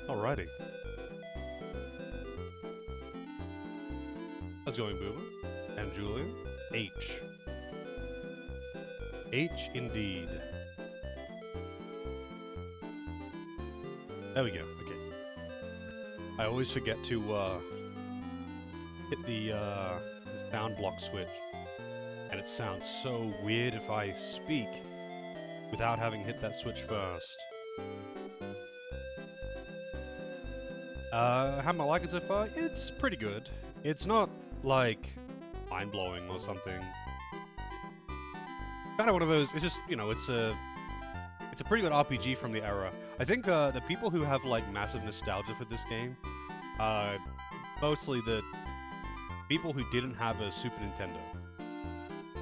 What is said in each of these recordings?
Alrighty. How's it going, Booba? And Julian? H. H indeed. There we go, okay. I always forget to, hit the sound block switch. And it sounds so weird if I speak without having hit that switch first. How am I liking it so far? It's pretty good. It's not, like, mind-blowing or something. Kind of one of those, it's just, you know, it's a pretty good RPG from the era. I think, the people who have, like, massive nostalgia for this game, mostly the people who didn't have a Super Nintendo.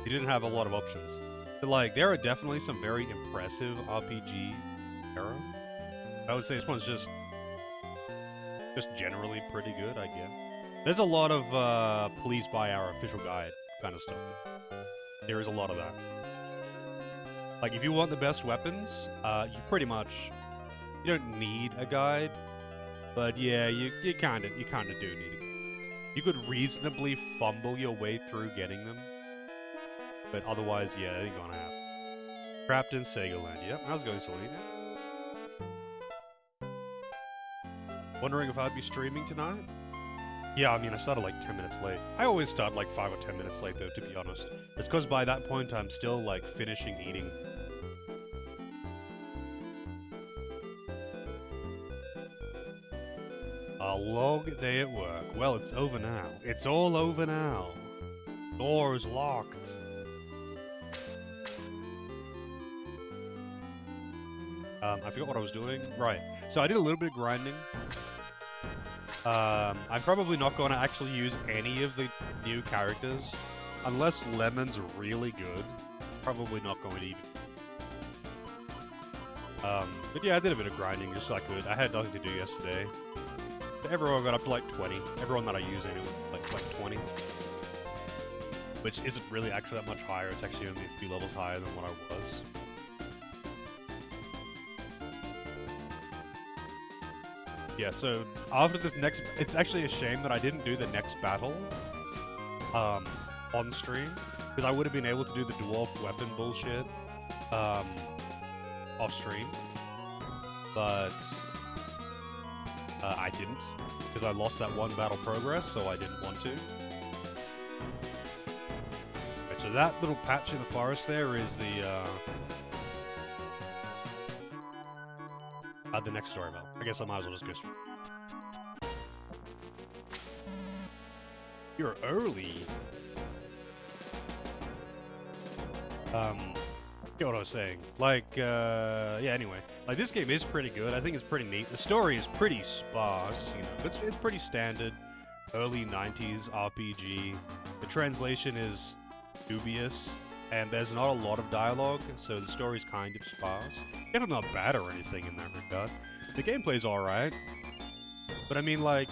They didn't have a lot of options. But, like, there are definitely some very impressive RPG era. I would say this one's just generally pretty good, I guess. There's a lot of, please buy our official guide kind of stuff. There is a lot of that. Like, if you want the best weapons, you pretty much, you don't need a guide, but yeah, you kinda do need a guide. You could reasonably fumble your way through getting them, but otherwise, yeah, you're gonna have. Trapped in Sega Land, yep, how's it going, Selena? Wondering if I'd be streaming tonight? Yeah, I mean, I started like 10 minutes late. I always start like 5 or 10 minutes late, though, to be honest. It's because by that point, I'm still, like, finishing eating. A long day at work. Well, it's over now. It's all over now. Door's locked. I forgot what I was doing. Right. So I did a little bit of grinding. I'm probably not going to actually use any of the new characters. Unless Lemon's really good. Probably not going to even. But yeah, I did a bit of grinding just so I could. I had nothing to do yesterday. Everyone got up to like 20. Everyone that I use anyway, like 20. Which isn't really actually that much higher. It's actually only a few levels higher than what I was. Yeah, so after this next... It's actually a shame that I didn't do the next battle on stream, because I would have been able to do the dwarf weapon bullshit off stream, but I didn't, because I lost that one battle progress, so I didn't want to. Right, so that little patch in the forest there is the next story mode. I guess I might as well just go straight. You're early. Get what I was saying. Like, yeah, anyway. Like, this game is pretty good. I think it's pretty neat. The story is pretty sparse, you know. It's pretty standard. Early 90s RPG. The translation is dubious. And there's not a lot of dialogue, so the story's kind of sparse. It's not bad or anything in that regard. The gameplay's alright. But I mean, like...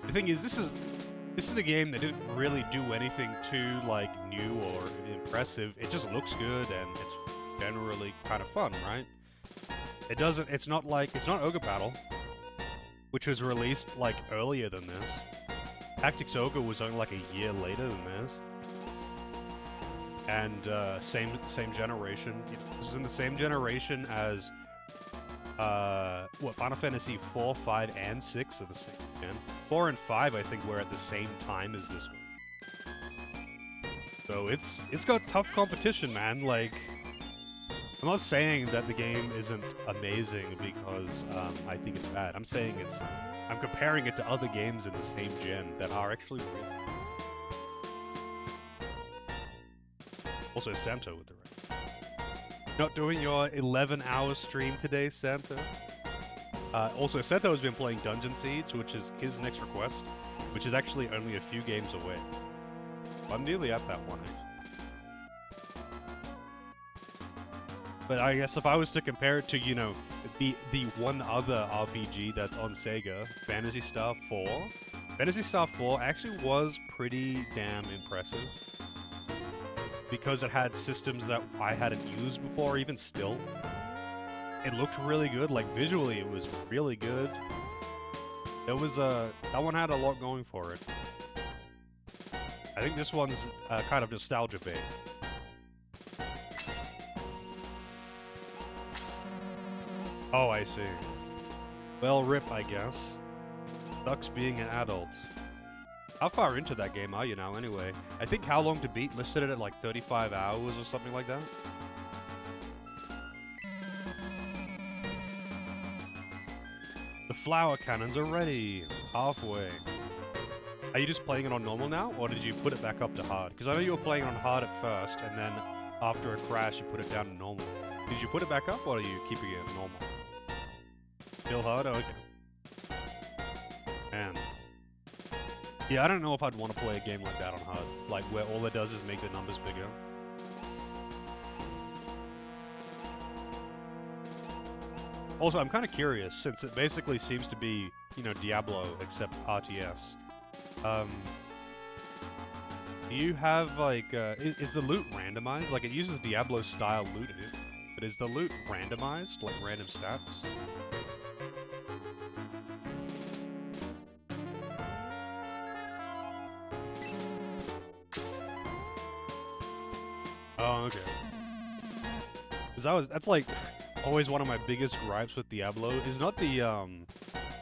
The thing is, this is a game that didn't really do anything too, like, new or impressive. It just looks good, and it's generally kind of fun, right? It's not Ogre Battle, which was released, like, earlier than this. Tactics Ogre was only, like, a year later than this. And, same generation. This is in the same generation as, Final Fantasy 4, 5, and 6 are the same gen. 4 and 5, I think, were at the same time as this one. So it's got tough competition, man. Like, I'm not saying that the game isn't amazing because, I think it's bad. I'm saying I'm comparing it to other games in the same gen that are actually really good. Also, Santa with the right. Not doing your 11-hour stream today, Santa. Also, Santa has been playing Dungeon Siege, which is his next request, which is actually only a few games away. I'm nearly at that one, actually. But I guess if I was to compare it to, you know, the one other RPG that's on Sega, Phantasy Star 4, Phantasy Star 4 actually was pretty damn impressive. Because it had systems that I hadn't used before, even still. it looked really good. Like, visually, it was really good. It was, that one had a lot going for it. I think this one's kind of nostalgia bait. Oh, I see. Well, rip, I guess. Sucks being an adult. How far into that game are you now, anyway? I think How Long to Beat listed it at like 35 hours or something like that. The flower cannons are ready. Halfway. Are you just playing it on normal now, or did you put it back up to hard? Because I know you were playing it on hard at first, and then after a crash, you put it down to normal. Did you put it back up, or are you keeping it normal? Still hard? Oh, okay. Man. Yeah, I don't know if I'd want to play a game like that on hard. Like, where all it does is make the numbers bigger. Also, I'm kind of curious, since it basically seems to be, you know, Diablo, except RTS. Do you have, like, is the loot randomized? Like, it uses Diablo-style loot in it, but is the loot randomized? Like, random stats? Oh, okay. Because that's like always one of my biggest gripes with Diablo is not the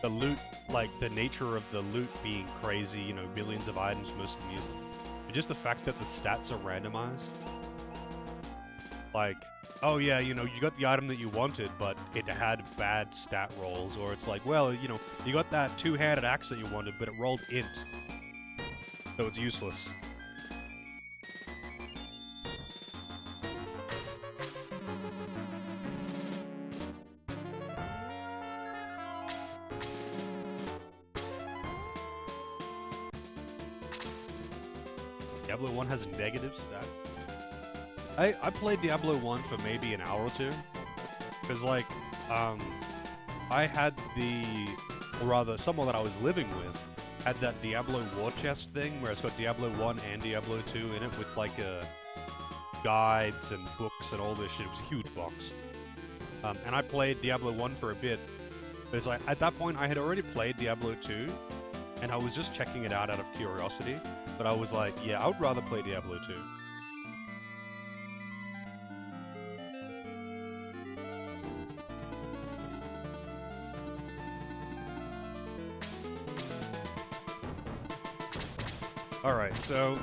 loot, like the nature of the loot being crazy, you know, millions of items, most of the music. But just the fact that the stats are randomized. Like, oh yeah, you know, you got the item that you wanted, but it had bad stat rolls, or it's like, well, you know, you got that two-handed axe that you wanted, but it rolled int. So it's useless. Diablo 1 has a negative stat. I played Diablo 1 for maybe an hour or two. Because, like, I had or rather, someone that I was living with had that Diablo War Chest thing where it's got Diablo 1 and Diablo 2 in it with, like, guides and books and all this shit. It was a huge box. And I played Diablo 1 for a bit. Because at that point, I had already played Diablo 2, and I was just checking it out of curiosity. But I was like, yeah, I would rather play Diablo 2. Alright, so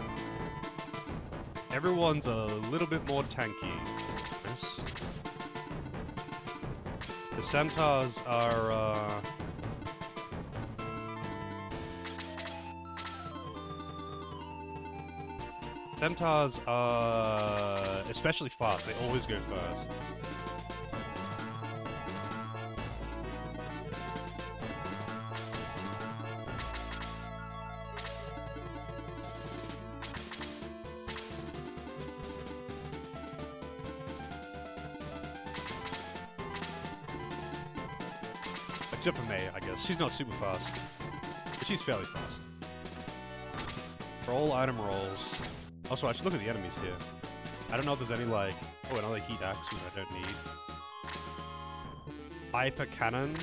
everyone's a little bit more tanky. The centaurs are, Centaurs are especially fast. They always go first. Except for May, I guess. She's not super fast, but she's fairly fast. Roll item rolls. Also, I should look at the enemies here. I don't know if there's any, like... Oh, another heat axe, which I don't need. Hyper cannon.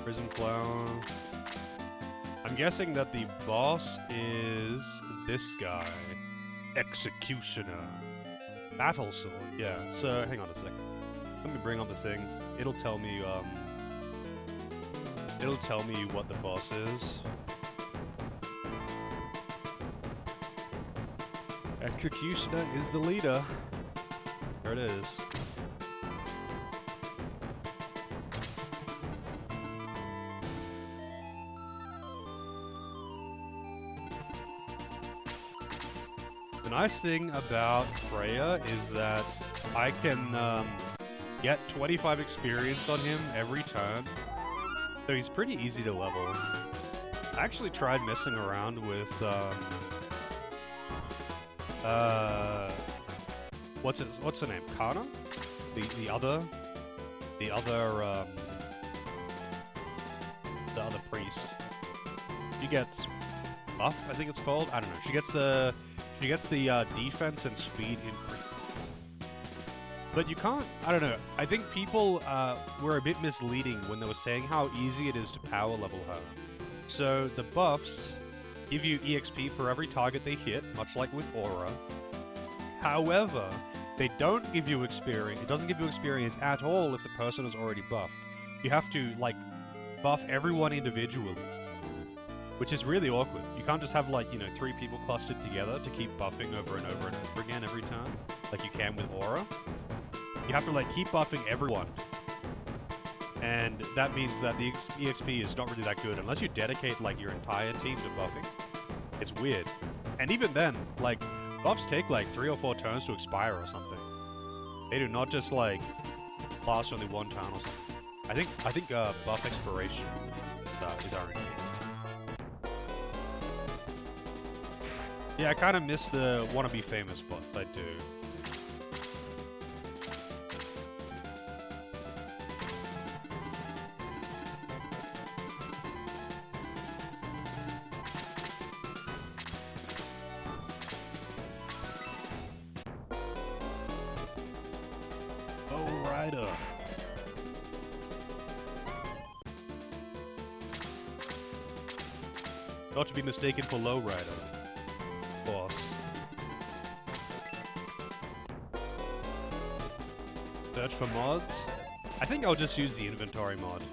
Prison flower. I'm guessing that the boss is this guy. Executioner. Battle sword. Yeah, so hang on a sec. Let me bring up the thing. It'll tell me, what the boss is. Executioner is the leader. There it is. The nice thing about Freya is that I can get 25 experience on him every turn. So he's pretty easy to level. I actually tried messing around with what's her name? Kana? The other priest. She gets buff, I think it's called. I don't know. She gets the defense and speed increase. But you can't, I don't know, I think people were a bit misleading when they were saying how easy it is to power level her. So the buffs give you EXP for every target they hit, much like with Aura. However, they don't give you experience, it doesn't give you experience at all if the person is already buffed. You have to, like, buff everyone individually, which is really awkward. You can't just have, like, you know, 3 people clustered together to keep buffing over and over and over again every turn, like you can with Aura. You have to, like, keep buffing everyone. And that means that the EXP is not really that good unless you dedicate, like, your entire team to buffing. It's weird. And even then, like, buffs take, like, 3 or 4 turns to expire or something. They do not just, like, last only 1 turn or something. I think buff expiration is RNG. Yeah, I kind of miss the wanna be famous buff. I do. Oh, Rider. Not to be mistaken for Lowrider. Boss. Search for mods? I think I'll just use the inventory mod.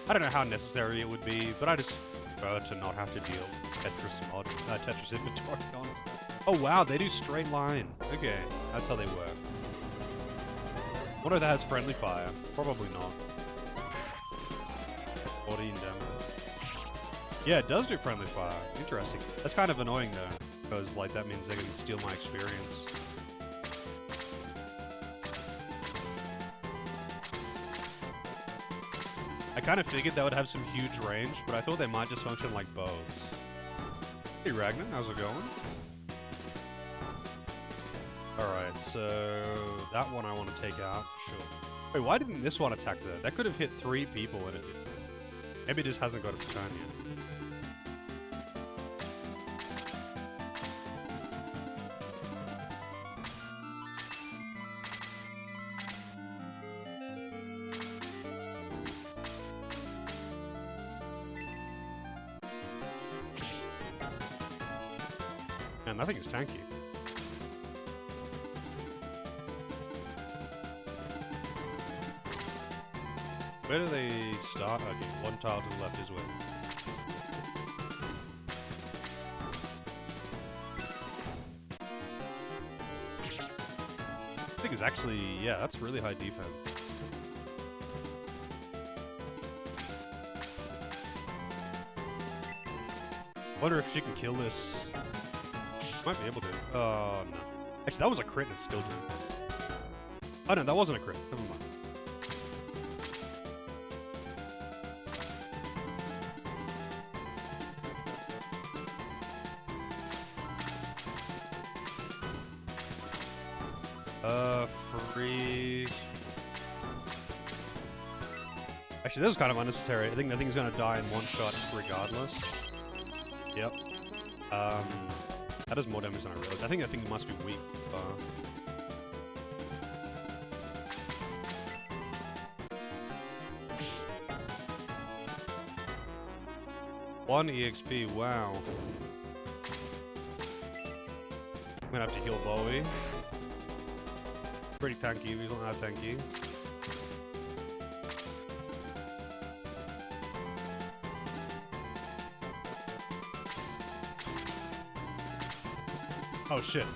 I don't know how necessary it would be, but I just prefer to not have to deal with Tetris inventory on. Oh wow, they do straight line. Okay, that's how they work. Wonder if that has friendly fire. Probably not. 14 damage. Yeah, it does do friendly fire. Interesting. That's kind of annoying though, because like that means they're gonna steal my experience. I kind of figured that would have some huge range, but I thought they might just function like bows. Hey Ragnar, how's it going? Alright, so that one I want to take out, sure. Wait, why didn't this one attack there? That could have hit 3 people and it didn't. Maybe it just hasn't got its turn yet. Man, that thing is tanky. Where do they start? Okay, 1 tile to the left is where. I think it's actually, yeah, that's really high defense. Wonder if she can kill this. Might be able to. Oh, no. Actually, that was a crit and it still did. Oh, no, that wasn't a crit. Never mind. Freeze. Actually, that was kind of unnecessary. I think that thing's gonna die in 1 shot regardless. Yep. That does more damage than I realized. I think that thing must be weak. 1 EXP, wow. I'm gonna have to heal Bowie. Pretty tanky, we don't have tanky. Oh shit.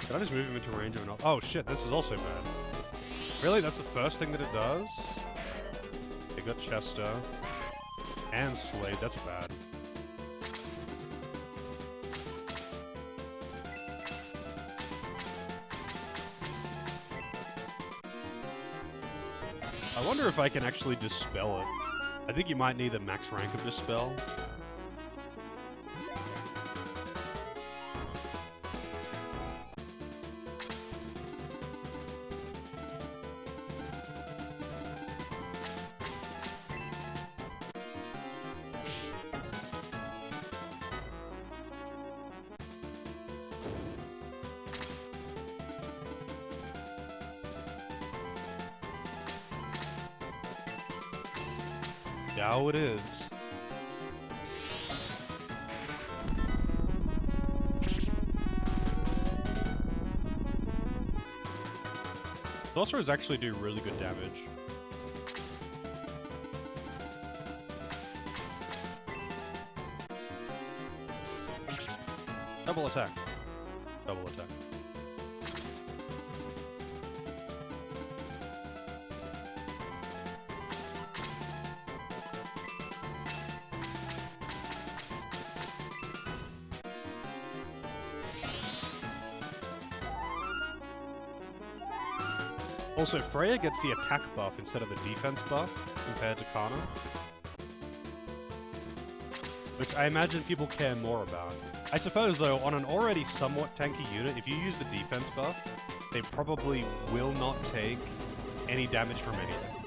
Did I just move him into range of an Oh shit, this is also bad. Really? That's the first thing that it does? They got Chester. And Slade, that's bad. I wonder if I can actually dispel it. I think you might need the max rank of dispel. Now it is. Sorcerers actually do really good damage. Double attack. Double attack. Also, Freya gets the attack buff instead of the defense buff compared to Kana. Which I imagine people care more about. I suppose, though, on an already somewhat tanky unit, if you use the defense buff, they probably will not take any damage from anything.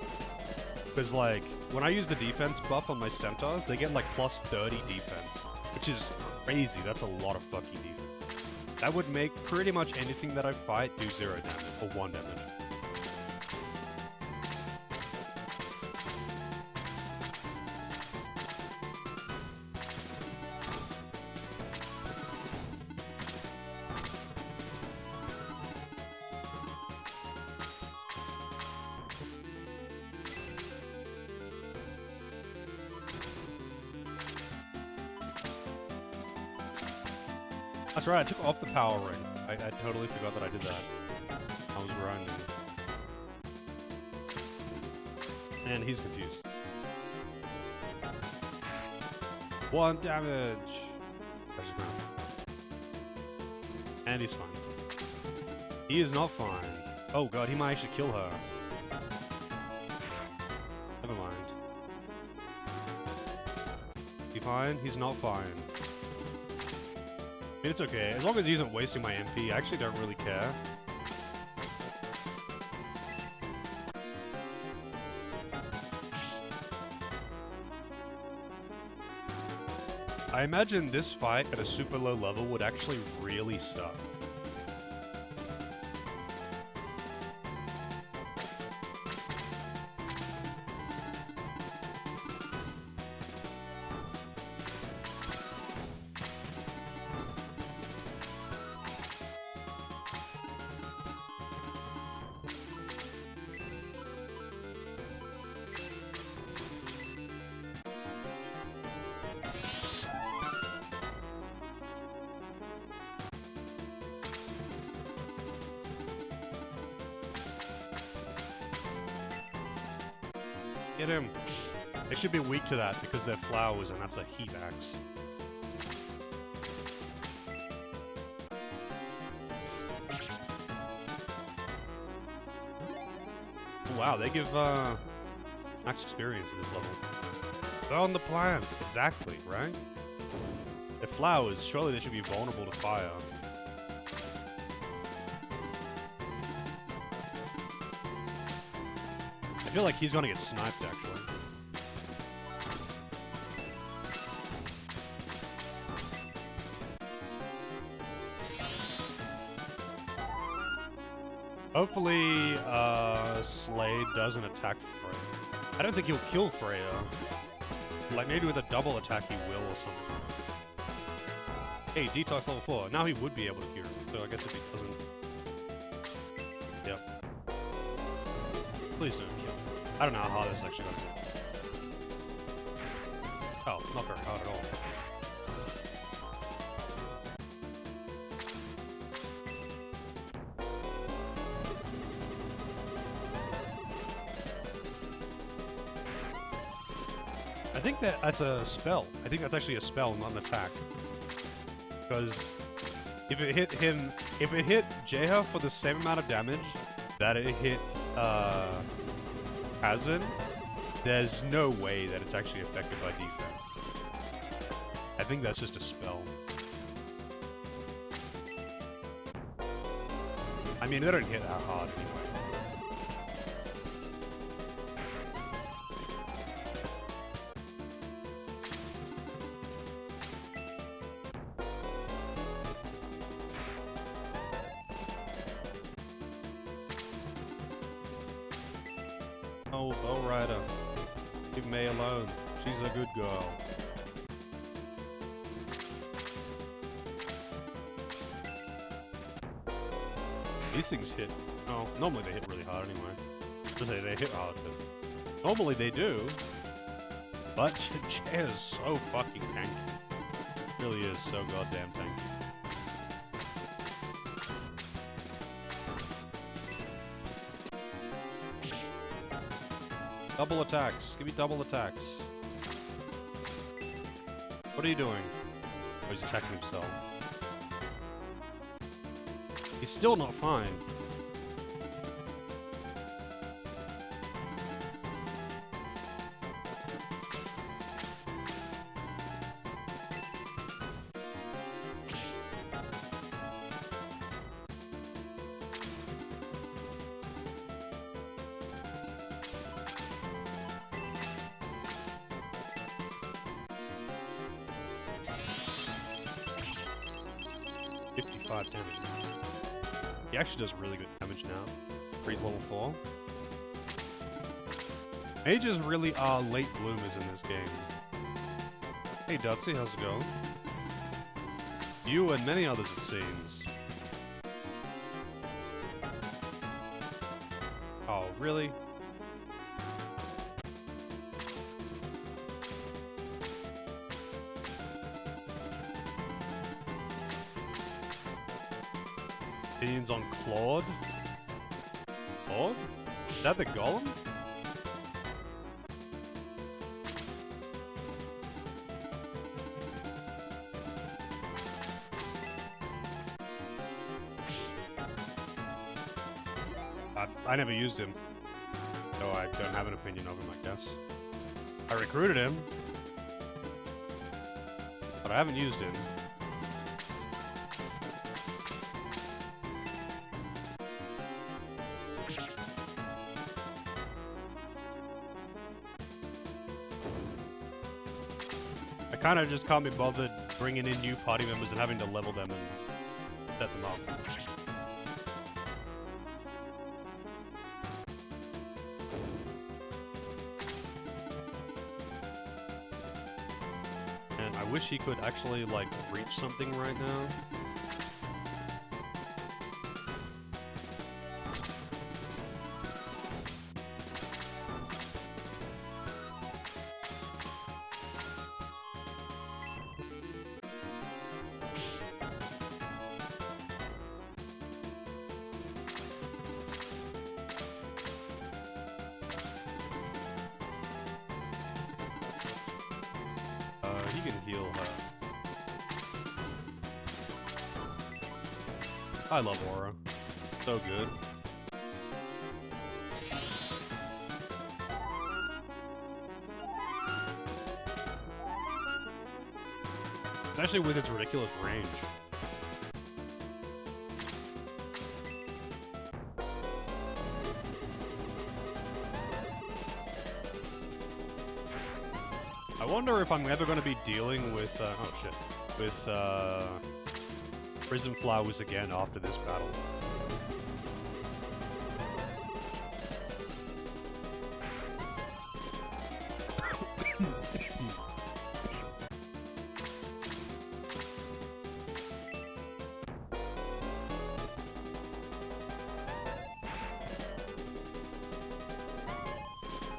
Because, like, when I use the defense buff on my centaurs, they get, like, plus 30 defense. Which is crazy. That's a lot of fucking defense. That would make pretty much anything that I fight do 0 damage, or 1 damage. That's right, I took off the power ring. I totally forgot that I did that. I was grinding. And he's confused. 1 damage! And he's fine. He is not fine. Oh god, he might actually kill her. Never mind. Is he fine? He's not fine. I mean, it's okay. As long as he isn't wasting my MP, I actually don't really care. I imagine this fight at a super low level would actually really suck. Get him! They should be weak to that because they're flowers and that's a heat axe. Wow, they give max experience at this level. They're on the plants, exactly, right? They're flowers, surely they should be vulnerable to fire. I feel like he's gonna get sniped, actually. Hopefully, Slade doesn't attack Freya. I don't think he'll kill Freya. Like, maybe with a double attack he will or something. Hey, Detox level 4. Now he would be able to cure him, so I guess if he doesn't... Yep. Please don't kill. I don't know how hard this is actually gonna be. Oh, not very hard at all. I think that's a spell. I think that's actually a spell, not an attack. Because if it hit him, if it hit Jeha for the same amount of damage that it hit Hazin, there's no way that it's actually affected by defense. I think that's just a spell. I mean, they don't hit that hard anyway. Oh, Bow Rider. Leave May alone. She's a good girl. These things hit. Oh, normally they hit really hard anyway. They hit hard, but normally they do. But Jay is so fucking tanky. Really is so goddamn tanky. Double attacks. Give me double attacks. What are you doing? Oh, he's attacking himself. He's still not fine. Damage. He actually does really good damage now. He's level 4. Mages really are late bloomers in this game. Hey Dutsy, how's it going? You and many others, it seems. Oh, really? Opinions on Claude? Claude? Is that the golem? I never used him, so I don't have an opinion of him, I guess. I recruited him, but I haven't used him. I kind of just can't be bothered bringing in new party members and having to level them and set them up. And I wish he could actually, like, reach something right now. He can heal her. I love Aura. So good. Especially with its ridiculous range. I wonder if I'm ever going to be dealing with, oh shit, with, Prism Flowers again after this battle.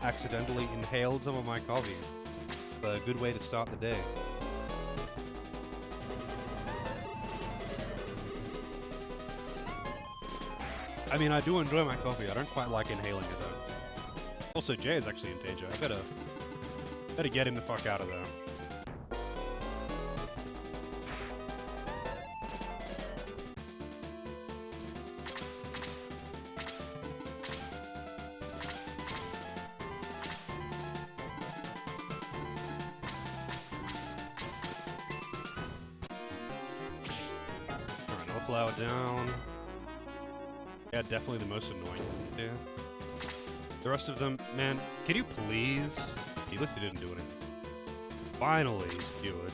Accidentally inhaled some of my coffee. A good way to start the day. I mean, I do enjoy my coffee. I don't quite like inhaling it though. Also, Jay is actually in danger. I better get him the fuck out of there. Flower down. Yeah, definitely the most annoying. Yeah. The rest of them, man, can you please? At least he didn't do anything. Finally, he's cured.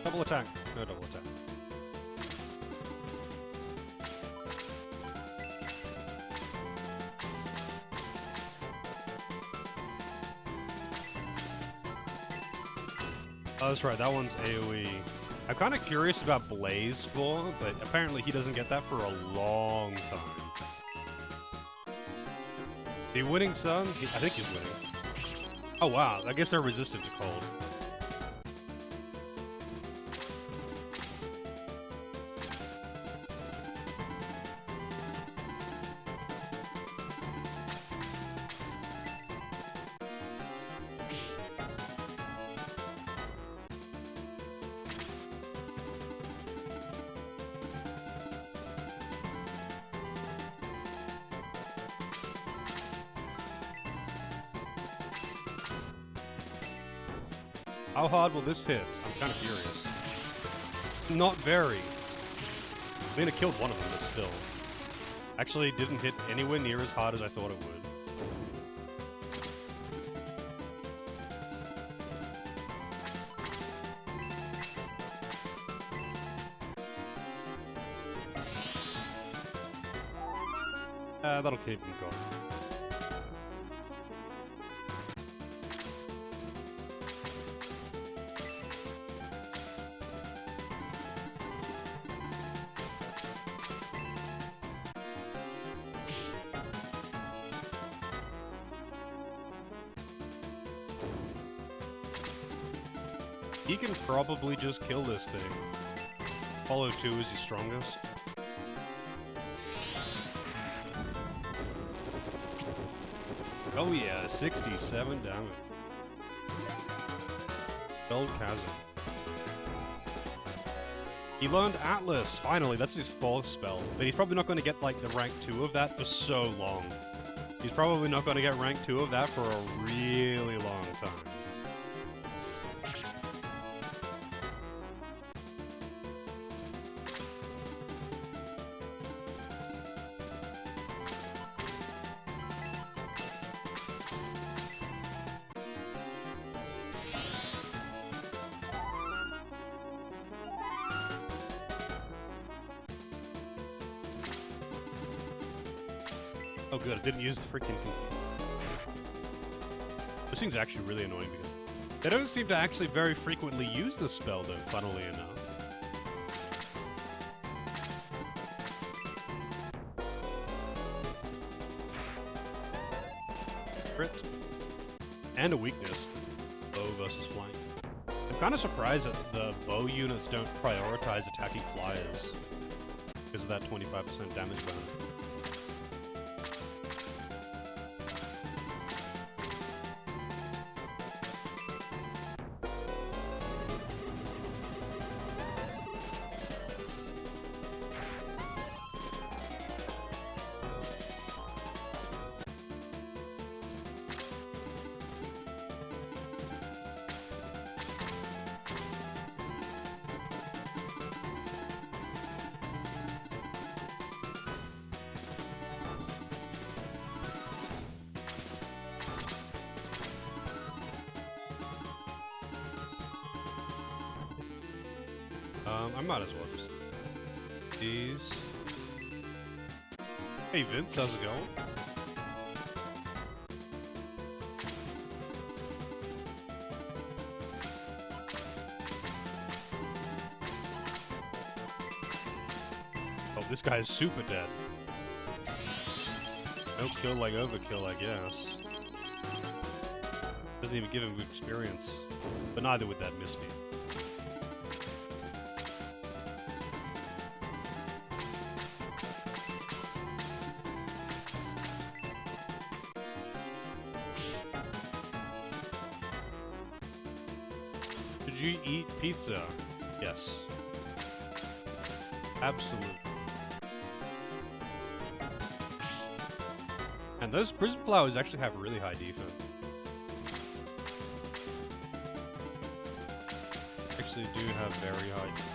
Double attack. No double attack. Oh, that's right. That one's AoE. I'm kind of curious about Blaze score, but apparently he doesn't get that for a long time. Is he winning some? I think he's winning. Oh, wow. I guess they're resistant to cold. How hard will this hit? I'm kind of curious. Not very. I mean, it killed one of them, but still. Actually, didn't hit anywhere near as hard as I thought it would. That'll keep him going. He can probably just kill this thing. Follow 2 is his strongest. Oh yeah, 67 damage. Gold Chasm. He learned Atlas, finally, that's his 4th spell. But he's probably not going to get like the rank 2 of that for so long. He's probably not going to get rank 2 of that for a really long time. Oh good, I didn't use the freaking... This thing's actually really annoying because they don't seem to actually very frequently use the spell though, funnily enough. Crit. And a weakness. Bow versus flank. I'm kind of surprised that the bow units don't prioritize attacking flyers because of that 25% damage bonus. I might as well just... These... Hey Vince, how's it going? Oh, this guy is super dead. No kill like overkill, I guess. Doesn't even give him good experience. But neither would that Misty. Did you eat pizza? Yes. Absolutely. And those prison flowers actually have really high defense. Actually do have very high defense.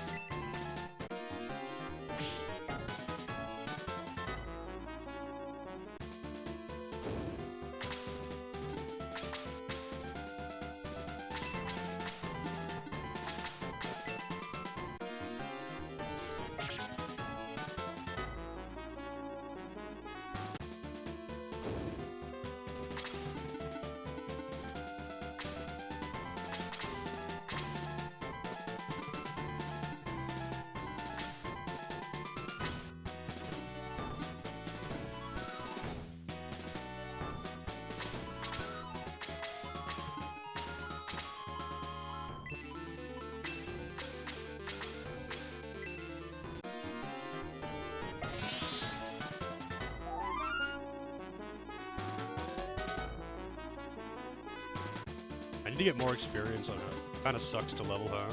need to get more experience on her. Kind of sucks to level her.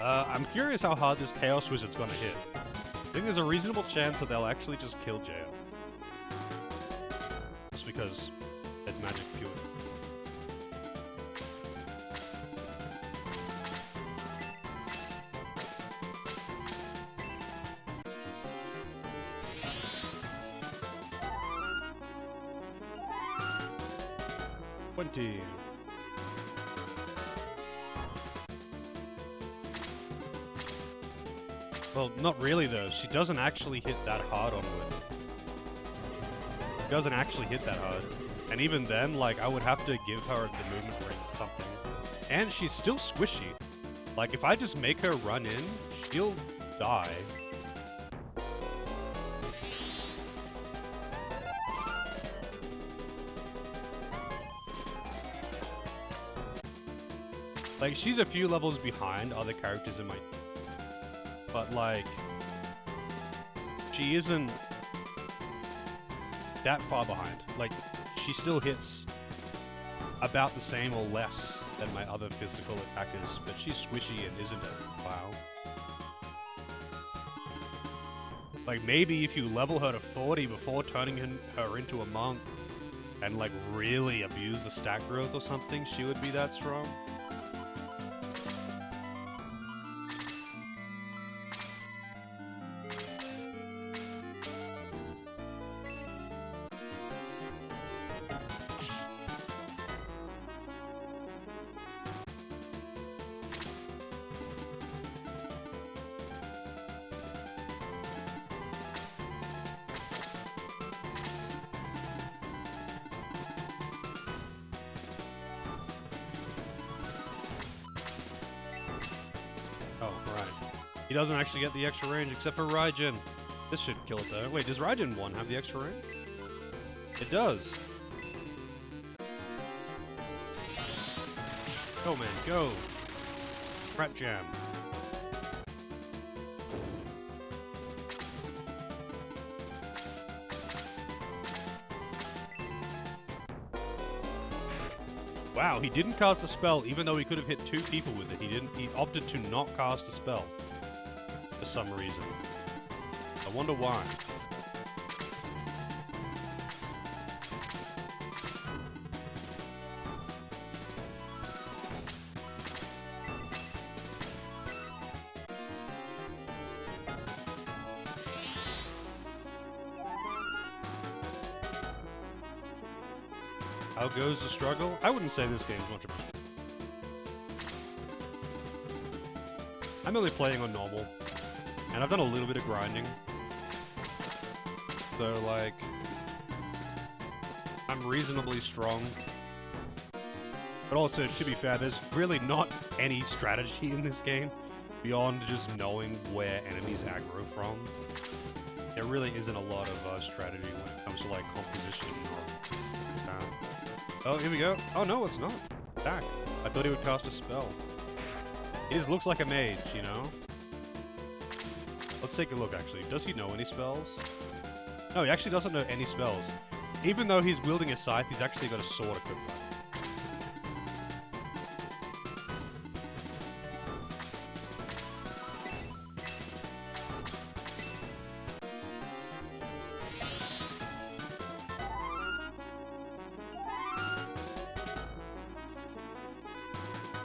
I'm curious how hard this Chaos Wizard's gonna hit. I think there's a reasonable chance that they'll actually just kill Jail. Just because it's magic pure. Well, not really though. She doesn't actually hit that hard on wood. She doesn't actually hit that hard. And even then, like, I would have to give her the movement rate or something. And she's still squishy. Like, if I just make her run in, she'll die. Like, she's a few levels behind other characters in my... But, like, she isn't that far behind. Like, she still hits about the same or less than my other physical attackers, but she's squishy and isn't it? Wow. Like, maybe if you level her to 40 before turning her into a monk and, like, really abuse the stat growth or something, she would be that strong. He doesn't actually get the extra range except for Raijin. This should kill it though. Wait, does Raijin 1 have the extra range? It does. Go man, go! Rat Jam. Wow, he didn't cast a spell even though he could have hit 2 people with it. He opted to not cast a spell. For some reason. I wonder why. How goes the struggle? I wouldn't say this game's much of a... I'm only playing on normal. And I've done a little bit of grinding. So, like... I'm reasonably strong. But also, to be fair, there's really not any strategy in this game beyond just knowing where enemies aggro from. There really isn't a lot of strategy when it comes to, like, composition or... Oh, here we go. Oh, no, it's not. Attack. I thought he would cast a spell. He just looks like a mage, you know? Let's take a look, actually. Does he know any spells? No, he actually doesn't know any spells. Even though he's wielding a scythe, he's actually got a sword equipped.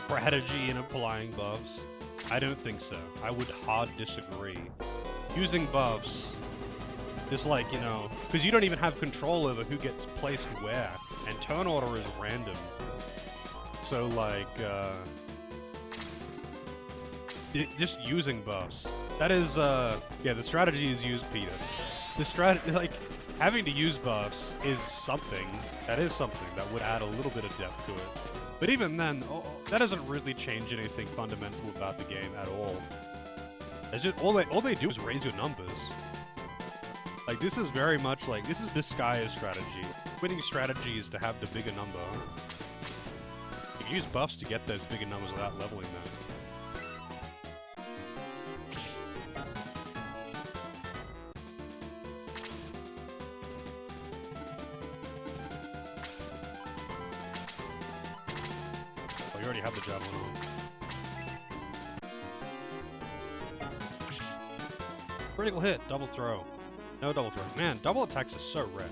Strategy in applying buffs? I don't think so. I would hard disagree. Using buffs, just like, you know, because you don't even have control over who gets placed where, and turn order is random. So, like, just using buffs. That is, yeah, the strategy is use Peter. The strategy, like, having to use buffs is something. That is something that would add a little bit of depth to it. But even then, that doesn't really change anything fundamental about the game at all. It's just, all they do is raise your numbers. Like, this is very much like, this is disguised strategy. Winning strategy is to have the bigger number. You can use buffs to get those bigger numbers without leveling them. you already have the javelin on. Critical hit, double throw. No double throw. Man, double attacks is so rare.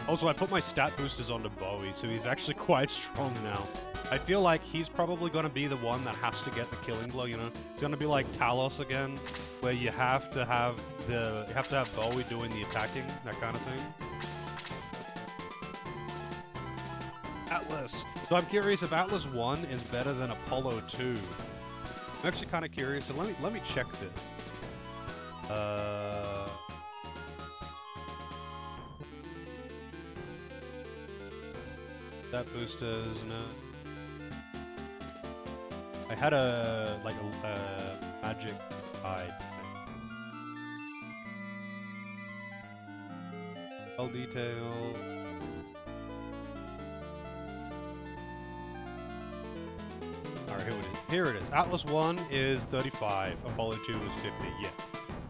Also, I put my stat boosters onto Bowie, so he's actually quite strong now. I feel like he's probably going to be the one that has to get the killing blow, you know? It's going to be like Talos again, where you have to have Bowie doing the attacking, that kind of thing. Atlas. So I'm curious if Atlas 1 is better than Apollo 2. I'm actually kind of curious, so let me check this. That boosters, no. I had a magic hide. All detail. Alright, here it is. Here it is. Atlas 1 is 35. Apollo 2 is 50. Yeah.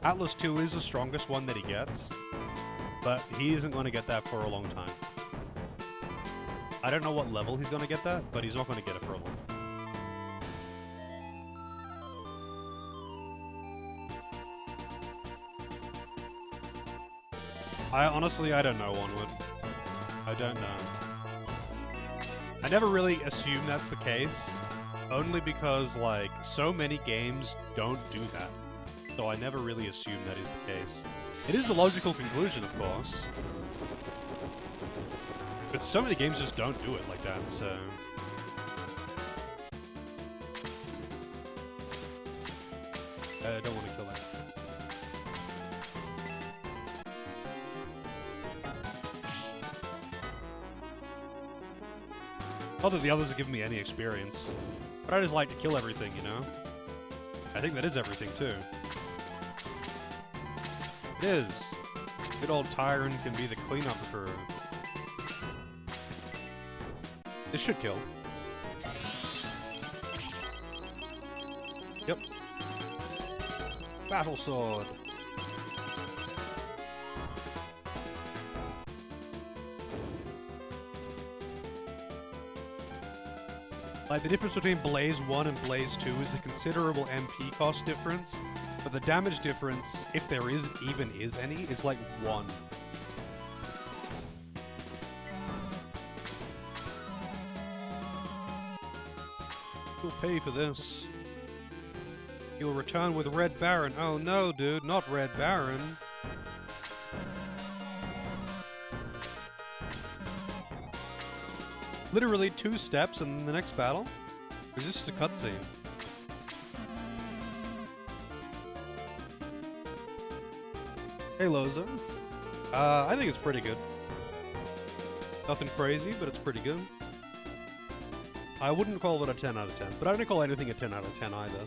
Atlas 2 is the strongest one that he gets, but he isn't going to get that for a long time. I don't know what level he's going to get that, but he's not going to get it for a long time. I don't know, Onward. I don't know. I never really assume that's the case, only because, like, so many games don't do that. So I never really assume that is the case. It is the logical conclusion, of course. But so many games just don't do it like that, so... I don't want to kill that. Not that the others have given me any experience, but I just like to kill everything, you know? I think that is everything, too. It is. Good old Tyrant can be the cleanup crew. This should kill. Yep. Battle sword. Like, the difference between Blaze 1 and Blaze 2 is a considerable MP cost difference, but the damage difference, if there even is any, is like 1. You'll pay for this. You'll return with Red Baron. Oh no, dude, not Red Baron. Literally 2 steps and the next battle? Or is this just a cutscene? Hey, Loza. I think it's pretty good. Nothing crazy, but it's pretty good. I wouldn't call it a 10 out of 10, but I don't call anything a 10 out of 10 either,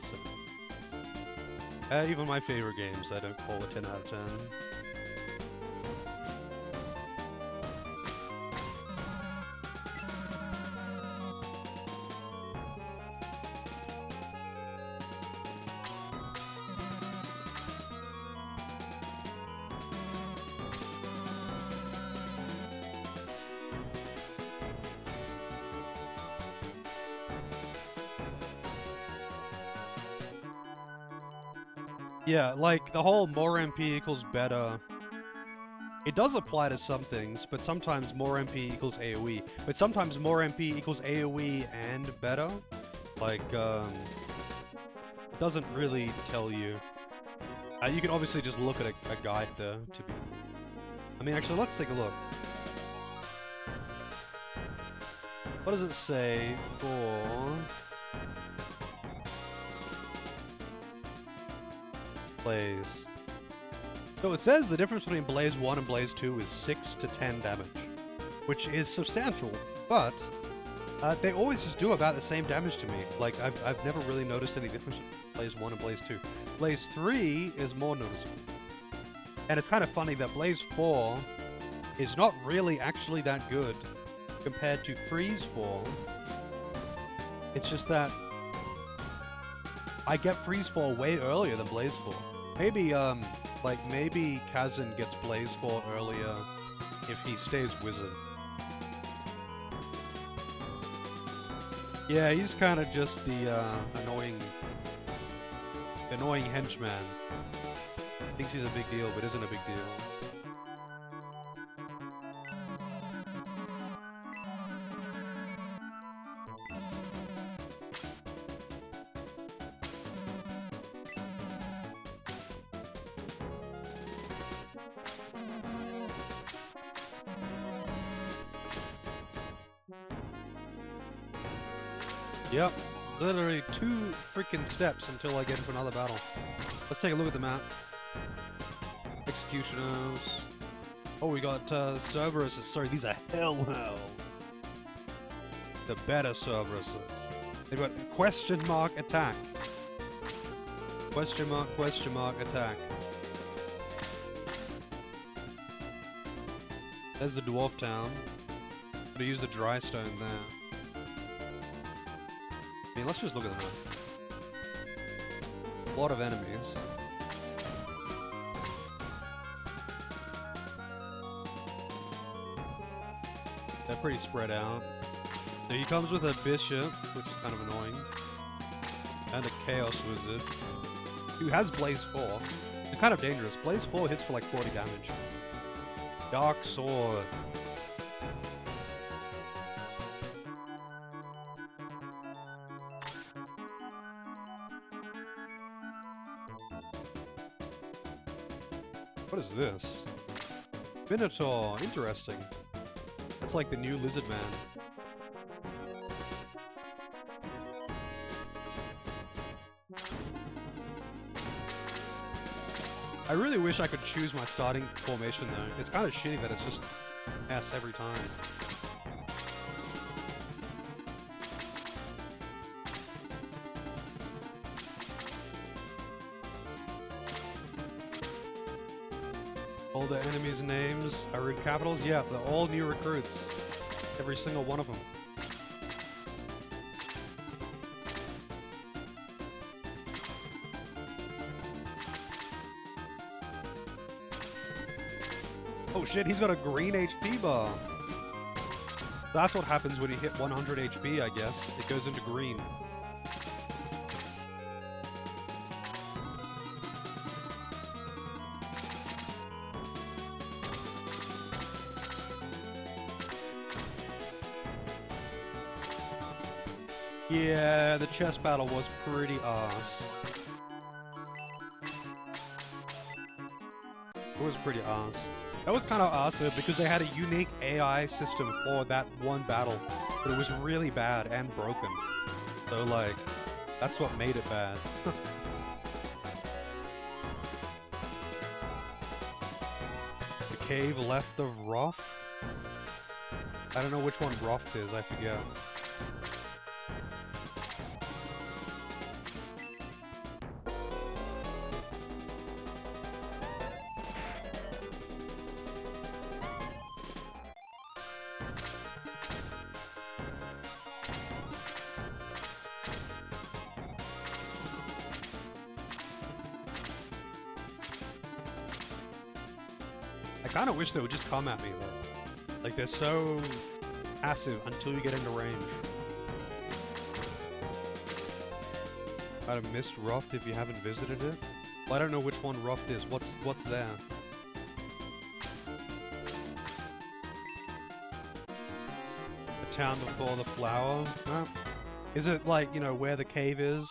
so... even my favorite games, I don't call a 10 out of 10. Yeah, like, the whole more MP equals better, it does apply to some things, but sometimes more MP equals AoE. But sometimes more MP equals AoE and better. Like, it doesn't really tell you. You can obviously just look at a guide there to be... I mean, actually, let's take a look. What does it say for... Blaze. So it says the difference between Blaze 1 and Blaze 2 is 6 to 10 damage, which is substantial, but they always just do about the same damage to me. Like, I've never really noticed any difference between Blaze 1 and Blaze 2. Blaze 3 is more noticeable. And it's kind of funny that Blaze 4 is not really actually that good compared to Freeze 4. It's just that I get freeze fall way earlier than blaze fall. Maybe like maybe Kazan gets blaze fall earlier if he stays wizard. Yeah, he's kind of just the annoying henchman. Thinks he's a big deal, but isn't a big deal. Yep, literally 2 freaking steps until I get into another battle. Let's take a look at the map. Executioners. Oh, we got Cerberuses. Sorry, these are hell. The better Cerberuses. They've got question mark attack. Question mark attack. There's the dwarf town. Gotta use the dry stone there. I mean, let's just look at the map. A lot of enemies. They're pretty spread out. So he comes with a bishop, which is kind of annoying. And a chaos wizard. Who has blaze 4. It's kind of dangerous. Blaze 4 hits for like 40 damage. Dark sword. What is this? Minotaur, interesting. That's like the new lizard man. I really wish I could choose my starting formation though. It's kind of shitty that it's just S every time. All the enemies' names are in capitals? Yeah, they're all new recruits. Every single one of them. Oh shit, he's got a green HP bar. That's what happens when you hit 100 HP, I guess. It goes into green. Yeah, the chess battle was pretty arse. It was pretty arse. That was kind of awesome because they had a unique AI system for that one battle, but it was really bad and broken. So like, that's what made it bad. The cave left of Roth? I don't know which one Roth is, I forget. I kind of wish they would just come at me though. Like they're so passive until you get into range. I'd have missed Roft if you haven't visited it. Well, I don't know which one Roft is. What's there? The town before the flower? Huh? Is it like, you know, where the cave is?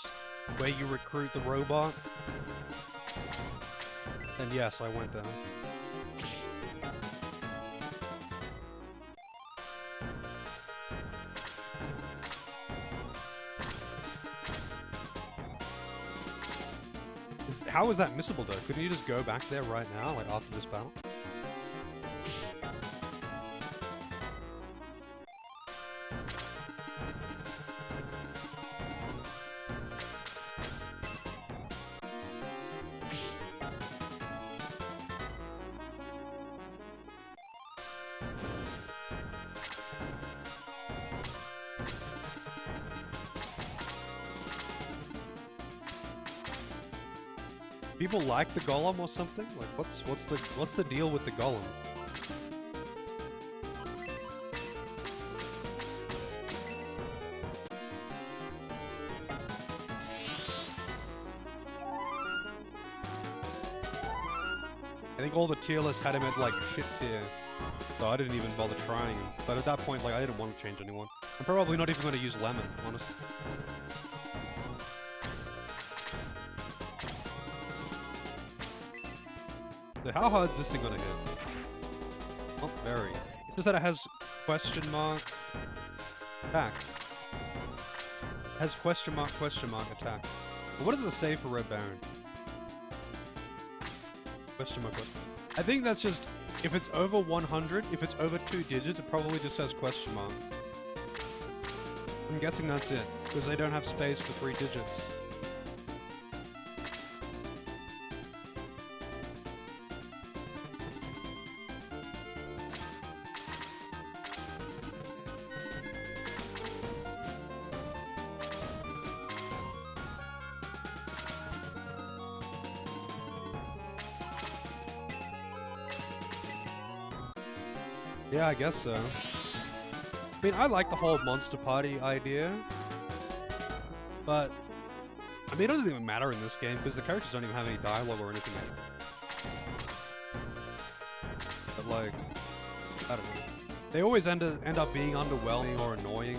Where you recruit the robot? Then yes, I went there. How is that missable though? Couldn't you just go back there right now, like after this battle? People like the golem or something? Like, what's the deal with the golem? I think all the tier lists had him at like shit tier, so I didn't even bother trying him. But at that point, like, I didn't want to change anyone. I'm probably not even going to use lemon, honestly. So how hard is this thing gonna hit? Not very. It's just that it has question mark attack. It has question mark attack. But what does it say for Red Baron? Question mark. I think that's just, if it's over 100, if it's over 2 digits, it probably just says question mark. I'm guessing that's it, because they don't have space for 3 digits. Yeah, I guess so. I mean, I like the whole monster party idea, but I mean, it doesn't even matter in this game because the characters don't even have any dialogue or anything. But like, I don't know. They always end up being underwhelming or annoying.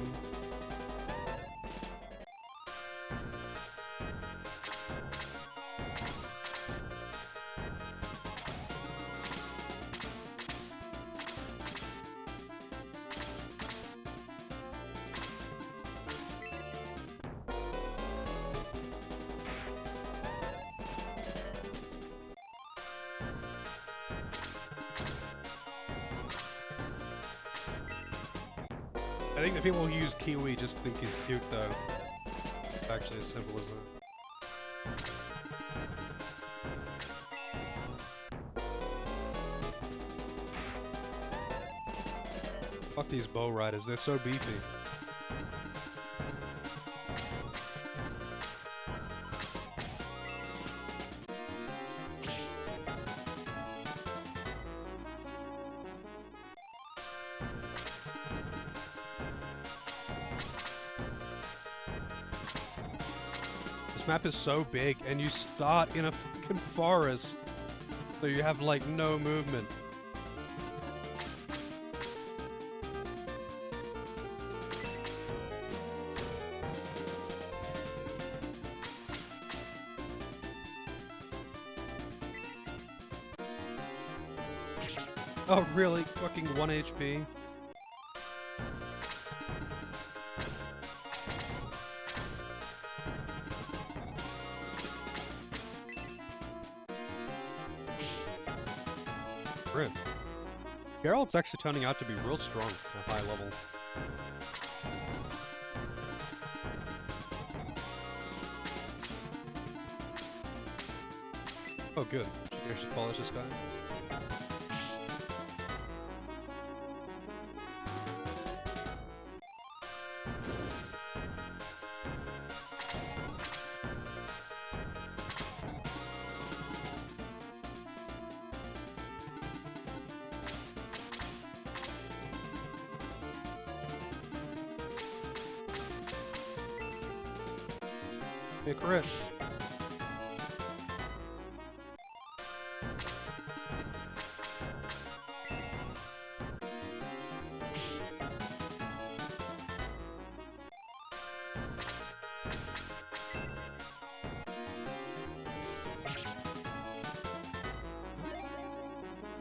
I think the people who use Kiwi just think he's cute, though. It's actually as simple as that. Fuck these bow riders, they're so beefy. This map is so big, and you start in a fucking forest, so you have like no movement. Oh really? Fucking 1 HP? Rip. Geralt's actually turning out to be real strong at high level. Oh good. I should polish this guy. Be a crit.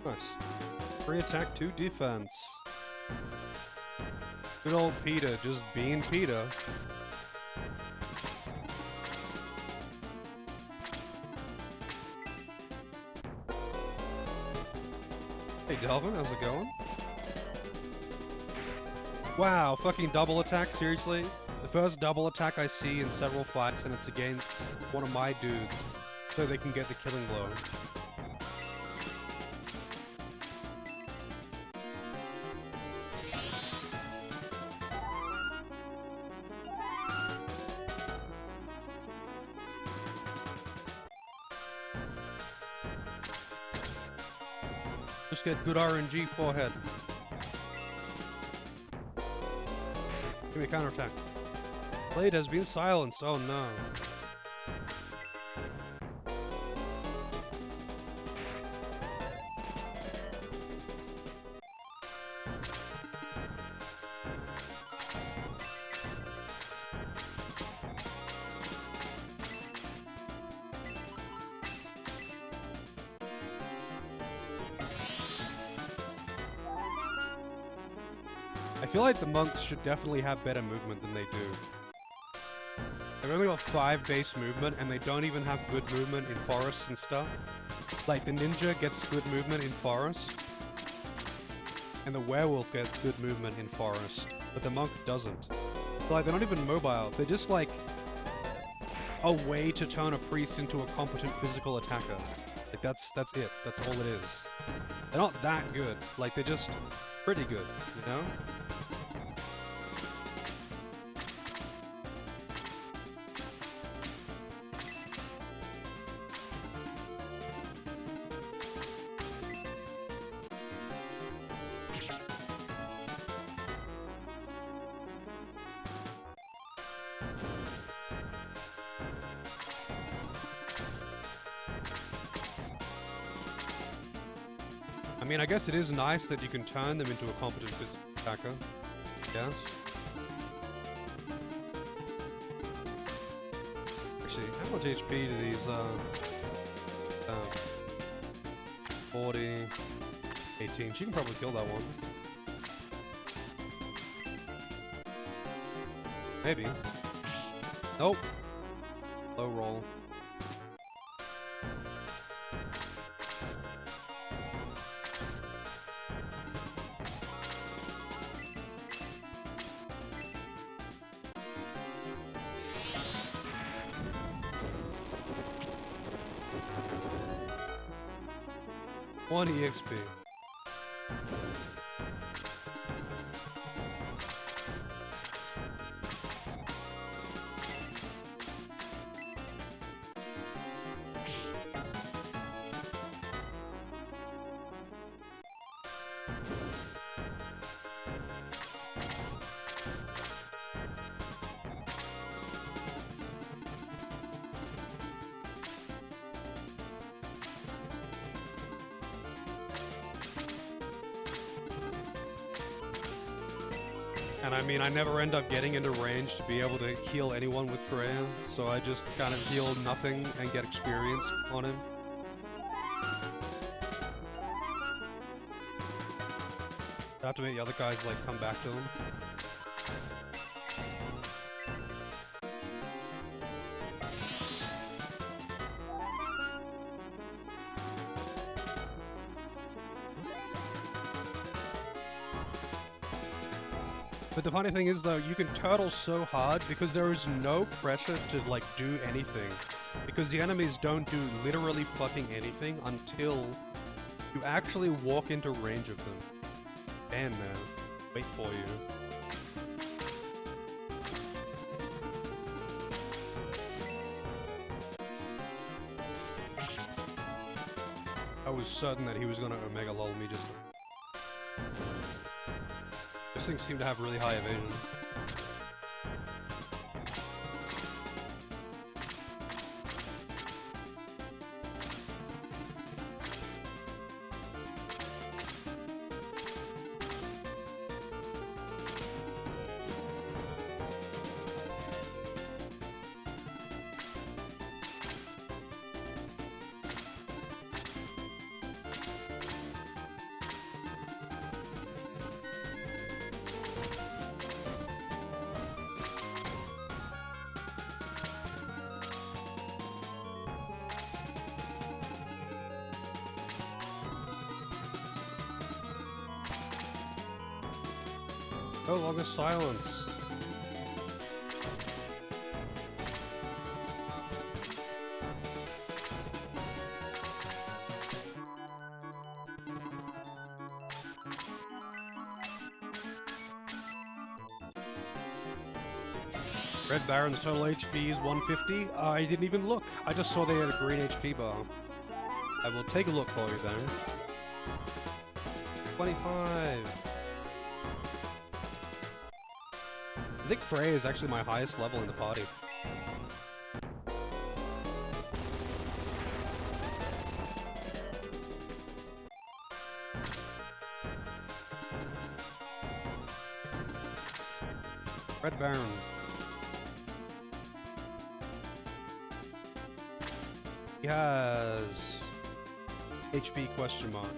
Nice. 3 attack, 2 defense. Good old Peter, just being Peter. Hey Delvin, how's it going? Wow, fucking double attack, seriously? The first double attack I see in several fights, and it's against one of my dudes, so they can get the killing blow. Just get good RNG forehead. Give me a counterattack. Blade has been silenced. Oh no. I feel like the monks should definitely have better movement than they do. They've only got 5 base movement, and they don't even have good movement in forests and stuff. Like, the ninja gets good movement in forest, and the werewolf gets good movement in forest, but the monk doesn't. So, like, they're not even mobile. They're just, like, a way to turn a priest into a competent physical attacker. Like, that's it. That's all it is. They're not that good. Like, they're just pretty good, you know? I mean, I guess it is nice that you can turn them into a competent attacker. Yes. Actually, how much HP do these, 40, 18. She can probably kill that one. Maybe. Nope. Low roll. One EXP. And I mean, I never end up getting into range to be able to heal anyone with Freya, so I just kind of heal nothing and get experience on him. I have to make the other guys, like, come back to him. But the funny thing is, though, you can turtle so hard because there is no pressure to, like, do anything. Because the enemies don't do literally fucking anything until you actually walk into range of them. And man, wait for you. I was certain that he was gonna Omega Lol me just... These things seem to have really high evasion. No longer silence. Red Baron's total HP is 150. I didn't even look. I just saw they had a green HP bar. I will take a look for you then. 25. I think Frey is actually my highest level in the party. Red Baron. He has HP question mark.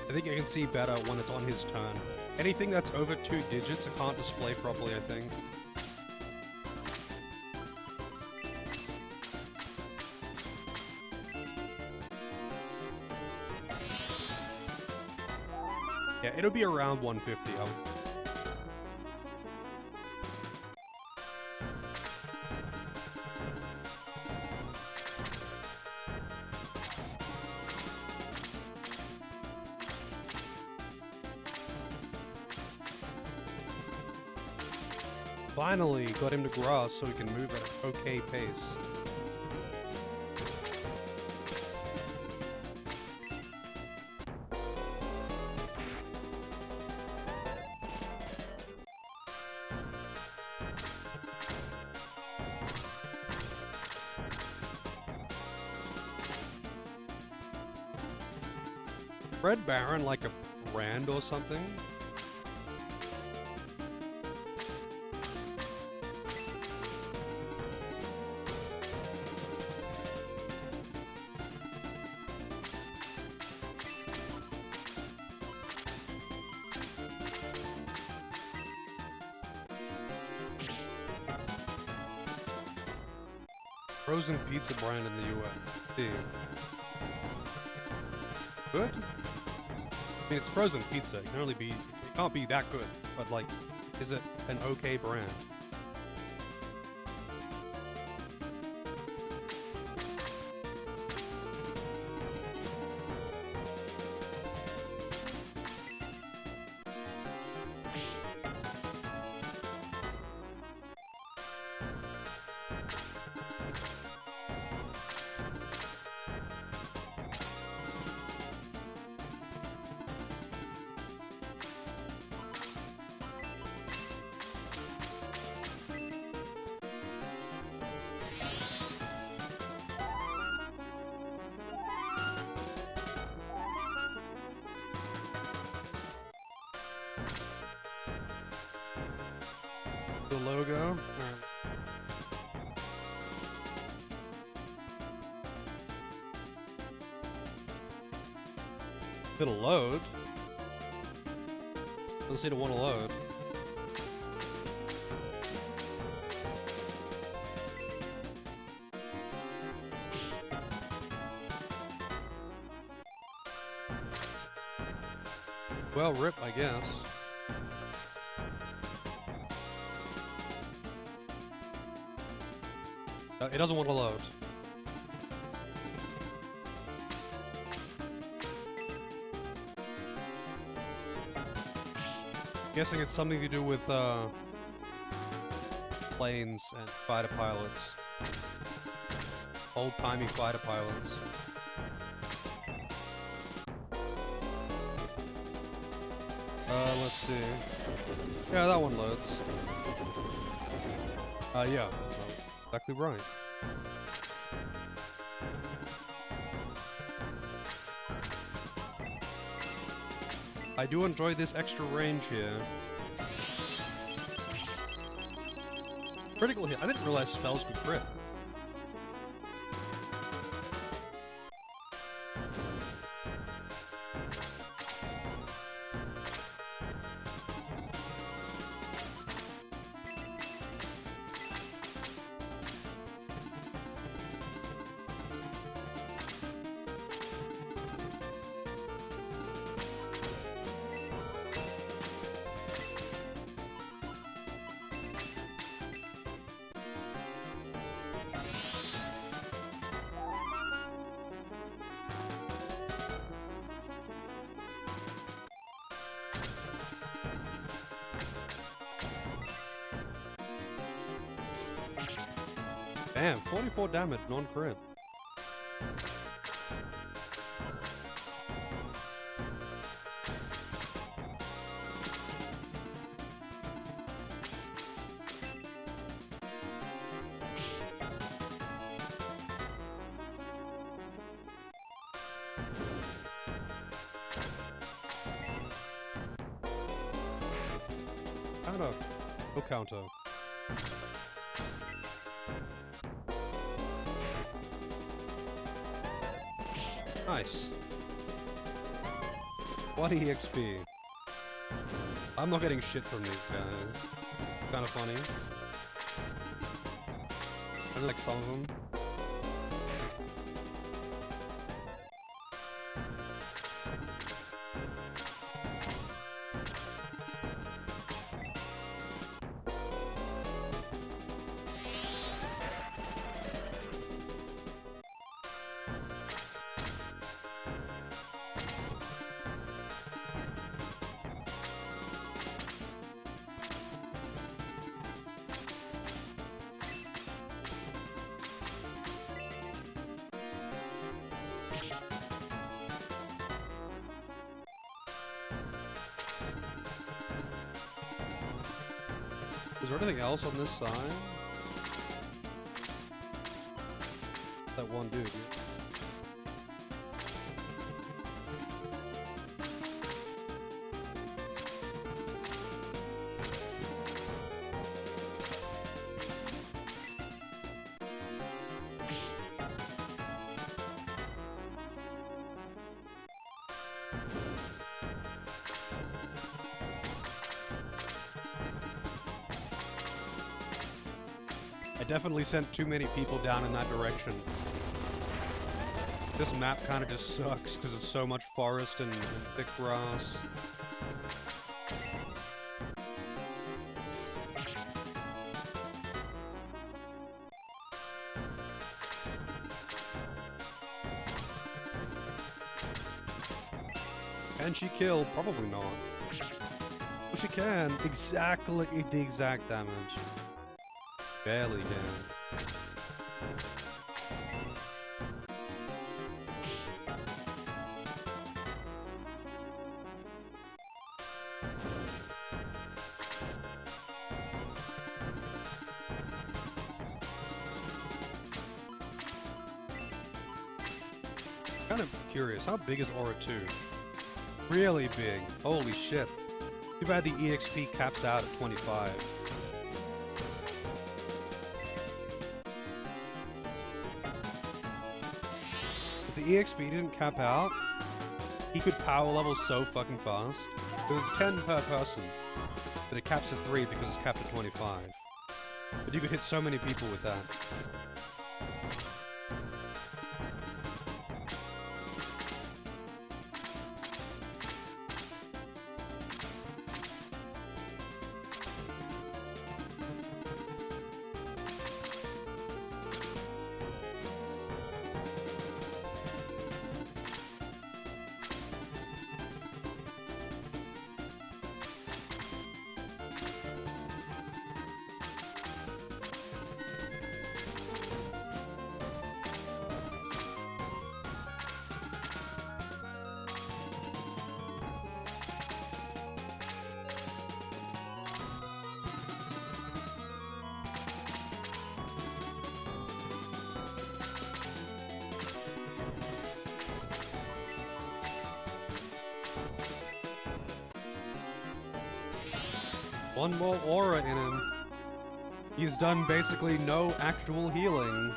I think I can see better when it's on his turn. Anything that's over 2 digits, it can't display properly, I think. Yeah, it'll be around 150. Finally got him to grass so he can move at an okay pace. Red Baron like a brand or something? Frozen pizza brand in the US. Good? I mean, it's frozen pizza. It can only be, it can't be that good. But like, is it an okay brand? The logo. It'll load. Doesn't seem to want to load. Well, rip, I guess. It doesn't want to load. Guessing it's something to do with planes and fighter pilots. Old-timey fighter pilots. Let's see. Yeah, that one loads. Yeah. Exactly right. I do enjoy this extra range here. Critical hit. I didn't realize spells could crit. Damn, 44 damage, non-crit. counter. No counter. Nice. 20 XP. I'm not getting shit from these guys. Kind of funny. I like some of them. Is there anything else on this side? That one dude. I definitely sent too many people down in that direction. This map kind of just sucks because it's so much forest and thick grass. Can she kill? Probably not. Well, she can. Exactly the exact damage. Barely can. Kind of curious, how big is Aura 2? Really big. Holy shit. Too bad the EXP caps out at 25. If the EXP didn't cap out, he could power level so fucking fast. It was 10 per person, but it caps at 3 because it's capped at 25. But you could hit so many people with that. One more aura in him. He's done basically no actual healing.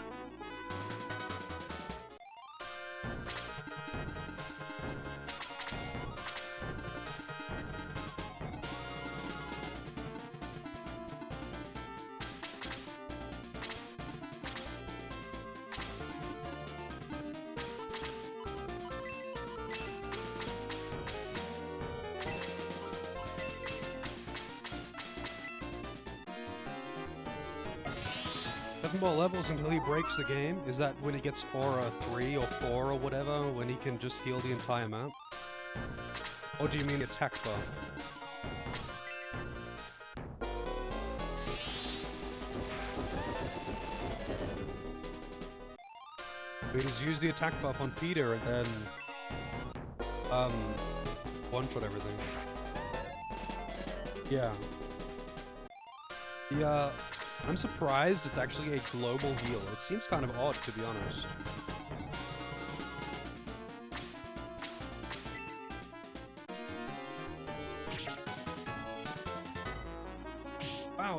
More levels until he breaks the game? Is that when he gets Aura 3 or 4 or whatever, when he can just heal the entire map? Or do you mean attack buff? We just use the attack buff on Peter and then one-shot everything. Yeah. I'm surprised it's actually a global heal. It seems kind of odd, to be honest.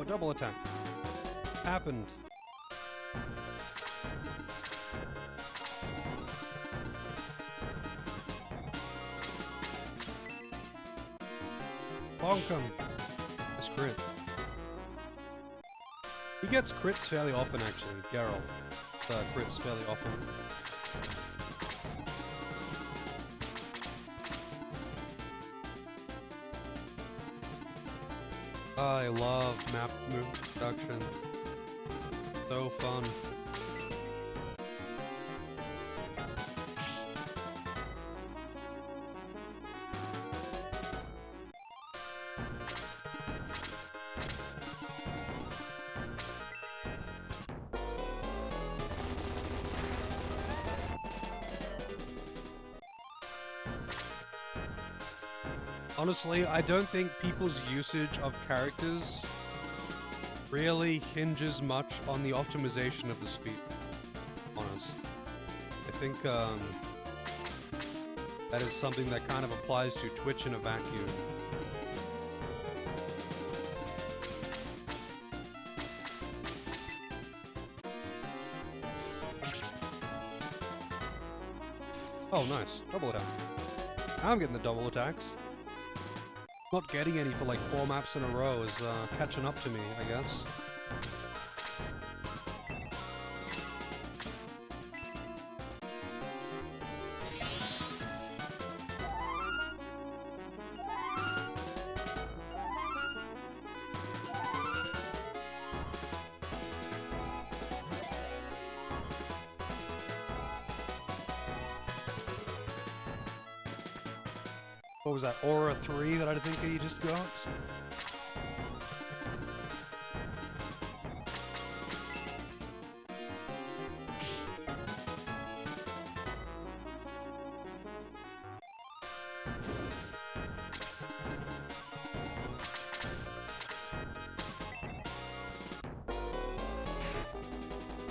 double attack. Happened. Bonk him. Nice crit. He gets crits fairly often, actually. Geralt crits fairly often. I love map move production. So fun. Honestly, I don't think people's usage of characters really hinges much on the optimization of the speed. Honest. I think that is something that kind of applies to Twitch in a vacuum. Oh, nice. Double attack. Now I'm getting the double attacks. Not getting any for like 4 maps in a row is catching up to me, I guess. What was that, Aura 3 that I think he just got?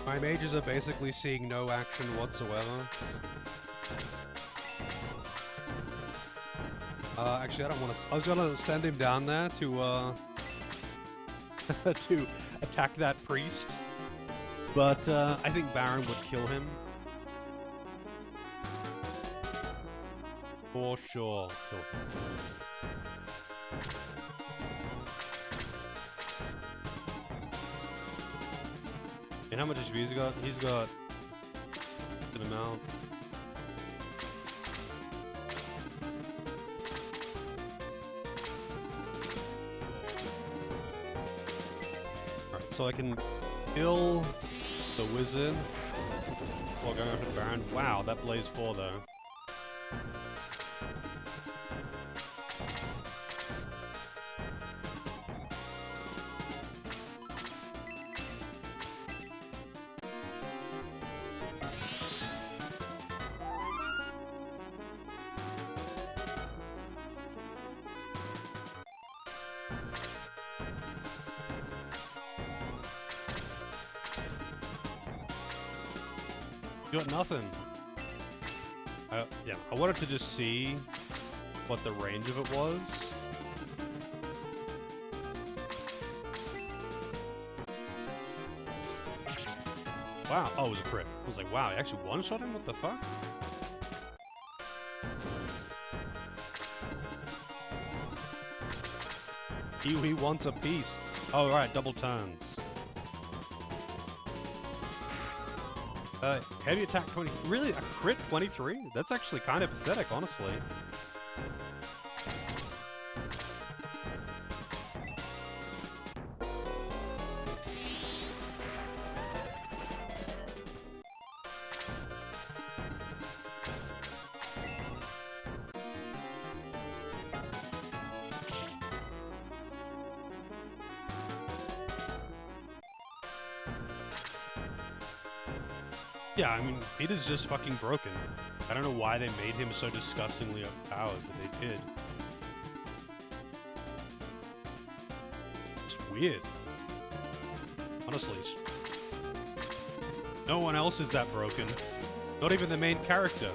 My mages are basically seeing no action whatsoever. Actually, I don't want to. I was gonna send him down there to to attack that priest, but I think Baron would kill him for sure. Kill him. And how much HP he's got? He's got an amount. So I can kill the wizard while going after the Baron. Wow, that Blaze 4 though. Got nothing. Yeah, I wanted to just see what the range of it was. Wow. Oh, it was a crit. I was like, wow, he actually one-shot him? What the fuck? He wants a piece. Oh, right, double turns. Heavy attack 20. Really? A crit 23? That's actually kind of pathetic, honestly. Yeah, I mean, Peter's just fucking broken. I don't know why they made him so disgustingly overpowered, but they did. It's weird. Honestly. No one else is that broken. Not even the main character.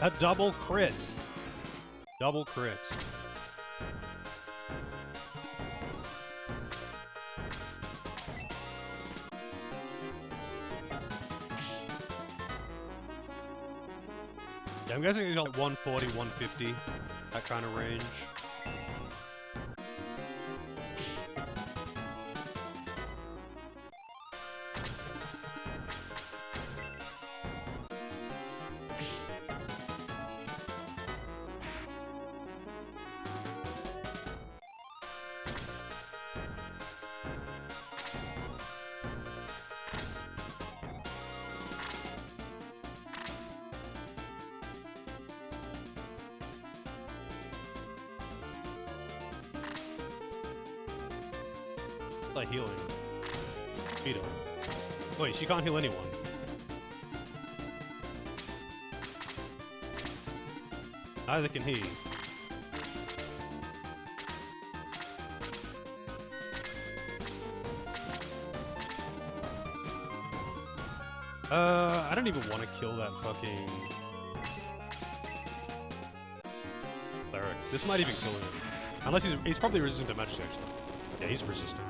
A double crit. Double crits. Yeah, I'm guessing he's got like 140, 150, that kind of range. Like healing. Peter. Wait, she can't heal anyone. Neither can he. I don't even want to kill that fucking cleric. This might even kill him. Unless he's probably resistant to magic, actually. Yeah, he's resistant.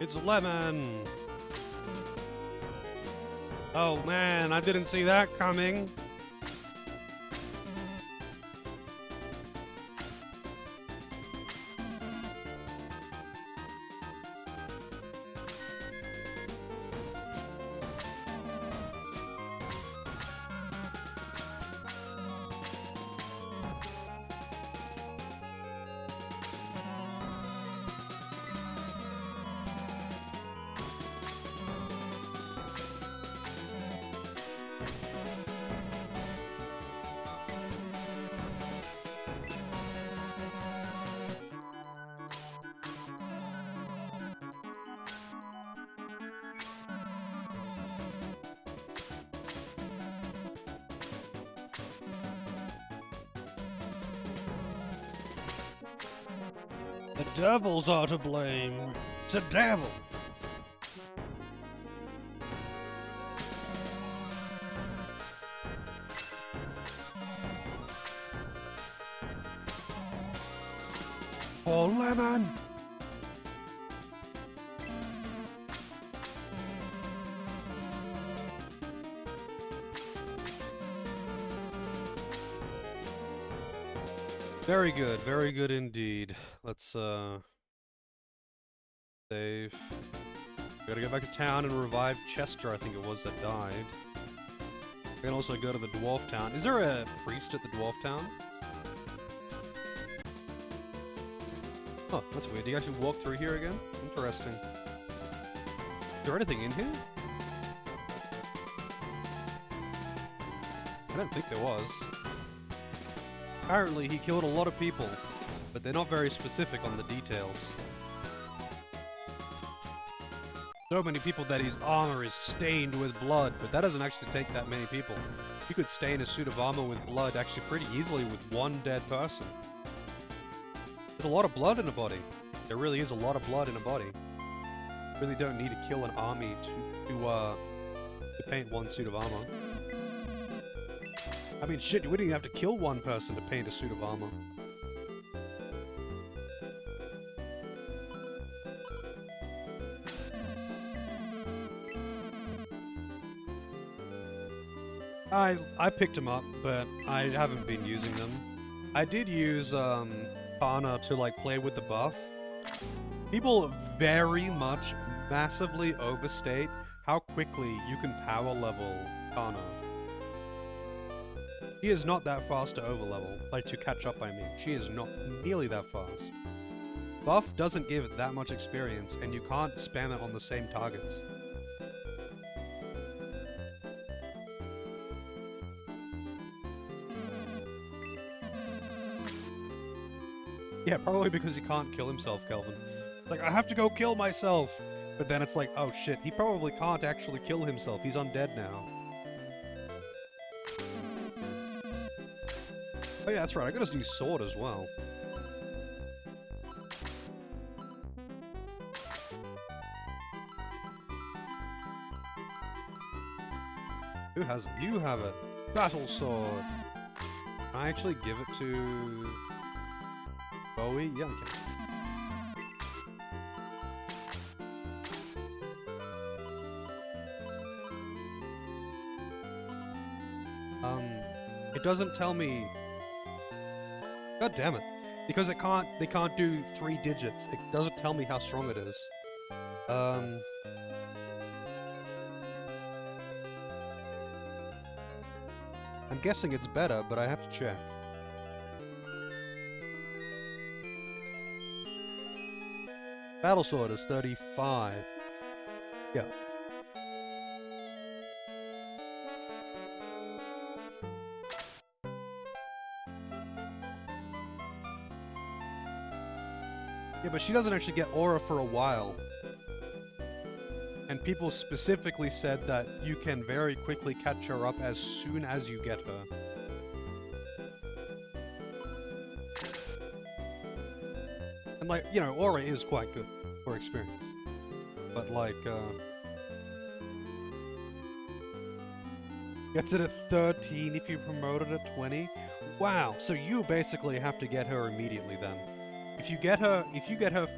It's lemon! Oh man, I didn't see that coming. The devils are to blame. It's the devil. Oh, lemon! Very good indeed. Let's, save. We gotta go back to town and revive Chester, I think it was, that died. We can also go to the dwarf town. Is there a priest at the dwarf town? Oh, that's weird. Do you actually walk through here again? Interesting. Is there anything in here? I don't think there was. Apparently, he killed a lot of people, but they're not very specific on the details. So many people that his armor is stained with blood, but that doesn't actually take that many people. You could stain a suit of armor with blood actually pretty easily with one dead person. There's a lot of blood in a body. There really is a lot of blood in a body. You really don't need to kill an army to paint one suit of armor. I mean, shit, you wouldn't even have to kill one person to paint a suit of armor. I picked them up, but I haven't been using them. I did use, Kana to, like, play with the buff. People very much massively overstate how quickly you can power level Kana. She is not that fast to overlevel. Like, to catch up, I mean. She is not nearly that fast. Buff doesn't give that much experience, and you can't spam it on the same targets. Yeah, probably because he can't kill himself, Kelvin. Like, I have to go kill myself! But then it's like, oh shit, he probably can't actually kill himself. He's undead now. Oh yeah, that's right, I got his new sword as well. Who has it? You have it. Battle sword. Can I actually give it to Bowie? Yeah, I can. It doesn't tell me. God damn it! Because they can't do 3 digits. It doesn't tell me how strong it is. I'm guessing it's better, but I have to check. Battle sword is 35. Yeah. Yeah, but she doesn't actually get aura for a while. And people specifically said that you can very quickly catch her up as soon as you get her. And like, you know, aura is quite good for experience. But like, gets it at 13 if you promote it at 20? Wow, so you basically have to get her immediately then. If you get her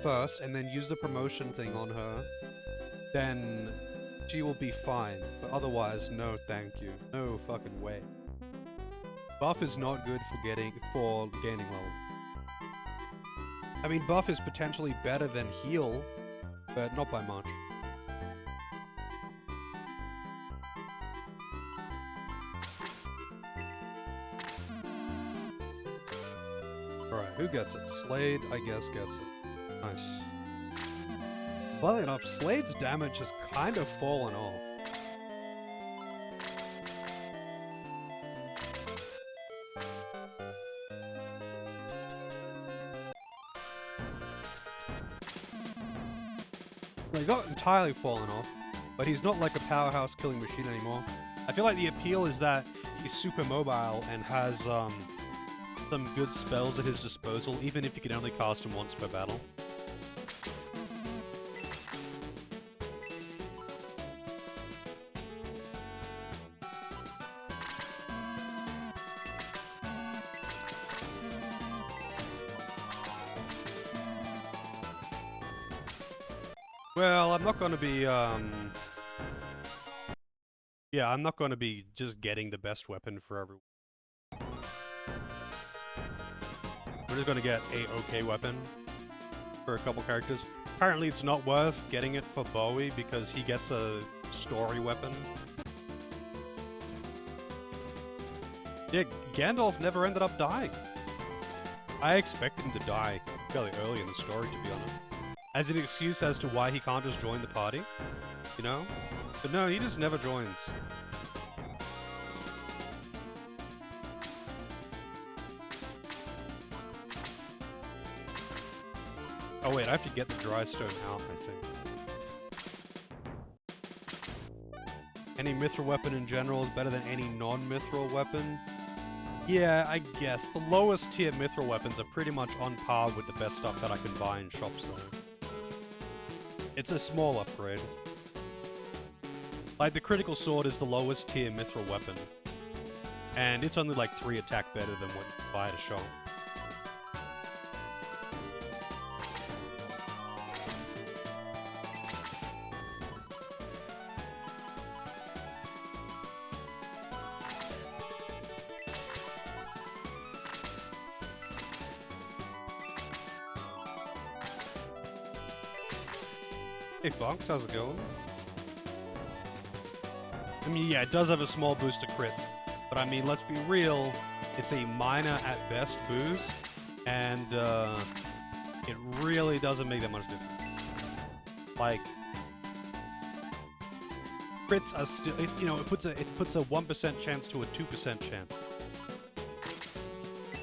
first and then use the promotion thing on her, then she will be fine. But otherwise, no thank you. No fucking way. Buff is not good for gaining level. I mean, buff is potentially better than heal, but not by much. Alright, who gets it? Slade, I guess, gets it. Nice. Funnily enough, Slade's damage has kind of fallen off. Well, he got entirely fallen off, but he's not like a powerhouse killing machine anymore. I feel like the appeal is that he's super mobile and has, some good spells at his disposal, even if you can only cast them once per battle. Well, I'm not gonna be, yeah, I'm not gonna be just getting the best weapon for everyone. We're just gonna get a okay weapon for a couple characters. Apparently it's not worth getting it for Bowie because he gets a story weapon. Yeah, Gandalf never ended up dying. I expected him to die fairly early in the story, to be honest. As an excuse as to why he can't just join the party, you know? But no, he just never joins. Oh wait, I have to get the dry stone out, I think. Any mithril weapon in general is better than any non-mithril weapon? Yeah, I guess. The lowest tier mithril weapons are pretty much on par with the best stuff that I can buy in shops though. It's a small upgrade. Like, the critical sword is the lowest tier mithril weapon. And it's only like 3 attack better than what you buy at a shop. Hey Fox, how's it going? I mean, yeah, it does have a small boost to crits, but I mean, let's be real, it's a minor at best boost, and it really doesn't make that much difference. Like, crits are still, you know, it puts a 1% chance to a 2% chance.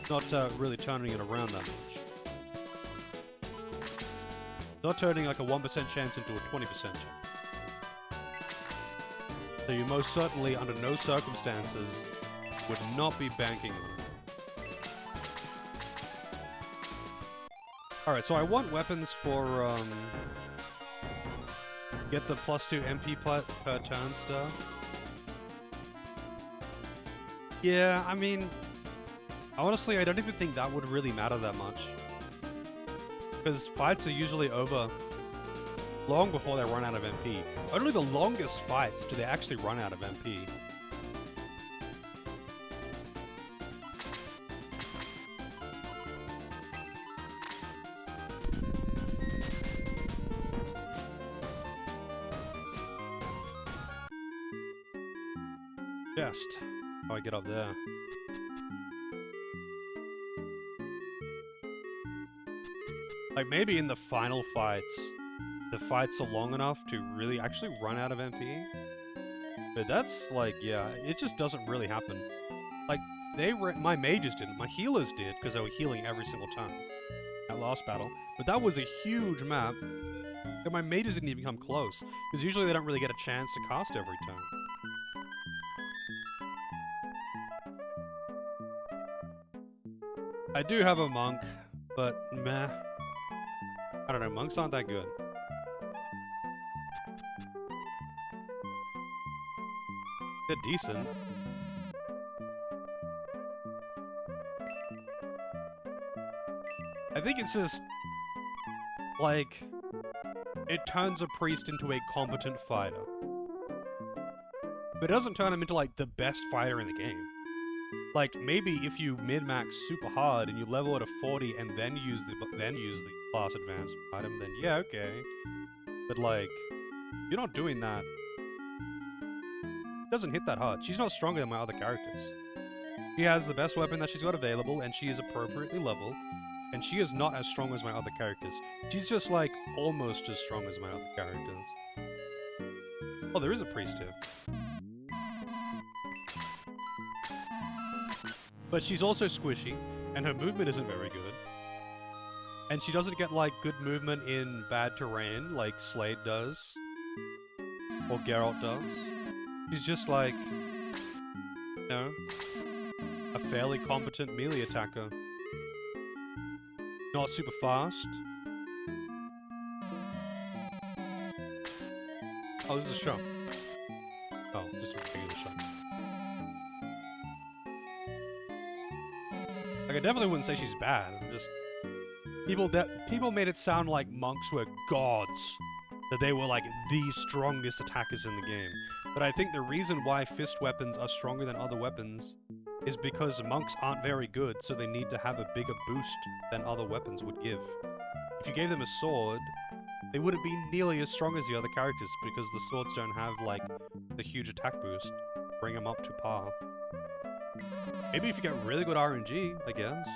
Not really turning it around that much. Not turning like a 1% chance into a 20% chance. So you most certainly, under no circumstances, would not be banking on it. Alright, so I want weapons for, get the +2 MP per turn stuff. Yeah, I mean, honestly, I don't even think that would really matter that much. Because fights are usually over long before they run out of MP. Only the longest fights do they actually run out of MP. Chest. How do I get up there? Like, maybe in the final fights, the fights are long enough to really actually run out of MP. But that's, like, yeah, it just doesn't really happen. Like, my mages didn't. My healers did, because they were healing every single time. That last battle. But that was a huge map. And my mages didn't even come close. Because usually they don't really get a chance to cast every turn. I do have a monk, but meh. I don't know, monks aren't that good. They're decent. I think it's just, like, it turns a priest into a competent fighter. But it doesn't turn him into, like, the best fighter in the game. Like, maybe if you min-max super hard and you level at a 40 and then use the class advanced item, then yeah, okay. But, like, you're not doing that. It doesn't hit that hard. She's not stronger than my other characters. She has the best weapon that she's got available, and she is appropriately leveled. And she is not as strong as my other characters. She's just, like, almost as strong as my other characters. Oh, there is a priest here. But she's also squishy, and her movement isn't very good. And she doesn't get, like, good movement in bad terrain, like Slade does. Or Geralt does. She's just, like, you know, a fairly competent melee attacker. Not super fast. Oh, this is a shot. Oh, just a regular shot. Like, I definitely wouldn't say she's bad. I'm just... People made it sound like monks were gods. That they were, like, the strongest attackers in the game. But I think the reason why fist weapons are stronger than other weapons is because monks aren't very good, so they need to have a bigger boost than other weapons would give. If you gave them a sword, they wouldn't be nearly as strong as the other characters, because the swords don't have, like, the huge attack boost. Bring them up to par. Maybe if you get really good RNG, I guess.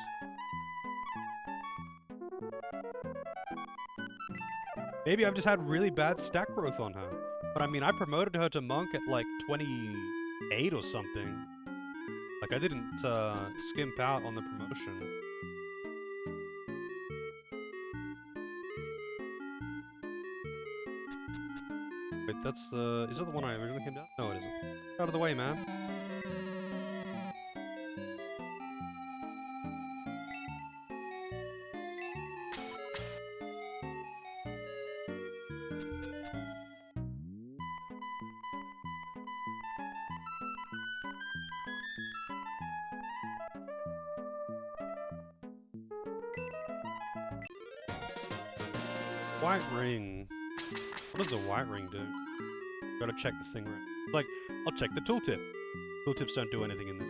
Maybe I've just had really bad stat growth on her. But I mean, I promoted her to monk at, like, 28 or something. Like, I didn't, skimp out on the promotion. Wait, that's the... Is that the one I originally came down? No, it isn't. Out of the way, man. White ring. What does the white ring do? Gotta check the thing right. Like, I'll check the tooltip. Tooltips don't do anything in this.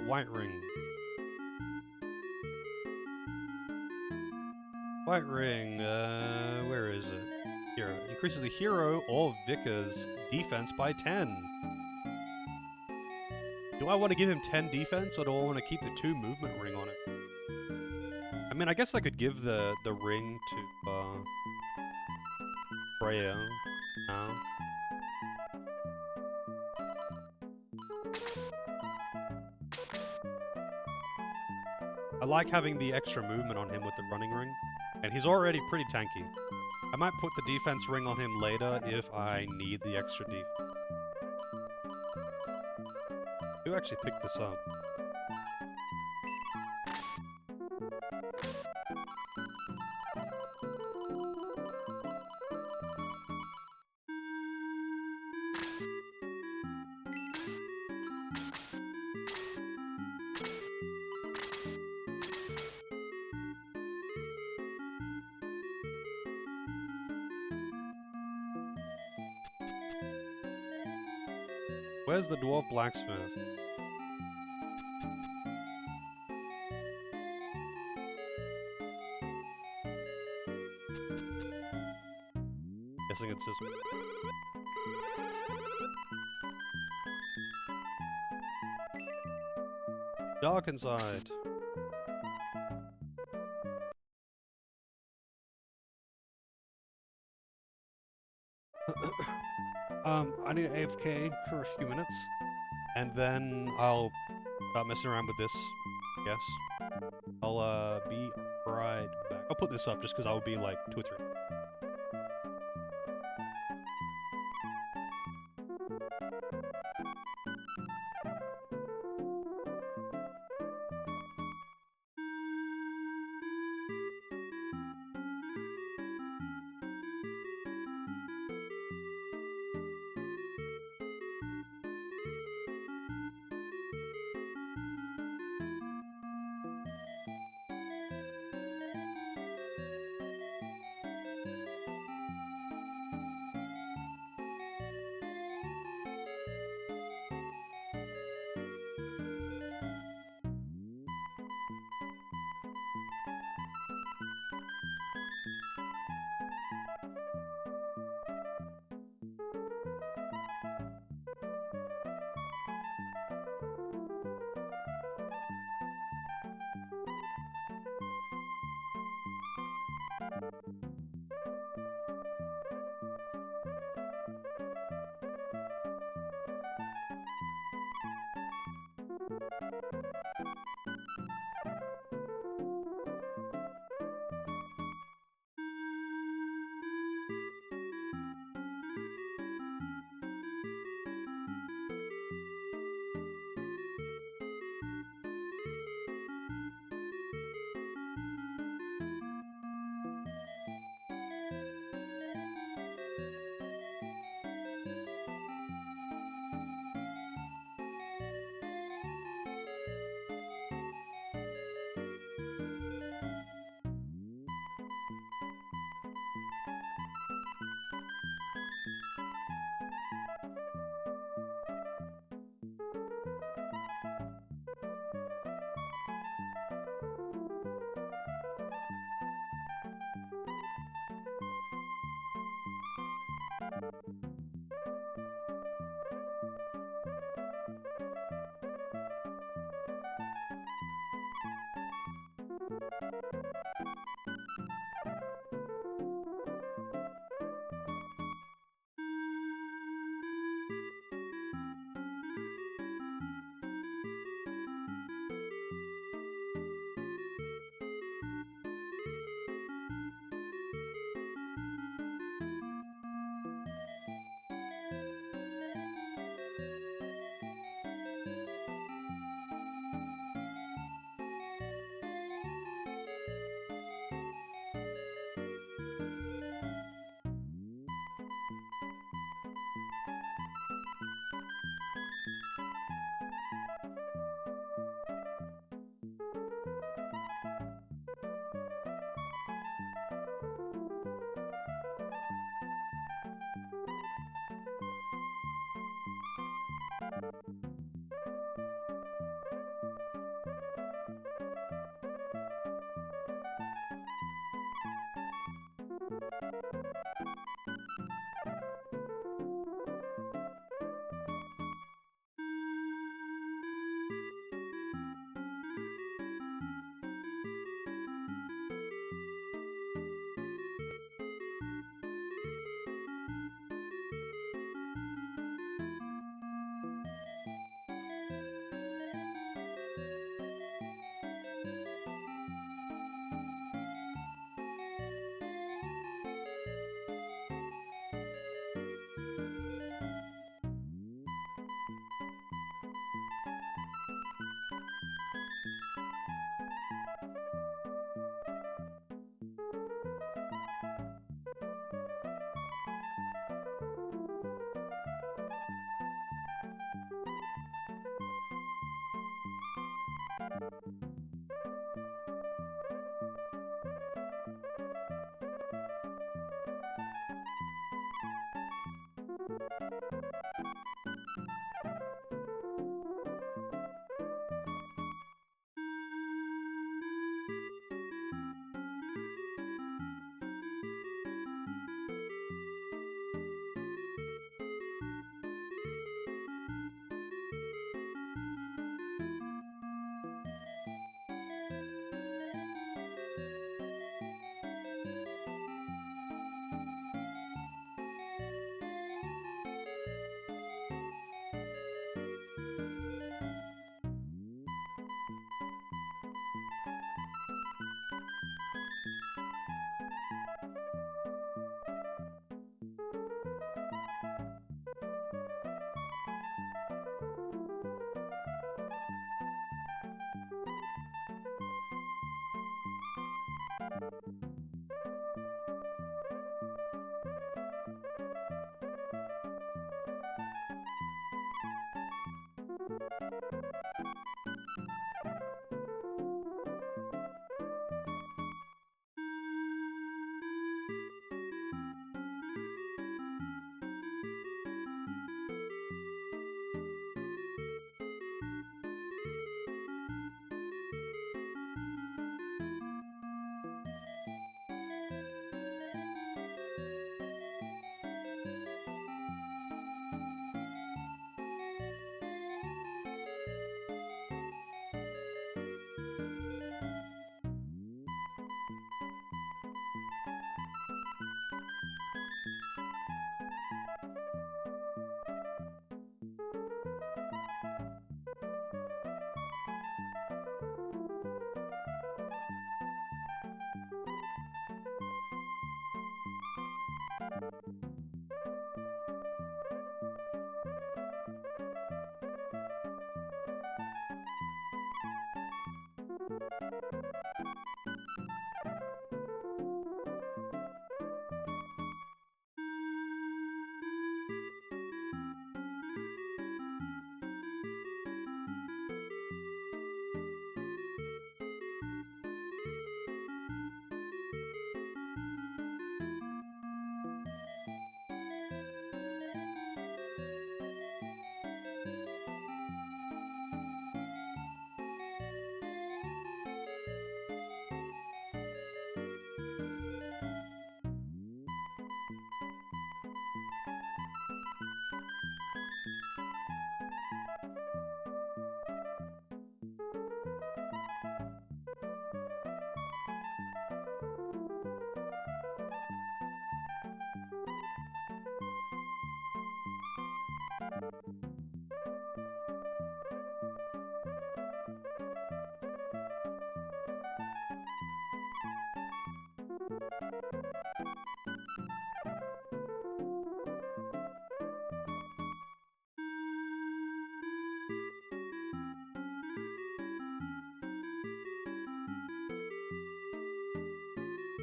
White ring. White ring, where is it? Here. Increases the hero or vicar's defense by 10. Do I want to give him 10 defense, or do I want to keep the 2 movement ring on it? I mean, I guess I could give the ring to, Freya. No. I like having the extra movement on him with the running ring. And he's already pretty tanky. I might put the defense ring on him later if I need the extra def. Who actually picked this up? Where's the dwarf blacksmith? Guessing it's this one. Dark inside. I need an AFK for a few minutes, and then I'll start messing around with this, I guess. I'll, be right back. I'll put this up just because I'll be like 2 or 3.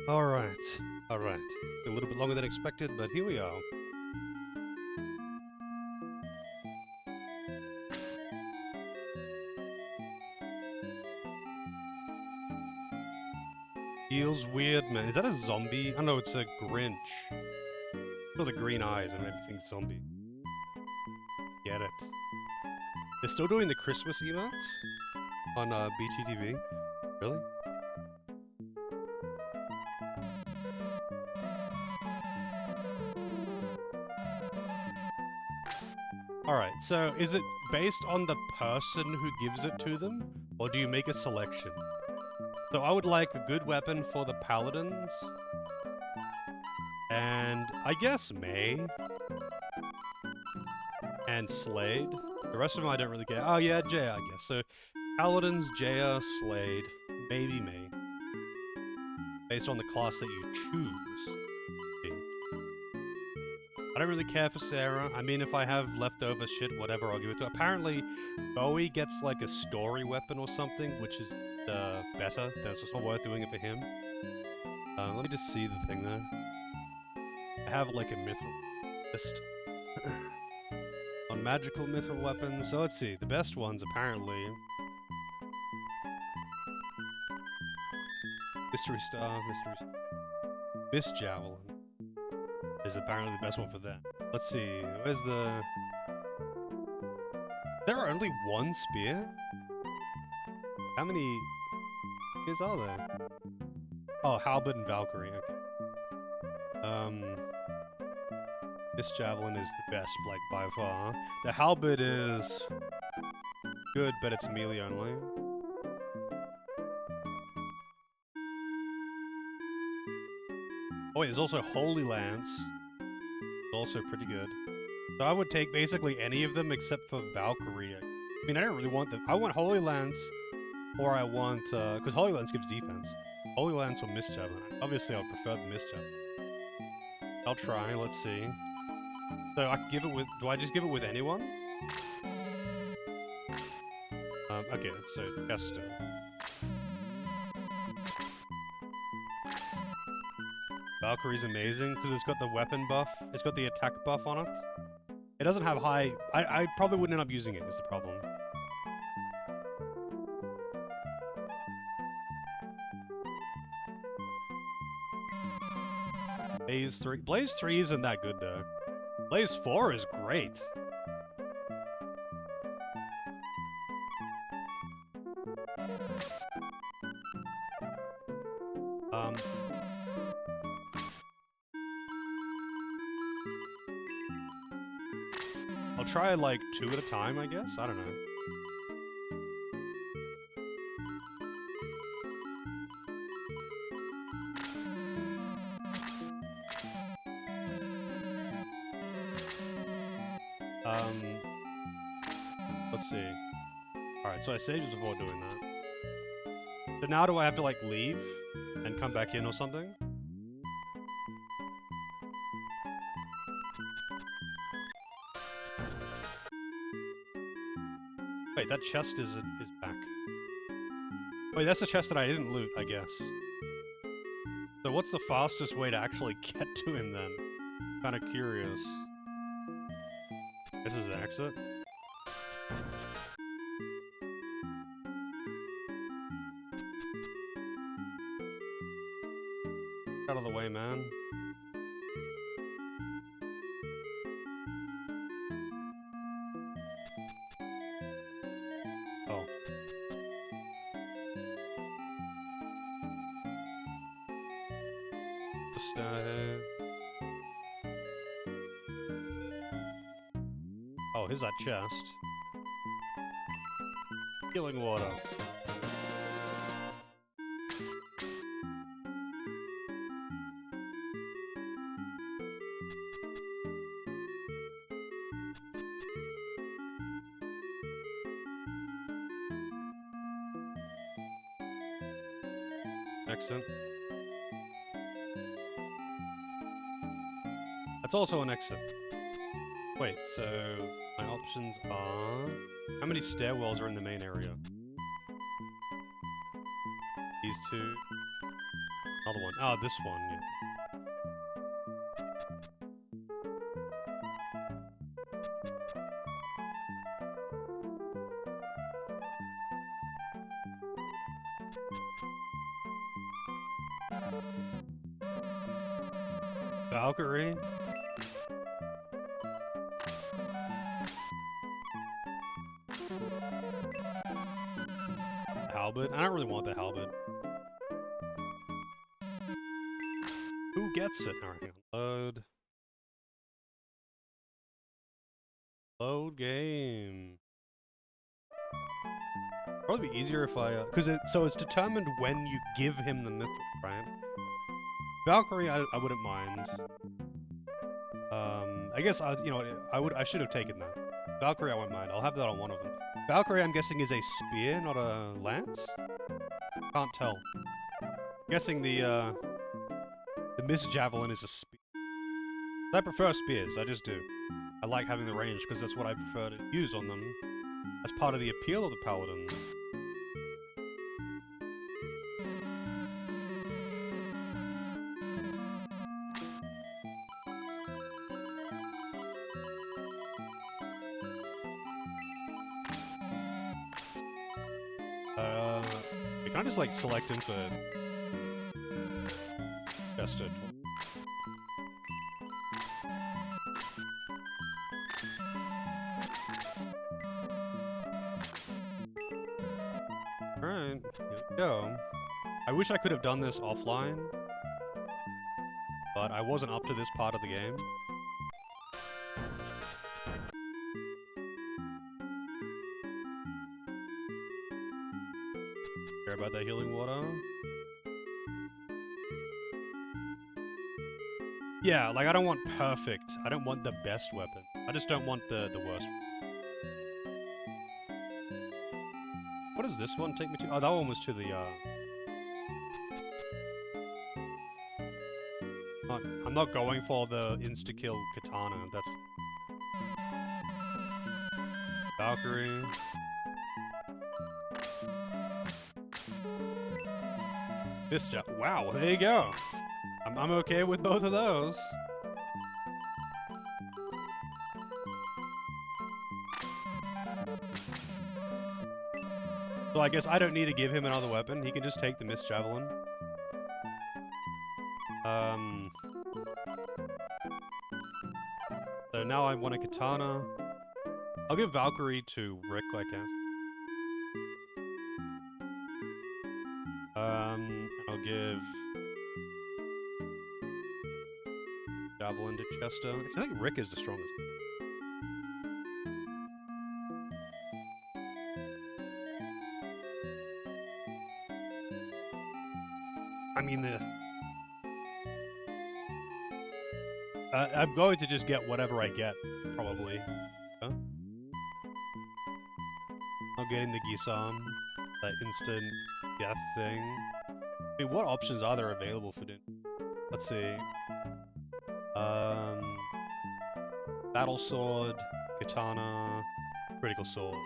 Alright. Alright. A little bit longer than expected, but here we are. Feels weird, man. Is that a zombie? Oh no, it's a Grinch. Or the green eyes and made me think zombie. Get it. They're still doing the Christmas emotes on BTTV. Really? Alright, so is it based on the person who gives it to them? Or do you make a selection? So I would like a good weapon for the paladins. And I guess May. And Slade. The rest of them I don't really care. Oh yeah, Jaya, I guess. So paladins, Jaya, Slade, maybe May. Based on the class that you choose. I don't really care for Sarah. I mean, if I have leftover shit, whatever, I'll give it to her. Apparently, Bowie gets like a story weapon or something, which is better. That's just not worth doing it for him. Let me just see the thing there. I have like a mithril list on magical mithril weapons. So let's see. The best ones, apparently. Mystery Star, Miss Javelin is apparently the best one for that. Let's see, where's the... There are only one spear? How many spears are there? Oh, Halberd and Valkyrie, okay. This Javelin is the best, like, by far. The Halberd is good, but it's melee only. Oh wait, there's also Holy Lance. Also pretty good. So I would take basically any of them except for Valkyrie. I mean, I don't really want them. I want Holy Lance, or I want, because Holy Lance gives defense. Holy Lance or Mist Javelin. Obviously, I would prefer the Mist Javelin. I'll try, let's see. So I can give it with, do I just give it with anyone? Okay, so Chester. Valkyrie's amazing, because it's got the weapon buff. It's got the attack buff on it. It doesn't have high... I probably wouldn't end up using it, is the problem. Blaze 3... Blaze 3 isn't that good, though. Blaze 4 is great. I'll try, like, 2 at a time, I guess? I don't know. Let's see. Alright, so I saved it before doing that. So now do I have to, like, leave and come back in or something? Wait, that chest is back. Wait, that's the chest that I didn't loot, I guess. So what's the fastest way to actually get to him, then? Kinda curious. This is an exit. Out of the way, man. Oh. Just, oh, here's that chest. Healing water. Excellent. That's also an exit. Wait, so my options are... How many stairwells are in the main area? These two. Other one. Oh, this one, yeah. Valkyrie? Halberd? I don't really want the halberd. Who gets it? Alright, hang on. Load. Load game. Probably be easier if I, because so it's determined when you give him the mithril, right? Valkyrie, I wouldn't mind. I guess I should have taken that. Valkyrie, I won't mind. I'll have that on one of them. Valkyrie, I'm guessing, is a spear, not a lance. Can't tell. I'm guessing the mist javelin is a spear. I prefer spears. I just do. I like having the range because that's what I prefer to use on them. That's part of the appeal of the paladin. Can I just like select into chested? Alright, here we go. I wish I could have done this offline, but I wasn't up to this part of the game. Care about that healing water? Yeah, like I don't want perfect. I don't want the best weapon. I just don't want the worst. What does this one take me to? Oh, that one was to the I'm not going for the insta-kill katana. That's Valkyrie. This wow, there you go. I'm okay with both of those. So I guess I don't need to give him another weapon. He can just take the mist javelin. So now I want a katana. I'll give Valkyrie to Rick, I guess. I'll give javelin to Chester. I think Rick is the strongest. I mean, I'm going to just get whatever I get, probably. Huh? I'm getting the Gisam, that instant death thing. I mean, what options are there available for doing? Let's see. Battle sword, katana, critical sword.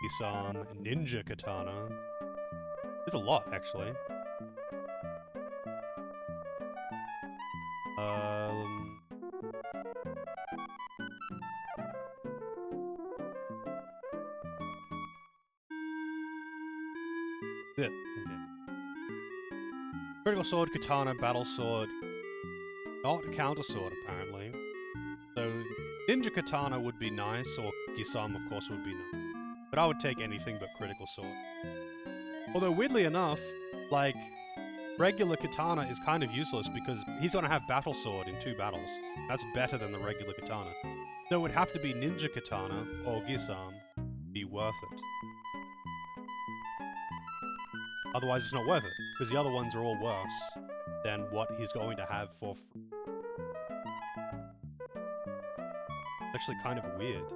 Gisam, ninja katana. There's a lot, actually. Okay. Critical sword, katana, battle sword. Not counter sword, apparently. So, ninja katana would be nice, or Gisam, of course, would be nice. But I would take anything but critical sword. Although, weirdly enough, like, regular katana is kind of useless because he's gonna have battle sword in 2 battles. That's better than the regular katana. So it would have to be ninja katana or Gisam to be worth it. Otherwise it's not worth it, because the other ones are all worse than what he's going to have for free. Actually kind of weird.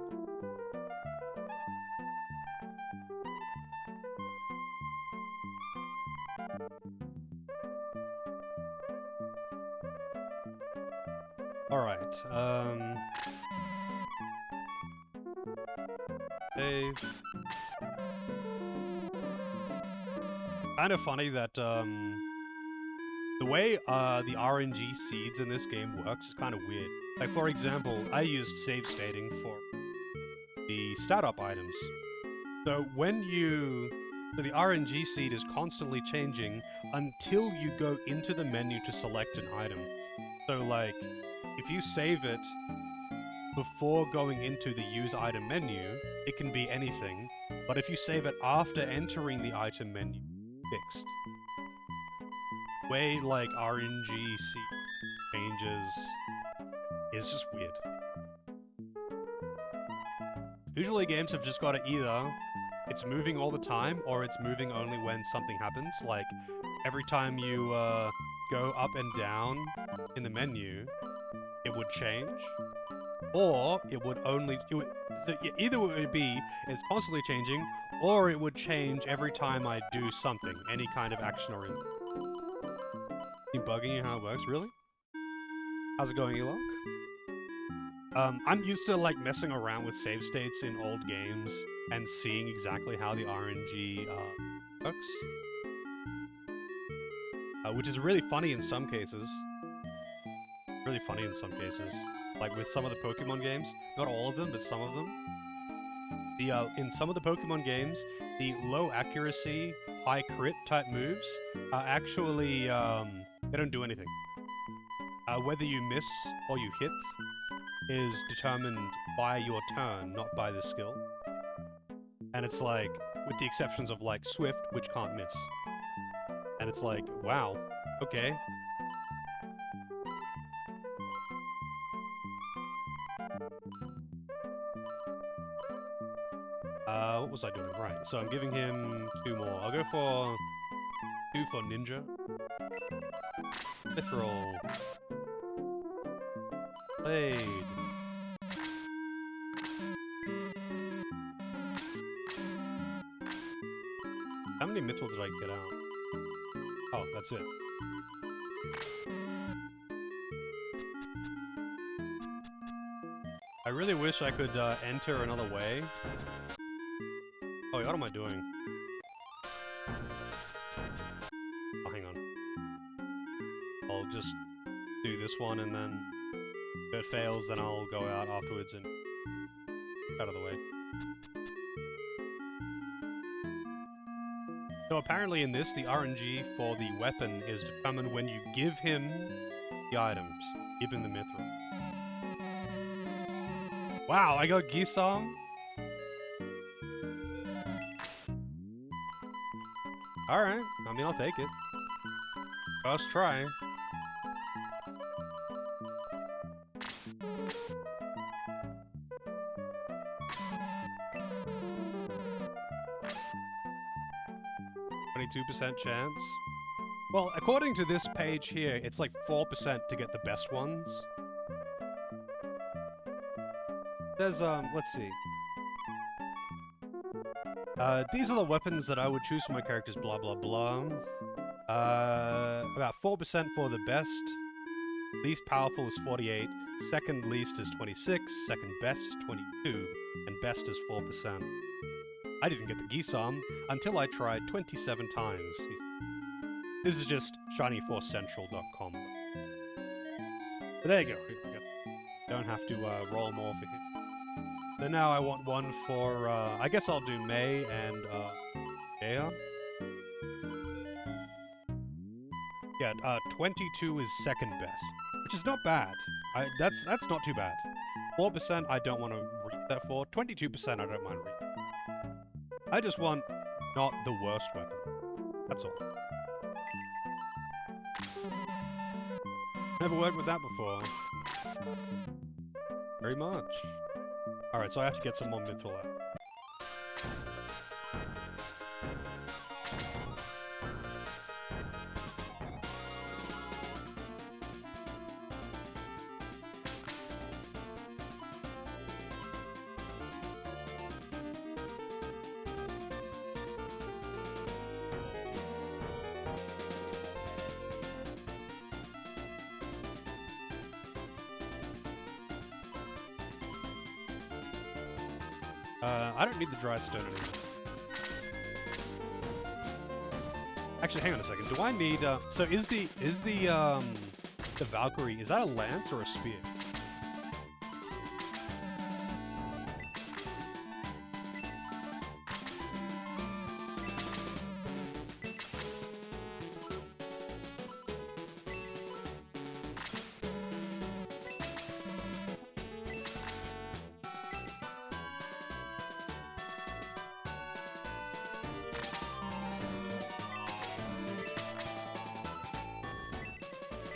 Alright, save. Kind of funny that the way the RNG seeds in this game works is kind of weird. Like, for example, I used save stating for the stat up items. So so the RNG seed is constantly changing until you go into the menu to select an item. So like, if you save it before going into the use item menu, it can be anything. But if you save it after entering the item menu, fixed. Way like RNG seed changes is just weird. Usually games have just got to either it's moving all the time or it's moving only when something happens. Like every time you go up and down in the menu, it would change. Or it would only... so either it would be it's constantly changing, or it would change every time I do something, any kind of action or... bugging you how it works, really? How's it going, Elok? I'm used to like messing around with save states in old games and seeing exactly how the RNG works. Which is really funny in some cases. Really funny in some cases. Like with some of the Pokemon games. Not all of them, but some of them. In some of the Pokemon games, the low accuracy, high crit type moves are actually, they don't do anything. Whether you miss or you hit is determined by your turn, not by the skill. And it's like, with the exceptions of like Swift, which can't miss. And it's like, wow, okay. What was I doing? Right, so I'm giving him 2 more. I'll go for 2 for Ninja. Mithril. Blade. How many Mithril did I get out? Oh, that's it. I really wish I could enter another way. Oh, what am I doing? Oh, hang on. I'll just do this one and then if it fails, then I'll go out afterwards and out of the way. So apparently in this, the RNG for the weapon is determined when you give him the items. Give him the Mithril. Wow, I got Gisam? Alright, I mean, I'll take it. First try. %, chance. Well, according to this page here, it's like 4% to get the best ones. There's, let's see. These are the weapons that I would choose for my characters, blah, blah, blah. About 4% for the best. Least powerful is 48. Second least is 26. Second best is 22. And best is 4%. I didn't get the Gisam until I tried 27 times. This is just shiny4central.com. But there you go. Don't have to roll more for him. So now I want one for, I guess I'll do May and, Gea. Yeah, 22 is second best, which is not bad. That's not too bad. 4% I don't want to read that for. 22% I don't mind reading. I just want not the worst weapon. That's all. Never worked with that before. Very much. Alright, so I have to get some more Mithril out. I don't need the dry stone anymore. Actually, hang on a second. Do I need? So is the Valkyrie, is that a lance or a spear?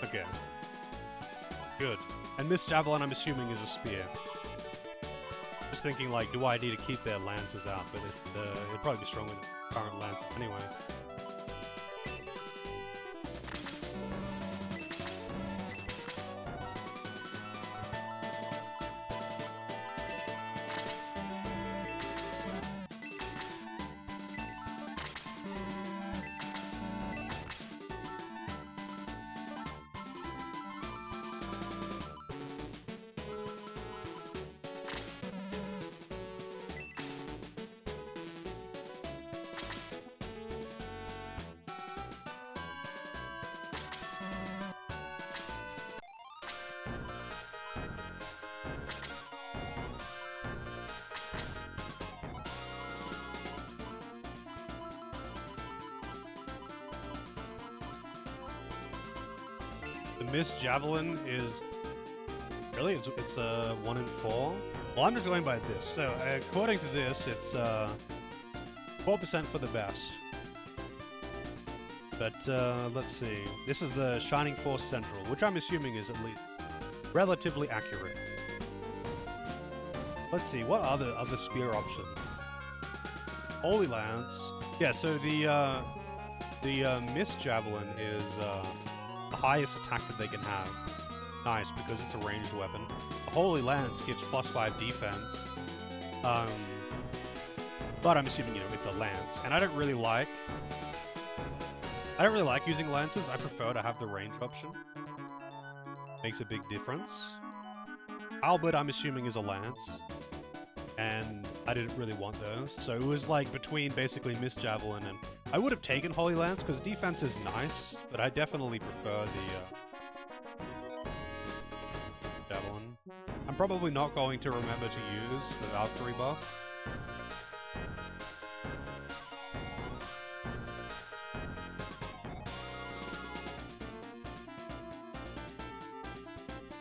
Okay. Good. And Miss Javelin, I'm assuming, is a spear. Just thinking, like, do I need to keep their lances out? But it'd probably be stronger than current lances anyway. The Miss Javelin is... Really? It's a 1 in 4? Well, I'm just going by this. So, according to this, it's 4% for the best. But, let's see. This is the Shining Force Central, which I'm assuming is at least relatively accurate. Let's see, what are the other spear options? Holy Lance. Yeah, so the Miss Javelin is the highest attack that they can have. Nice, because it's a ranged weapon. The Holy Lance gives +5 defense. But I'm assuming, you know, it's a lance. And I don't really like using lances. I prefer to have the range option. Makes a big difference. Albert, I'm assuming, is a lance. And I didn't really want those. So it was like between basically Miss Javelin and... I would have taken Holy Lance because defense is nice, but I definitely prefer the Javelin. I'm probably not going to remember to use the Valkyrie buff.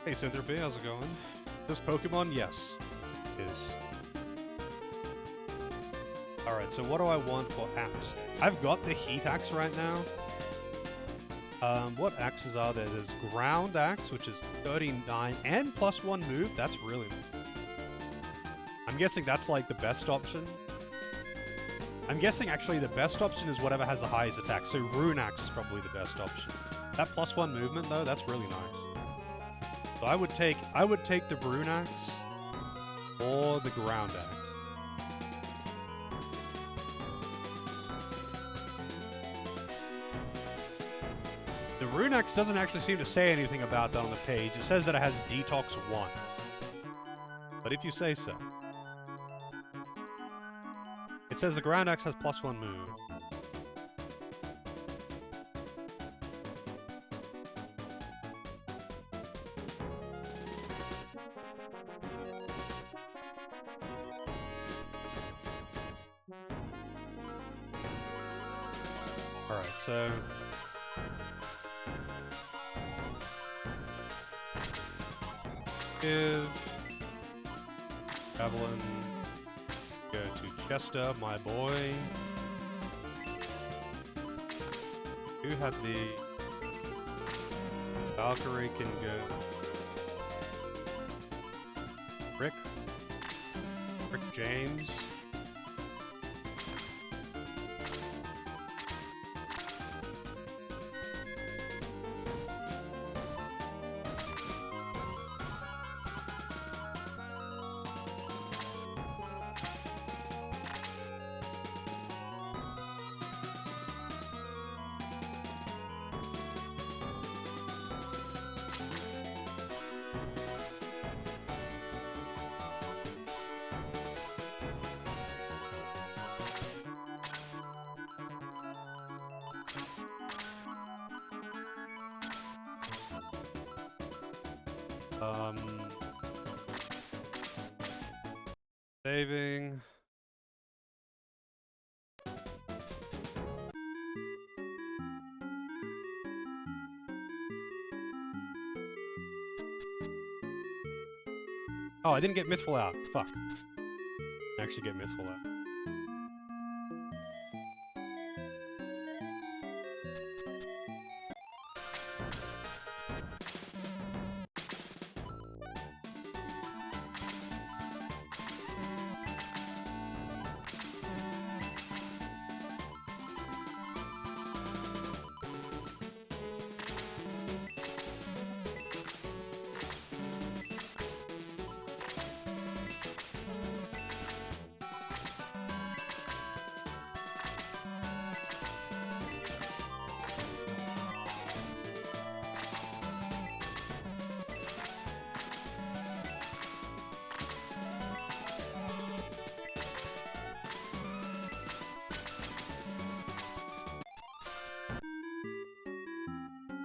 Hey Syntherpy, how's it going? This Pokemon? Yes, it is. Alright, so what do I want for axe? I've got the Heat Axe right now. What axes are there? There's Ground Axe, which is 39 and +1 move. That's really... I'm guessing that's like the best option. I'm guessing actually the best option is whatever has the highest attack. So Rune Axe is probably the best option. That +1 movement though, that's really nice. So I would take the Rune Axe or the Ground Axe. The Rune Axe doesn't actually seem to say anything about that on the page. It says that it has Detox 1. But if you say so. It says the Ground Axe has +1 move. Alright, so... Javelin, go to Chester, my boy. Who had the Valkyrie can go. Rick James. Saving. Oh, I didn't get Mythful out. Fuck. Actually get Mythful out.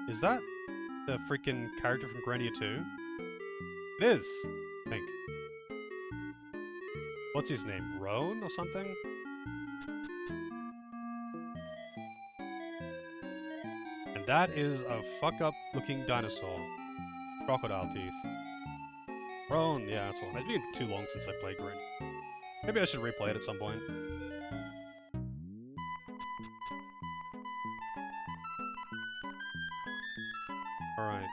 Is that the freaking character from Grania 2? It is, I think. What's his name? Roan or something? And that is a fuck-up looking dinosaur. Crocodile teeth. Roan, yeah, that's one. It's been too long since I played Grania. Maybe I should replay it at some point. Alright.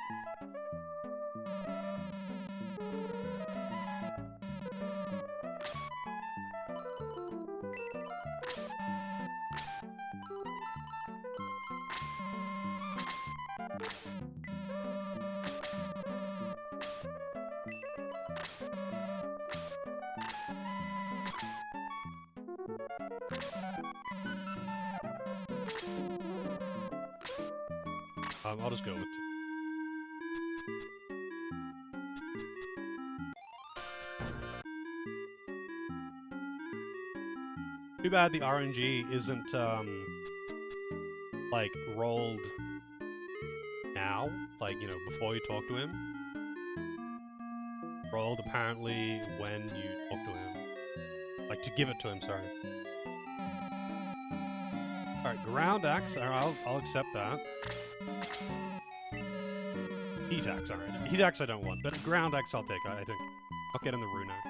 I'll just go with 2. Too bad the RNG isn't, like, rolled now, like, you know, before you talk to him. Rolled, apparently, when you talk to him. Like, to give it to him, sorry. Alright, ground axe, I'll accept that. Heat axe, alright. Heat axe I don't want, but ground axe I'll take, I think. I'll get in the rune now.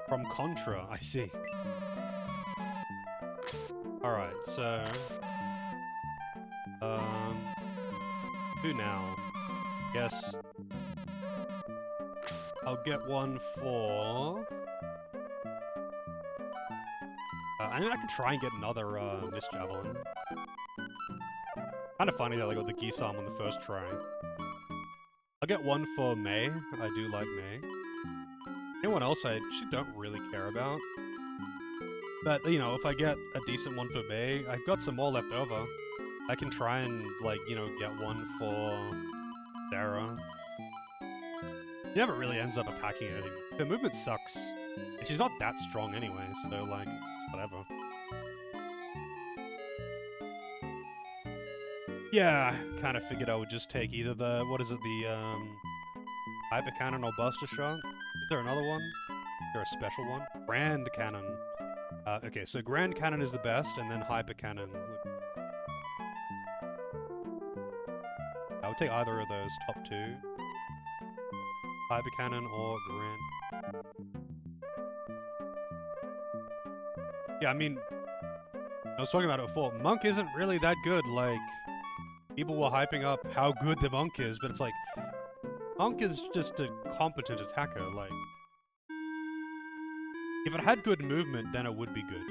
From Contra, I see. Alright, so... who now? Guess... I'll get one for... I mean, I could try and get another, Mist Javelin. Kinda funny that I got the Geese Arm on the first try. I'll get one for May. I do like May. Anyone else I actually don't really care about. But, you know, if I get a decent one for May, I've got some more left over. I can try and, like, you know, get one for Sarah. She never really ends up attacking it anyway. Her movement sucks. And she's not that strong anyway, so, like, whatever. Yeah, kind of figured I would just take either the, what is it, the, Hyper Cannon or Buster Shot? Is there another one? Is there a special one? Grand Cannon. Okay, so Grand Cannon is the best, and then Hyper Cannon. I would take either of those top 2. Hyper Cannon or Grand. Yeah, I mean, I was talking about it before. Monk isn't really that good. Like, people were hyping up how good the Monk is, but it's like, Monk is just a competent attacker. Like, if it had good movement, then it would be good.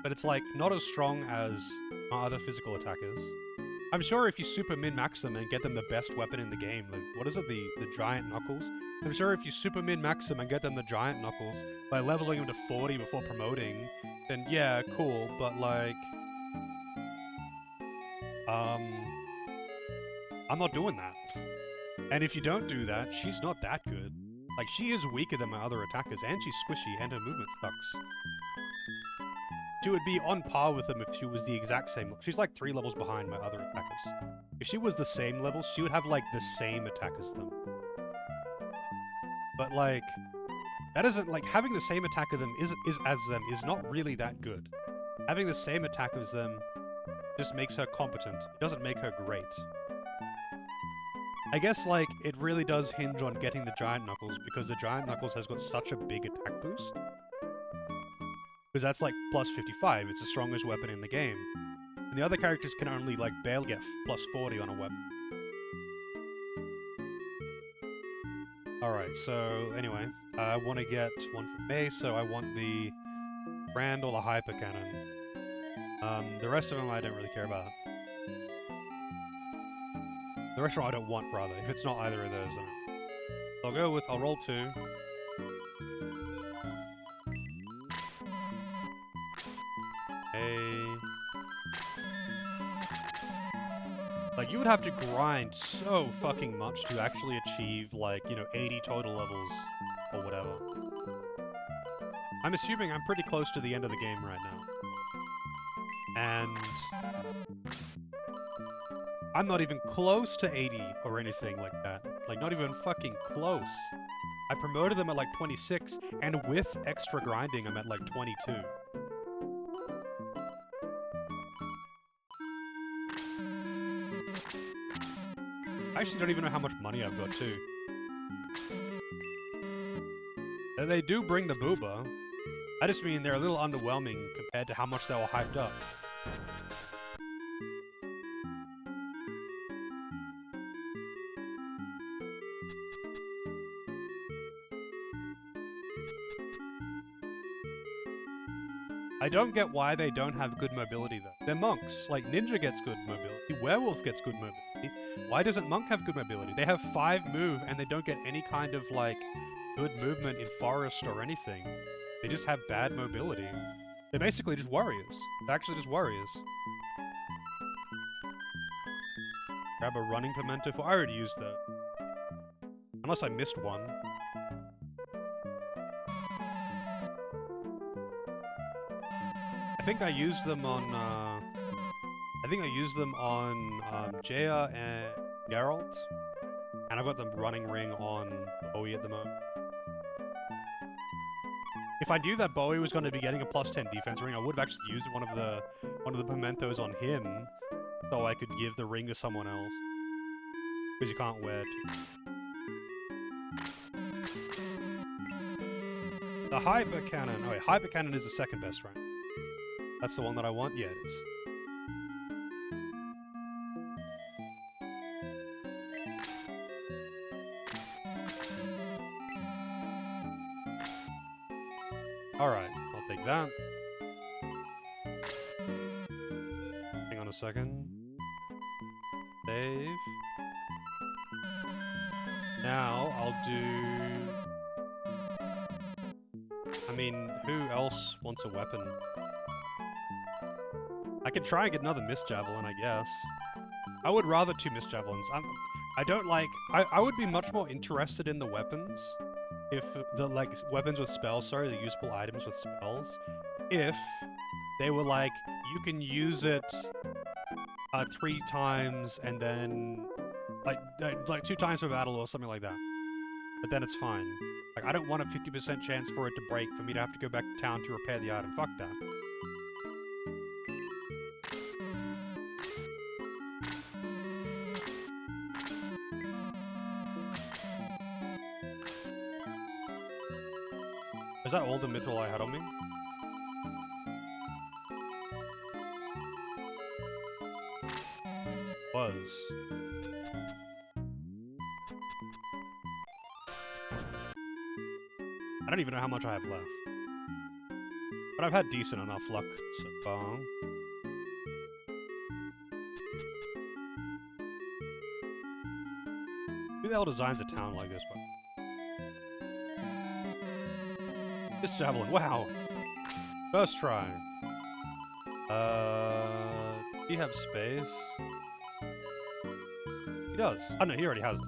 But it's like, not as strong as other physical attackers. I'm sure if you super min-max them and get them the best weapon in the game, like, what is it, the Giant Knuckles? I'm sure if you super min-max them and get them the Giant Knuckles by leveling them to 40 before promoting, then yeah, cool, but like... I'm not doing that. And if you don't do that, she's not that good. Like, she is weaker than my other attackers, and she's squishy, and her movement sucks. she would be on par with them if she was the exact same. She's like 3 levels behind my other attackers. If she was the same level, she would have like the same attack as them. But like, that isn't like having the same attack as them is not really that good. Having the same attack as them just makes her competent. It doesn't make her great. I guess like it really does hinge on getting the Giant Knuckles because the Giant Knuckles has got such a big attack boost. Because that's like plus 55, it's the strongest weapon in the game. And the other characters can only like barely get plus 40 on a weapon. Alright, so anyway, I want to get one for May, so I want the Brand or the Hyper Cannon. The rest of them I don't really care about. The rest of them I don't want, rather. If it's not either of those, then I'll roll 2. Like, you would have to grind so fucking much to actually achieve, like, you know, 80 total levels, or whatever. I'm assuming I'm pretty close to the end of the game right now. And I'm not even close to 80 or anything like that. Like, not even fucking close. I promoted them at, like, 26, and with extra grinding, I'm at, like, 22. I actually don't even know how much money I've got, too. And they do bring the booba. I just mean they're a little underwhelming compared to how much they were hyped up. I don't get why they don't have good mobility, though. They're monks. Like, Ninja gets good mobility. Werewolf gets good mobility. Why doesn't Monk have good mobility? They have 5 move, and they don't get any kind of, like, good movement in Forest or anything. They just have bad mobility. They're basically just warriors. They're actually just warriors. Grab a running pimento for... I already used that. Unless I missed one. I think I used them on, Jaya and Geralt. And I've got the running ring on Bowie at the moment. If I knew that Bowie was going to be getting a plus 10 defense ring, I would have actually used one of the pimentos on him, so I could give the ring to someone else. Because you can't wear two. The Hyper Cannon. Oh wait, Hyper Cannon is the second best rank. That's the one that I want? Yeah, it is. Alright, I'll take that. Hang on a second. Save. Now, I'll do... I mean, who else wants a weapon? I could try and get another Mist Javelin, I guess. I would rather 2 Mist Javelins. I don't like... I would be much more interested in the weapons. If the, like, weapons with spells, sorry, the usable items with spells. If they were like, you can use it 3 times and then... Like 2 times per battle or something like that. But then it's fine. Like, I don't want a 50% chance for it to break for me to have to go back to town to repair the item. Fuck that. Is that all the mithril I had on me? Was. I don't even know how much I have left. But I've had decent enough luck so far. Who the hell designs a town like this, but... This javelin, wow! First try. Does he have space? He does. Oh no, he already has it.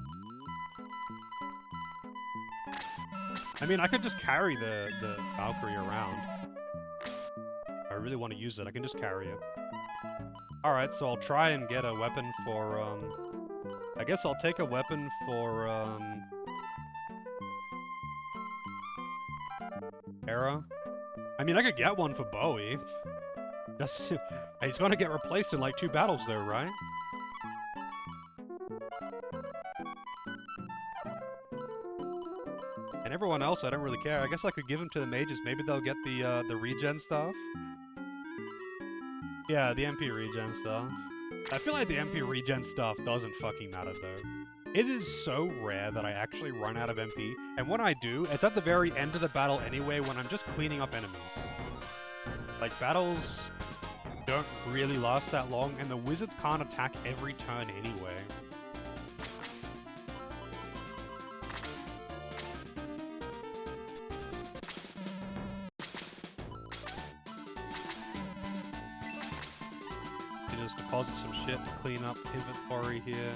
I mean, I could just carry the Valkyrie around. I really want to use it, I can just carry it. Alright, so I'll try and get a weapon for, I guess I'll take a weapon for, Era. I mean, I could get one for Bowie. That's, he's gonna get replaced in like 2 battles though, right? And everyone else, I don't really care. I guess I could give them to the mages. Maybe they'll get the regen stuff. Yeah, the MP regen stuff. I feel like the MP regen stuff doesn't fucking matter though. It is so rare that I actually run out of MP, and when I do, it's at the very end of the battle anyway when I'm just cleaning up enemies. Like, battles don't really last that long, and the wizards can't attack every turn anyway. You just deposit some shit to clean up inventory here.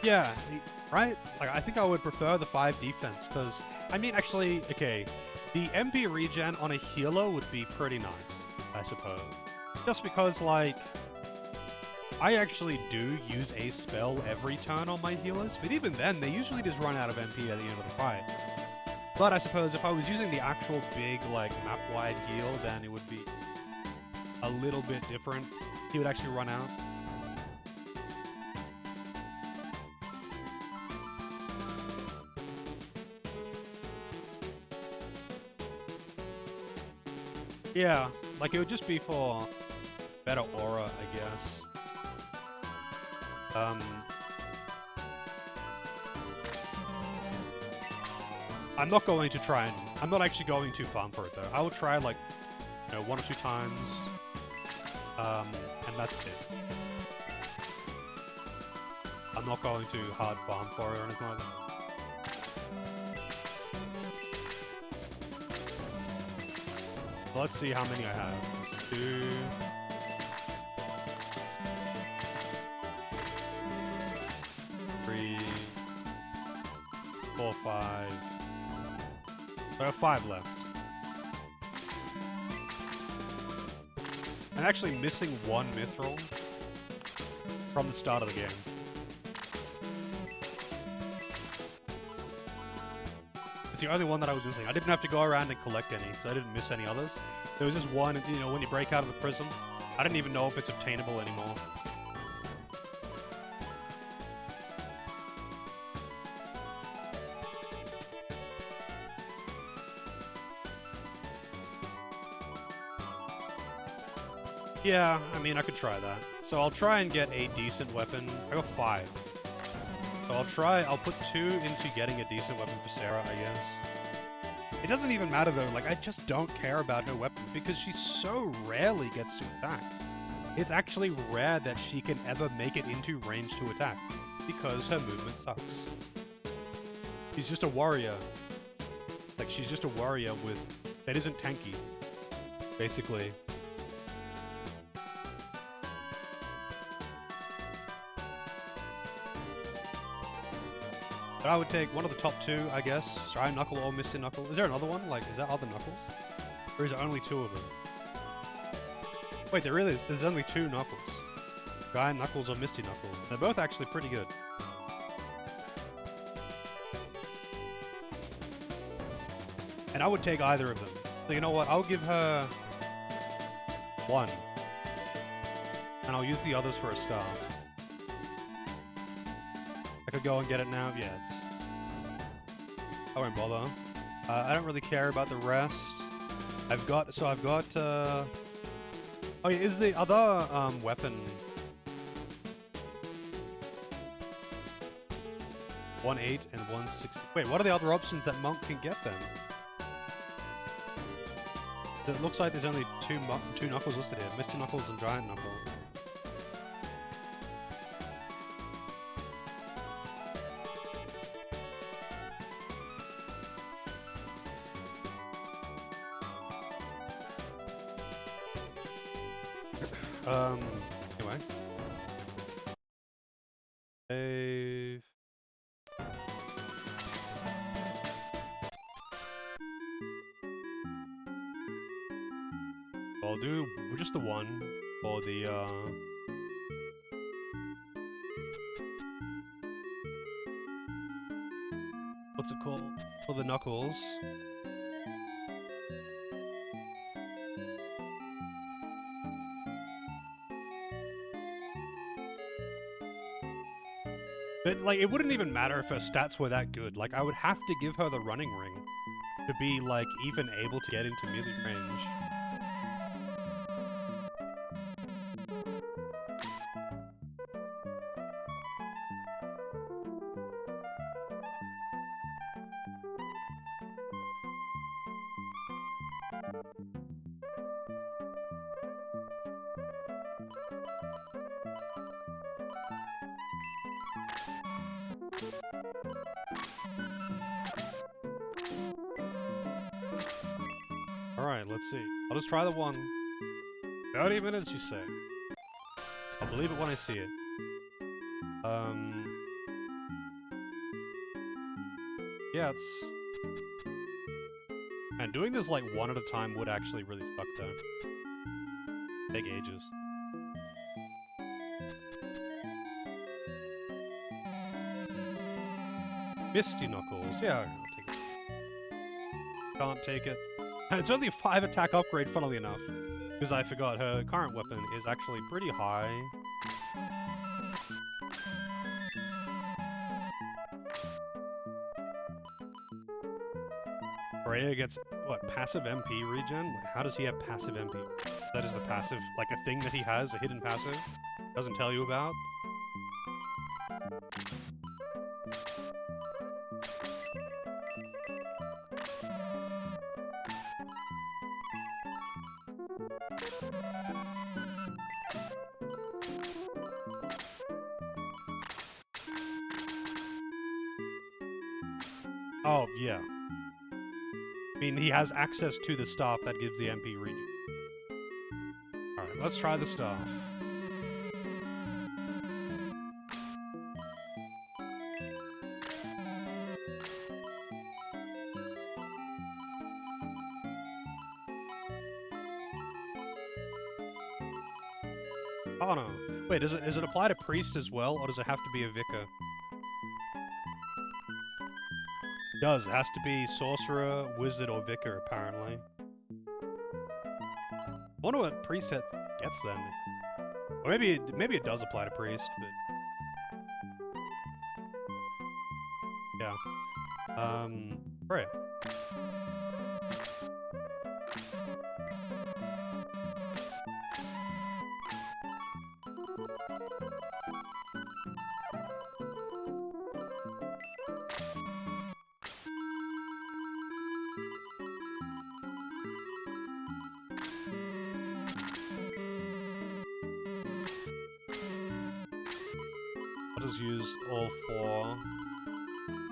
Yeah, right? Like, I think I would prefer the 5 defense, because, I mean, actually, okay, the MP regen on a healer would be pretty nice, I suppose. Just because, like, I actually do use a spell every turn on my healers, but even then, they usually just run out of MP at the end of the fight. But I suppose if I was using the actual big, like, map-wide heal, then it would be a little bit different. He would actually run out. Yeah, like it would just be for better aura, I guess. I'm not going to try and... I'm not actually going to farm for it, though. I will try, like, you know, 1 or 2 times. And that's it. I'm not going to hard farm for it or anything like that. Let's see how many I have. 2... 3... 4, 5... So I have 5 left. I'm actually missing 1 mithril from the start of the game. It's the only one that I was missing. I didn't have to go around and collect any, because I didn't miss any others. There was just one, you know, when you break out of the prison. I didn't even know if it's obtainable anymore. Yeah, I mean, I could try that. So I'll try and get a decent weapon. I got 5. So I'll put 2 into getting a decent weapon for Sarah, I guess. It doesn't even matter though, like, I just don't care about her weapon because she so rarely gets to attack. It's actually rare that she can ever make it into range to attack, because her movement sucks. She's just a warrior. Like, she's just a warrior that isn't tanky, basically. But I would take one of the top 2, I guess. Giant Knuckle or Misty Knuckle. Is there another one? Like, is there other Knuckles? Or is there only 2 of them? Wait, there really is. There's only 2 Knuckles. Giant Knuckles or Misty Knuckles. They're both actually pretty good. And I would take either of them. So you know what? I'll give her 1. And I'll use the others for a staff. I could go and get it now. Yeah, I won't bother. I don't really care about the rest. I've got... oh yeah, is the other weapon 1/8 and 1/6? Wait, what are the other options that Monk can get then? It looks like there's only 2 Knuckles listed here. Misty Knuckles and Giant Knuckle. Anyway. Save. I'll do just the one for the, what's it called? For the knuckles. But, like, it wouldn't even matter if her stats were that good. Like, I would have to give her the running ring to be, like, even able to get into melee range. Alright, let's see. I'll just try the one. 30 minutes, you say? I'll believe it when I see it. Yeah, it's... Man, doing this, like, one at a time would actually really suck, though. Take ages. Misty Knuckles. Yeah, I'll take it. Can't take it. And it's only a 5 attack upgrade, funnily enough. Because I forgot her current weapon is actually pretty high. Freya gets, what, passive MP regen? How does he have passive MP? That is the passive, like a thing that he has, a hidden passive? Doesn't tell you about? Oh, yeah. I mean, he has access to the staff that gives the MP regen. Alright, let's try the staff. Oh no. Wait, does it apply to priest as well, or does it have to be a vicar? It does. It has to be sorcerer, wizard, or vicar, apparently. I wonder what priest gets then. Or maybe it does apply to priest, but... Yeah. Freya. I'll just use all 4.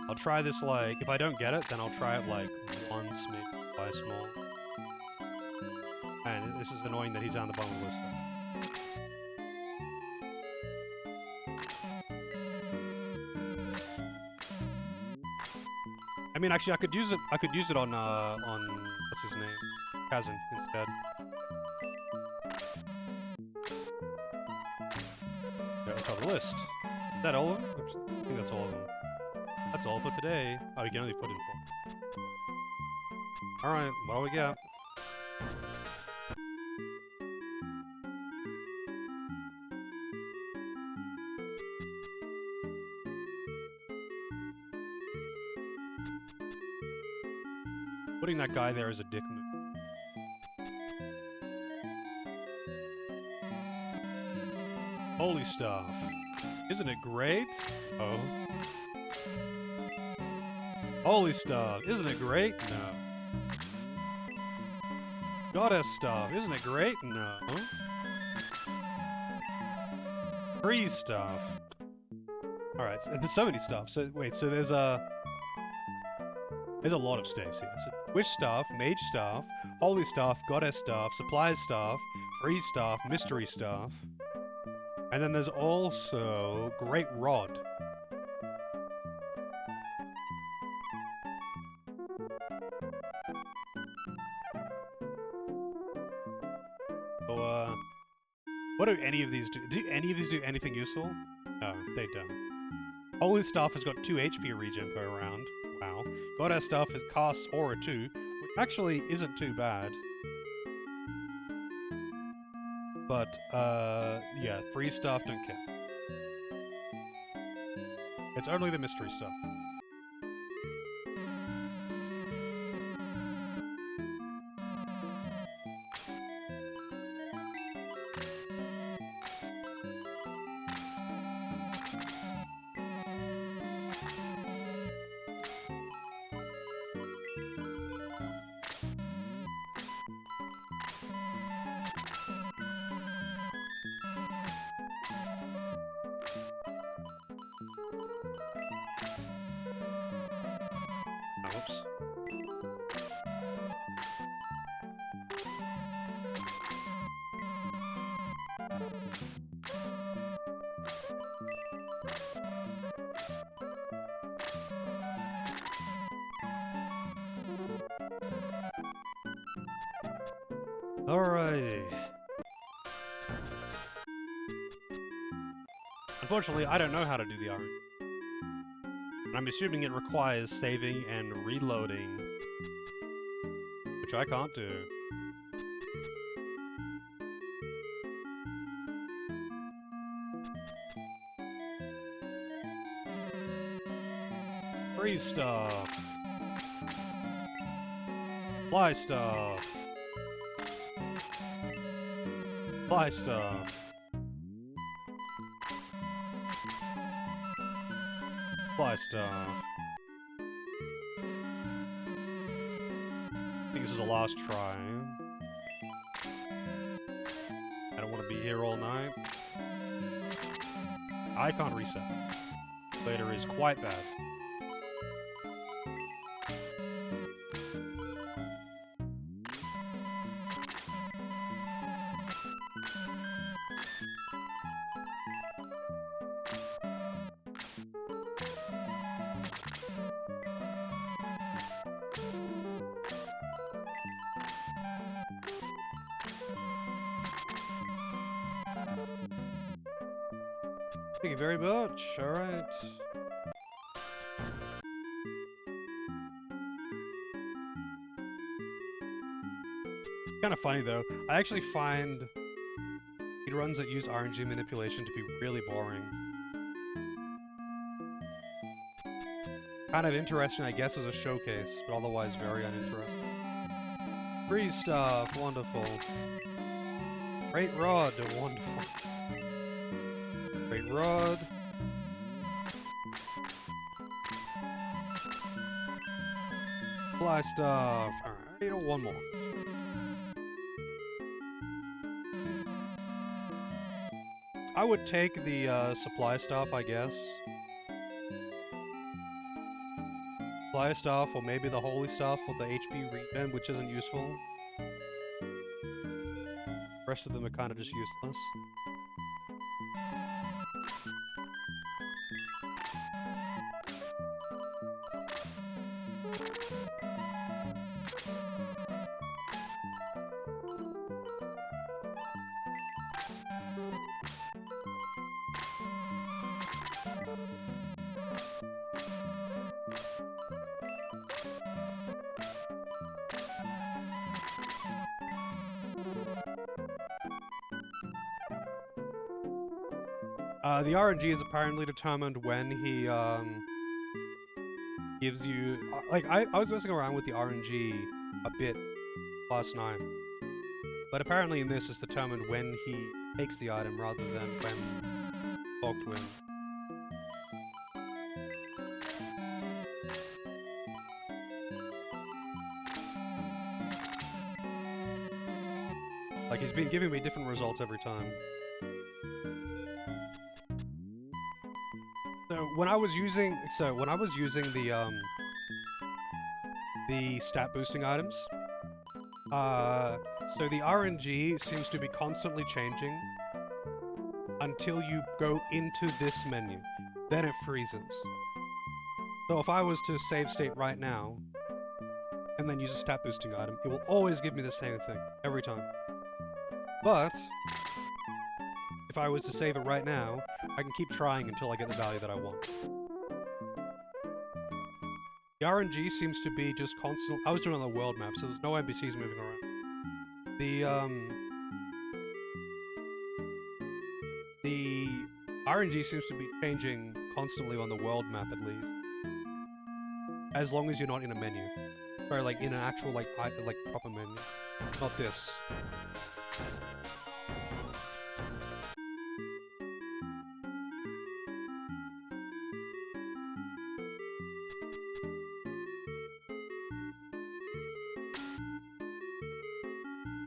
I'll try this, like, if I don't get it, then I'll try it, like, once, maybe twice more. And this is annoying that he's down the bottom of the list. I mean, actually, I could use it on what's his name? Kazan, instead. Yeah, let's have the list. Is that all of them? I think that's all of them. That's all for today. Oh, you can only put in 4. Alright, what do we got? Putting that guy there is a dick move. Holy stuff. Isn't it great? Oh. Holy stuff. Isn't it great? No. Goddess stuff. Isn't it great? No. Free stuff. Alright, so there's so many stuff. So, wait, so there's a lot of staves here. So, witch staff, mage staff, holy staff, goddess staff, supply staff, free stuff, mystery stuff. And then there's also Great Rod. So, what do any of these do? Do any of these do anything useful? No, they don't. Holy Stuff has got 2 HP regen per round. Wow. Goddess Stuff costs Aura 2, which actually isn't too bad. But, yeah, free stuff, don't care. It's only the mystery stuff. Oops. Alrighty. Unfortunately, I don't know how to do the iron. I'm assuming it requires saving and reloading, which I can't do. Free stuff. Fly stuff. Fly stuff. Fly stuff. I think this is a last try. I don't want to be here all night. I can't reset. Later is quite bad. Thank you very much. Alright. Kind of funny though. I actually find speedruns that use RNG manipulation to be really boring. Kind of interesting, I guess, as a showcase, but otherwise very uninteresting. Free stuff, wonderful. Great Rod, wonderful. Great Rod. Fly stuff. Alright, you know, one more. I would take the supply stuff, I guess. Supply stuff, or maybe the holy stuff with the HP regen, which isn't useful. The rest of them are kind of just useless. The RNG is apparently determined when he gives you... I was messing around with the RNG a bit last night. But apparently in this it's determined when he takes the item rather than when you talk to him. Like, he's been giving me different results every time. So when I was using the stat boosting items, So the RNG seems to be constantly changing until you go into this menu. Then it freezes. So if I was to save state right now, and then use a stat boosting item, it will always give me the same thing, every time. But, if I was to save it right now, I can keep trying until I get the value that I want. The RNG seems to be just constant. I was doing it on the world map, so there's no NPCs moving around. The RNG seems to be changing constantly on the world map, at least. As long as you're not in a menu. Sorry, like in an actual, like proper menu. Not this.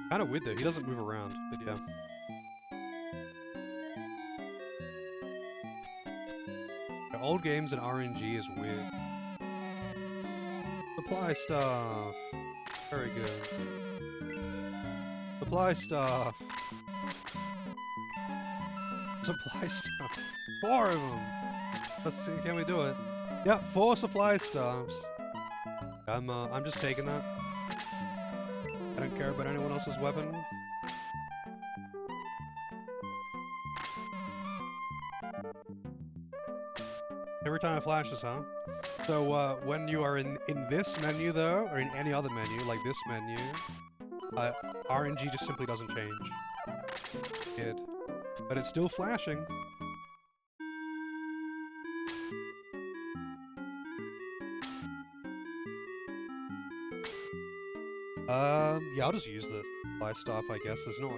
Kinda weird though, he doesn't move around, but yeah. The old games and RNG is weird. Supply stuff. Very good. Supply stuff. Supply stuff. 4 of them. Let's see, can we do it? Yeah, 4 supply stuffs. I'm just taking that. I don't care about anyone else's weapon. Every time it flashes, huh? So, when you are in this menu, though, or in any other menu, like this menu, RNG just simply doesn't change. But it's still flashing. Yeah, I'll just use the supply stuff, I guess. There's not...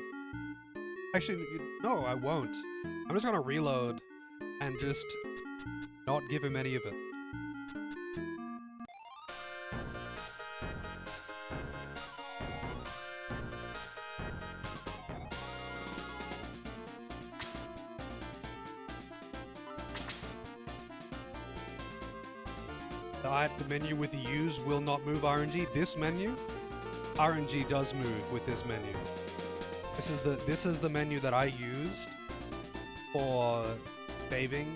Actually, no, I won't. I'm just gonna reload and just not give him any of it. The menu with the use will not move RNG. This menu, RNG does move with this menu. This is the menu that I used for saving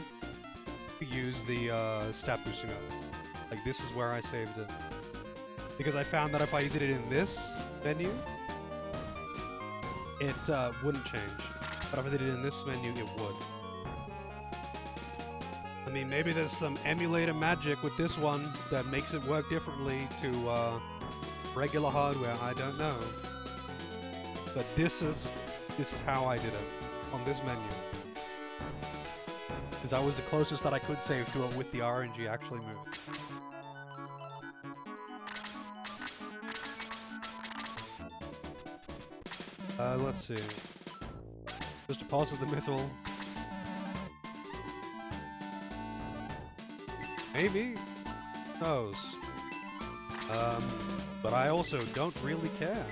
to use the stat boosting item. Like this is where I saved it. Because I found that if I did it in this menu, it wouldn't change. But if I did it in this menu, it would. I mean, maybe there's some emulator magic with this one that makes it work differently to regular hardware. I don't know. But this is how I did it on this menu. Because that was the closest that I could save to it with the RNG actually moved. Let's see. Just deposit the mithril. Maybe. Who knows? But I also don't really care.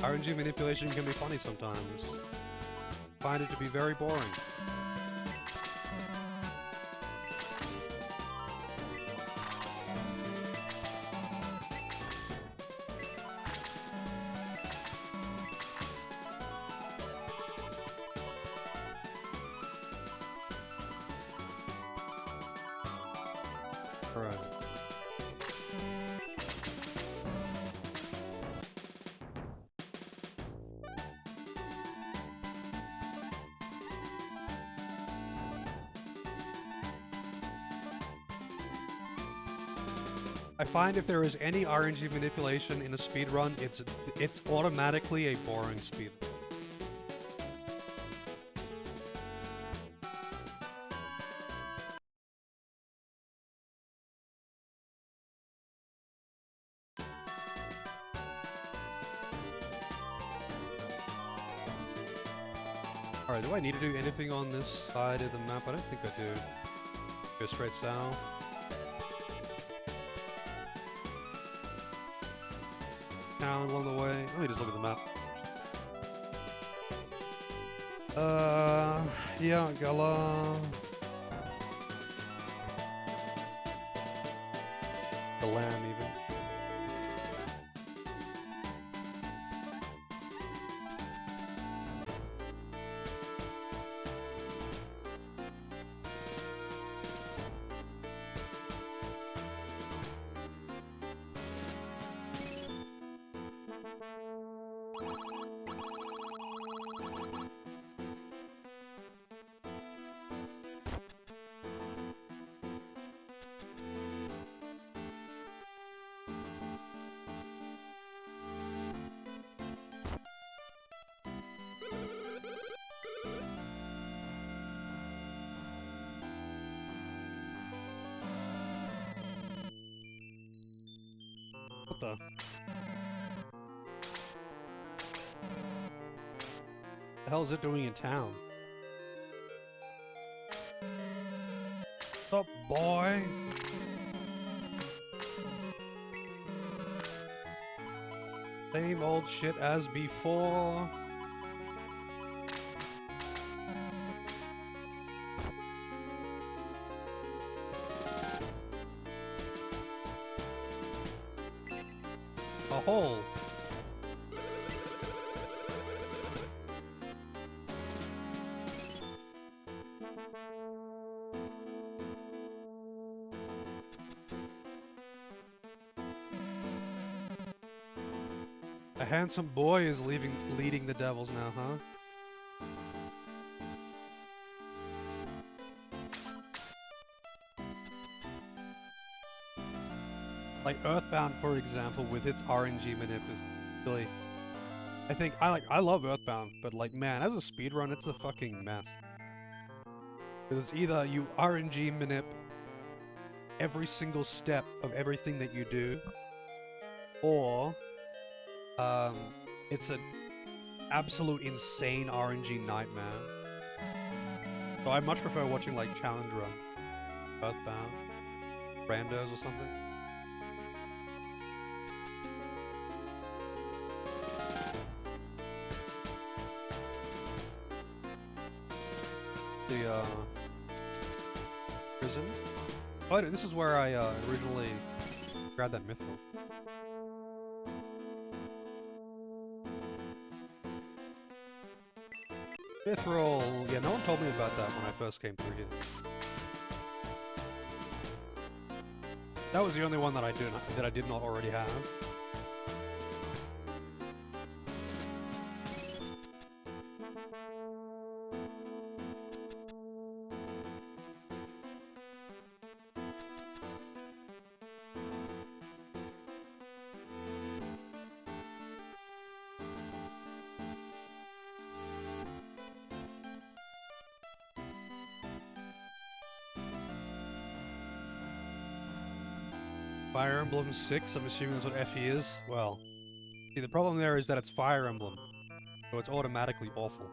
RNG manipulation can be funny sometimes. I find it to be very boring. Alright. I find if there is any RNG manipulation in a speedrun, it's automatically a boring speedrun. Alright, do I need to do anything on this side of the map? I don't think I do. Go straight south. Town along the way. Let me just look at the map. Yeah, Gala. The lamb, even. monster. The hell is it doing in town? What's up, boy? Same old shit as before. A hole. A handsome boy is leading the devils now, huh? Like Earthbound, for example, with its RNG manip is really... I love Earthbound, but like, man, as a speedrun, it's a fucking mess. Because it's either you RNG manip every single step of everything that you do, or it's an absolute insane RNG nightmare. So I much prefer watching like Challenge Run, Earthbound, Randos or something. The prison. Oh, this is where I originally grabbed that mithril. Mithril! Yeah, no one told me about that when I first came through here. That was the only one that I did not already have. Fire Emblem 6, I'm assuming that's what FE is. Well, see, the problem there is that it's Fire Emblem, so it's automatically awful.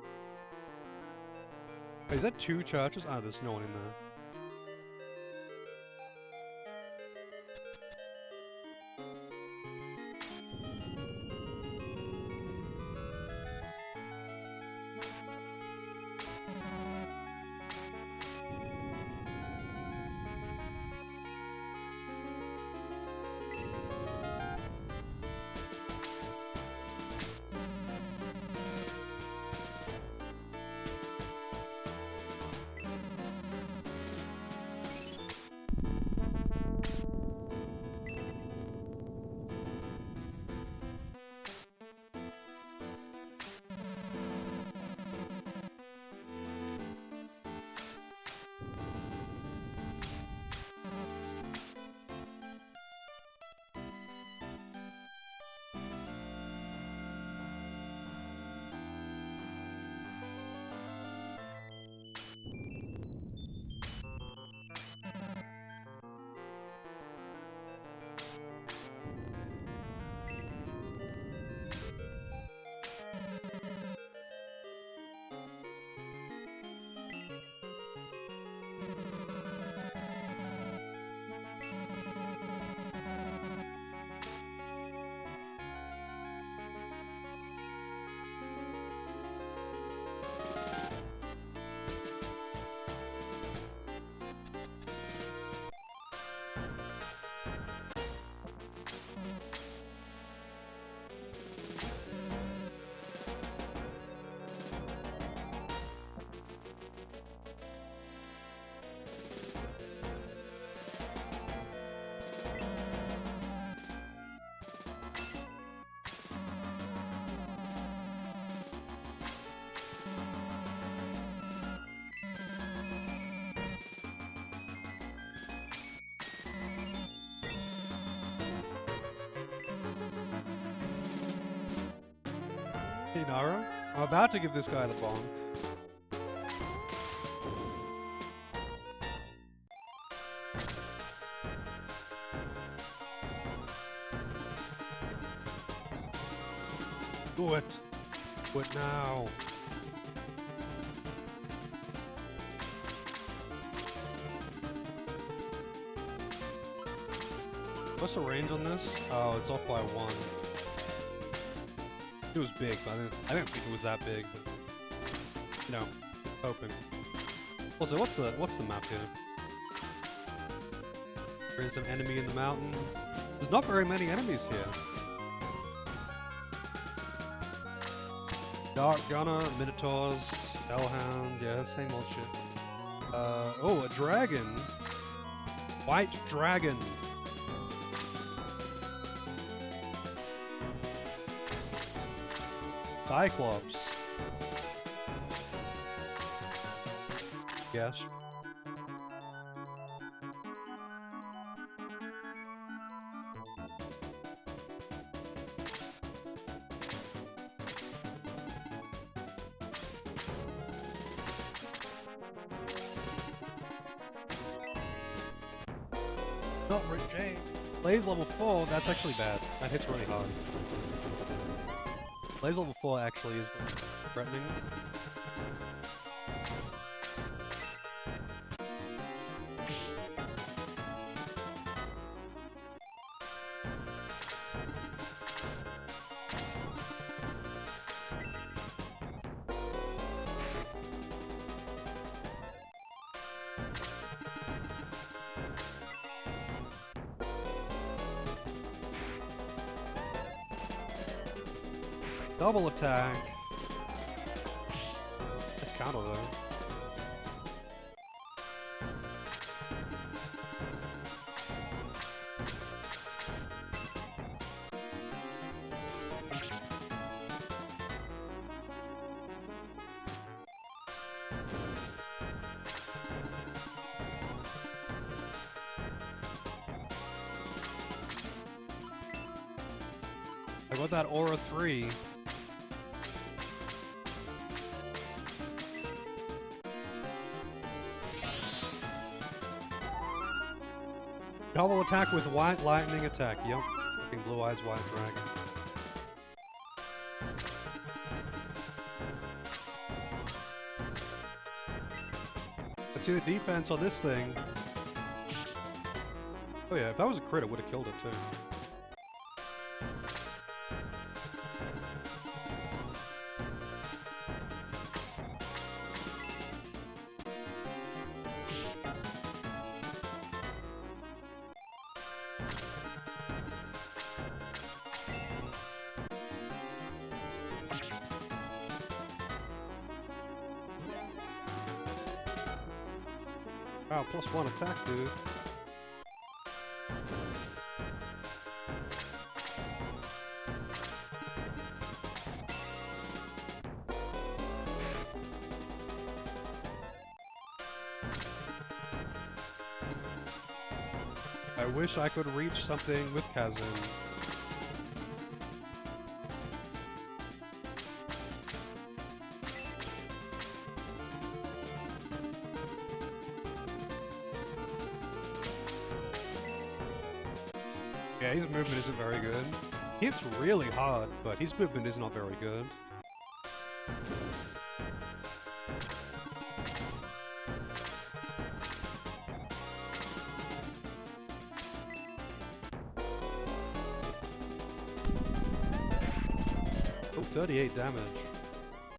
Wait, is that 2 churches? Ah, there's no one in there. Hey Nara, I'm about to give this guy the bonk. Do it! Do it now! What's the range on this? Oh, it's off by 1. It was big, but I didn't think it was that big. But, you know, hoping. Also, what's the map here? There is an enemy in the mountains. There's not very many enemies here. Dark Gunner, Minotaurs, Hellhounds, yeah, same old shit. Oh, a dragon! White dragon! Cyclops. Yes. Not Rick James. Blaze level 4, that's actually bad. That hits really hard. Blaze level 4 actually is threatening. Double attack. That's counter though. I got that Aura 3. Double attack with white lightning attack. Yep. Fucking blue eyes white dragon. Let's see the defense on this thing. Oh yeah, if that was a crit, it would have killed it too. Wow, +1 attack, dude. I wish I could reach something with Kazum. Yeah, his movement isn't very good. He hits really hard, but his movement is not very good. Oh, 38 damage.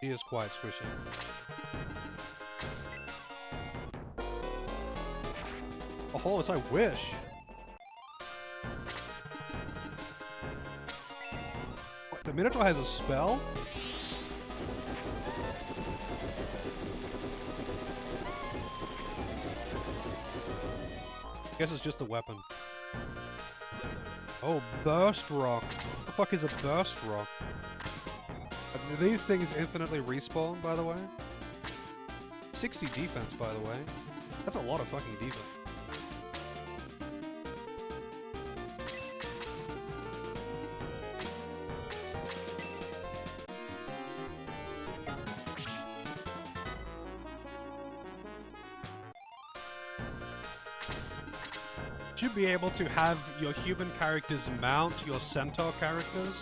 He is quite squishy. Oh, Hollis, I wish! The Minotaur has a spell? I guess it's just a weapon. Oh, Burst Rock. What the fuck is a Burst Rock? Do these things infinitely respawn, by the way? 60 defense, by the way. That's a lot of fucking defense. Should be able to have your human characters mount your centaur characters.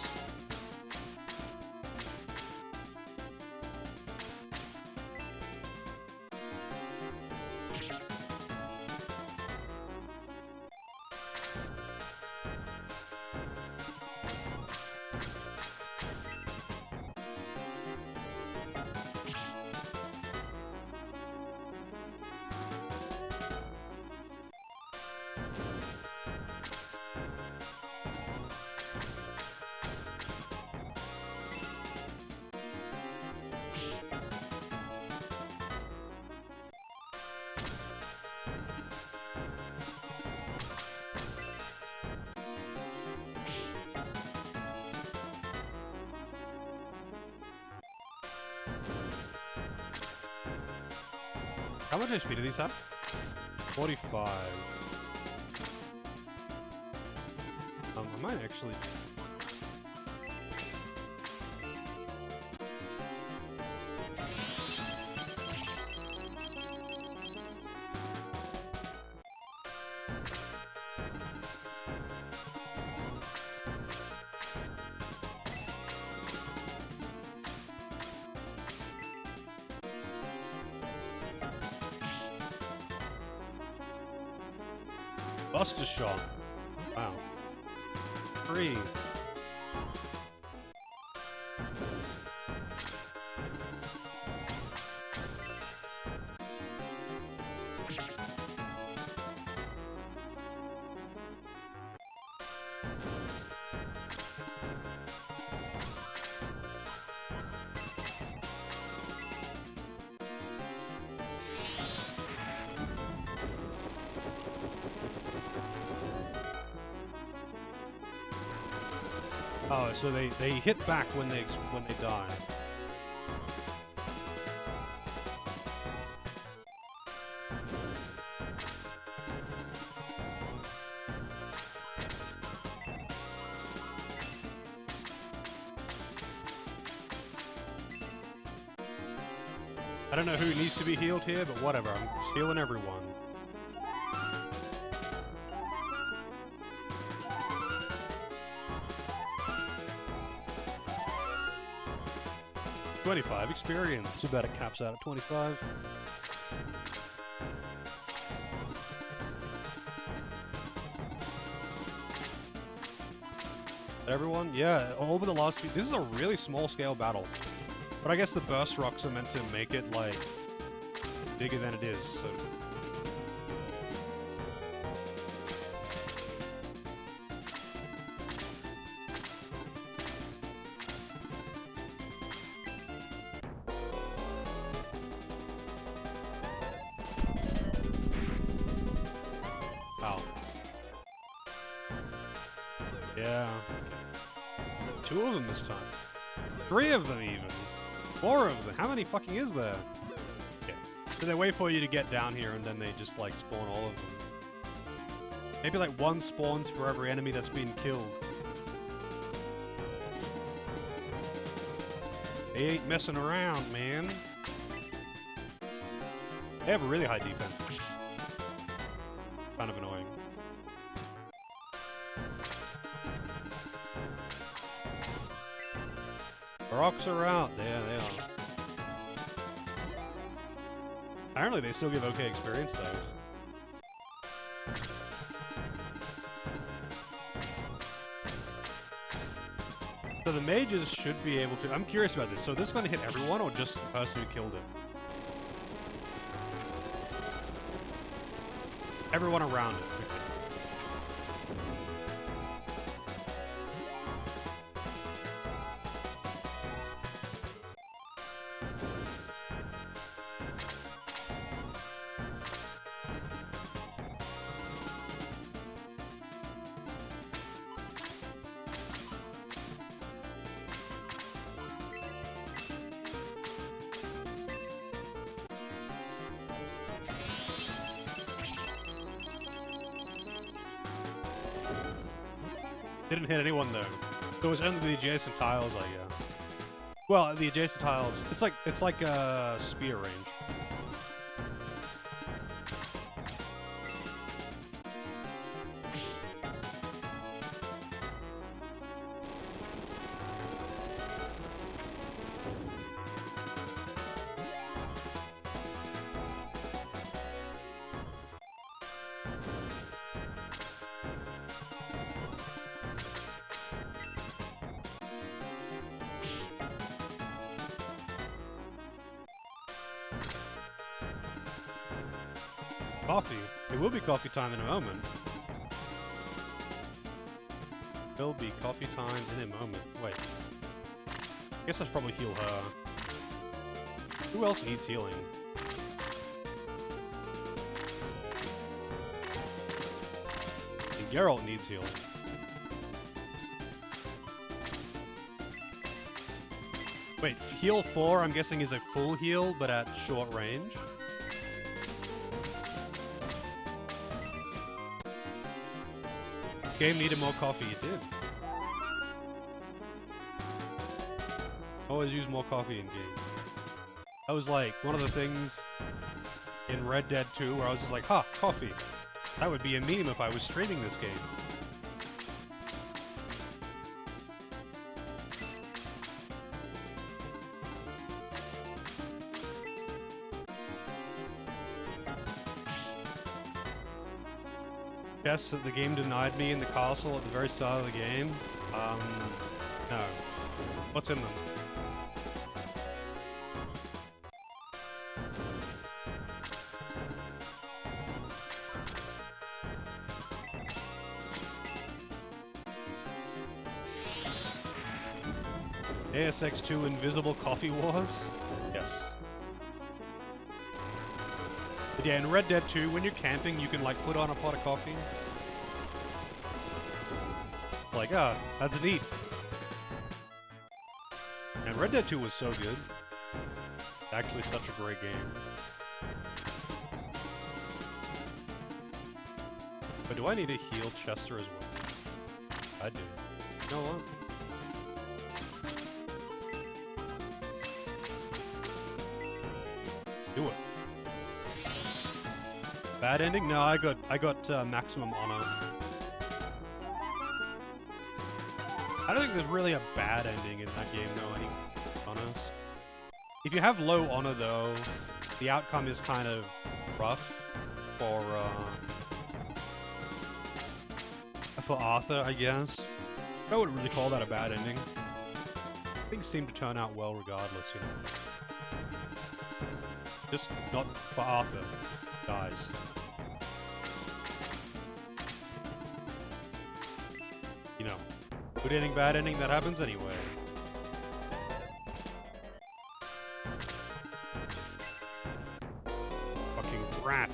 How much HP do these have? 45. I might actually... Buster shot. Wow. 3. Oh, so they hit back when they die. I don't know who needs to be healed here, but whatever. I'm just healing everyone. 25 experience. Too bad it caps out at 25. Everyone? Yeah, over the last few... This is a really small-scale battle. But I guess the burst rocks are meant to make it, like, bigger than it is, so... Wow. Yeah. 2 of them this time. 3 of them even. 4 of them. How many fucking is there? Yeah. So they wait for you to get down here and then they just like spawn all of them. Maybe like 1 spawns for every enemy that's been killed. They ain't messing around, man. They have a really high defense. Kind of annoying. The rocks are out. Yeah, they are. Apparently they still give okay experience though. So the mages should be able to... I'm curious about this. So this is going to hit everyone or just the person who killed it? Everyone around it. Okay. Didn't hit anyone though. It was only the adjacent tiles, I guess. Well, the adjacent tiles, it's like a spear range. Coffee. It will be coffee time in a moment. Will be coffee time in a moment. Wait. I guess I should probably heal her. Who else needs healing? And Geralt needs healing. Wait, heal 4 I'm guessing is a full heal, but at short range? Game needed more coffee. It did. Always use more coffee in game. That was like one of the things in Red Dead 2 where I was just like, ha, coffee. That would be a meme if I was streaming this game. Guess that the game denied me in the castle at the very start of the game. No. What's in them? ASX2 Invisible Coffee Wars? Yes. But yeah, in Red Dead 2, when you're camping, you can like put on a pot of coffee. Like, ah, that's neat. And Red Dead 2 was so good. Actually such a great game. But do I need to heal Chester as well? I do. You know what? Do it. Bad ending? No, I got maximum honor. I don't think there's really a bad ending in that game, though, to be honest. If you have low honor, though, the outcome is kind of rough for Arthur, I guess. I wouldn't really call that a bad ending. Things seem to turn out well regardless, you know. Just not for Arthur. Dies. You know, good ending, bad ending, that happens anyway. Fucking rat.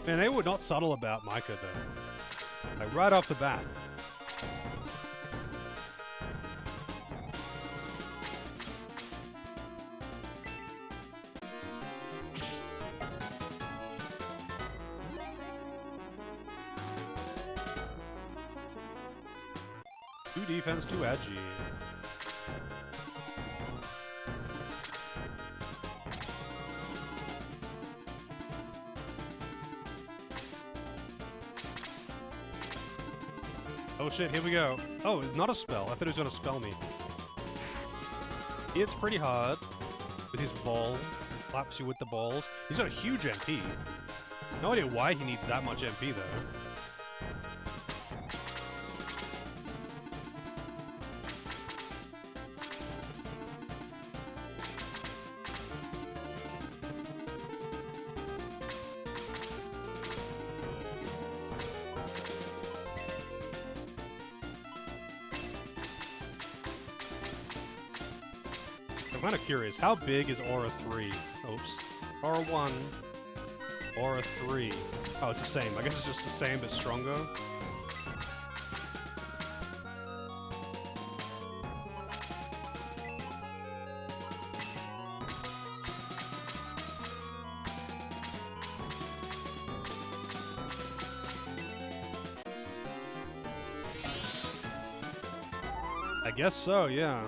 Man, they were not subtle about Micah, though. Like, right off the bat. Defense, 2 agi. Oh shit, here we go. Oh, it's not a spell. I thought it was gonna spell me. He hits pretty hard with his ball. Slaps you with the balls. He's got a huge MP. No idea why he needs that much MP though. I'm kind of curious, how big is Aura 3? Oops. Aura 1. Aura 3. Oh, it's the same. I guess it's just the same, but stronger. I guess so, yeah.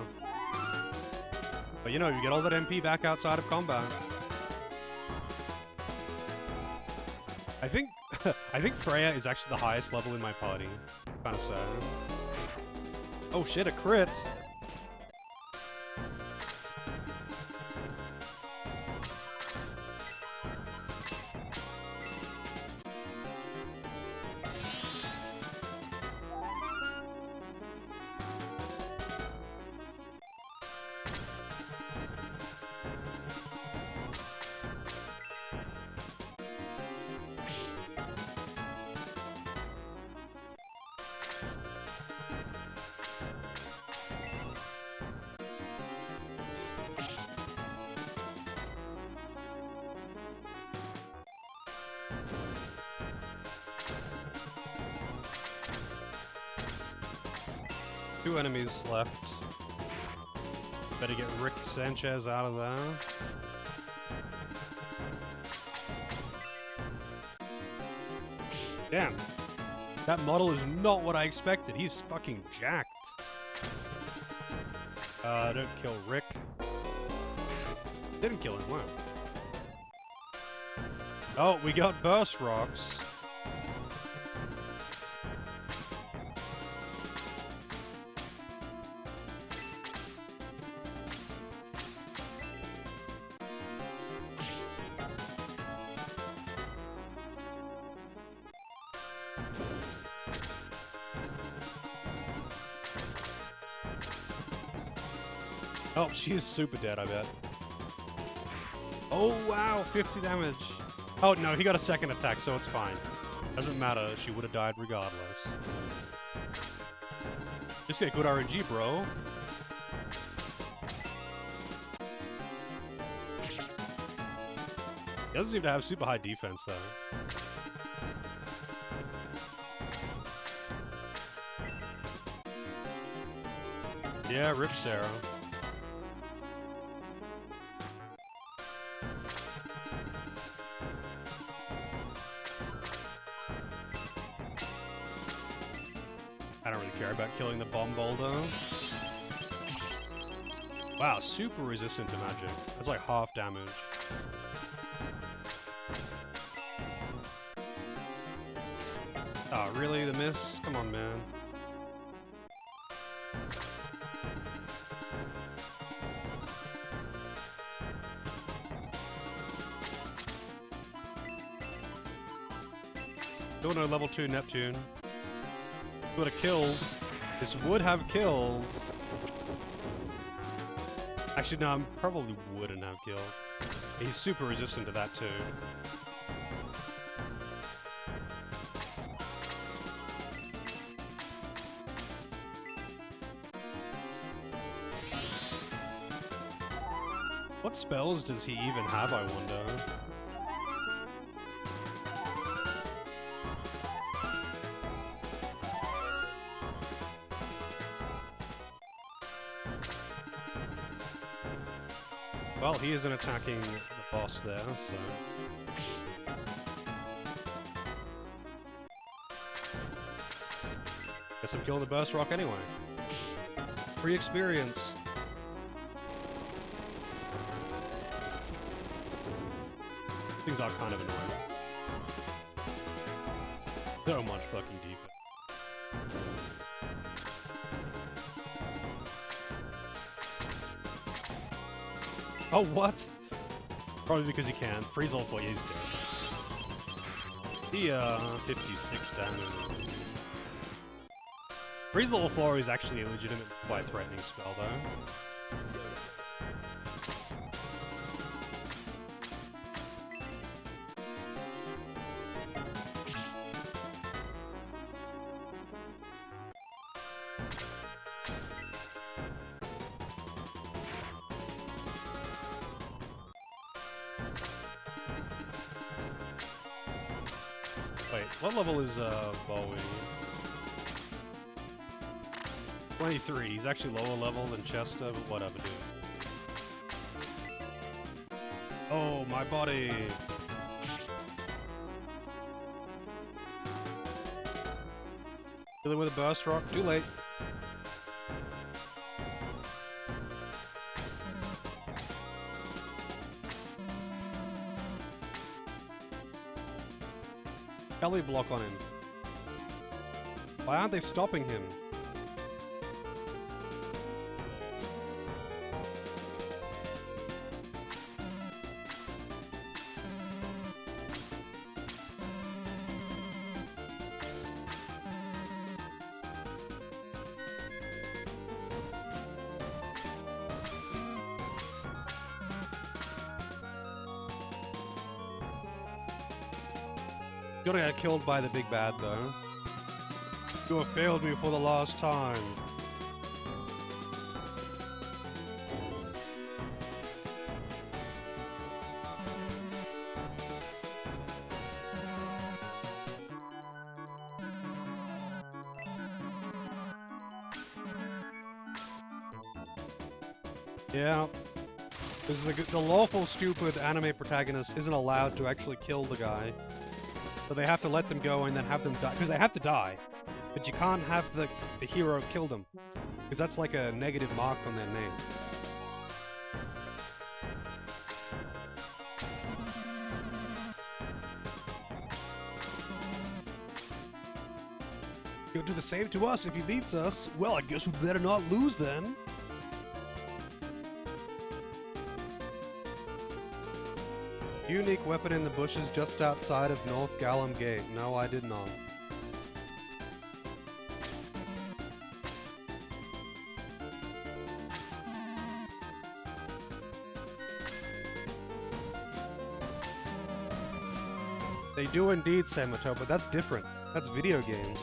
But you know, you get all that MP back outside of combat. I think I think Freya is actually the highest level in my party. Kinda sad. Oh shit, a crit! Two enemies left. Better get Rick Sanchez out of there. Damn. That model is not what I expected. He's fucking jacked. Don't kill Rick. Didn't kill him, wow. Oh, we got burst rocks. Oh, she is super dead, I bet. Oh, wow, 50 damage. Oh, no, he got a second attack, so it's fine. Doesn't matter, she would have died regardless. Just get good RNG, bro. He doesn't seem to have super high defense, though. Yeah, rip Sarah. I don't really care about killing the bomb boulder. Wow, super resistant to magic. That's like half damage. Oh, really? The miss? Come on, man. Still no level 2 Neptune. Would have killed. This would have killed. Actually, no, I probably wouldn't have killed. He's super resistant to that, too. What spells does he even have, I wonder? Well, he isn't attacking the boss there, so... Guess I'm killing the burst rock anyway. Free experience. Things are kind of annoying. So much fucking defense. Oh, what? Probably because he can. Freeze all for you, he's dead. 56 damage. Freeze level 4 is actually a legitimate, quite threatening spell, though. Wait, what level is Bowie? 23. He's actually lower level than Chester, but whatever, dude. Oh, my body! Dealing with a burst rock? Too late. Kelly block on him. Why aren't they stopping him? You're gonna get killed by the big bad, though. You have failed me for the last time. Yeah. Because the lawful stupid anime protagonist isn't allowed to actually kill the guy. So they have to let them go and then have them die. Because they have to die. But you can't have the hero kill them. Because that's like a negative mark on their name. He'll do the same to us if he beats us. Well, I guess we better not lose then. Unique weapon in the bushes just outside of North Gallum Gate. No, I did not. They do indeed, Samato, but that's different. That's video games.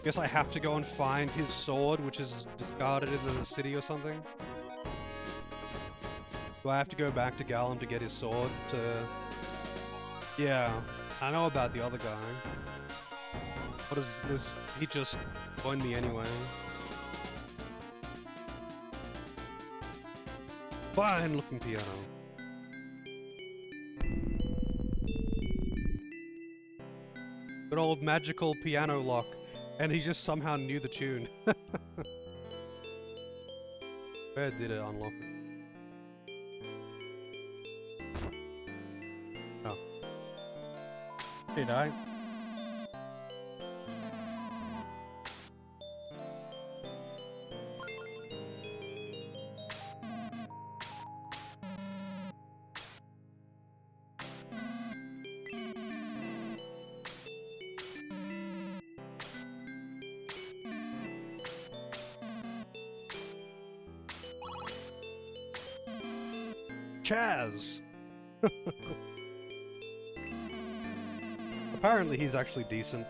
Guess I have to go and find his sword, which is discarded in the city or something. Do I have to go back to Gallum to get his sword to... Yeah, I know about the other guy. What is this? He just joined me anyway. Fine looking piano. Good old magical piano lock. And he just somehow knew the tune. Where did it unlock it? Oh. Did I? Chaz! Apparently he's actually decent.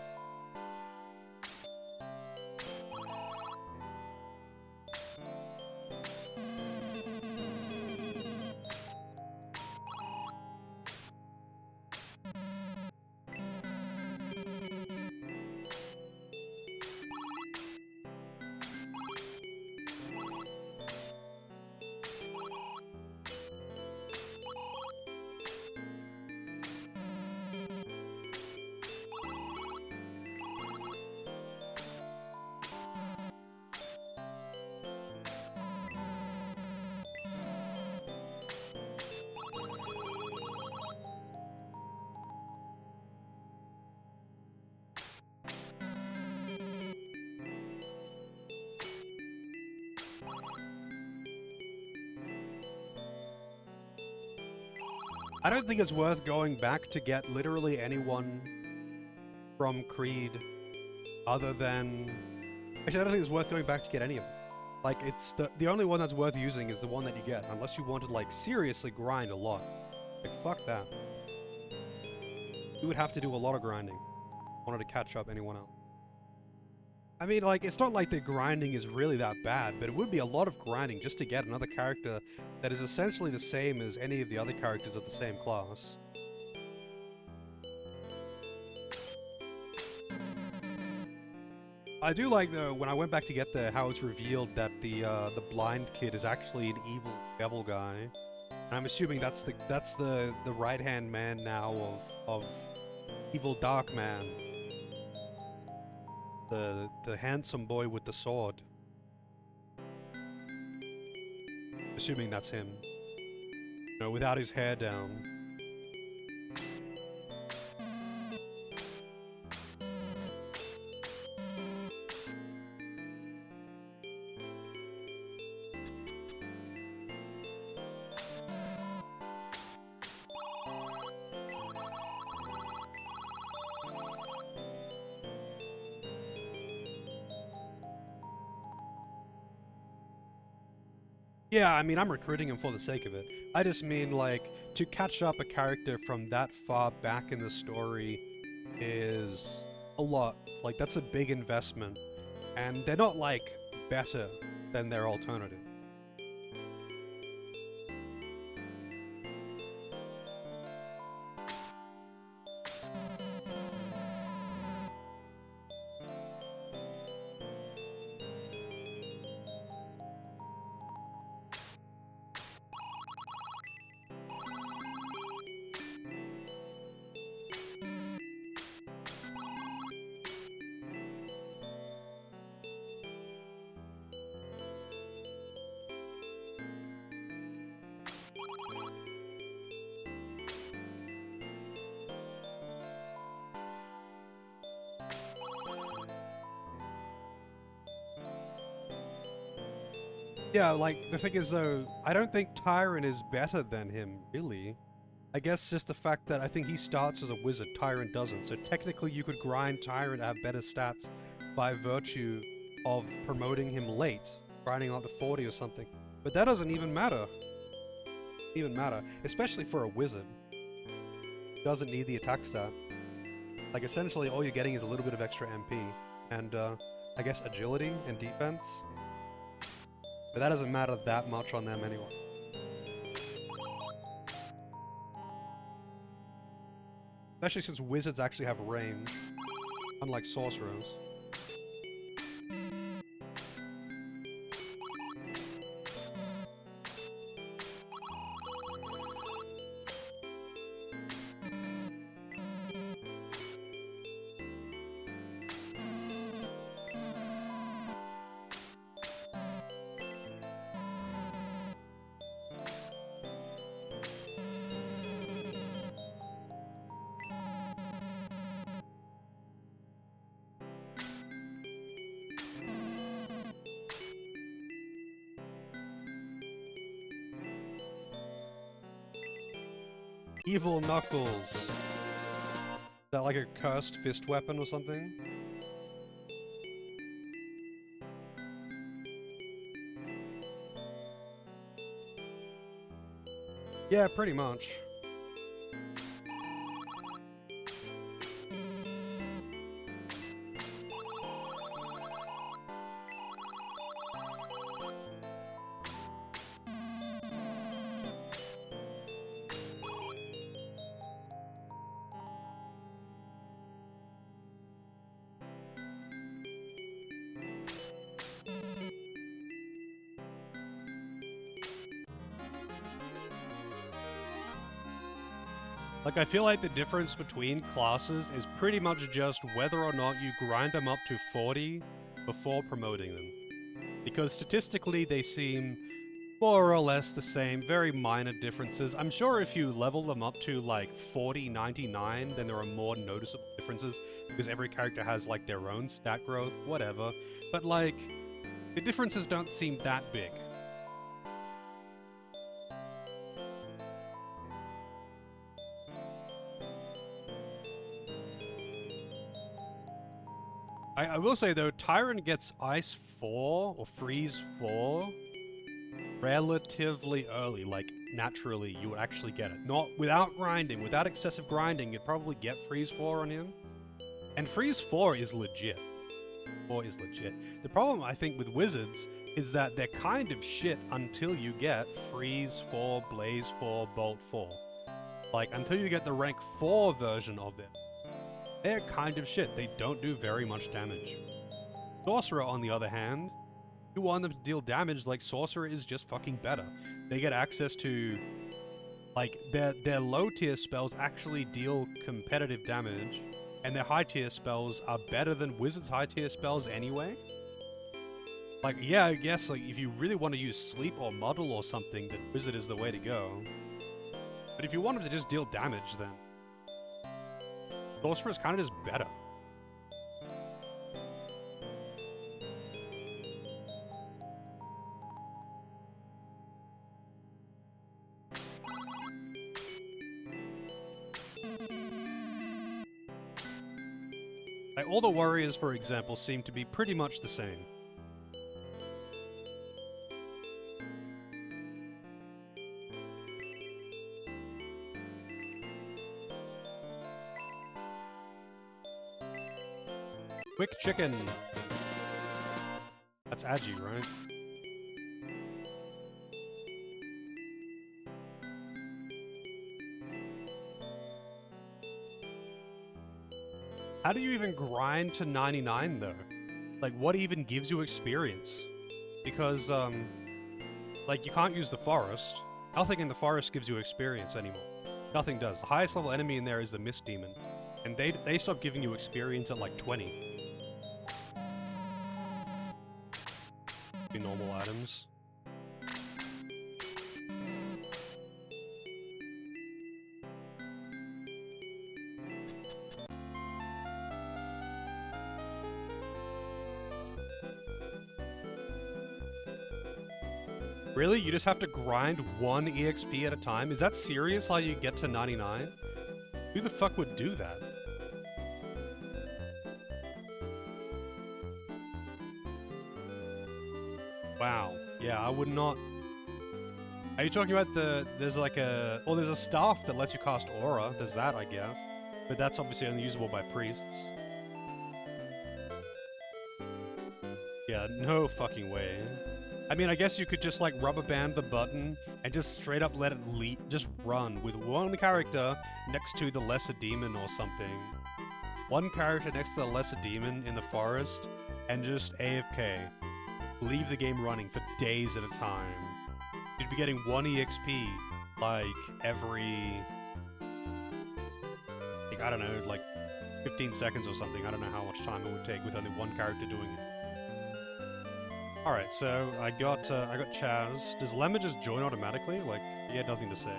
I don't think it's worth going back to get literally anyone from Creed other than... Actually, I don't think it's worth going back to get any of them. Like, it's the only one that's worth using is the one that you get, unless you want to, like, seriously grind a lot. Like, fuck that. You would have to do a lot of grinding if you wanted to catch up anyone else. I mean, like, it's not like the grinding is really that bad, but it would be a lot of grinding just to get another character that is essentially the same as any of the other characters of the same class. I do like, though, when I went back to get there, how it's revealed that the blind kid is actually an evil devil guy. And I'm assuming that's the right-hand man now of Evil Dark Man. The handsome boy with the sword. Assuming that's him. You know, without his hair down. Yeah, I mean, I'm recruiting him for the sake of it. I just mean, like, to catch up a character from that far back in the story is a lot. Like, that's a big investment. And they're not, like, better than their alternative. Yeah, like, the thing is, though, I don't think Tyrant is better than him, really. I guess just the fact that I think he starts as a wizard, Tyrant doesn't. So technically you could grind Tyrant to have better stats by virtue of promoting him late, grinding out to 40 or something. But that doesn't even matter. Especially for a wizard. Doesn't need the attack stat. Like, essentially all you're getting is a little bit of extra MP. And, I guess agility and defense. But that doesn't matter that much on them anyway. Especially since wizards actually have range, unlike sorcerers. Evil Knuckles. Is that like a cursed fist weapon or something? Yeah, pretty much. Like, I feel like the difference between classes is pretty much just whether or not you grind them up to 40 before promoting them. Because statistically, they seem more or less the same, very minor differences. I'm sure if you level them up to, like, 40, 99, then there are more noticeable differences, because every character has, like, their own stat growth, whatever. But, like, the differences don't seem that big. I will say, though, Tyrant gets Ice 4 or Freeze 4 relatively early. Like, naturally, you would actually get it. Not without grinding, without excessive grinding, you'd probably get Freeze 4 on him. And Freeze 4 is legit. 4 is legit. The problem, I think, with Wizards is that they're kind of shit until you get Freeze 4, Blaze 4, Bolt 4. Like, until you get the rank 4 version of it. They're kind of shit. They don't do very much damage. Sorcerer, on the other hand, you want them to deal damage, like, Sorcerer is just fucking better. They get access to, like, their low tier spells actually deal competitive damage, and their high tier spells are better than Wizard's high tier spells anyway. Like, yeah, I guess, like, if you really want to use Sleep or Muddle or something, then Wizard is the way to go. But if you want them to just deal damage, then Sorcerer is kind of just better. Like, all the warriors, for example, seem to be pretty much the same. Quick chicken. That's Agi, right? How do you even grind to 99 though? Like, what even gives you experience? Because, like, you can't use the forest. Nothing in the forest gives you experience anymore. Nothing does. The highest level enemy in there is the Mist Demon. And they stop giving you experience at like 20. Be normal items. Really? You just have to grind 1 EXP at a time? Is that serious how you get to 99? Who the fuck would do that? Wow. Yeah, I would not... Are you talking about there's like a... Well, there's a staff that lets you cast Aura. There's that, I guess. But that's obviously unusable by priests. Yeah, no fucking way. I mean, I guess you could just like rubber band the button and just straight up let it just run with one character next to the lesser demon or something. One character next to the lesser demon in the forest and just AFK. Leave the game running for days at a time. You'd be getting 1 EXP like every... like, I don't know, like 15 seconds or something. I don't know how much time it would take with only one character doing it. Alright, so I got Chaz. Does Lemma just join automatically? Like, he had nothing to say.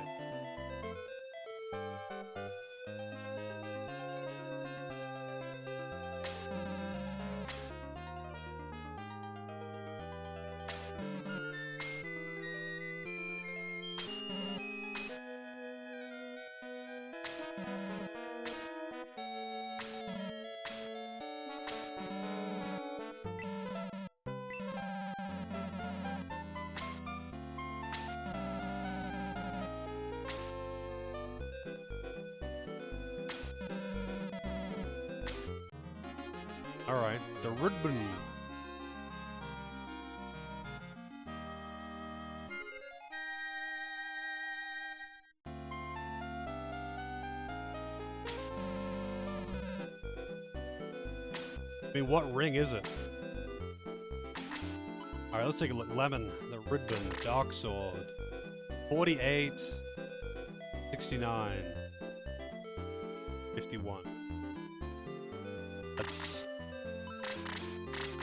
Alright, the ribbon. I mean, what ring is it? Alright, let's take a look. Lemon, the ribbon, Dark Sword. 48, 69, 51. That's...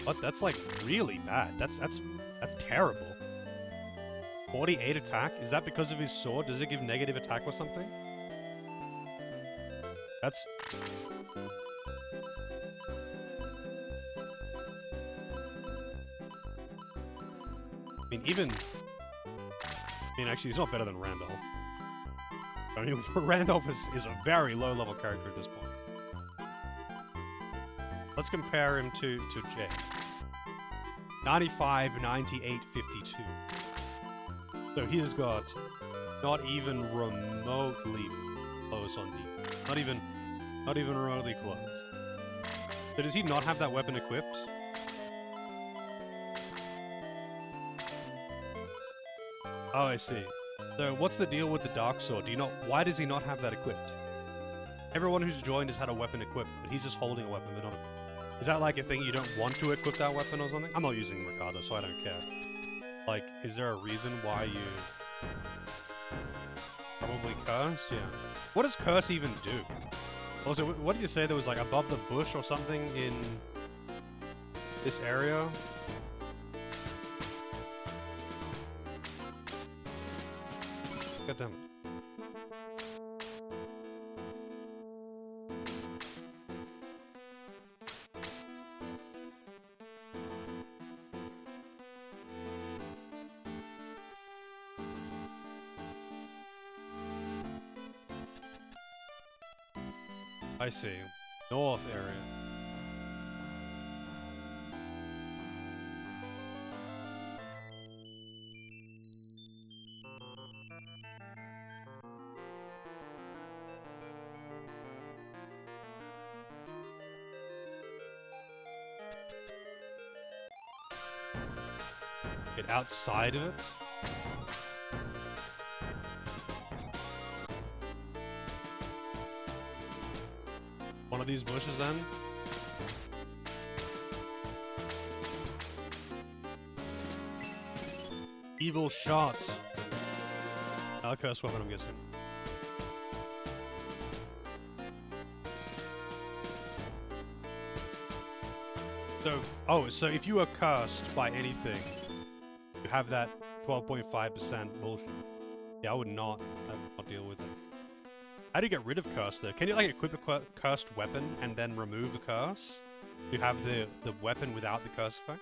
What? That's like really bad. That's terrible. 48 attack? Is that because of his sword? Does it give negative attack or something? That's... I mean, even... I mean, actually, he's not better than Randolph. I mean, Randolph is a very low-level character at this point. Let's compare him to Jay. 95, 98, 52. So he has got not even remotely close on defense. Not even remotely close. So does he not have that weapon equipped? Oh, I see. So what's the deal with the Dark Sword? Why does he not have that equipped? Everyone who's joined has had a weapon equipped, but he's just holding a weapon, but not equipped. Is that like a thing you don't want to equip that weapon or something? I'm not using them regardless, so I don't care. Like, is there a reason why you... Probably curse? Yeah. What does curse even do? Also, what did you say there was like above the bush or something in this area? God damn it. I see. North area. Get outside of it. One of these bushes then. Evil shots. Curse weapon, I'm guessing. So, so if you are cursed by anything, you have that 12.5% bullshit. Yeah, I would not deal with it. How do you get rid of curse though? Can you like equip a cursed weapon and then remove the curse? You have the weapon without the curse effect?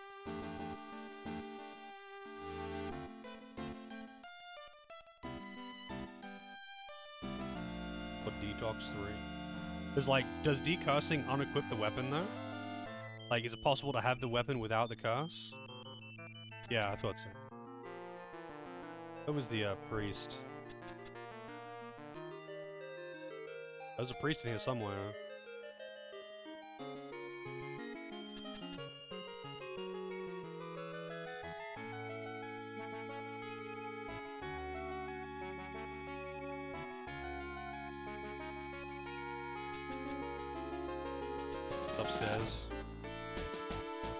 What detox 3? Because like, does decursing unequip the weapon though? Like, is it possible to have the weapon without the curse? Yeah, I thought so. That was the priest. There's a priest in here somewhere. It's upstairs.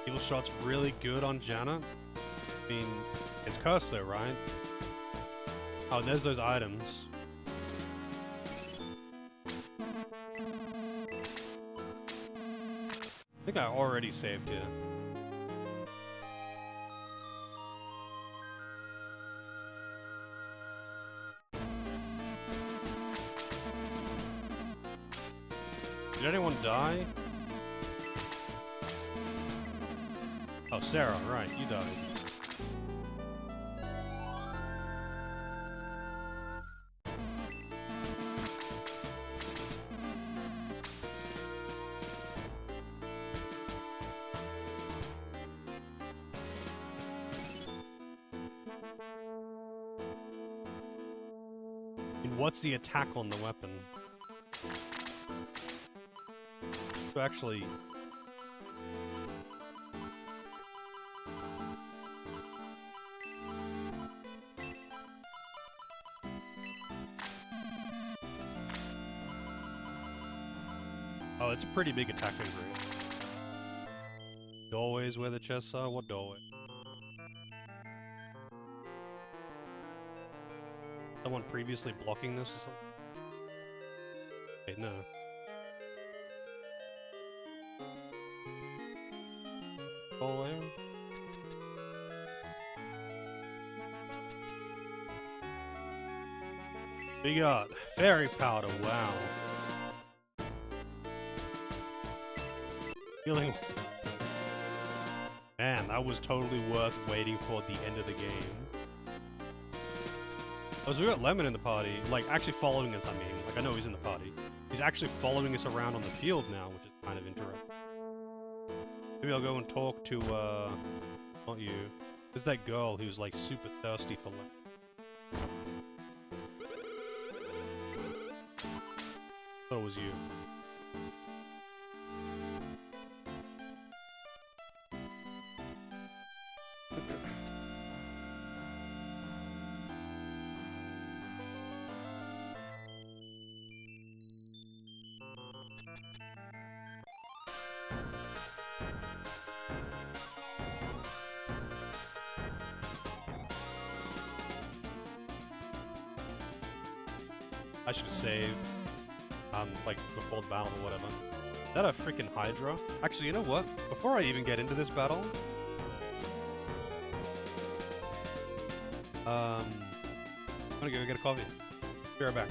Evil shot's really good on Janet. I mean, it's cursed though, right? Oh, and there's those items. I think I already saved here. Did anyone die? Oh, Sarah, right, you died. And what's the attack on the weapon? So actually... Oh, it's a pretty big attack rate. Doorways where the chests are? What doorway? Someone previously blocking this or something? Okay, no. Doorway? We got fairy powder, wow. Feeling... Man, that was totally worth waiting for the end of the game. Oh, so we got Lemon in the party, like, actually following us, I mean. Like, I know he's in the party. He's actually following us around on the field now, which is kind of interesting. Maybe I'll go and talk to, not you. There's that girl who's, like, super thirsty for Lemon. Thought it was you. I should have saved, like, before the battle or whatever. Is that a freaking Hydra? Actually, you know what? Before I even get into this battle... I'm gonna go get a coffee. Be right back.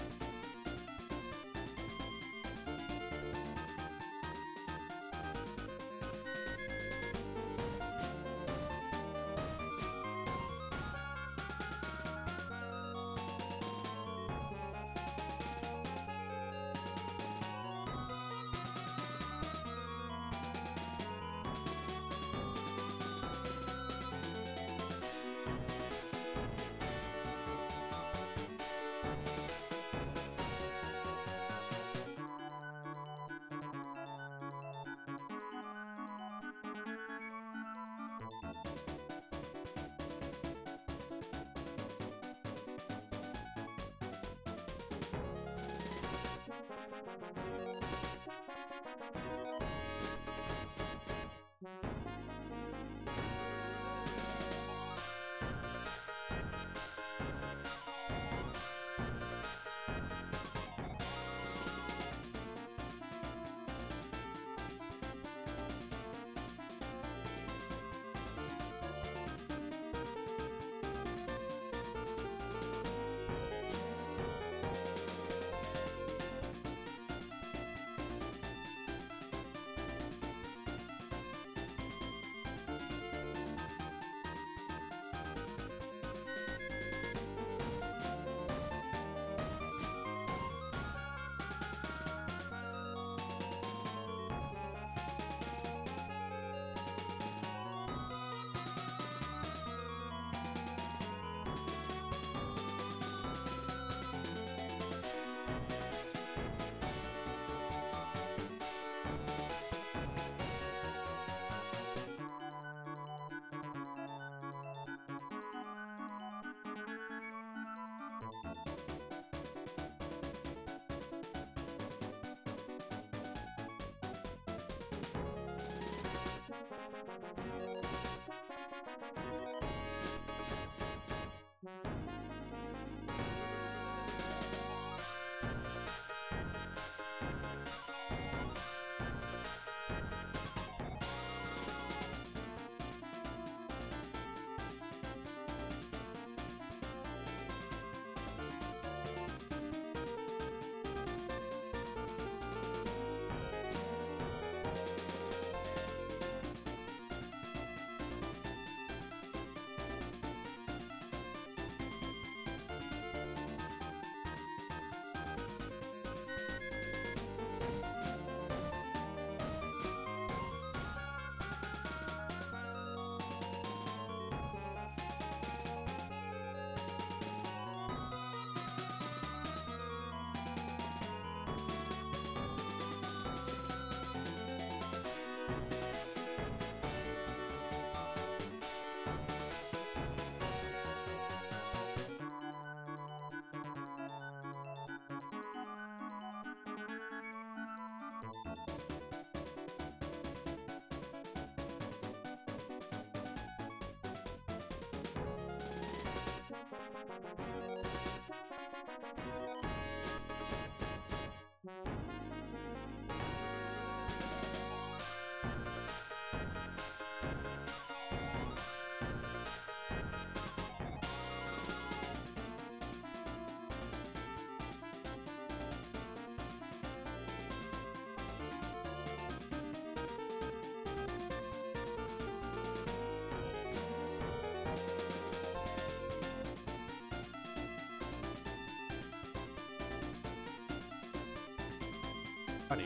Funny.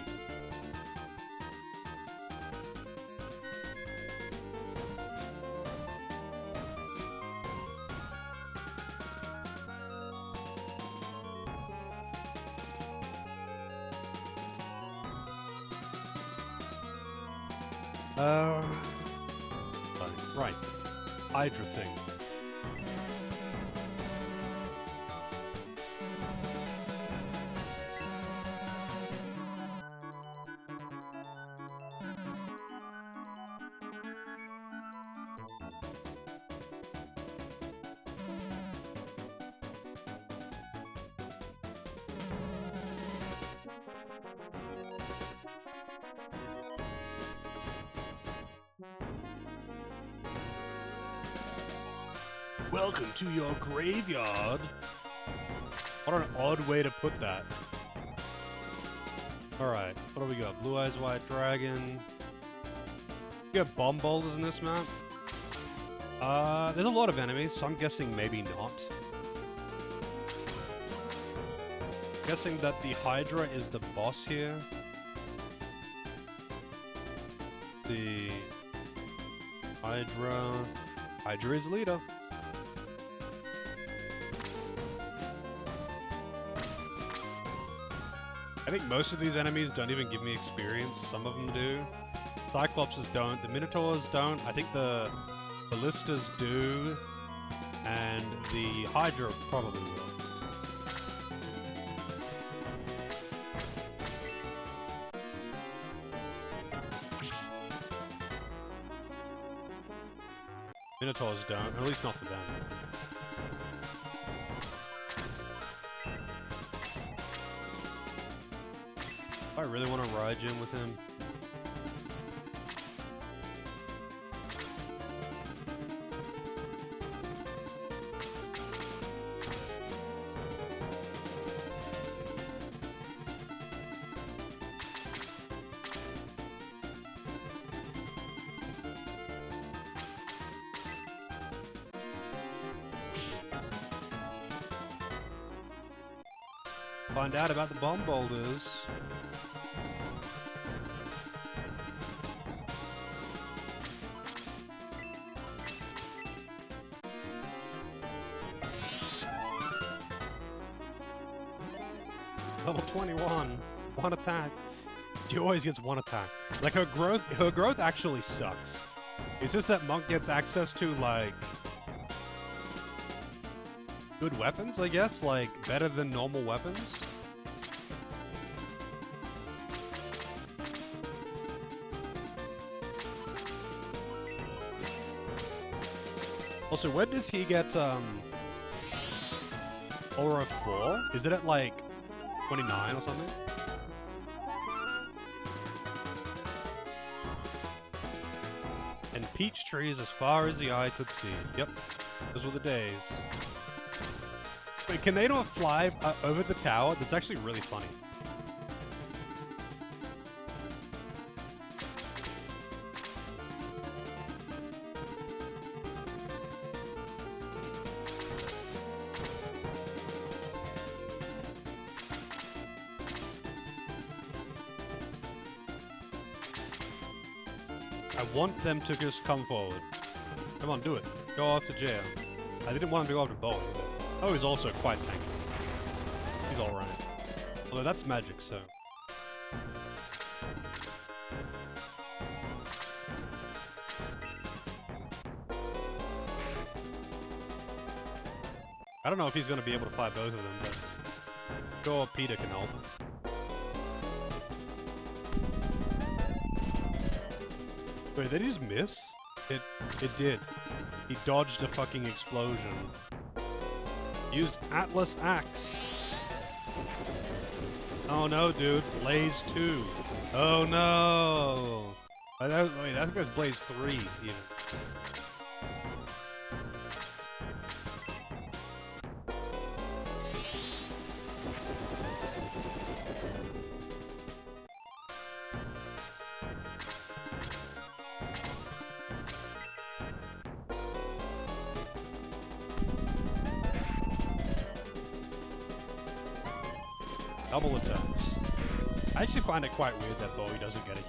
Right. Hydra thing. Welcome to your graveyard. What an odd way to put that. Alright, what do we got? Blue Eyes White Dragon. We got bomb boulders in this map. There's a lot of enemies, so I'm guessing maybe not. Guessing that the Hydra is the boss here. The Hydra is leader. I think most of these enemies don't even give me experience. Some of them do. Cyclopses don't. The Minotaurs don't. I think the Ballistas do. And the Hydra probably will. Minotaurs don't. At least not for them. I really want to ride gym with him. Find out about the bomb boulders. Level 21. One attack. She always gets one attack. Like her growth actually sucks. It's just that Monk gets access to like good weapons, I guess, like better than normal weapons. Also, when does he get Aura 4? Is it at like 29 or something? And peach trees as far as the eye could see. Yep, those were the days. Wait, can they not fly over the tower? That's actually really funny. I want them to just come forward. Come on, do it. Go off to jail. I didn't want him to go after Bowie, but oh, he's also quite tanky. He's alright. Although that's magic, so... I don't know if he's going to be able to fight both of them, but... Sure, Peter can help. Wait, did he just miss? It did. He dodged a fucking explosion. Used Atlas Axe. Oh no, dude. Blaze 2. Oh no! Wait, I think it was Blaze 3, even. Double attacks. I actually find it quite weird that Bowie doesn't get it.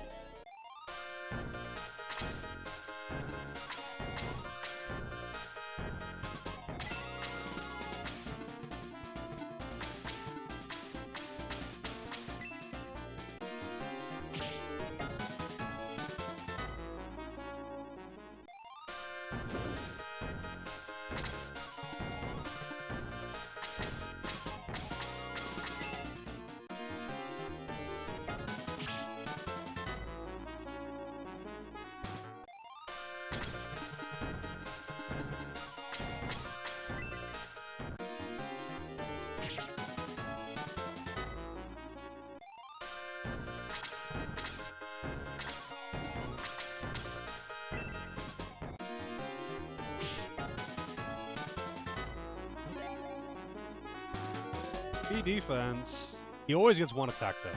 Defense. He always gets one attack though.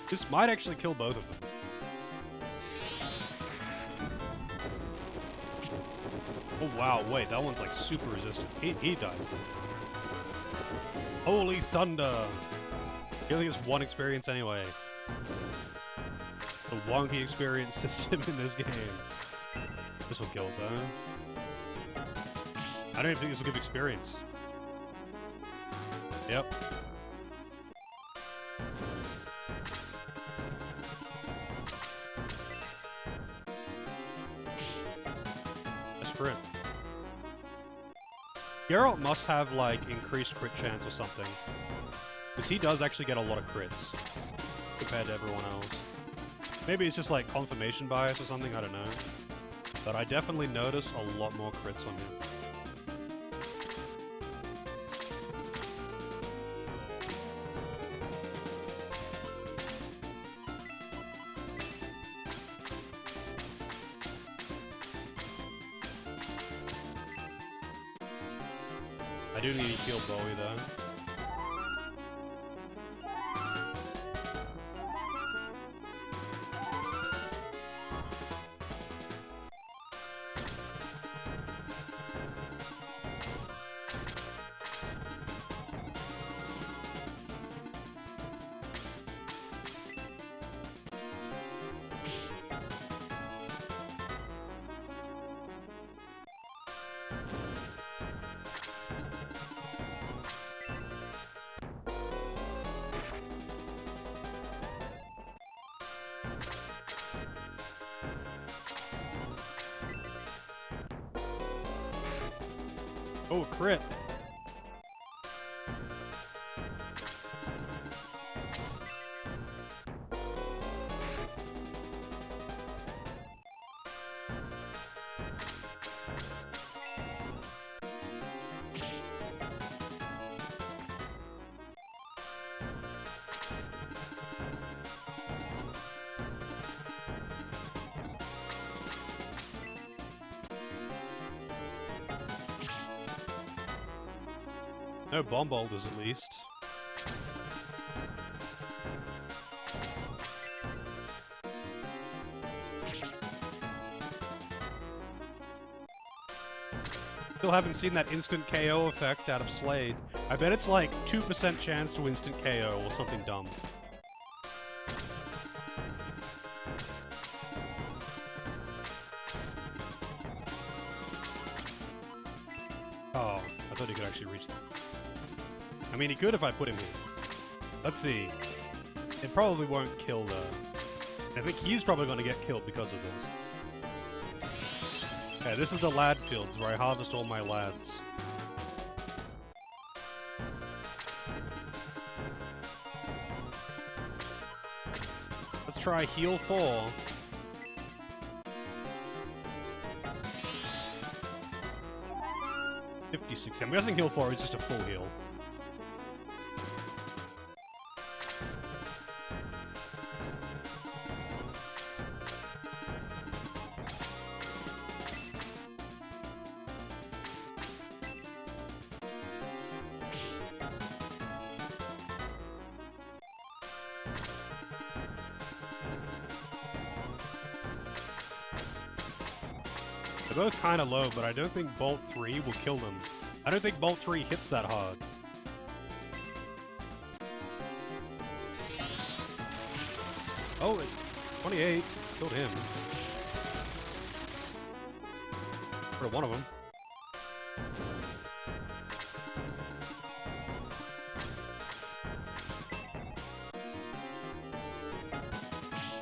This might actually kill both of them. Oh wow, wait, that one's like super resistant. He dies then. Holy thunder! He only gets one experience anyway. The wonky experience system in this game. This will kill it though. I don't even think this will give experience. Yep. A sprint. Geralt must have like increased crit chance or something. Because he does actually get a lot of crits compared to everyone else. Maybe it's just like confirmation bias or something, I don't know. But I definitely notice a lot more crits on him. I do need to heal Bowie though. Oh, crit. No bomb boulders, at least. Still haven't seen that instant KO effect out of Slade. I bet it's like 2% chance to instant KO or something dumb. Oh, I thought he could actually reach that. I mean, he could if I put him here. Let's see. It probably won't kill though. I think he's probably going to get killed because of this. Okay, this is the lad fields where I harvest all my lads. Let's try heal 4. I'm guessing heal 4 is just a full heal. They're both kind of low, but I don't think Bolt 3 will kill them. I don't think Bolt 3 hits that hard. Oh, 28. Killed him. For one of them.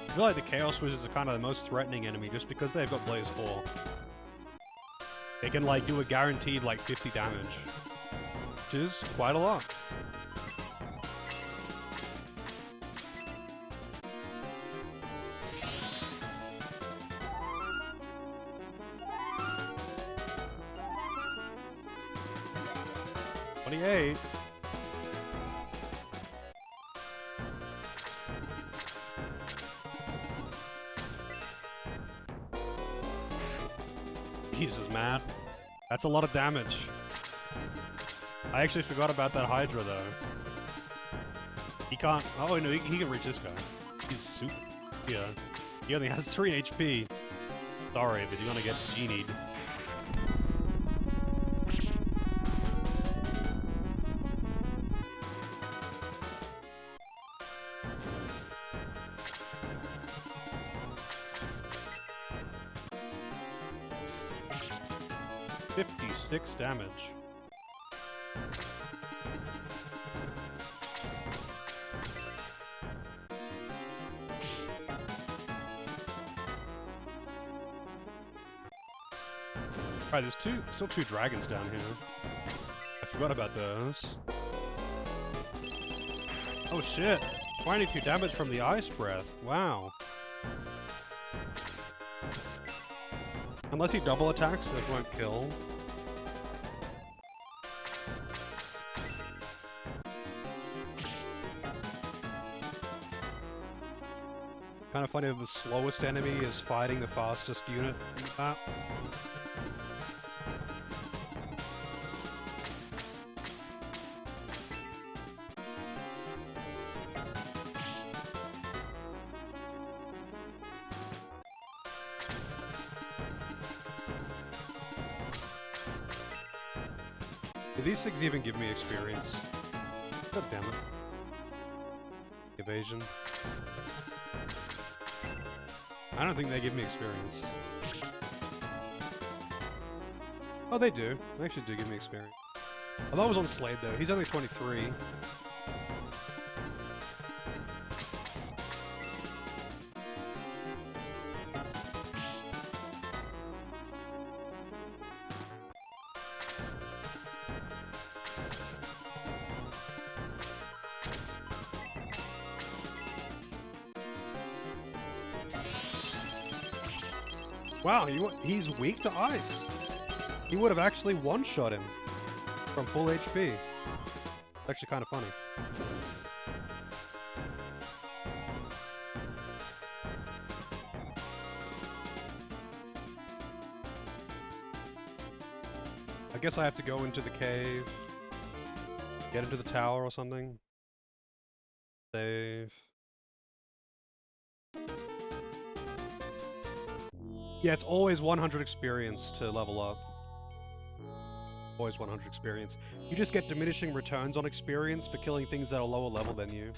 I feel like the Chaos Wizards are kind of the most threatening enemy just because they've got Blaze 4. They can, like, do a guaranteed, like, 50 damage. Which is quite a lot. Jesus, man. That's a lot of damage. I actually forgot about that Hydra, though. He can't... Oh, no, he can reach this guy. He's super... Yeah. He only has 3 HP. Sorry, but you're gonna get genied. Damage. Alright, there's still two dragons down here. I forgot about those. Oh shit! 22 damage from the Ice Breath. Wow. Unless he double attacks, it won't kill. Kind of funny that the slowest enemy is fighting the fastest unit in the map. Do these things even give me experience? God damn it. Evasion. I don't think they give me experience. Oh, they do. They actually do give me experience. I thought it was on Slade, though. He's only 23. Wow, he's weak to ice. He would have actually one-shot him from full HP. It's actually kind of funny. I guess I have to go into the cave, get into the tower or something. Save. Yeah, it's always 100 experience to level up. Always 100 experience. You just get diminishing returns on experience for killing things that are lower level than you.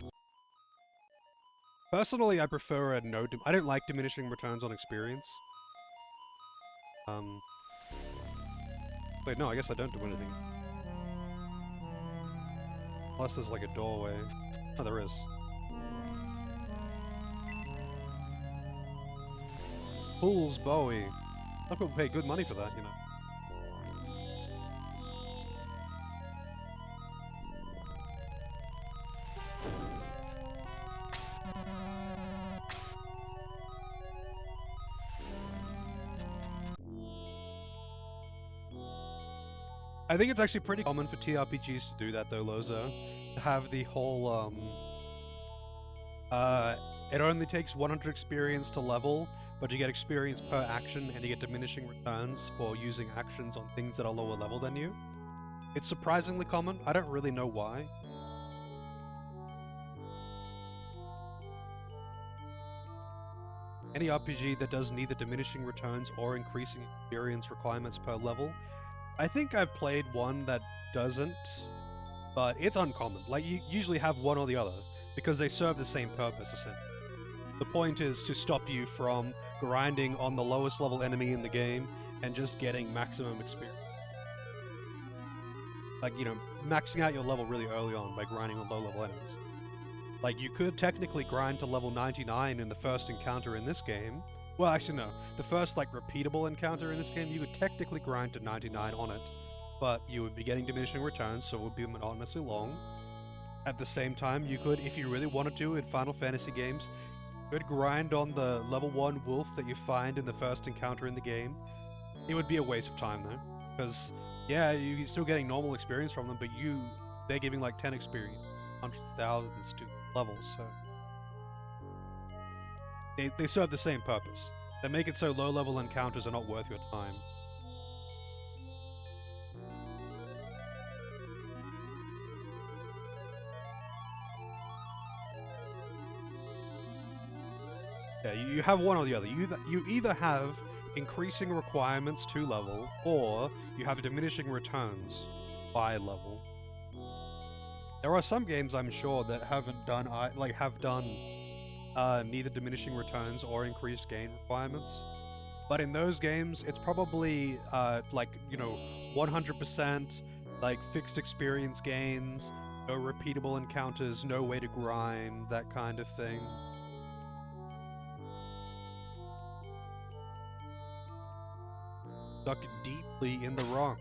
Personally, I prefer a no... I don't like diminishing returns on experience. Wait, no, I guess I don't do anything. Unless there's like a doorway. Oh, there is. Fool's Bowie. Some people pay good money for that, you know. I think it's actually pretty common for TRPGs to do that though, Loza. To have the whole, it only takes 100 experience to level, but you get experience per action, and you get diminishing returns for using actions on things that are lower level than you. It's surprisingly common. I don't really know why. Any RPG that does neither diminishing returns or increasing experience requirements per level. I think I've played one that doesn't, but it's uncommon. Like, you usually have one or the other, because they serve the same purpose, essentially. The point is to stop you from grinding on the lowest level enemy in the game and just getting maximum experience. Like, you know, maxing out your level really early on by grinding on low level enemies. Like, you could technically grind to level 99 in the first encounter in this game. Well, actually, no. The first, like, repeatable encounter in this game, you could technically grind to 99 on it, but you would be getting diminishing returns, so it would be monotonously long. At the same time, you could, if you really wanted to, in Final Fantasy games, you could grind on the level 1 wolf that you find in the first encounter in the game. It would be a waste of time, though, because, yeah, you're still getting normal experience from them, but they're giving, like, 10 experience, hundreds of thousands to levels, so they serve the same purpose. They make it so low-level encounters are not worth your time. Yeah, you have one or the other. You either have increasing requirements to level, or you have diminishing returns by level. There are some games, I'm sure, that haven't done, have done neither diminishing returns or increased gain requirements. But in those games, it's probably, 100%, like, fixed experience gains, no repeatable encounters, no way to grind, that kind of thing. Stuck deeply in the rock.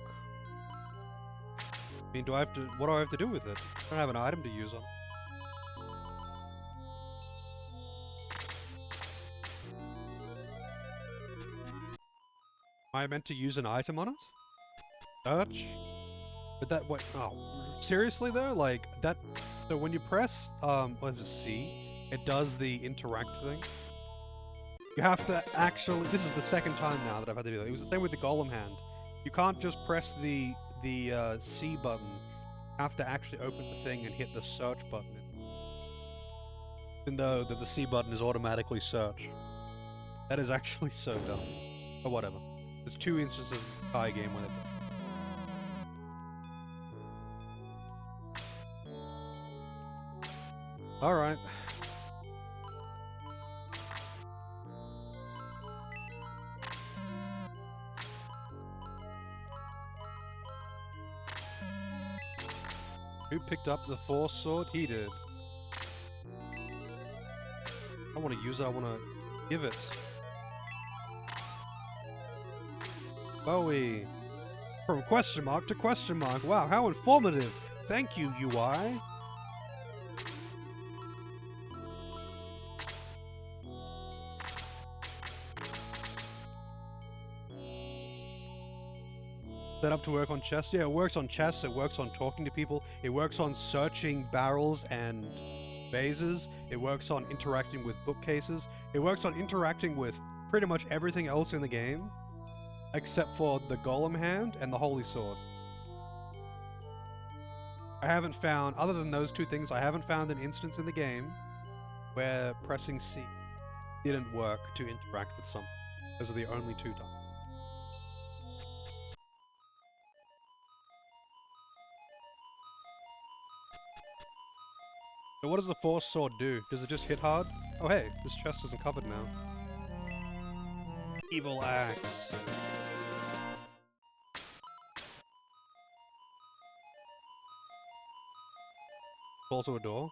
I mean, what do I have to do with it? I don't have an item to use on it. Am I meant to use an item on it? Search? But that, what, oh, seriously though? Like, that, so when you press, what is it, C? It does the interact thing. You have to actually, this is the second time now that I've had to do that. It was the same with the golem hand. You can't just press the C button. You have to actually open the thing and hit the search button. Even though the C button is automatically search. That is actually so dumb. But whatever. There's 2 instances of the entire game where they Alright. Who picked up the Force Sword? He did. I want to use it, I want to give it. Bowie. From question mark to question mark. Wow, how informative. Thank you, UI. Set up to work on chests? Yeah, it works on chests, it works on talking to people, it works on searching barrels and vases, it works on interacting with bookcases, it works on interacting with pretty much everything else in the game, except for the golem hand and the holy sword. I haven't found, other than those 2 things, I haven't found an instance in the game where pressing C didn't work to interact with something. Those are the only 2 times. So what does the Force Sword do? Does it just hit hard? Oh hey, this chest isn't covered now. Evil Axe. Also a door.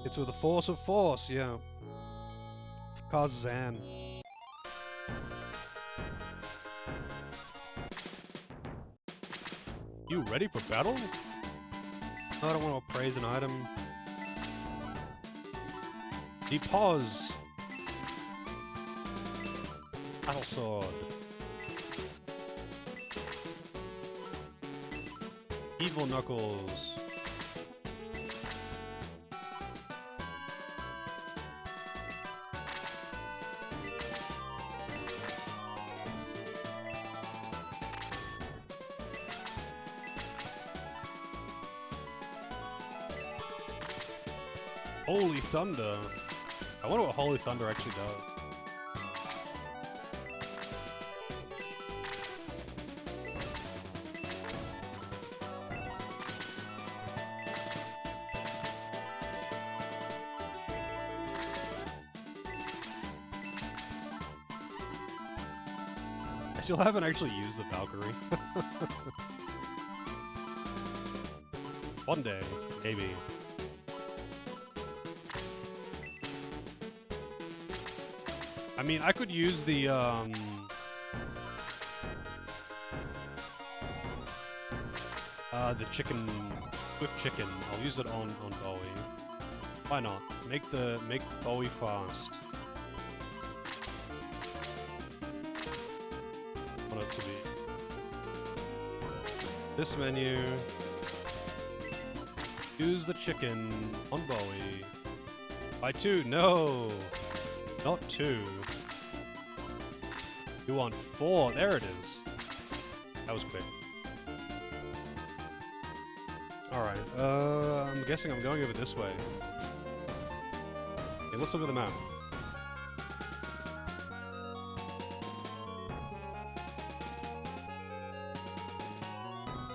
It's with the force of force, yeah. Kazan. You ready for battle? I don't want to appraise an item. Depause. Battle sword. Evil Knuckles. Holy Thunder. I wonder what Holy Thunder actually does. I still haven't actually used the Valkyrie. One day, maybe. I mean, I could use the chicken, swift chicken. I'll use it on Bowie. Why not? Make Bowie fast. Want it to be this menu. Use the chicken on Bowie. By 2, no! Not 2. You want 4, there it is. That was quick. Alright, I'm guessing I'm going over this way. Okay, let's look at the map.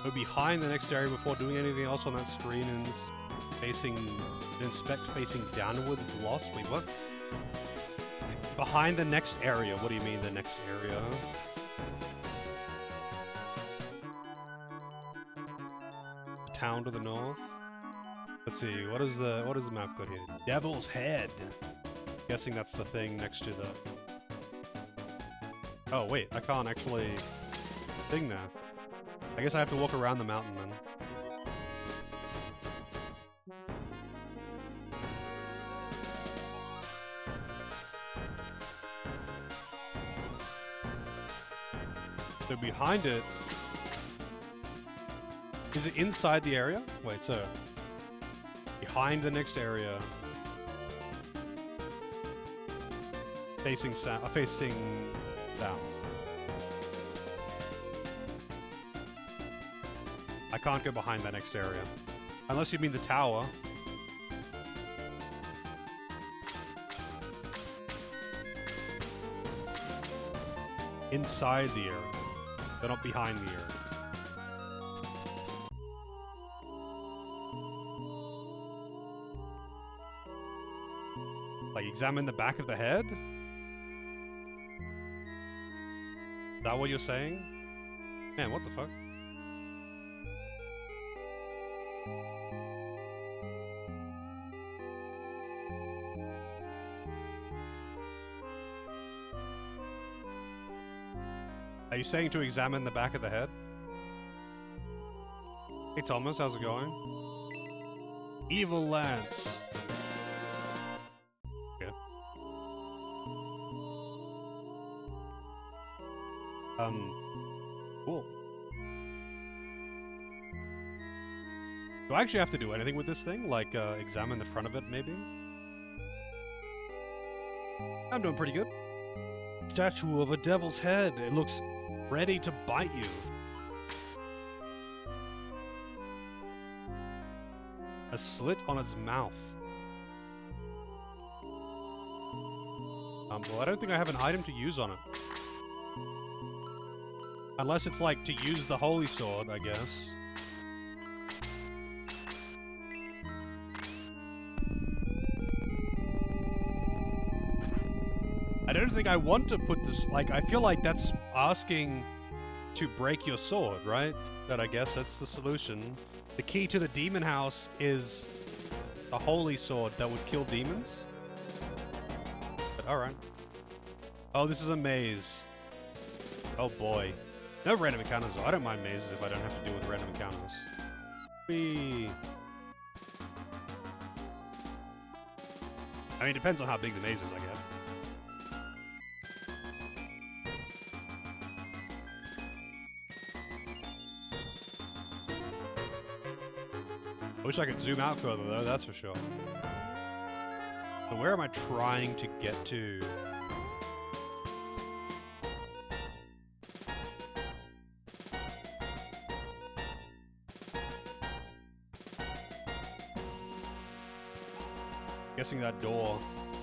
Go behind the next area before doing anything else on that screen and inspect facing downward is lost. Wait, what? Behind the next area. What do you mean the next area? Town to the north. Let's see. What is the map got here? Devil's Head. Guessing that's the thing next to the. Oh wait, I can't actually thing there. I guess I have to walk around the mountain then. So behind it... Is it inside the area? Wait, so... Behind the next area... Facing south. I can't go behind that next area. Unless you mean the tower. Inside the area. They're not behind the area. Like, examine the back of the head? Is that what you're saying? Man, what the fuck? Are you saying to examine the back of the head? Hey Thomas, how's it going? Evil Lance. Okay. Cool. Do I actually have to do anything with this thing? Like, examine the front of it, maybe? I'm doing pretty good. Statue of a devil's head. It looks ready to bite you. A slit on its mouth. Well, I don't think I have an item to use on it. Unless it's like to use the holy sword, I guess. I don't think I want to put this, like, I feel like that's asking to break your sword, right? But I guess that's the solution. The key to the demon house is a holy sword that would kill demons. But alright. Oh, this is a maze. Oh boy. No random encounters though. I don't mind mazes if I don't have to deal with random encounters. Whee! I mean, it depends on how big the maze is, I guess. I wish I could zoom out further, though, that's for sure. So where am I trying to get to? Guessing that door.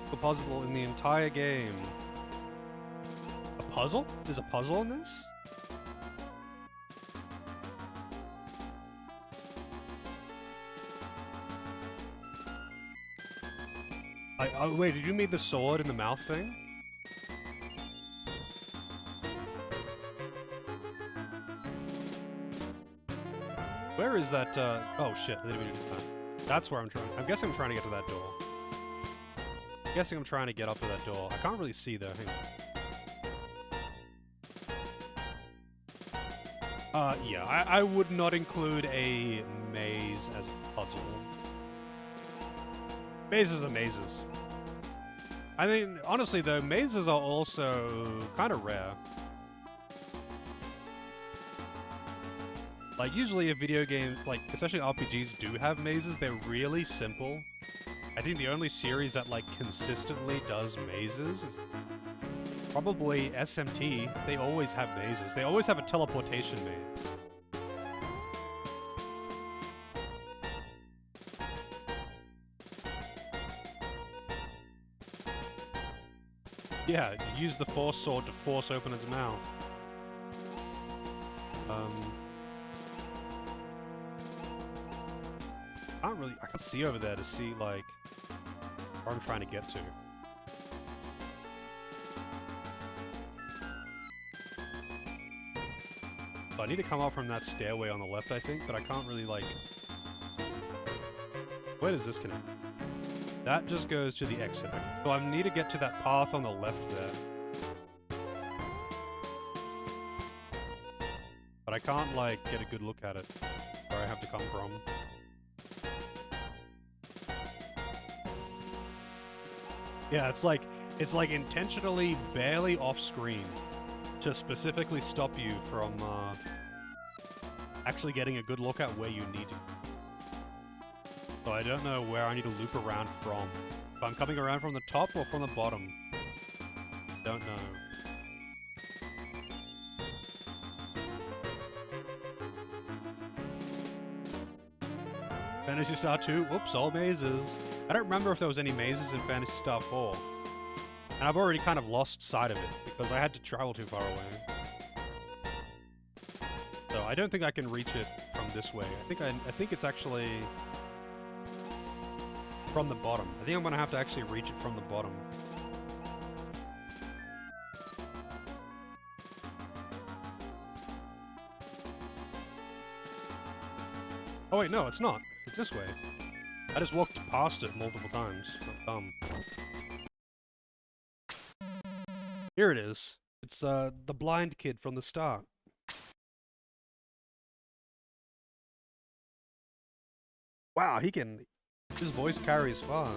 The puzzle in the entire game. A puzzle? There's a puzzle in this? Oh wait, did you mean the sword in the mouth thing? Where is that, oh shit, I didn't mean to do that. That's where I'm trying. I'm guessing I'm trying to get to that door. I'm guessing I'm trying to get up to that door. I can't really see though, hang on. Yeah, I would not include a maze as a puzzle. Mazes are mazes. I mean, honestly though, mazes are also kind of rare. Like, usually if video games, like, especially RPGs do have mazes, they're really simple. I think the only series that, like, consistently does mazes is probably SMT. They always have mazes. They always have a teleportation maze. Yeah, you use the Force Sword to force open its mouth. I can't see over there to see, like, where I'm trying to get to. So I need to come up from that stairway on the left, I think, but I can't really, like... Where does this connect? That just goes to the exit. So I need to get to that path on the left there. But I can't, like, get a good look at it, where I have to come from. Yeah, it's like intentionally barely off-screen to specifically stop you from actually getting a good look at where you need to. So I don't know where I need to loop around from. If I'm coming around from the top or from the bottom. Don't know. Phantasy Star 2? Whoops, all mazes. I don't remember if there was any mazes in Phantasy Star 4. And I've already kind of lost sight of it, because I had to travel too far away. So I don't think I can reach it from this way. I think it's actually... from the bottom. I think I'm gonna have to actually reach it from the bottom. Oh wait, no, it's not. It's this way. I just walked past it multiple times. I'm dumb. Here it is. It's, the blind kid from the start. Wow, his voice carries far.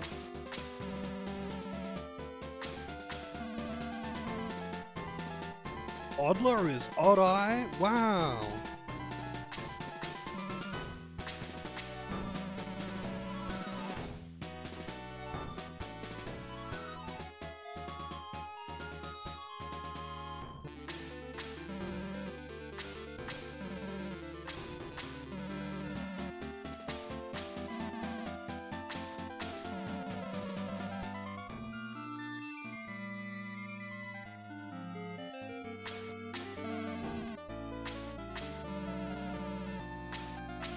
Oddler is Odd-Eye? Wow.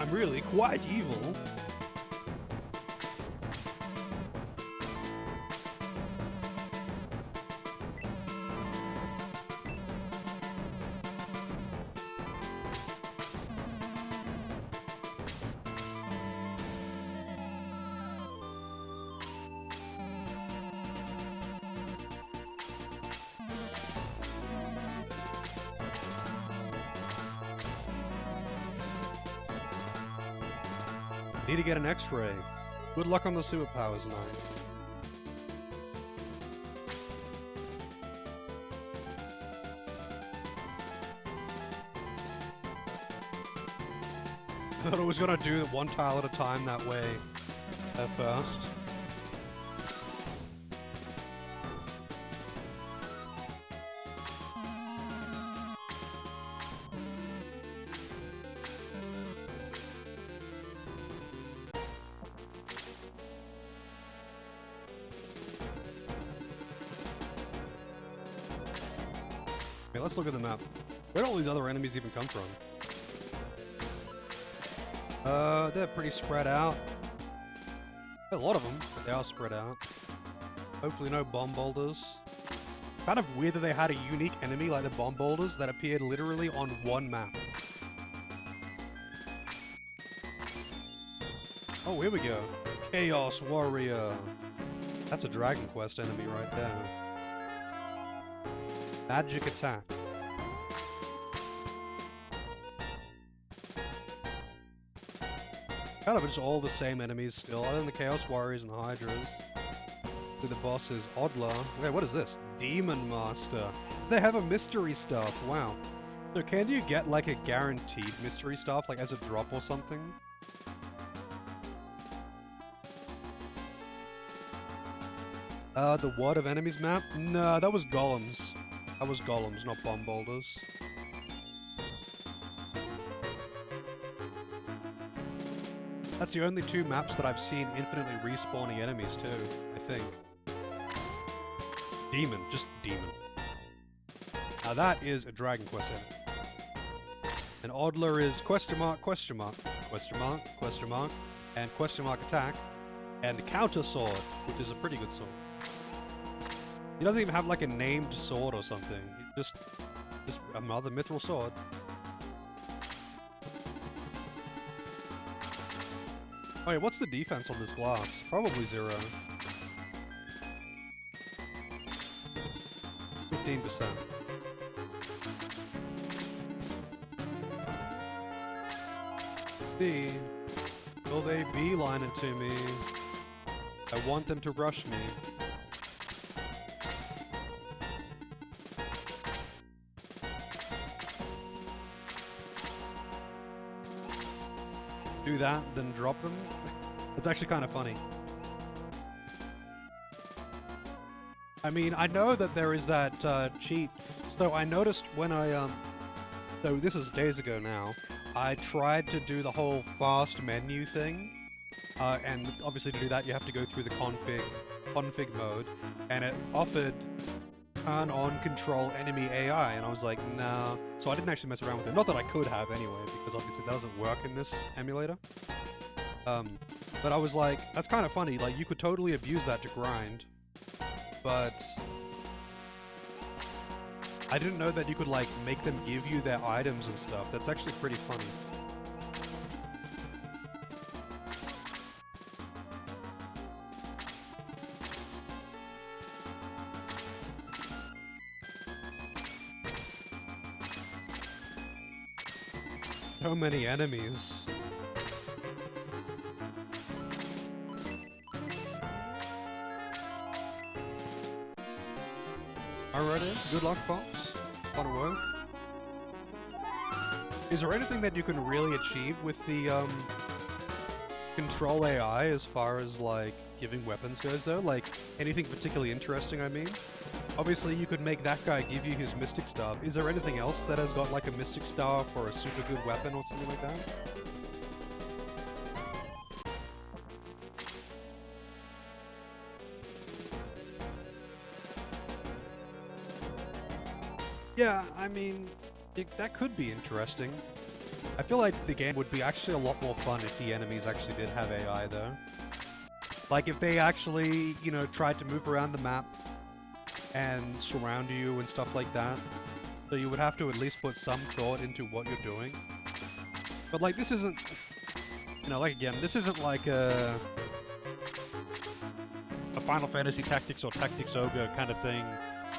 I'm really quite evil. Need to get an X-ray. Good luck on the superpowers, 9. I thought I was gonna do it one tile at a time that way at first. Okay, let's look at the map. Where do all these other enemies even come from? They're pretty spread out. A lot of them, but they are spread out. Hopefully no bomb boulders. Kind of weird that they had a unique enemy like the bomb boulders that appeared literally on one map. Oh, here we go. Chaos Warrior. That's a Dragon Quest enemy right there. Magic attack. Kind of just all the same enemies still, other than the Chaos Warriors and the Hydras. The boss is Odler. Wait, what is this? Demon Master. They have a mystery stuff. Wow. So can you get like a guaranteed mystery stuff, like as a drop or something? The what of enemies map? No, that was golems. That was golems, not bomb boulders. That's the only two maps that I've seen infinitely respawning enemies too, I think. Demon, just demon. Now that is a Dragon Quest enemy. And Odler is question mark, question mark, question mark, question mark, and question mark attack, and counter sword, which is a pretty good sword. He doesn't even have like a named sword or something. Just another mithril sword. Oh wait, what's the defense on this glass? Probably 0. 15%. B. Will they beeline it to me? I want them to rush me. Do that, then drop them. It's actually kind of funny. I mean, I know that there is that cheat. So I noticed when I so this is days ago now, I tried to do the whole fast menu thing, and obviously to do that you have to go through the config mode, and it offered turn on control enemy AI, and I was like, no. So I didn't actually mess around with it. Not that I could have anyway, because obviously that doesn't work in this emulator. But I was like, that's kind of funny. Like, you could totally abuse that to grind, but I didn't know that you could like make them give you their items and stuff. That's actually pretty funny. So many enemies. Alrighty, good luck, Fox. Fun work. Is there anything that you can really achieve with the control AI as far as like giving weapons goes though? Like anything particularly interesting, I mean? Obviously you could make that guy give you his mystic staff. Is there anything else that has got like a mystic staff or a super good weapon or something like that? Yeah, I mean, that could be interesting. I feel like the game would be actually a lot more fun if the enemies actually did have AI though. Like if they actually, you know, tried to move around the map and surround you and stuff like that. So you would have to at least put some thought into what you're doing. But like this isn't, you know, like again, this isn't like a Final Fantasy Tactics or Tactics Ogre kind of thing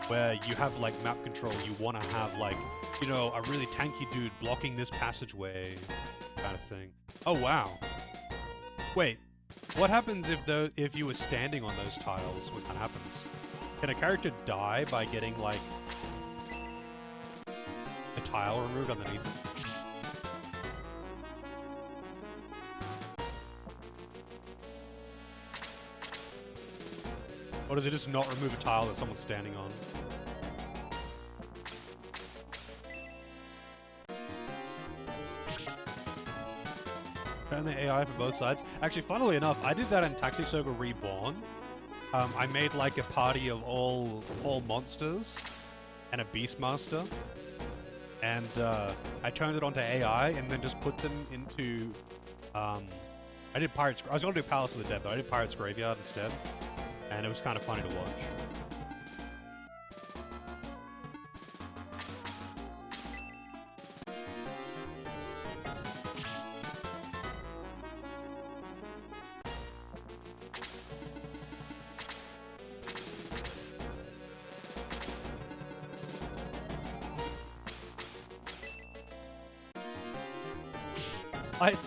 where you have like map control. You want to have like, you know, a really tanky dude blocking this passageway kind of thing. Oh wow. Wait, what happens if you were standing on those tiles? What happens? Can a character die by getting, like, a tile removed underneath them? Or does it just not remove a tile that someone's standing on? Turn the AI for both sides. Actually, funnily enough, I did that in Tactics Ogre Reborn. I made like a party of all monsters, and a Beastmaster, and I turned it onto AI and then just put them into. I did Pirates. I was going to do Palace of the Dead, but I did Pirates Graveyard instead, and it was kind of funny to watch.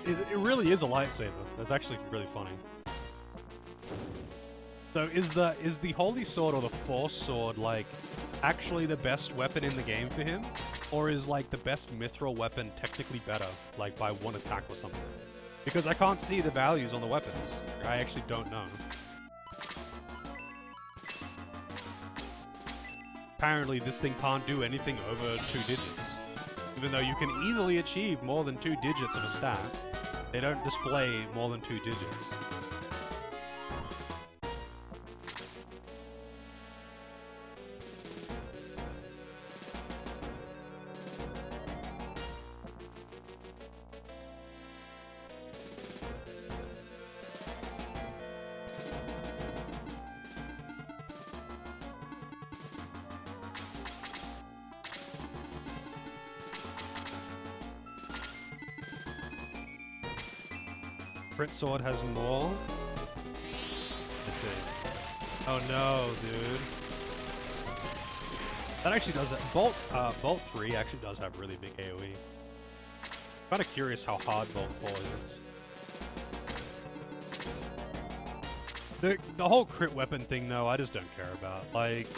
It really is a lightsaber. That's actually really funny. So is the Holy Sword or the Force Sword like actually the best weapon in the game for him, or is like the best mithril weapon technically better, like by one attack or something? Because I can't see the values on the weapons. I actually don't know. Apparently, this thing can't do anything over 2 digits. Even though you can easily achieve more than 2 digits of a stat, they don't display more than 2 digits. Crit Sword has more. Let's see. Oh no, dude. That actually does that. Bolt 3 actually does have really big AoE. Kind of curious how hard Bolt 4 is. The whole crit weapon thing, though, I just don't care about. Like,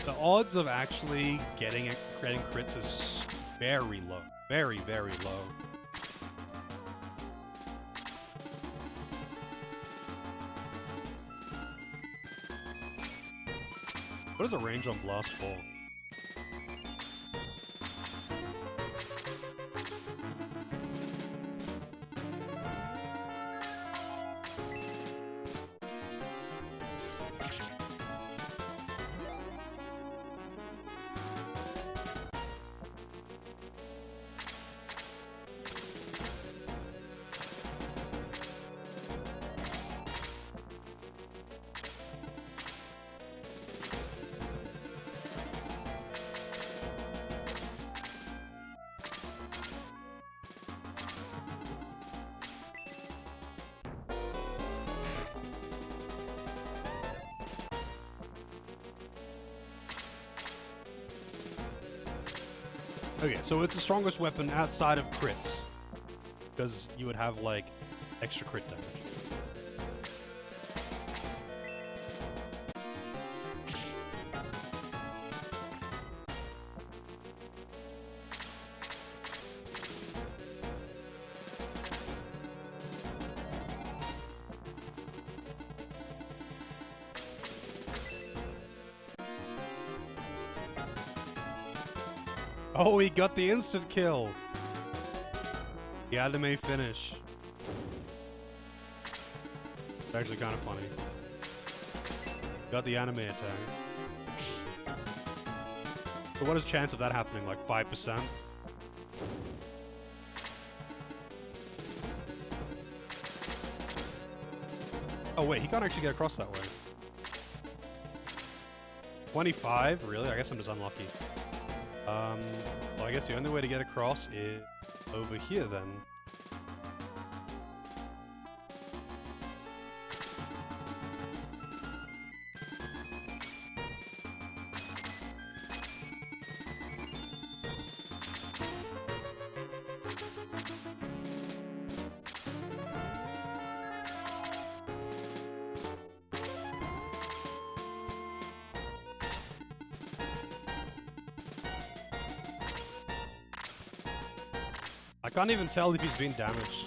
the odds of actually getting crits is very low. Very, very low. What is the range on Blast 4? Okay, so it's the strongest weapon outside of crits, because you would have, like, extra crit damage. Oh, he got the instant kill! The anime finish. It's actually kind of funny. Got the anime attack. So what is the chance of that happening? Like 5%? Oh wait, he can't actually get across that way. 25? Really? I guess I'm just unlucky. Well, I guess the only way to get across is over here, then. I can't even tell if he's been damaged.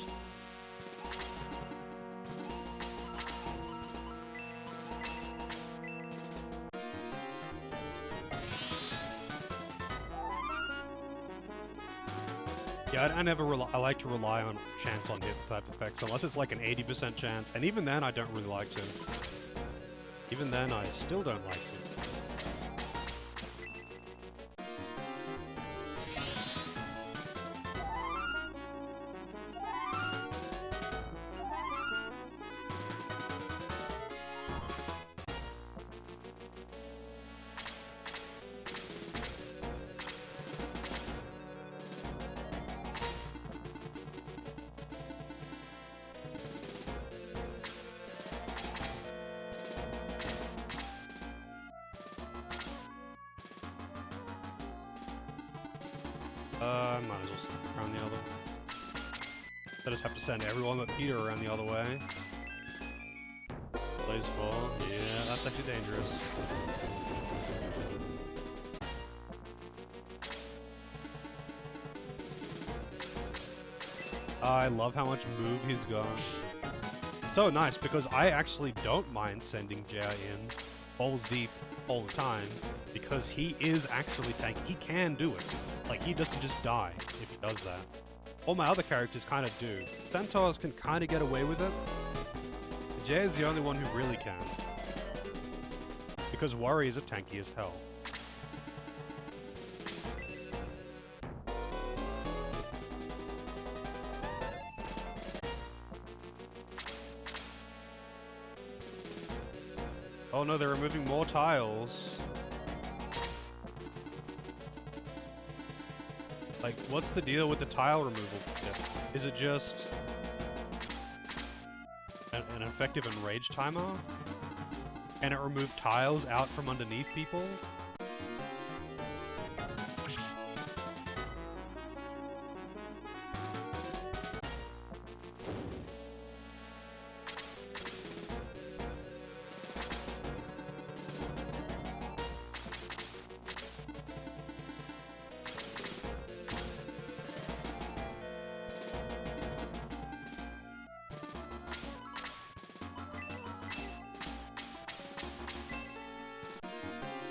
Yeah, I never I like to rely on chance on hit type effects, unless it's like an 80% chance, and even then I don't really like to. Even then I still don't like to. Might as well send around the other way. I just have to send everyone but Peter around the other way. Plays for. Yeah, that's actually dangerous. I love how much move he's got. It's so nice because I actually don't mind sending Jia in balls deep all the time because he is actually tanky. He can do it. Like, he doesn't just die if he does that. All my other characters kind of do. Centaurs can kind of get away with it. Jia is the only one who really can. Because warriors are tanky as hell. Oh no, they're removing more tiles. Like, what's the deal with the tile removal? Is it just an effective enrage timer? Can it remove tiles out from underneath people?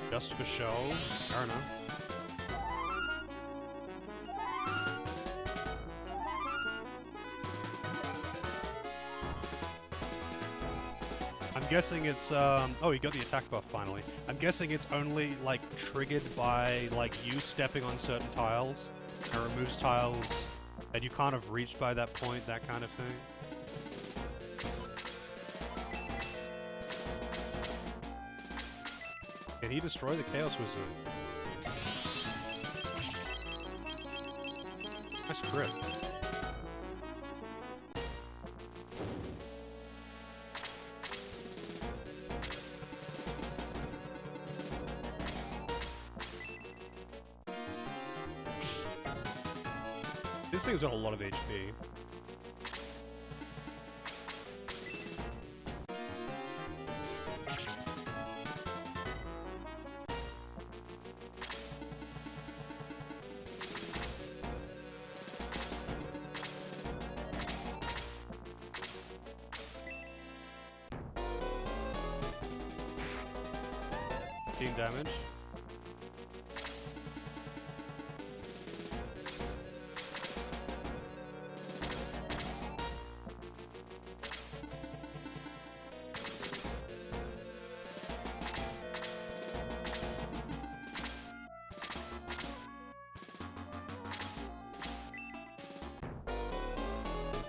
Just for show? I don't know. I'm guessing it's, oh, he got the attack buff finally. I'm guessing it's only, like, triggered by, like, you stepping on certain tiles, and removes tiles that you can't have reached by that point, that kind of thing. Can he destroy the Chaos Wizard? Nice grip. This thing's got a lot of HP. Damage.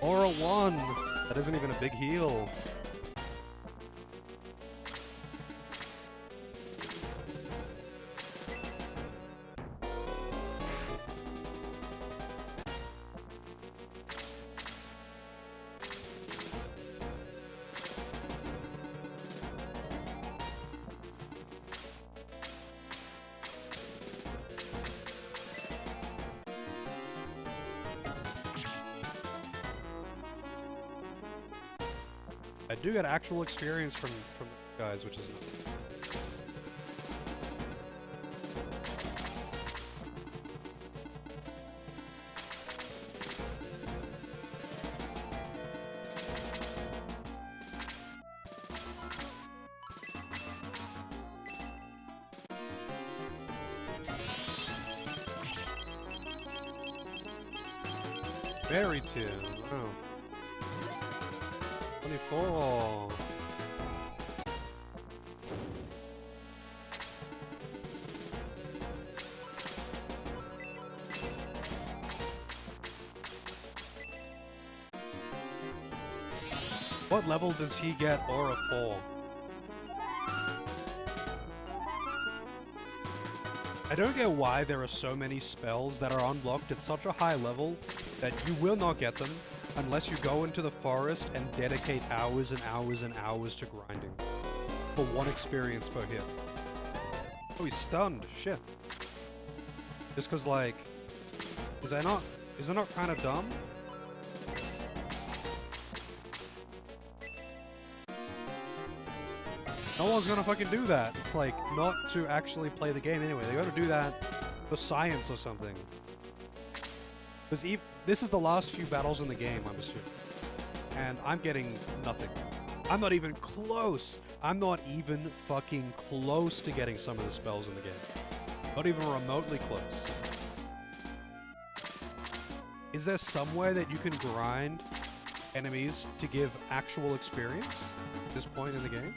Aura 1! That isn't even a big heal. I do get actual experience from the guys, which is nice. Fairy Tale, wow. 24. What level does he get Aura 4? I don't get why there are so many spells that are unlocked at such a high level that you will not get them unless you go into the forest and dedicate hours and hours and hours to grinding for one experience per hit. Oh, he's stunned. Shit. Just because, like, Is that not kind of dumb? No one's gonna fucking do that. Like, not to actually play the game anyway. They gotta do that for science or something. Because this is the last few battles in the game, I'm assuming. And I'm getting nothing. I'm not even close. I'm not even fucking close to getting some of the spells in the game. Not even remotely close. Is there somewhere that you can grind enemies to give actual experience at this point in the game?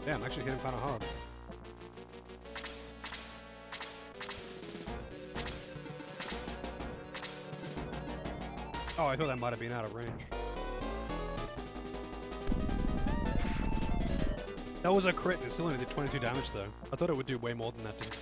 Damn, I'm actually hitting kind of hard. Oh, I thought that might have been out of range. That was a crit, and it still only did 22 damage though. I thought it would do way more than that to me.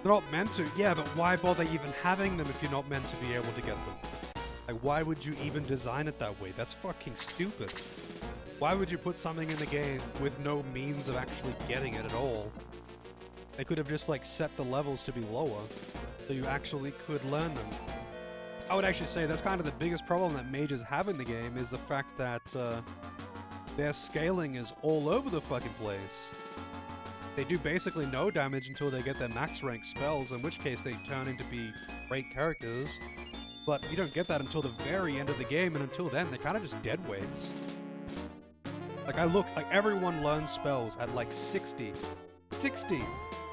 They're not meant to. Yeah, but why bother even having them if you're not meant to be able to get them? Like, why would you even design it that way? That's fucking stupid. Why would you put something in the game with no means of actually getting it at all? They could have just, like, set the levels to be lower, so you actually could learn them. I would actually say that's kind of the biggest problem that mages have in the game, is the fact that, their scaling is all over the fucking place. They do basically no damage until they get their max rank spells, in which case they turn into be great characters. But you don't get that until the very end of the game, and until then, they're kind of just dead weights. Like, like, everyone learns spells at, like, 60. 60!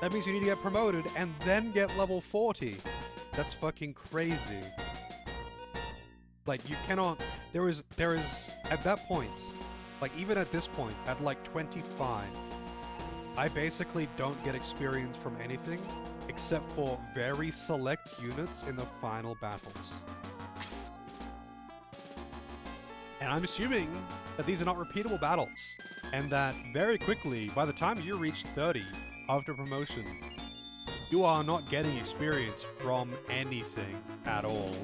That means you need to get promoted, and then get level 40. That's fucking crazy. Like, you cannot... There is, at that point, like, even at this point, at, like, 25... I basically don't get experience from anything except for very select units in the final battles. And I'm assuming that these are not repeatable battles, and that very quickly, by the time you reach 30 after promotion, you are not getting experience from anything at all.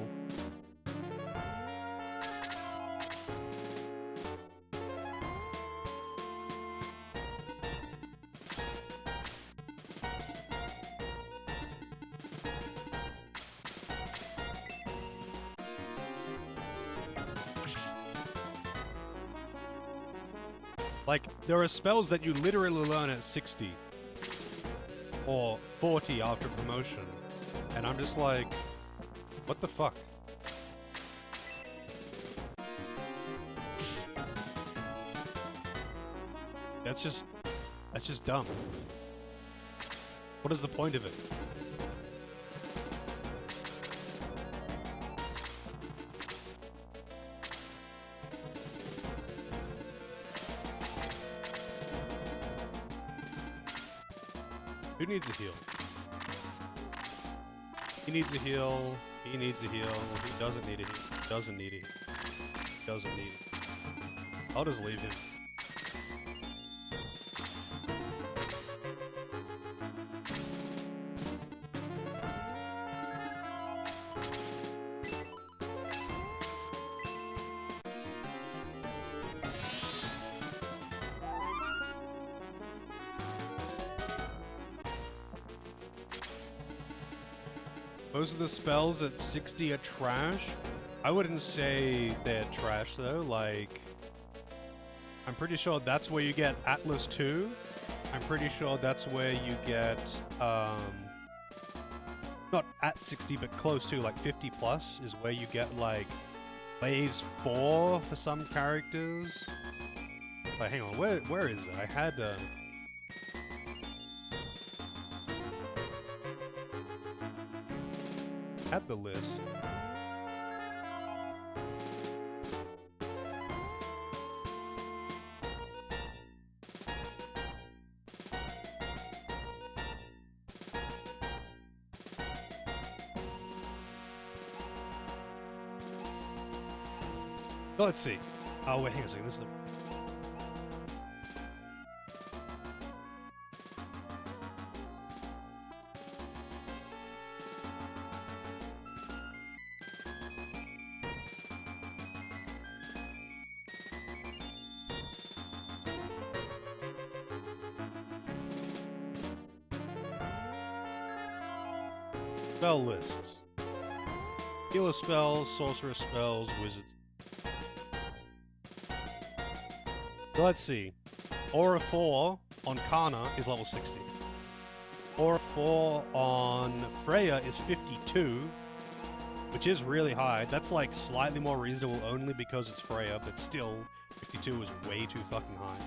Like, there are spells that you literally learn at 60. Or 40 after promotion. And I'm just like, what the fuck? That's just dumb. What is the point of it? Who needs a heal? He needs a heal. He needs a heal. He doesn't need a heal. Doesn't need a heal. Doesn't need it. I'll just leave him. Most of the spells at 60 are trash. I wouldn't say they're trash though, like... I'm pretty sure that's where you get Atlas 2. I'm pretty sure that's where you get, not at 60, but close to, like 50 plus is where you get, like, Phase 4 for some characters. Like, hang on, where is it? I had, the list. Let's see. Oh, wait, hang on a second. This is the... Spell lists. Healer spells, sorcerer spells, wizards. So let's see. Aura 4 on Kana is level 60. Aura 4 on Freya is 52, which is really high. That's like slightly more reasonable only because it's Freya, but still, 52 is way too fucking high.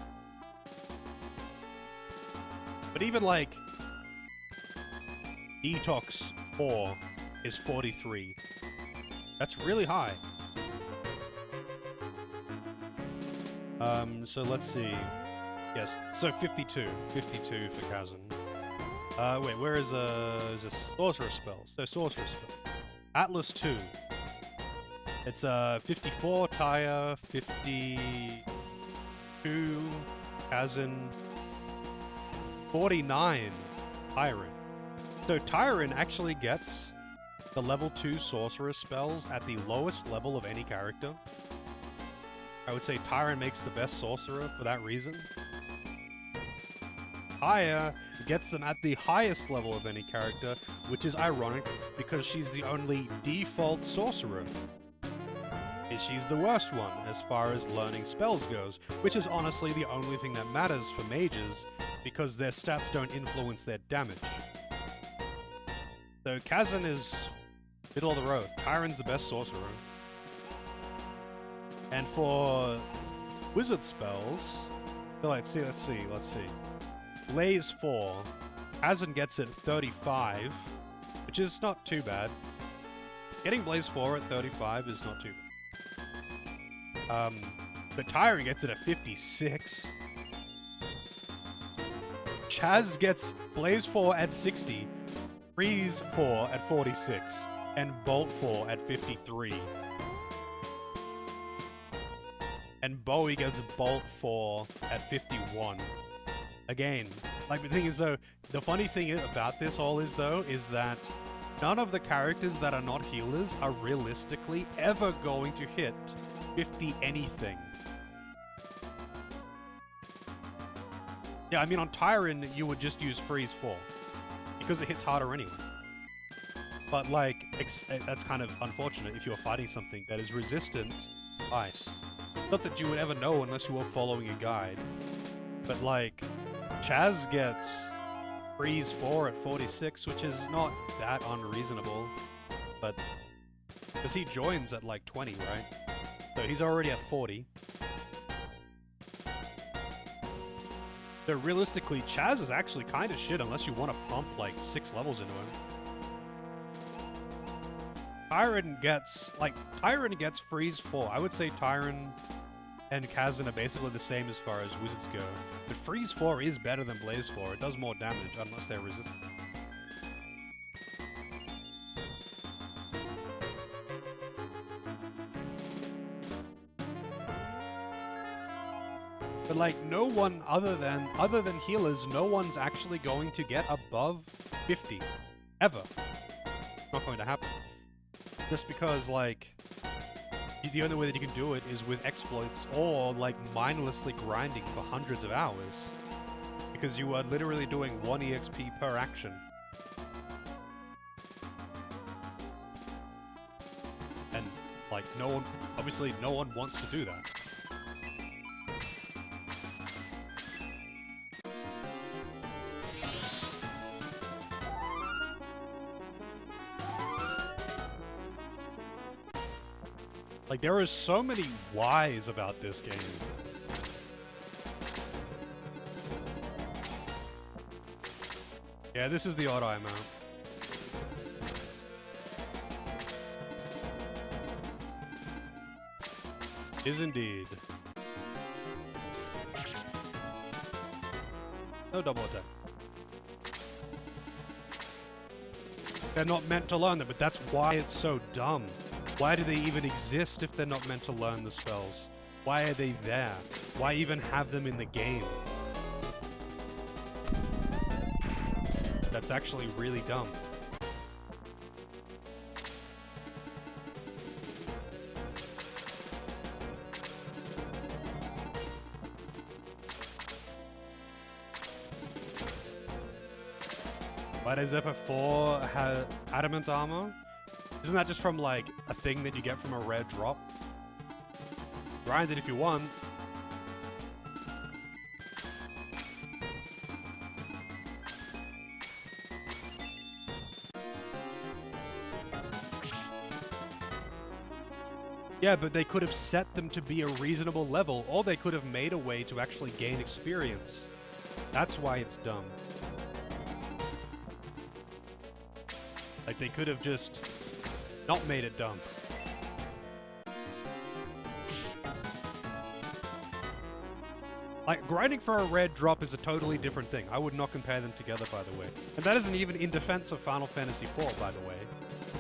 But even like Detox 4 is 43. That's really high. So let's see. Yes, so 52. 52 for Kazan. Wait, where is this sorcerer spell? So sorcerer spell. Atlas 2. It's 54 Tyre, 52 Kazan, 49 Tyron. So Tyron actually gets the level 2 sorcerer spells at the lowest level of any character. I would say Tyron makes the best sorcerer for that reason. Aya gets them at the highest level of any character, which is ironic because she's the only default sorcerer. She's the worst one as far as learning spells goes, which is honestly the only thing that matters for mages because their stats don't influence their damage. So Kazan is middle of the road. Tyron's the best sorcerer. And for wizard spells, so let's see. Blaze 4, Kazan gets it 35, which is not too bad. Getting Blaze 4 at 35 is not too bad. But Tyron gets it at 56. Chaz gets Blaze 4 at 60, Freeze 4 at 46, and Bolt 4 at 53. And Bowie gets Bolt 4 at 51. Again, like the thing is though, the funny thing about this all is though, is that none of the characters that are not healers are realistically ever going to hit 50 anything. Yeah, I mean on Tyron you would just use Freeze 4, because it hits harder anyway. But like, that's kind of unfortunate if you're fighting something that is resistant to ice. Not that you would ever know unless you were following a guide. But like, Chaz gets Freeze 4 at 46, which is not that unreasonable. But, because he joins at like 20, right? So he's already at 40. So realistically, Chaz is actually kind of shit unless you want to pump like 6 levels into him. Tyron gets Freeze 4. I would say Tyron and Kazan are basically the same as far as wizards go. But Freeze 4 is better than Blaze 4. It does more damage unless they're resistant. But like no one other than healers, no one's actually going to get above 50. Ever. It's not going to happen. Just because like the only way that you can do it is with exploits or like mindlessly grinding for hundreds of hours. Because you are literally doing 1 EXP per action. And like obviously no one wants to do that. Like, there are so many whys about this game. Yeah, this is the odd eye mount. Is indeed. No double attack. They're not meant to learn them, but that's why it's so dumb. Why do they even exist if they're not meant to learn the spells? Why are they there? Why even have them in the game? That's actually really dumb. Why does FF4 have adamant armor? Isn't that just from, like, a thing that you get from a rare drop? Grind it if you want. Yeah, but they could have set them to be a reasonable level, or they could have made a way to actually gain experience. That's why it's dumb. Like, they could have just not made it dumb. Like, grinding for a red drop is a totally different thing. I would not compare them together, by the way. And that isn't even in defense of Final Fantasy IV, by the way.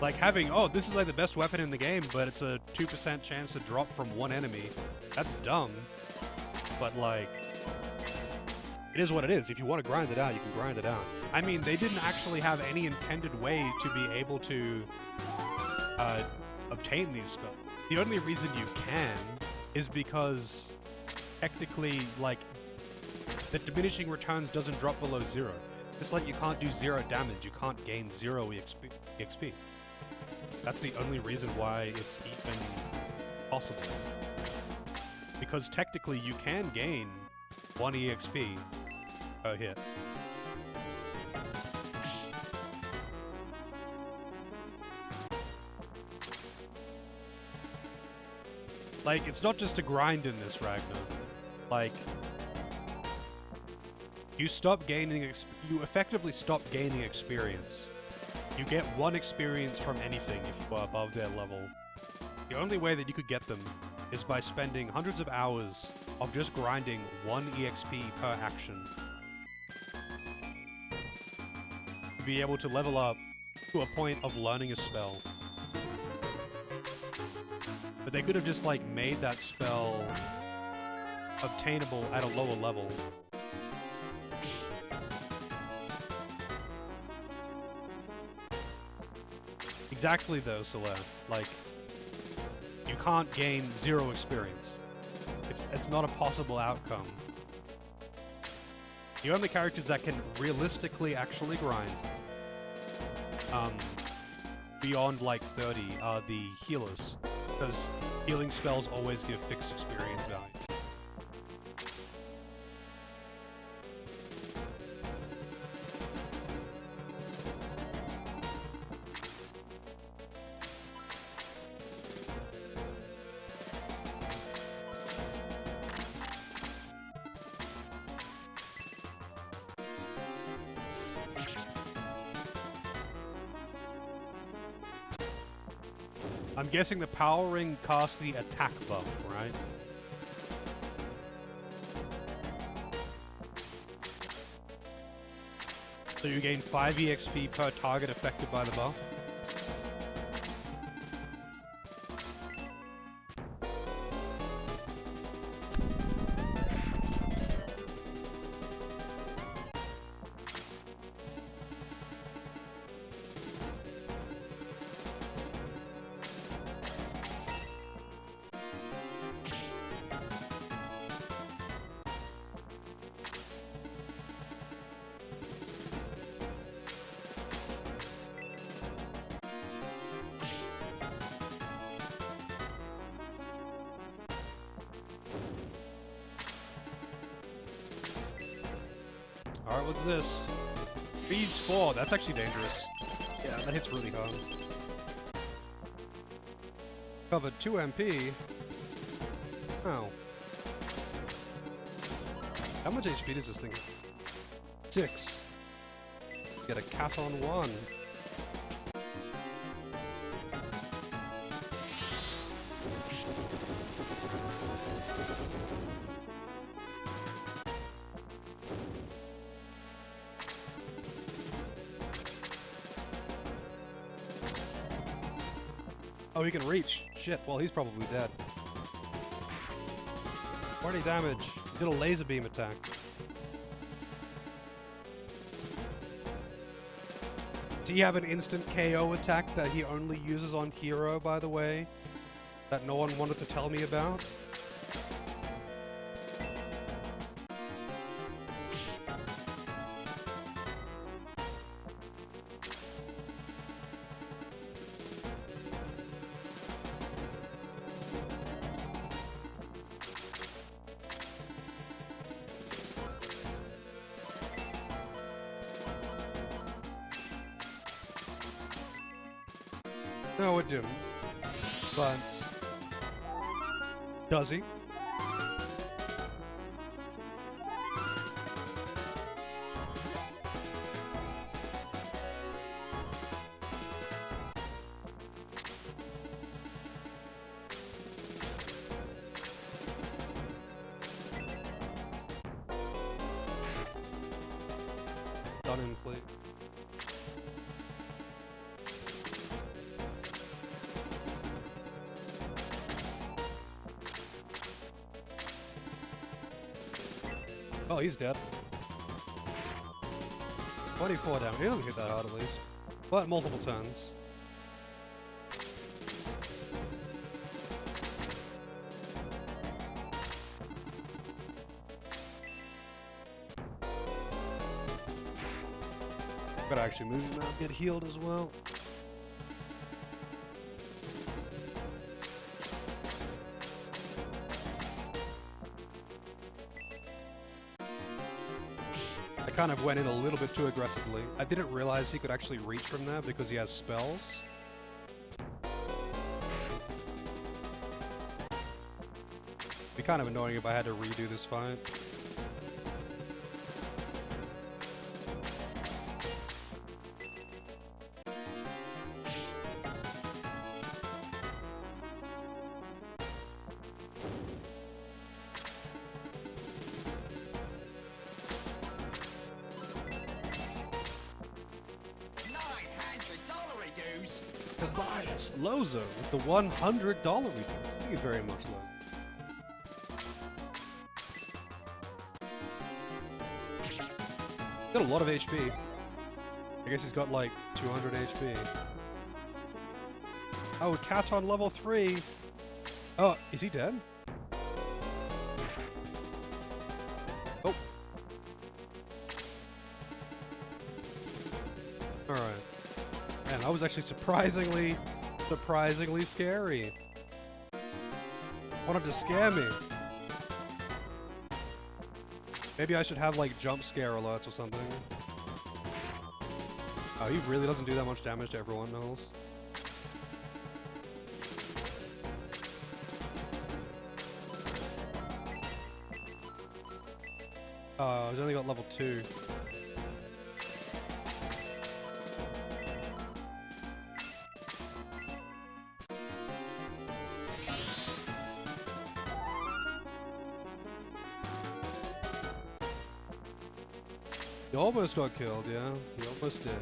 Like, having, oh, this is like the best weapon in the game, but it's a 2% chance to drop from one enemy. That's dumb. But, like, it is what it is. If you want to grind it out, you can grind it out. I mean, they didn't actually have any intended way to be able to obtain these spells. The only reason you can is because technically, like, the diminishing returns doesn't drop below 0. Just like you can't do 0 damage, you can't gain 0 EXP. That's the only reason why it's even possible. Because technically you can gain 1 EXP per hit. Like, it's not just a grind in this, Ragnar. Like, you effectively stop gaining experience. You get 1 experience from anything if you are above their level. The only way that you could get them is by spending hundreds of hours of just grinding 1 EXP per action. To be able to level up to a point of learning a spell. But they could have just, like, made that spell obtainable at a lower level. Exactly though, Soler. Like, you can't gain 0 experience. It's not a possible outcome. The only characters that can realistically actually grind beyond like 30 are the healers, because healing spells always give fixed experience value. I'm guessing the power ring casts the attack buff, right? So you gain 5 EXP per target affected by the buff? Alright, what's this? Speeds 4, that's actually dangerous. Yeah, that hits really hard. Covered 2 MP. Oh. How much HP does this thing have? 6. Get a cat on 1. Oh, he can reach. Shit, well, he's probably dead. 20 damage. He did a laser beam attack. Does he have an instant KO attack that he only uses on Hero, by the way? That no one wanted to tell me about? No, it didn't. But... does he? Done in, please. Oh, he's dead. 24 damage. He doesn't hit that hard at least. But multiple turns. Gotta actually move him now, get healed as well. I kind of went in a little bit too aggressively. I didn't realize he could actually reach from there because he has spells. It'd be kind of annoying if I had to redo this fight. Tobias Lozo with the $100 return. Thank you very much, Lozo. Got a lot of HP. I guess he's got like 200 HP. Oh, Cat on level 3. Oh, is he dead? Oh. Alright. Man, that was actually surprisingly scary. Wanted to scare me. Maybe I should have like jump scare alerts or something. Oh, he really doesn't do that much damage to everyone else. Oh, he's only got level 2. He almost got killed, yeah. He almost did.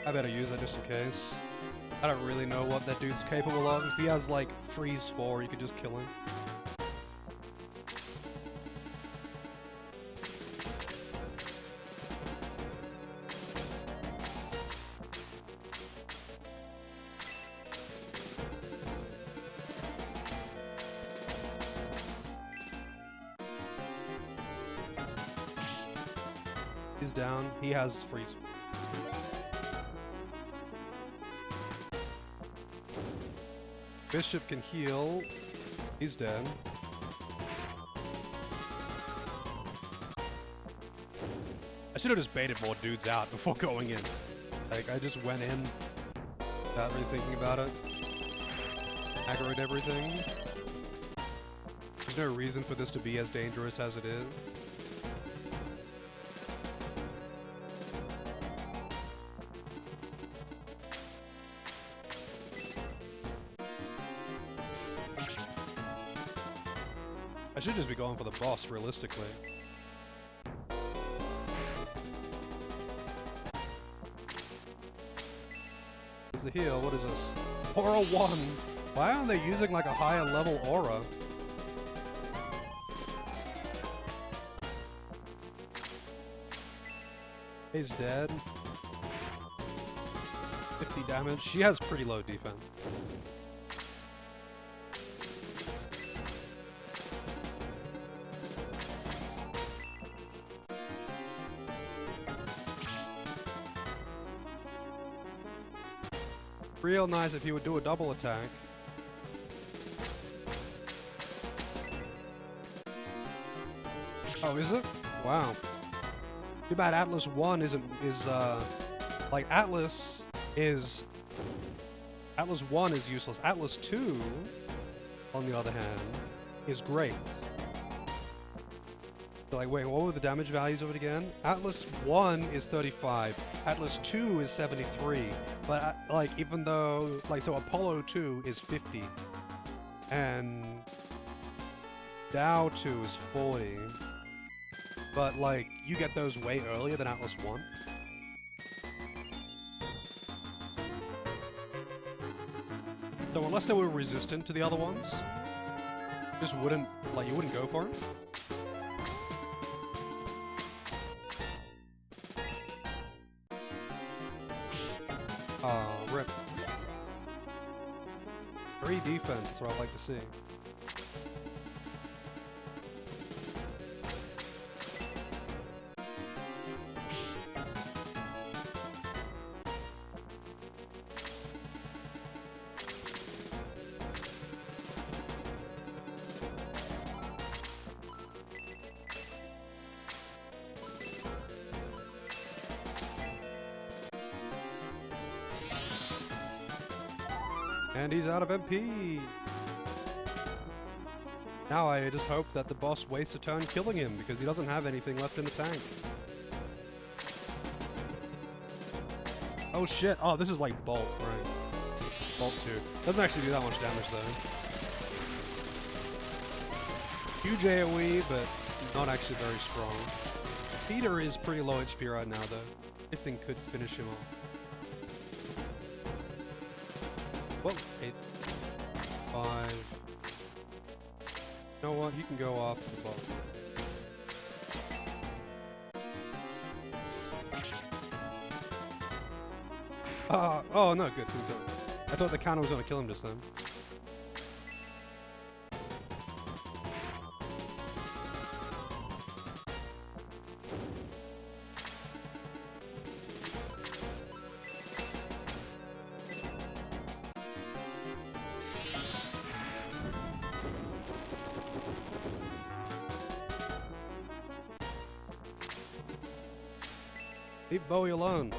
I better use that just in case. I don't really know what that dude's capable of. If he has like freeze 4, you could just kill him. He's down. He has freeze. Bishop can heal. He's dead. I should have just baited more dudes out before going in. Like, I just went in without really thinking about it. Aggroed everything. There's no reason for this to be as dangerous as it is. I should just be going for the boss, realistically. Is the heal? What is this? Aura 1! Why aren't they using like a higher level aura? He's dead. 50 damage. She has pretty low defense. Real nice if he would do a double attack. Oh, is it? Wow. Too bad Atlas 1 is like Atlas 1 is useless. Atlas 2, on the other hand, is great. So like, wait, what were the damage values of it again? Atlas 1 is 35. Atlas 2 is 73. But, like, even though, like, so Apollo 2 is 50. And Dow 2 is 40. But, like, you get those way earlier than Atlas 1. So unless they were resistant to the other ones, just wouldn't, like, you wouldn't go for it. Rip. 3 defense, that's what I'd like to see. And he's out of MP! Now I just hope that the boss wastes a turn killing him, because he doesn't have anything left in the tank. Oh shit! Oh, this is like Bolt, right. Bolt 2. Doesn't actually do that much damage though. Huge AoE, but not actually very strong. Peter is pretty low HP right now though. Anything could finish him off. Whoa, 8, 5. You know what? You can go off the boss. Oh no, good. I thought the counter was gonna kill him just then. Leave Bowie alone.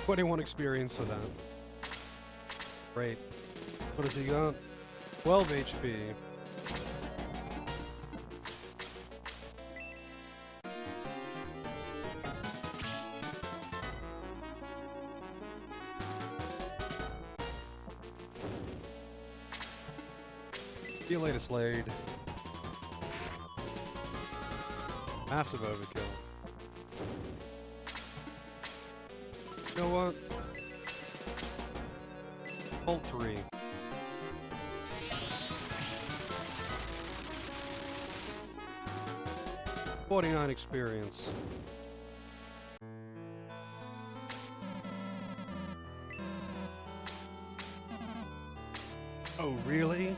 '21 experience for that. Great. What has he got? 12 HP. See you later, Slade. Massive overkill. You know what? Bolt 3. '49 experience. Oh, really?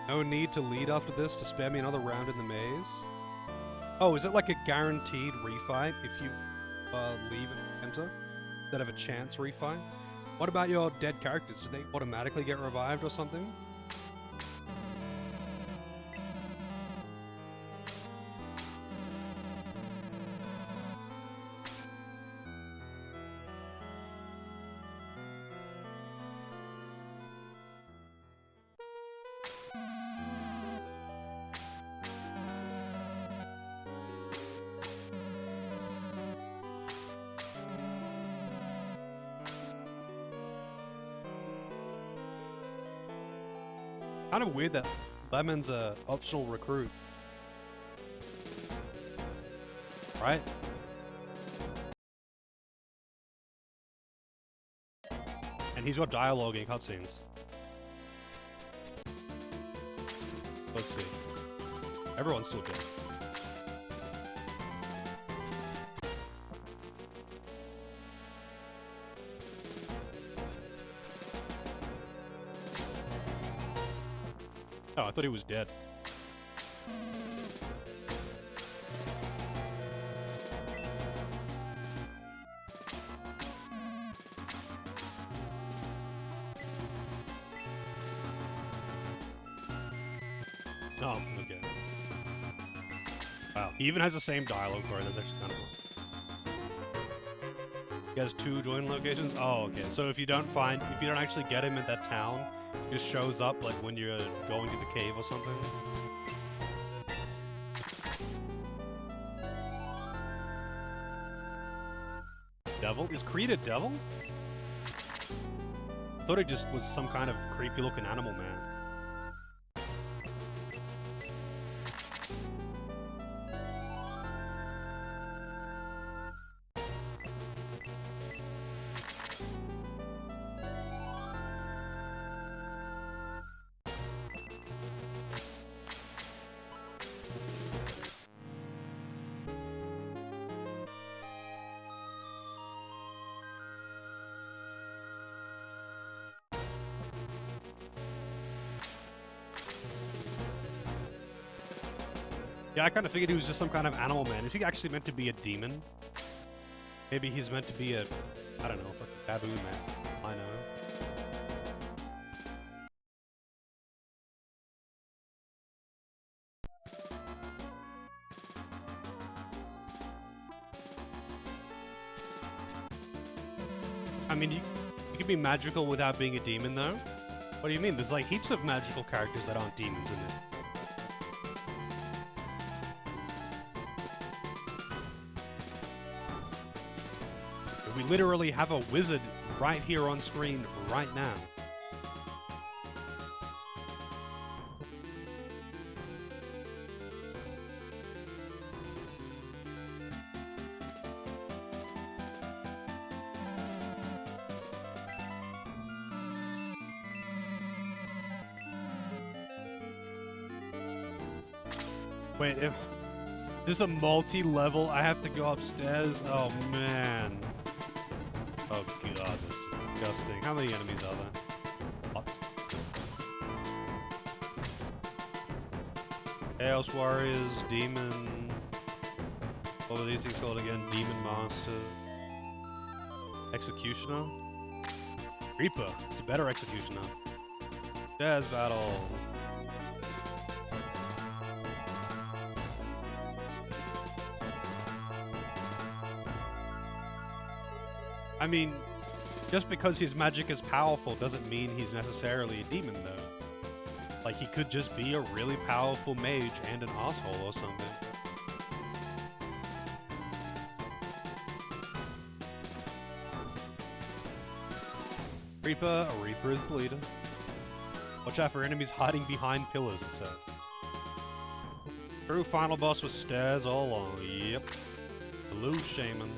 No need to lead after this to spare me another round in the maze. Oh, is it like a guaranteed refight if you leave and enter instead of a chance refight? What about your dead characters? Do they automatically get revived or something? Kind of weird that Lemon's a optional recruit. Right? And he's got dialogue in cutscenes. Let's see. Everyone's still dead. Oh, I thought he was dead. Oh, okay. Wow, he even has the same dialogue card. That's actually kind of cool. He has 2 join locations. Oh, okay. So if you don't actually get him in that town, he just shows up like when you're going to the cave or something. Devil? Is Creed a devil? I thought it just was some kind of creepy looking animal man. Yeah, I kind of figured he was just some kind of animal man. Is he actually meant to be a demon? Maybe he's meant to be a, I don't know, fucking baboon man. I know. I mean, you can be magical without being a demon, though. What do you mean? There's like heaps of magical characters that aren't demons in it. We literally have a wizard right here on screen right now. Wait, if there's a multi-level, I have to go upstairs? Oh, man. Oh, God, this is disgusting. How many enemies are there? Lots. Chaos Warriors, Demon... What were these things called again? Demon Master... Executioner? Reaper. It's a better Executioner. Jazz Battle. I mean, just because his magic is powerful doesn't mean he's necessarily a demon, though. Like, he could just be a really powerful mage and an asshole or something. Reaper, a Reaper is the leader. Watch out for enemies hiding behind pillars, it says. True final boss was stairs all along, yep. Blue Shaman.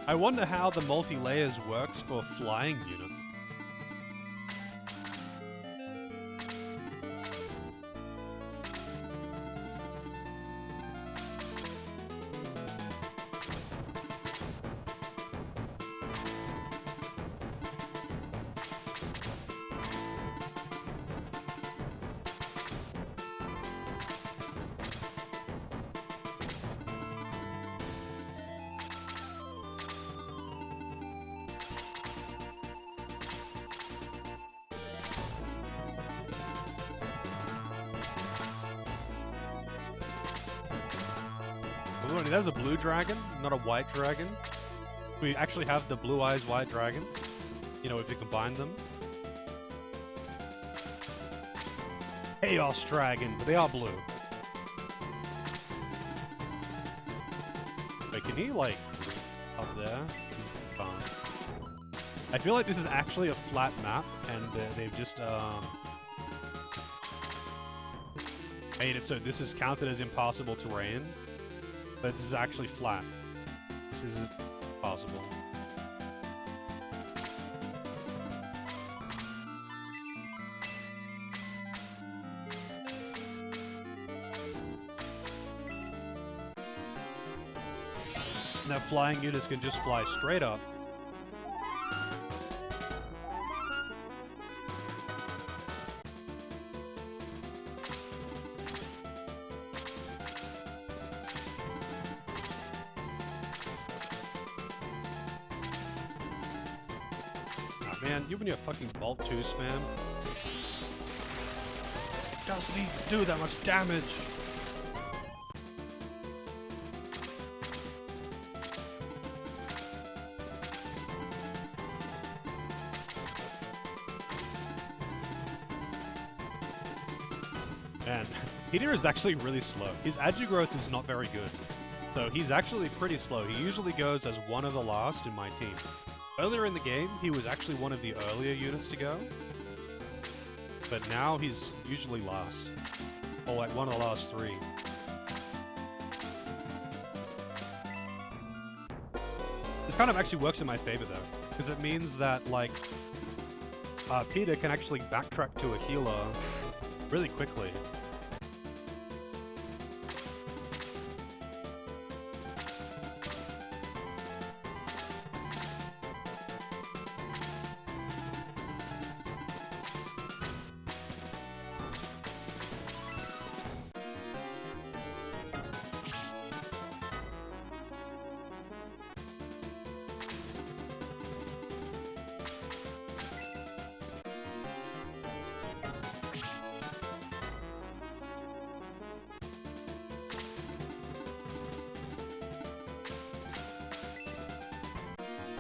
I wonder how the multi-layers works for flying units. There's a blue dragon, not a white dragon. We actually have the blue eyes white dragon. You know, if you combine them. Chaos dragon, but they are blue. Wait, can he, like, up there? Can't. I feel like this is actually a flat map, and they've just, made it so this is counted as impossible terrain, but this is actually flat. This isn't possible. Now flying units can just fly straight up. Man, you and your fucking Bolt 2 spam. It doesn't need to do that much damage. Man, Peter is actually really slow. His agi growth is not very good. So he's actually pretty slow. He usually goes as one of the last in my team. Earlier in the game, he was actually one of the earlier units to go. But now he's usually last. Or like one of the last 3. This kind of actually works in my favor though. Because it means that like, Peter can actually backtrack to a healer really quickly.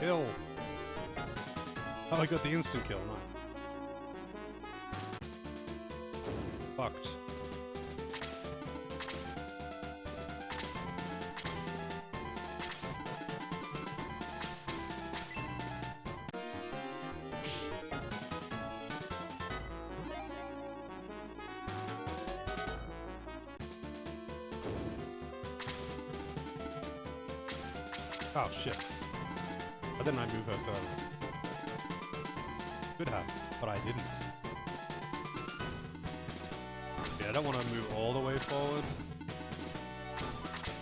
Kill. Oh, I got the instant kill, nice. Fucked. Oh shit. Why didn't I move her further? Could have, but I didn't. Yeah, I don't want to move all the way forward.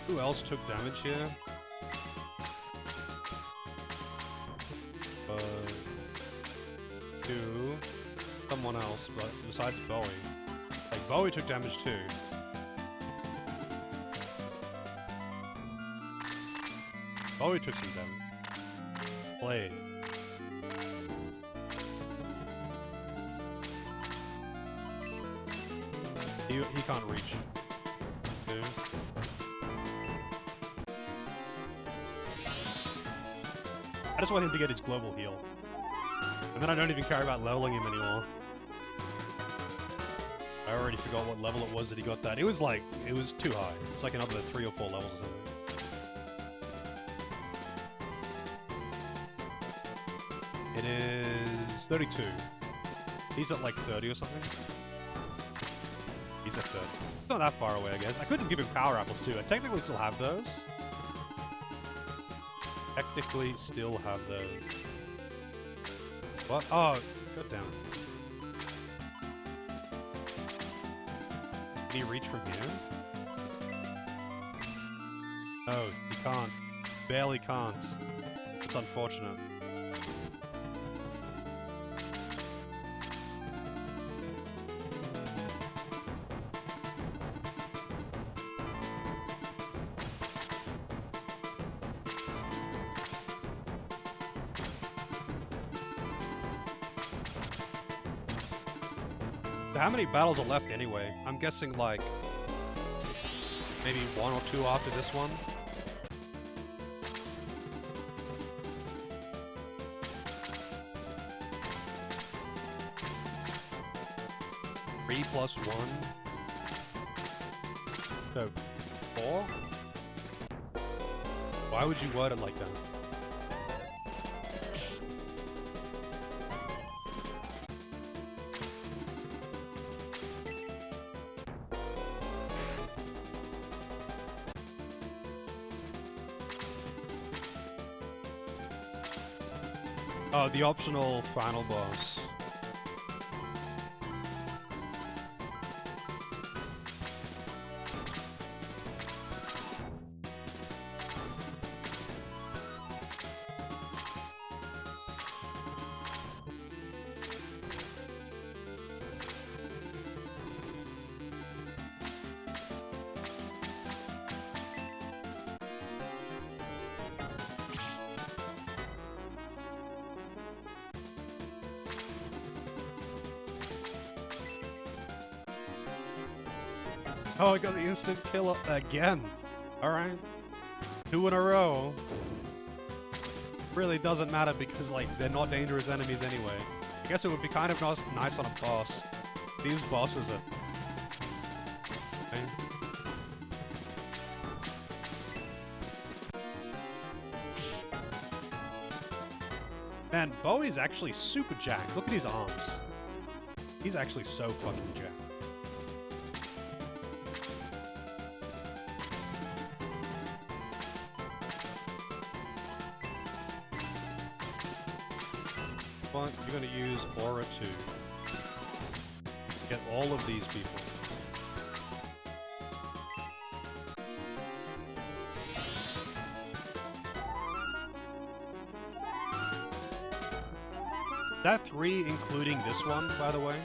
Who else took damage here? Someone else, but besides Bowie. Like, Bowie took damage too. Bowie took some damage. Blade. He can't reach. Dude. I just want him to get his global heal. And then I don't even care about leveling him anymore. I already forgot what level it was that he got that. It was like, it was too high. It's like another 3 or 4 levels or something. It is 32. He's at like 30 or something. He's at 30. It's not that far away, I guess. I could just give him power apples too. I technically still have those. Technically still have those. What? Oh, god damn it. Can he reach from here? No, he can't. Barely can't. It's unfortunate. How many battles are left anyway? I'm guessing like maybe 1 or 2 after this one. 3 plus 1. So, 4? Why would you word it like that? Oh, the optional final boss. Oh, I got the instant kill again. Alright. 2 in a row. Really doesn't matter because, like, they're not dangerous enemies anyway. I guess it would be kind of nice on a boss. These bosses are... Okay. Man, Bowie's actually super jacked. Look at his arms. He's actually so fucking jacked. You're going to use Aura to get all of these people. Is that 3 including this one, by the way?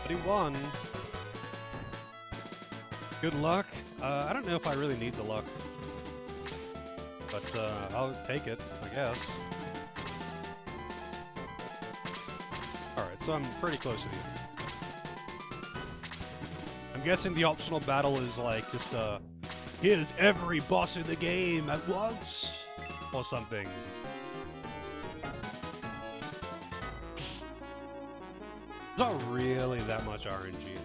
But he won. Good luck. I don't know if I really need the luck. But, I'll take it, I guess. Alright, so I'm pretty close to the end. I'm guessing the optional battle is like, just, here's every boss in the game at once! Or something. It's not really that much RNG.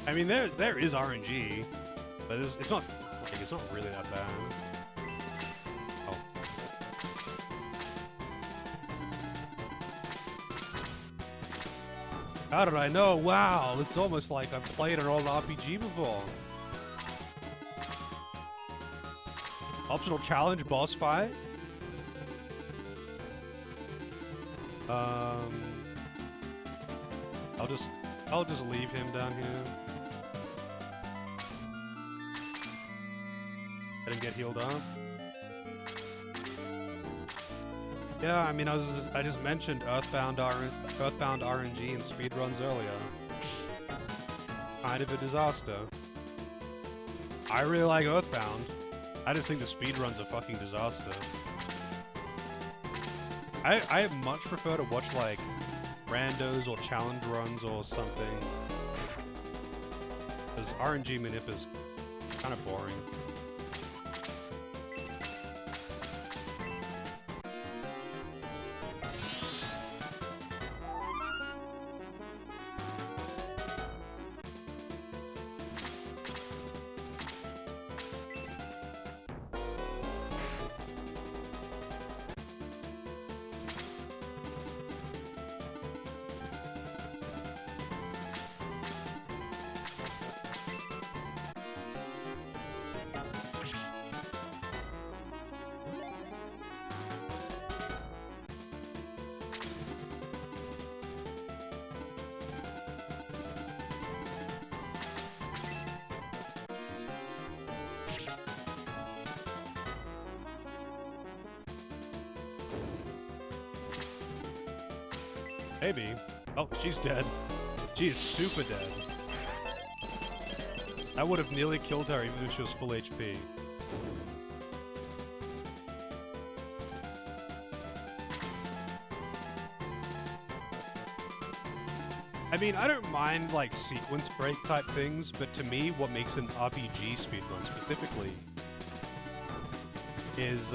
I mean, there is RNG, but it's not, like, it's not really that bad. How did I know? Wow, it's almost like I've played an old RPG before. Optional challenge boss fight? I'll just leave him down here. Let him get healed up. Yeah, I mean, I just mentioned Earthbound RNG and speedruns earlier. Kind of a disaster. I really like Earthbound. I just think the speedruns are fucking disaster. I much prefer to watch, like, randos or challenge runs or something. Because RNG manip is kind of boring. Maybe. Oh, she's dead. She is super dead. I would have nearly killed her even if she was full HP. I mean, I don't mind, like, sequence break type things, but to me, what makes an RPG speedrun specifically is,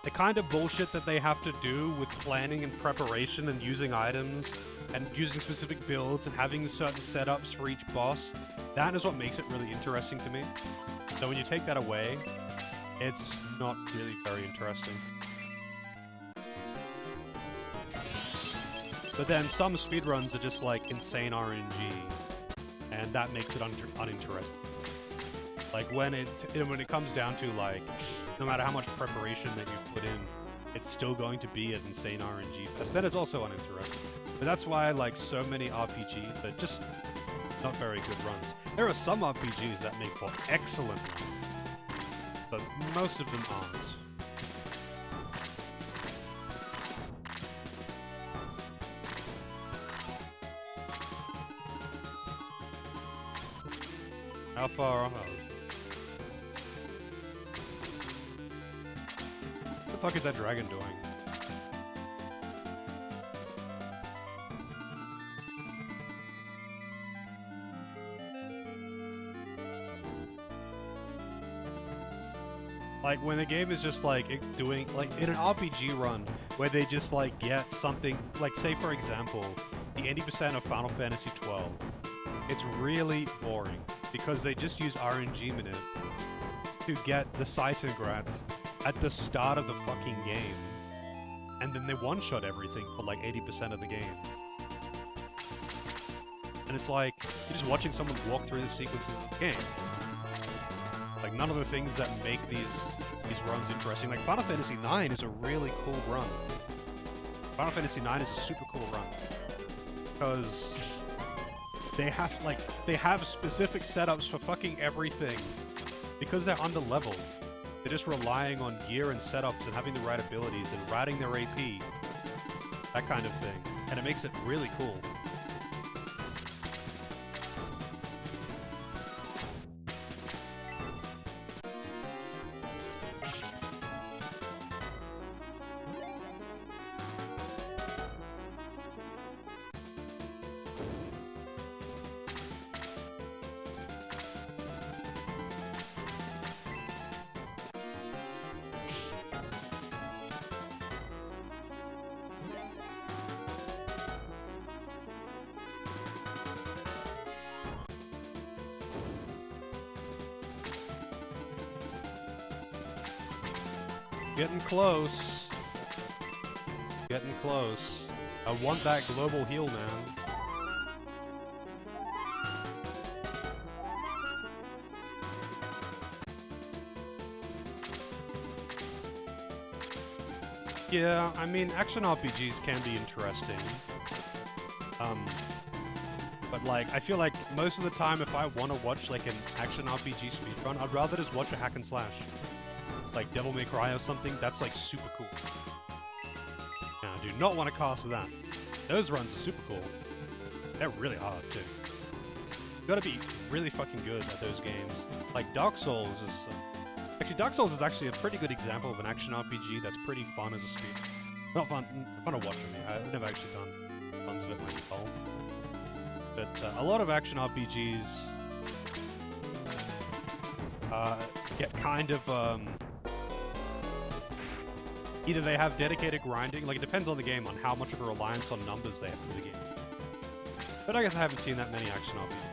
the kind of bullshit that they have to do with planning and preparation and using items and using specific builds and having certain setups for each boss, that is what makes it really interesting to me. So when you take that away, it's not really very interesting. But then some speedruns are just like insane RNG, and that makes it uninteresting. Like when it comes down to like, no matter how much preparation that you put in, it's still going to be an insane RNG fest. Then it's also uninteresting. But that's why I like so many RPGs that just not very good runs. There are some RPGs that make for excellent runs, but most of them aren't. How far am I? What the fuck is that dragon doing? Like when the game is just like doing like in an RPG run where they just like get something like, say for example, the 80% of Final Fantasy 12. It's really boring because they just use RNG minute to get the Citangrat at the start of the fucking game, and then they one-shot everything for like 80% of the game. And it's like you're just watching someone walk through the sequences of the game. Like none of the things that make these runs interesting. Like Final Fantasy 9 is a really cool run. Final Fantasy 9 is a super cool run because they have specific setups for fucking everything. Because they're under-leveled, they're just relying on gear and setups and having the right abilities and riding their AP. That kind of thing. And it makes it really cool. Getting close. Getting close. I want that global heal, man. Yeah, I mean, action RPGs can be interesting. But like, I feel like most of the time if I want to watch like an action RPG speedrun, I'd rather just watch a hack and slash. Like Devil May Cry or something, that's like super cool. Now, I do not want to cast that. Those runs are super cool. They're really hard too. You gotta be really fucking good at those games. Like Dark Souls is... actually, Dark Souls is actually a pretty good example of an action RPG that's pretty fun as a speed. Not fun to watch for me. I've never actually done tons of it myself. But a lot of action RPGs get kind of... either they have dedicated grinding, like it depends on the game on how much of a reliance on numbers they have in the game. But I guess I haven't seen that many action RPGs.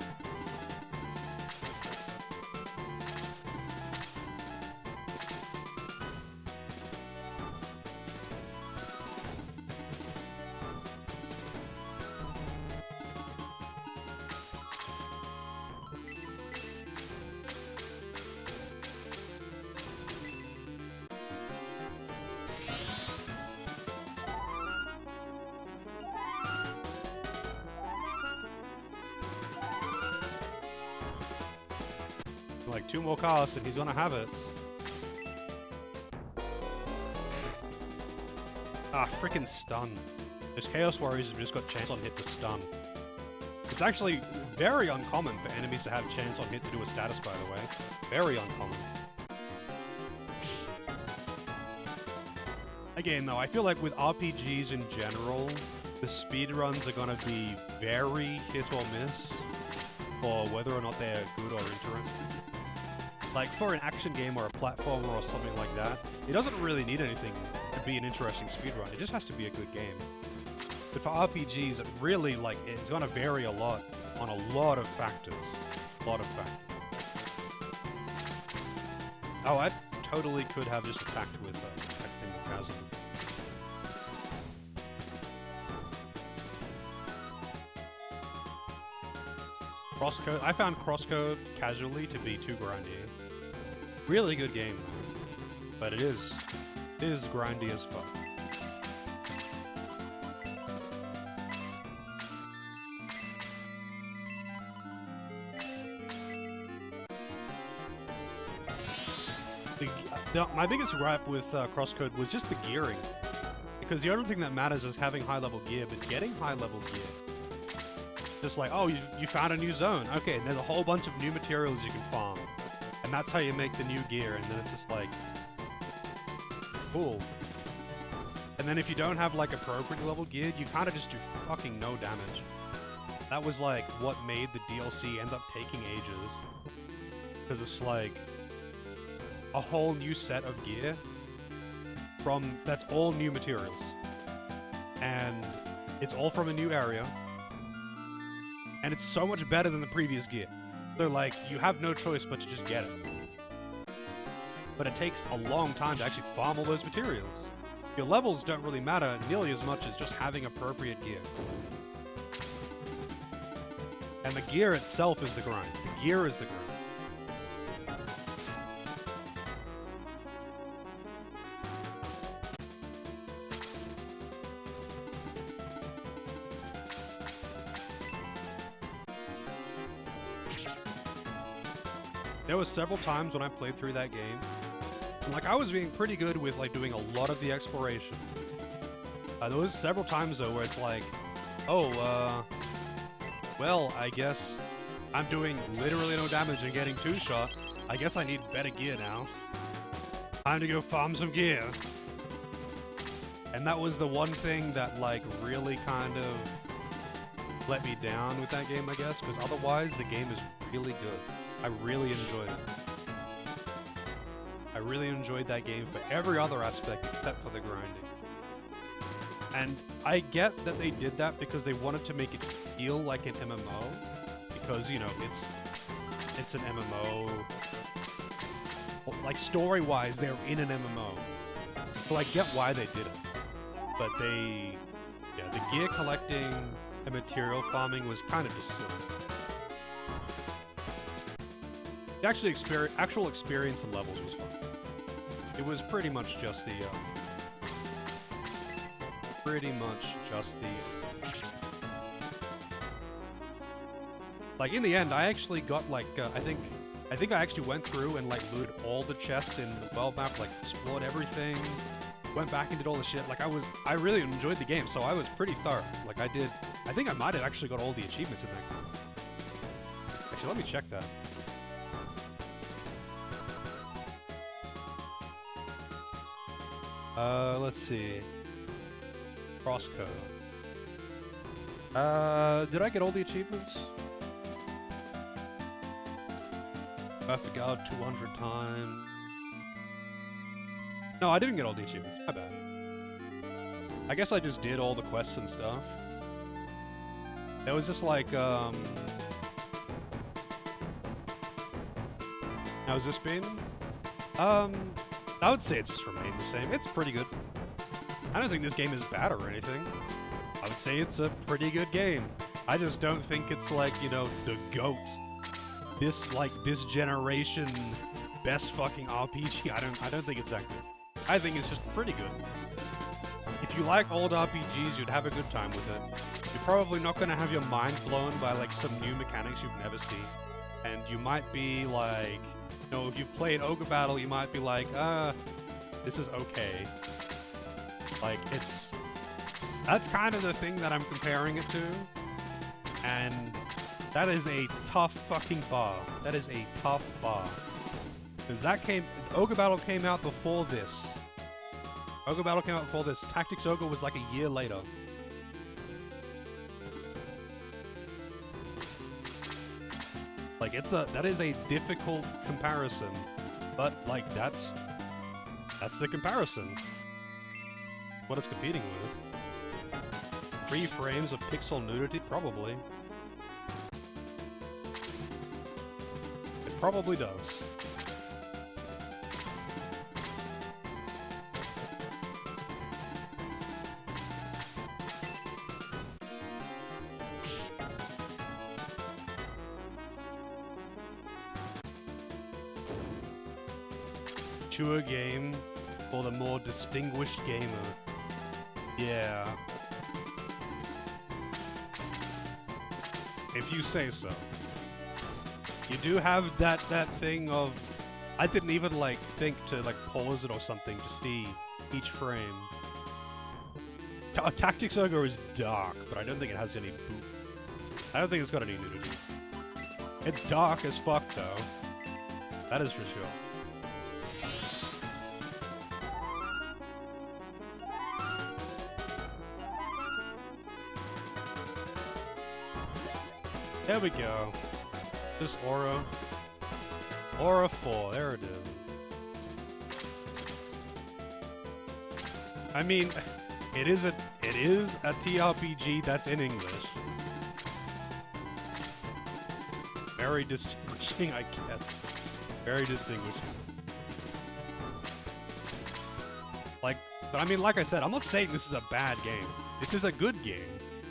Like 2 more casts and he's gonna have it. Ah, freaking stun. Those Chaos Warriors have just got chance on hit to stun. It's actually very uncommon for enemies to have chance on hit to do a status, by the way. Very uncommon. Again, though, I feel like with RPGs in general, the speedruns are gonna be very hit or miss for whether or not they're good or interesting. Like, for an action game or a platformer or something like that, it doesn't really need anything to be an interesting speedrun. It just has to be a good game. But for RPGs, it really, like, it's gonna vary a lot on a lot of factors. A lot of factors. Oh, I totally could have just attacked with Chasm. Crosscode. I found Crosscode casually to be too grindy. Really good game, but it is grindy as fuck. My biggest gripe with Crosscode was just the gearing. Because the only thing that matters is having high-level gear, but getting high-level gear. Just like, oh, you found a new zone. Okay, and there's a whole bunch of new materials you can farm. And that's how you make the new gear, and then it's just like... cool. And then if you don't have, like, appropriate level gear, you kind of just do fucking no damage. That was, like, what made the DLC end up taking ages. Because it's like... a whole new set of gear that's all new materials. And it's all from a new area. And it's so much better than the previous gear. So, like, you have no choice but to just get it. But it takes a long time to actually farm all those materials. Your levels don't really matter nearly as much as just having appropriate gear. And the gear itself is the grind. The gear is the grind. There was several times when I played through that game, and, like, I was being pretty good with, like, doing a lot of the exploration. There was several times, though, where it's like, oh, well, I guess I'm doing literally no damage and getting two-shot. I guess I need better gear now. Time to go farm some gear. And that was the one thing that, like, really kind of let me down with that game, I guess, because otherwise the game is really good. I really enjoyed it. I really enjoyed that game for every other aspect except for the grinding. And I get that they did that because they wanted to make it feel like an MMO. Because, you know, it's an MMO. Like, story-wise, they're in an MMO. So I get why they did it. But yeah, the gear collecting and material farming was kind of just silly. The actual experience and levels was fun. It was pretty much just the, like, in the end, I actually got, like, I think I actually went through and, like, looted all the chests in the world map, like, explored everything, went back and did all the shit. Like, I really enjoyed the game, so I was pretty thorough. Like, I think I might have actually got all the achievements in that game. Actually, let me check that. Let's see. Crosscode. Did I get all the achievements? Perfect guard 200 times. No, I didn't get all the achievements. My bad. I guess I just did all the quests and stuff. There was just like, how's this been? I would say it's just remained the same. It's pretty good. I don't think this game is bad or anything. I would say it's a pretty good game. I just don't think it's like, you know, the GOAT. This generation best fucking RPG. I don't think it's that good. I think it's just pretty good. If you like old RPGs, you'd have a good time with it. You're probably not going to have your mind blown by, like, some new mechanics you've never seen. And you might be like, you know, if you've played Ogre Battle, you might be like, this is okay. Like, that's kind of the thing that I'm comparing it to. And that is a tough fucking bar. That is a tough bar. Because Ogre Battle came out before this. Ogre Battle came out before this. Tactics Ogre was like a year later. Like, Like, that is a difficult comparison, but like that's the comparison. What it's competing with. 3 frames of pixel nudity, probably. It probably does. Mature game for the more distinguished gamer. Yeah. If you say so. You do have that thing of... I didn't even, like, think to, like, pause it or something to see each frame. Tactics Ogre is dark, but I don't think it has any boop. I don't think it's got any nudity. It's dark as fuck, though. That is for sure. There we go. Just Aura. Aura 4, there it is. I mean, it is a TRPG that's in English. Very distinguishing, I guess. Very distinguishing. Like, but I mean, like I said, I'm not saying this is a bad game. This is a good game.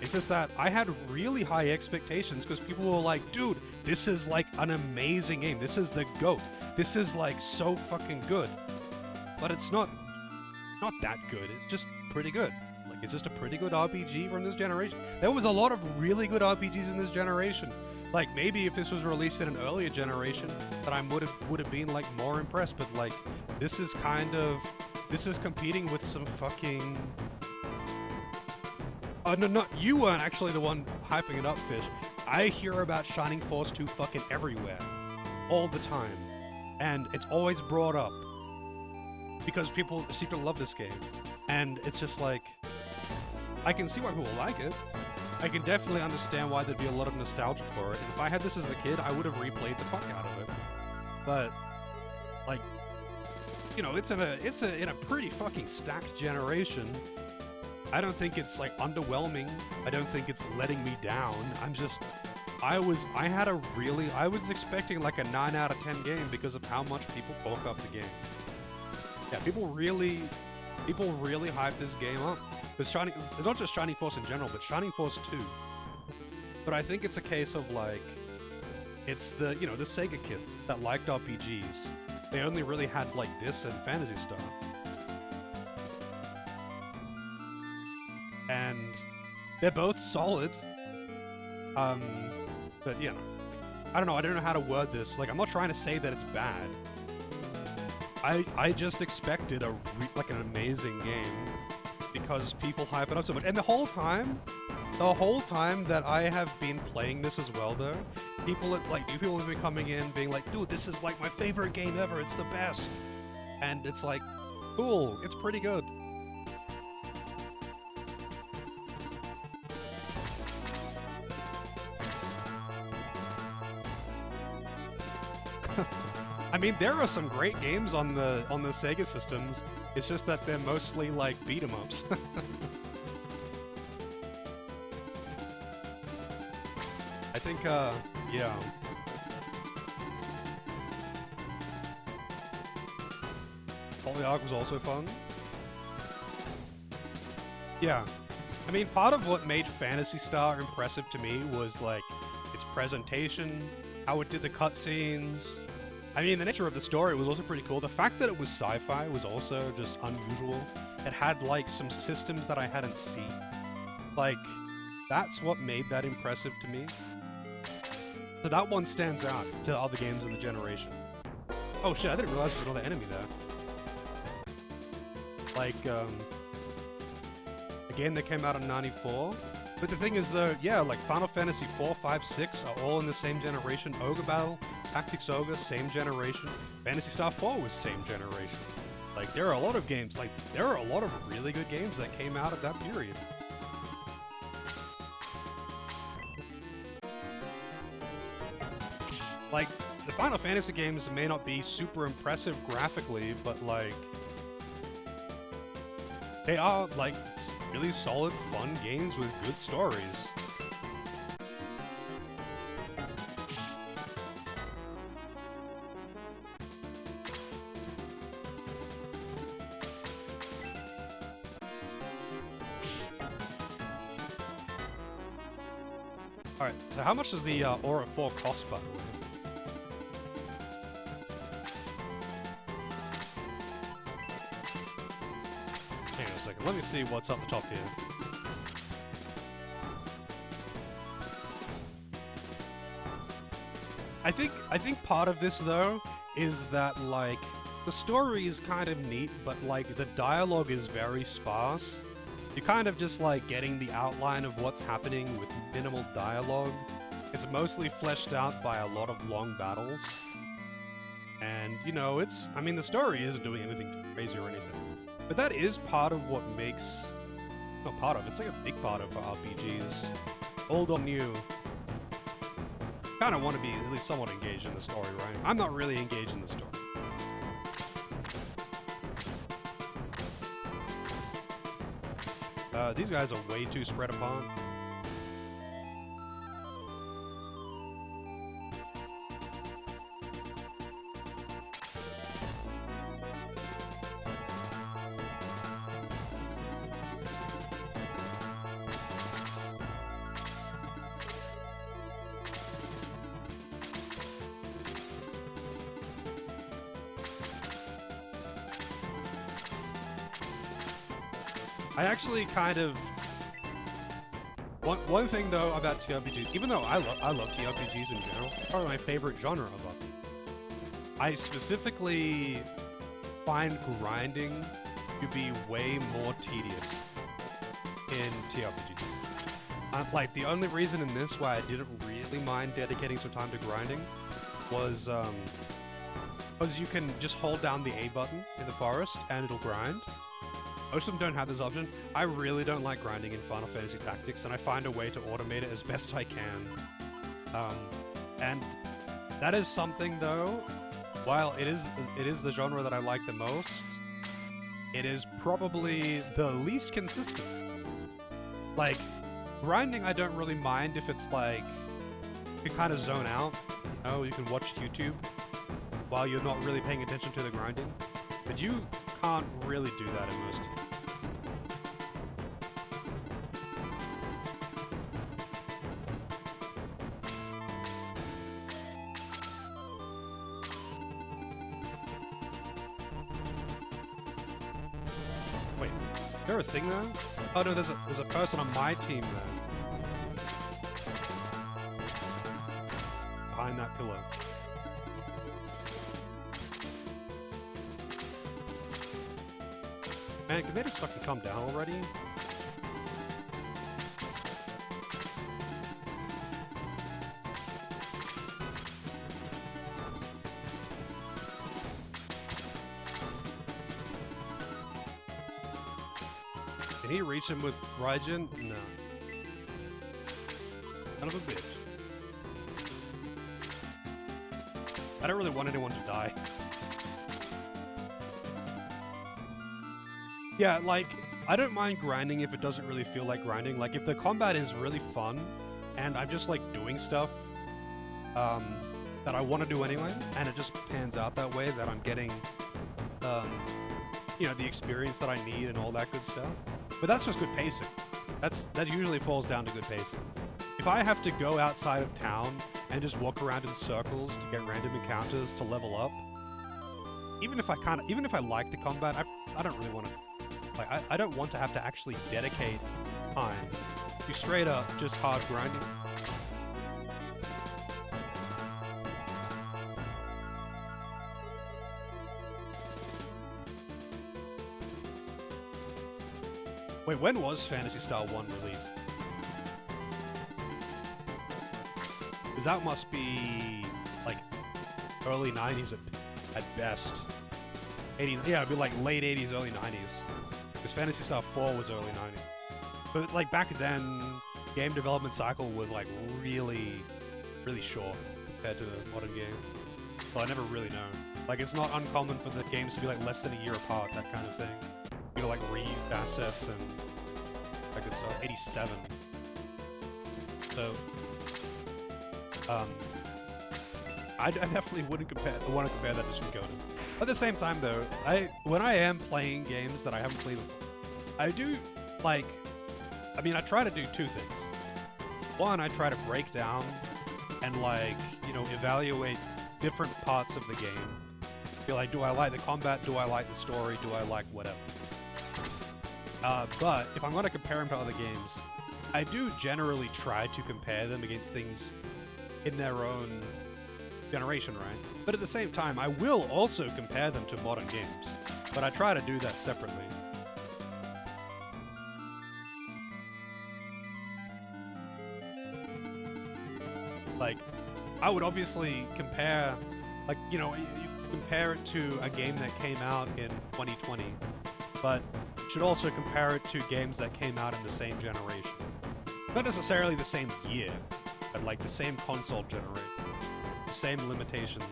It's just that I had really high expectations because people were like, dude, this is like an amazing game. This is the GOAT. This is like so fucking good. But it's not that good. It's just pretty good. Like, it's just a pretty good RPG from this generation. There was a lot of really good RPGs in this generation. Like, maybe if this was released in an earlier generation, that I would have been like more impressed. But like, this is competing with some fucking... no, you weren't actually the one hyping it up, Fish. I hear about Shining Force 2 fucking everywhere. All the time. And it's always brought up. Because people seem to love this game. And it's just like... I can see why people like it. I can definitely understand why there'd be a lot of nostalgia for it. And if I had this as a kid, I would have replayed the fuck out of it. But... like... you know, it's in a pretty fucking stacked generation. I don't think it's, like, underwhelming. I don't think it's letting me down. I'm just... I was expecting, like, a 9 out of 10 game because of how much people talk up the game. Yeah, people really hype this game up. Because it's not just Shining Force in general, but Shining Force 2. But I think it's a case of, like... it's the, you know, the Sega kids that liked RPGs. They only really had, like, this and Phantasy Star. And they're both solid. But you know, I don't know how to word this. Like, I'm not trying to say that it's bad. I just expected like an amazing game because people hype it up so much. And the whole time that I have been playing this as well, though, people have been coming in being like, dude, this is like my favorite game ever. It's the best. And it's like, cool. It's pretty good. I mean, there are some great games on the Sega systems. It's just that they're mostly like beat 'em ups. I think, yeah. Polyarc was also fun. Yeah. I mean, part of what made Phantasy Star impressive to me was like its presentation, how it did the cutscenes. I mean, the nature of the story was also pretty cool. The fact that it was sci-fi was also just unusual. It had, like, some systems that I hadn't seen. Like, that's what made that impressive to me. So that one stands out to other games in the generation. Oh shit, I didn't realize there was another enemy there. Like, a game that came out in '94. But the thing is, though, yeah, like Final Fantasy 4, 5, 6 are all in the same generation. Ogre Battle, Tactics Ogre, same generation. Phantasy Star 4 was same generation. Like, there are a lot of games, like, there are a lot of really good games that came out at that period. Like, the Final Fantasy games may not be super impressive graphically, but like, they are like really solid, fun games with good stories. Alright, so how much does the Aura 4 cost, by the way? Hang on a second, let me see what's up the top here. I think part of this, though, is that, like, the story is kind of neat, but, like, the dialogue is very sparse. You're kind of just, like, getting the outline of what's happening with minimal dialogue. It's mostly fleshed out by a lot of long battles. And, you know, I mean, the story isn't doing anything too crazy or anything. But that is part of what makes... Not part of, it's like a big part of RPGs. Old or new. Kind of want to be at least somewhat engaged in the story, right? I'm not really engaged in the story. These guys are way too spread apart. I actually kind of... One thing, though, about TRPGs, even though I love TRPGs in general, it's probably my favorite genre of them. I specifically find grinding to be way more tedious in TRPGs. Like, the only reason in this why I didn't really mind dedicating some time to grinding was, because you can just hold down the A button in the forest and it'll grind. Most of them don't have this option. I really don't like grinding in Final Fantasy Tactics, and I find a way to automate it as best I can. And that is something, though, while it is the genre that I like the most, it is probably the least consistent. Like, grinding I don't really mind if it's like, you can kind of zone out, you know, you can watch YouTube while you're not really paying attention to the grinding, but you can't really do that in most. Wait, is there a thing there? Oh no, there's a person on my team there. Behind that pillar. Man, can they just fucking come down already? Can he reach him with Raijin? No. Son of a bitch. I don't really want anyone to die. Yeah, like, I don't mind grinding if it doesn't really feel like grinding. Like, if the combat is really fun, and I'm just, like, doing stuff that I want to do anyway, and it just pans out that way, that I'm getting, you know, the experience that I need and all that good stuff. But that's just good pacing. That usually falls down to good pacing. If I have to go outside of town and just walk around in circles to get random encounters to level up, even if I like the combat, I don't really want to. Like, I don't want to have to actually dedicate time to straight up just hard grinding. Wait, when was Phantasy Star 1 released? Because that must be, like, early 90s at best. 80, yeah, it'd be like late 80s, early 90s. Because Phantasy Star 4 was early 90s. But, like, back then, game development cycle was, like, really, really short. compared to a modern game. Well, I never really know. Like, it's not uncommon for the games to be like less than a year apart, that kind of thing. You know, like reused assets and that good stuff. 87. So, I definitely wouldn't want to compare that to Suikoden. At the same time, though, when I am playing games that I haven't played before, I do, like, I mean, I try to do two things. One, I try to break down and, like, you know, evaluate different parts of the game. Be like, do I like the combat? Do I like the story? Do I like whatever? But if I'm going to compare them to other games, I do generally try to compare them against things in their own generation, right? But at the same time, I will also compare them to modern games. But I try to do that separately. Like, I would obviously compare, like, you know, you compare it to a game that came out in 2020, but you should also compare it to games that came out in the same generation. Not necessarily the same year, but like the same console generation, the same limitations.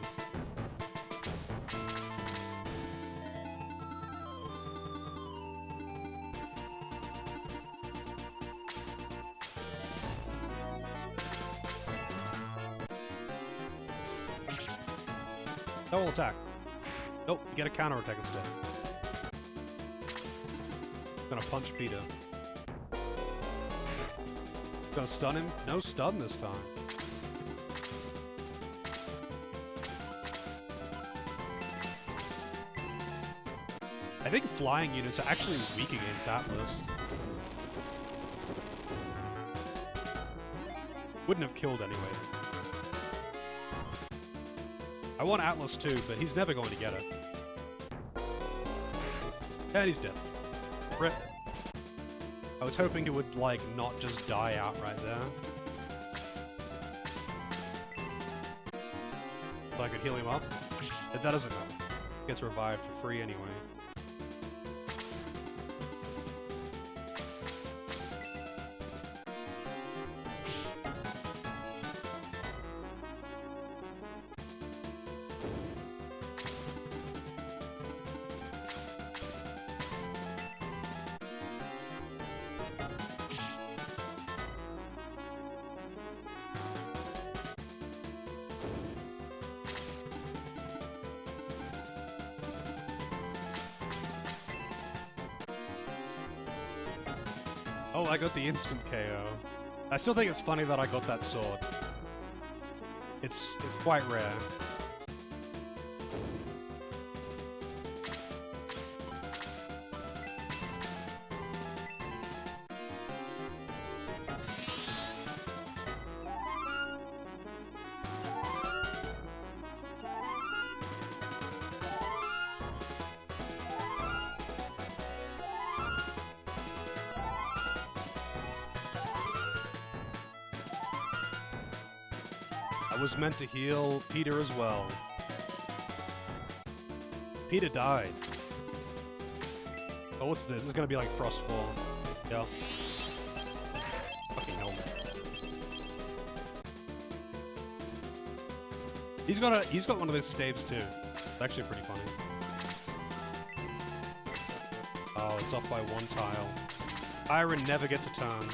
Double attack. Nope, you get a counter attack instead. Gonna punch Peter. Gonna stun him? No stun this time. I think flying units are actually weak against Atlas. Wouldn't have killed anyway. I want Atlas too, but he's never going to get it. And he's dead. Rip. I was hoping it would, like, not just die out right there. So I could heal him up. But that doesn't matter. Gets revived for free anyway. Oh, I got the instant KO. I still think it's funny that I got that sword. It's quite rare. I was meant to heal Peter as well. Peter died. Oh, what's this? This is gonna be like Frostfall. Yeah. Fucking helmet. He's got one of those staves too. It's actually pretty funny. Oh, it's off by one tile. Iron never gets a turn.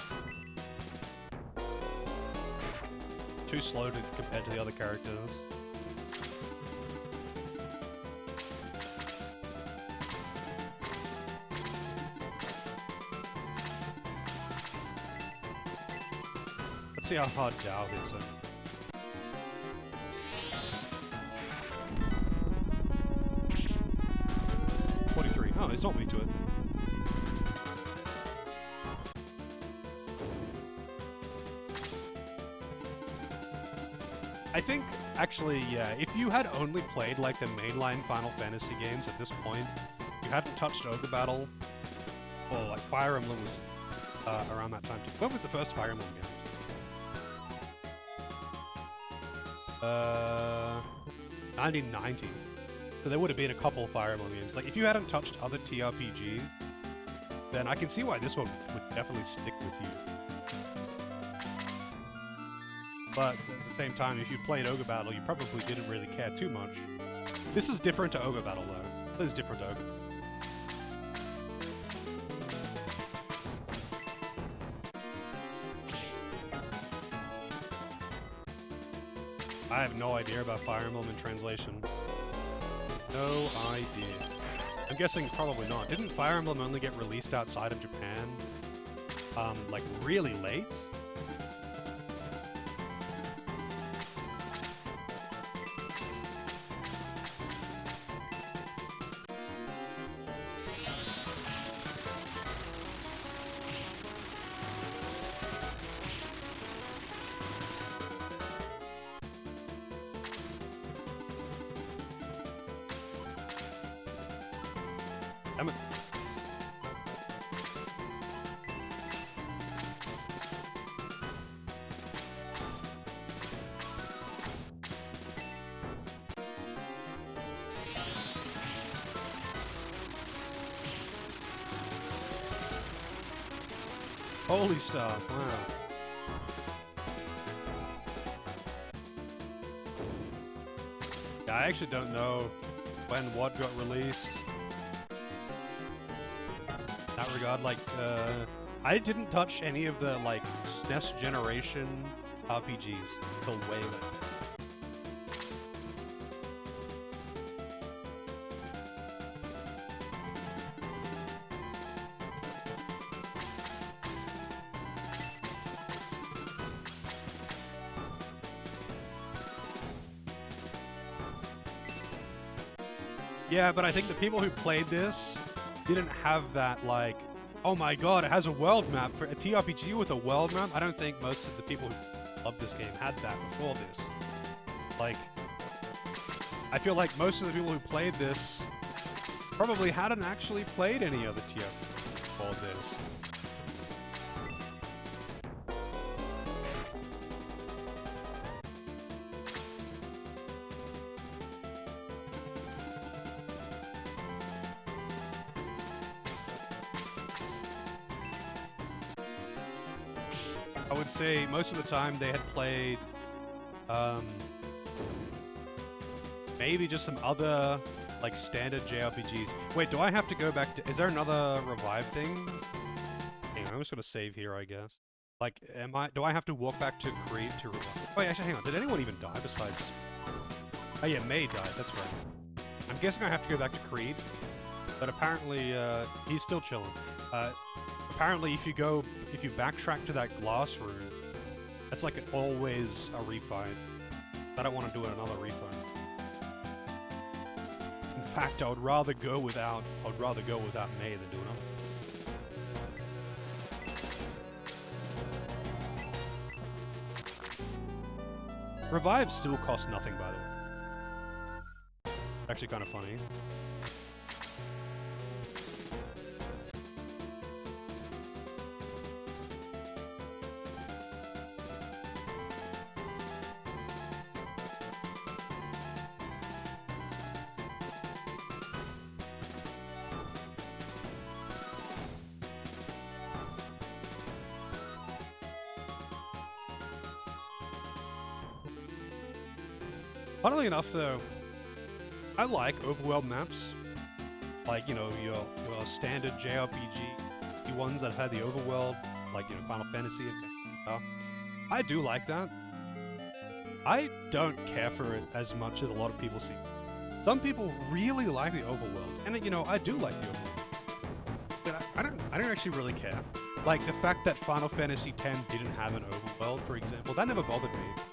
Too slow compared to the other characters. Let's see how hard Dao hits him. Oh, he's not weak to it. I think, actually, yeah, if you had only played, like, the mainline Final Fantasy games at this point, you hadn't touched Ogre Battle, or, like, Fire Emblem was around that time, too. When was the first Fire Emblem game? 1990. So there would have been a couple Fire Emblem games. Like, if you hadn't touched other TRPGs, then I can see why this one would definitely stick with you. But at the same time, if you played Ogre Battle, you probably didn't really care too much. This is different to Ogre Battle, though. This is different to Ogre. I have no idea about Fire Emblem in translation. No idea. I'm guessing probably not. Didn't Fire Emblem only get released outside of Japan, like really late? Damn it. Holy stuff, wow. Yeah, I actually don't know when what got released. In that regard, like, I didn't touch any of the, like, SNES generation RPGs until way later. Yeah, but I think the people who played this didn't have that, like, oh my god, it has a world map. For a TRPG with a world map, I don't think most of the people who loved this game had that before this. Like, I feel like most of the people who played this probably hadn't actually played any other TRPG before this. I would say most of the time they had played, maybe just some other, like, standard JRPGs. Wait, do I have to go back to... Is there another revive thing? Hang on, I'm just gonna save here, I guess. Like, do I have to walk back to Creed to revive? Wait, actually, hang on. Did anyone even die besides... Oh yeah, May died, that's right. I'm guessing I have to go back to Creed. But apparently, he's still chilling. Apparently, if you backtrack to that glass room, that's like always a refind. I don't want to do another refind. In fact, I would rather go without May than do another. Revives still cost nothing, by the way. Actually, kind of funny. Funnily enough, though, I like overworld maps. Like, you know, your standard JRPG, the ones that have had the overworld, like, you know, Final Fantasy and stuff. I do like that. I don't care for it as much as a lot of people see. Some people really like the overworld, and, you know, I do like the overworld. But I don't actually really care. Like, the fact that Final Fantasy X didn't have an overworld, for example, that never bothered me.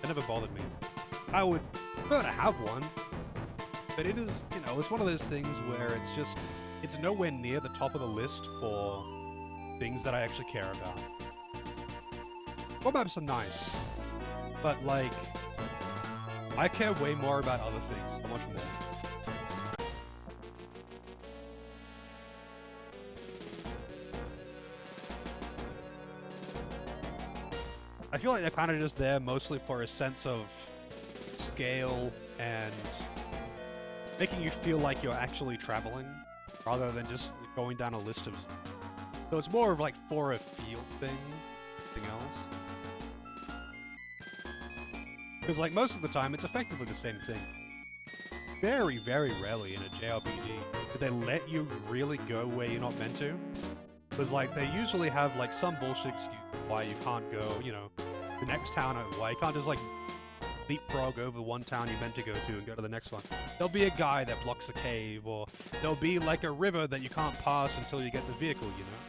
That never bothered me. I would prefer to have one, but it is, you know, it's one of those things where it's nowhere near the top of the list for things that I actually care about. World maps are nice, but, like, I care way more about other things, so much more. I feel like they're kind of just there mostly for a sense of scale and making you feel like you're actually traveling rather than just going down a list of... So it's more of like for a feel thing, anything else. Because, like, most of the time, it's effectively the same thing. Very, very rarely in a JRPG do they let you really go where you're not meant to. Because, like, they usually have, like, some bullshit excuse why you can't go, you know, the next town, why you can't just, like, leapfrog over one town you're meant to go to and go to the next one. There'll be a guy that blocks a cave, or there'll be, like, a river that you can't pass until you get the vehicle, you know?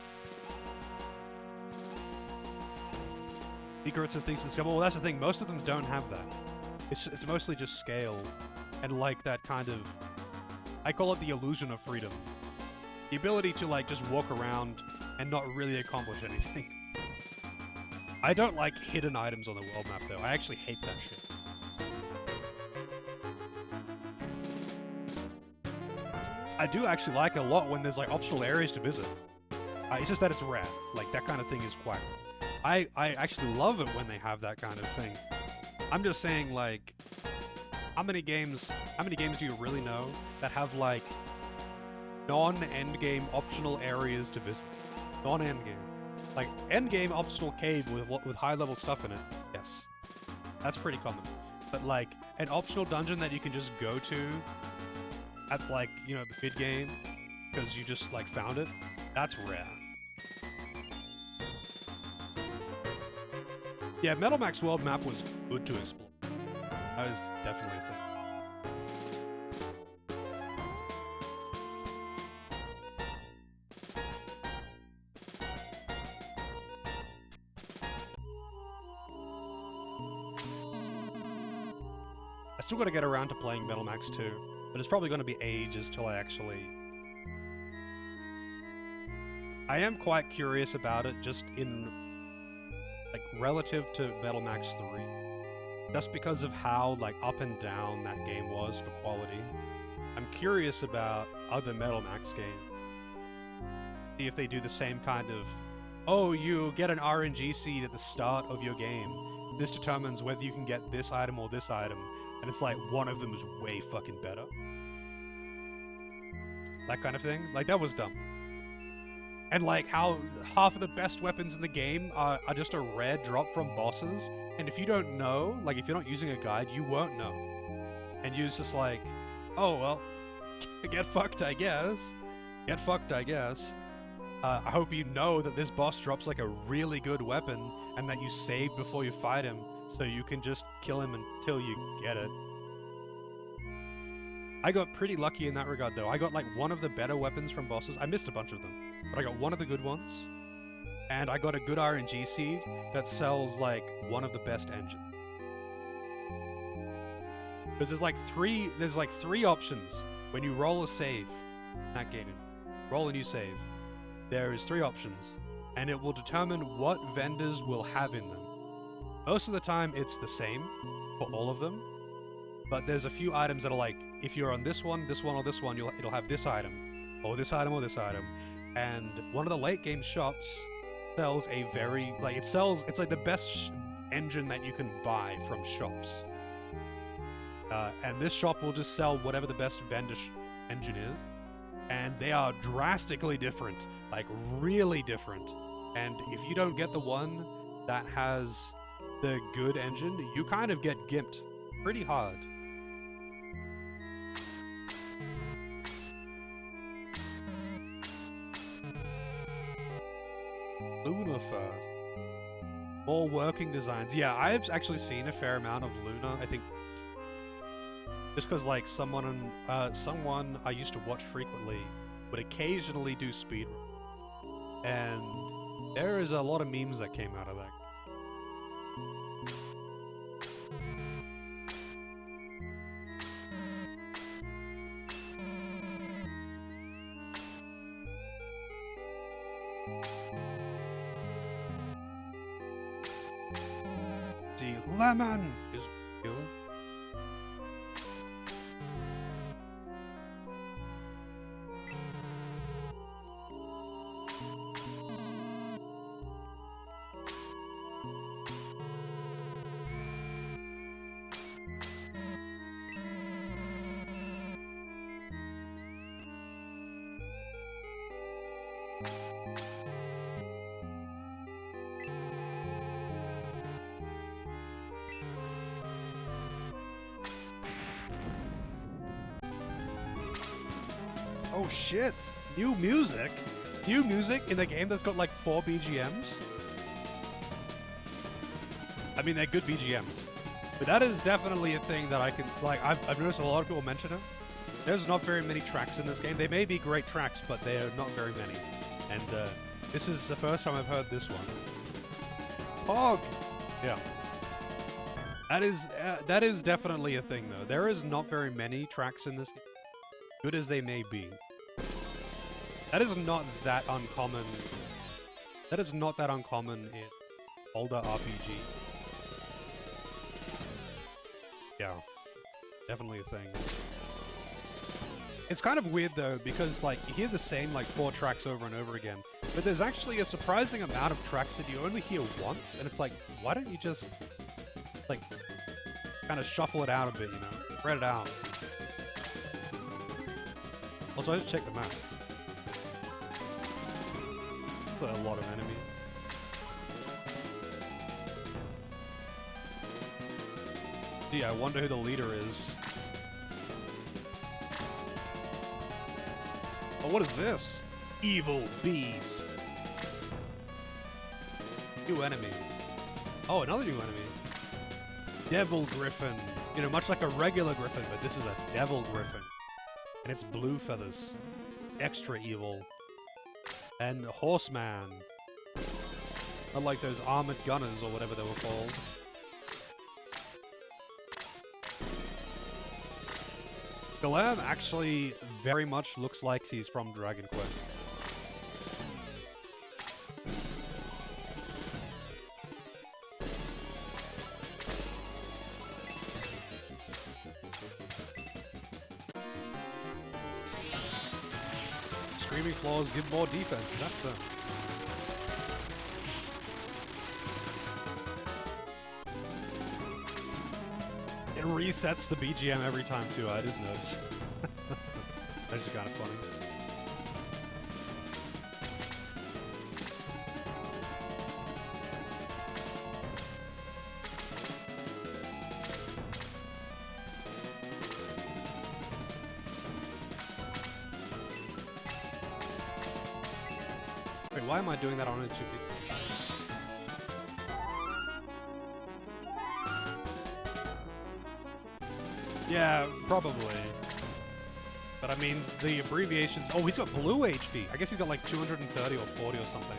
Secrets and things to discover. Well, that's the thing. Most of them don't have that. It's mostly just scale and like that kind of, I call it the illusion of freedom. The ability to like just walk around and not really accomplish anything. I don't like hidden items on the world map though. I actually hate that shit. I do actually like a lot when there's like optional areas to visit. It's just that it's rare. Like that kind of thing is quite rare. I actually love it when they have that kind of thing. I'm just saying, like, how many games do you really know that have, like, non-endgame optional areas to visit? Non-endgame. Like, endgame optional cave with high-level stuff in it, yes. That's pretty common. But, like, an optional dungeon that you can just go to at, like, you know, the mid-game because you just, like, found it, that's rare. Yeah, Metal Max World Map was good to explore. That was definitely a thing. I still gotta get around to playing Metal Max 2, but it's probably gonna be ages till I actually... I am quite curious about it, just in... like, relative to Metal Max 3. Just because of how, like, up and down that game was for quality. I'm curious about other Metal Max games. See if they do the same kind of, oh, you get an RNG seed at the start of your game. This determines whether you can get this item or this item. And it's like, one of them is way fucking better. That kind of thing. Like, that was dumb. And like how half of the best weapons in the game are just a rare drop from bosses. And if you don't know, like if you're not using a guide, you won't know. And you're just like, oh, well, get fucked, I guess. Get fucked, I guess. I hope you know that this boss drops like a really good weapon and that you save before you fight him so you can just kill him until you get it. I got pretty lucky in that regard, though. I got, like, one of the better weapons from bosses. I missed a bunch of them, but I got one of the good ones. And I got a good RNG seed that sells, like, one of the best engines. Because there's, like, three options when you roll a save in that game. Roll a new save. There is 3 options, and it will determine what vendors will have in them. Most of the time, it's the same for all of them. But there's a few items that are like, if you're on this one, or this one, it'll have this item, or this item, or this item. And one of the late game shops sells a very, like, it's like the best engine that you can buy from shops. And this shop will just sell whatever the best vendor engine is. And they are drastically different, like really different. And if you don't get the one that has the good engine, you kind of get gimped pretty hard. Luna first. More working designs. Yeah, I've actually seen a fair amount of Luna, I think. Just because, like, someone I used to watch frequently would occasionally do speedruns. And there is a lot of memes that came out of that. The lemon is good. Oh shit! New music? New music in a game that's got like 4 BGMs? I mean, they're good BGMs. But that is definitely a thing that I can, like, I've noticed a lot of people mention it. There's not very many tracks in this game. They may be great tracks, but they're not very many. And this is the first time I've heard this one. Pog! Yeah. That is definitely a thing, though. There is not very many tracks in this game, good as they may be. That is not that uncommon. That is not that uncommon in older RPG. Yeah, definitely a thing. It's kind of weird though, because like you hear the same like 4 tracks over and over again, but there's actually a surprising amount of tracks that you only hear once, and it's like, why don't you just like kind of shuffle it out a bit, you know, spread it out. Also, I just checked the map. There's a lot of enemies. Gee, I wonder who the leader is. Oh, what is this? Evil beast. New enemy. Oh, another new enemy. Devil griffin. You know, much like a regular griffin, but this is a devil griffin. And it's blue feathers. Extra evil. And horseman. Not like those armored gunners or whatever they were called. Golem actually very much looks like he's from Dragon Quest. Screaming Claws give more defense, that's them. It resets the BGM every time too, I just noticed. That's just kind of funny. Wait, why am I doing that on YouTube? Yeah, probably. But I mean, the abbreviations... Oh, he's got blue HP. I guess he's got like 230 or 40 or something.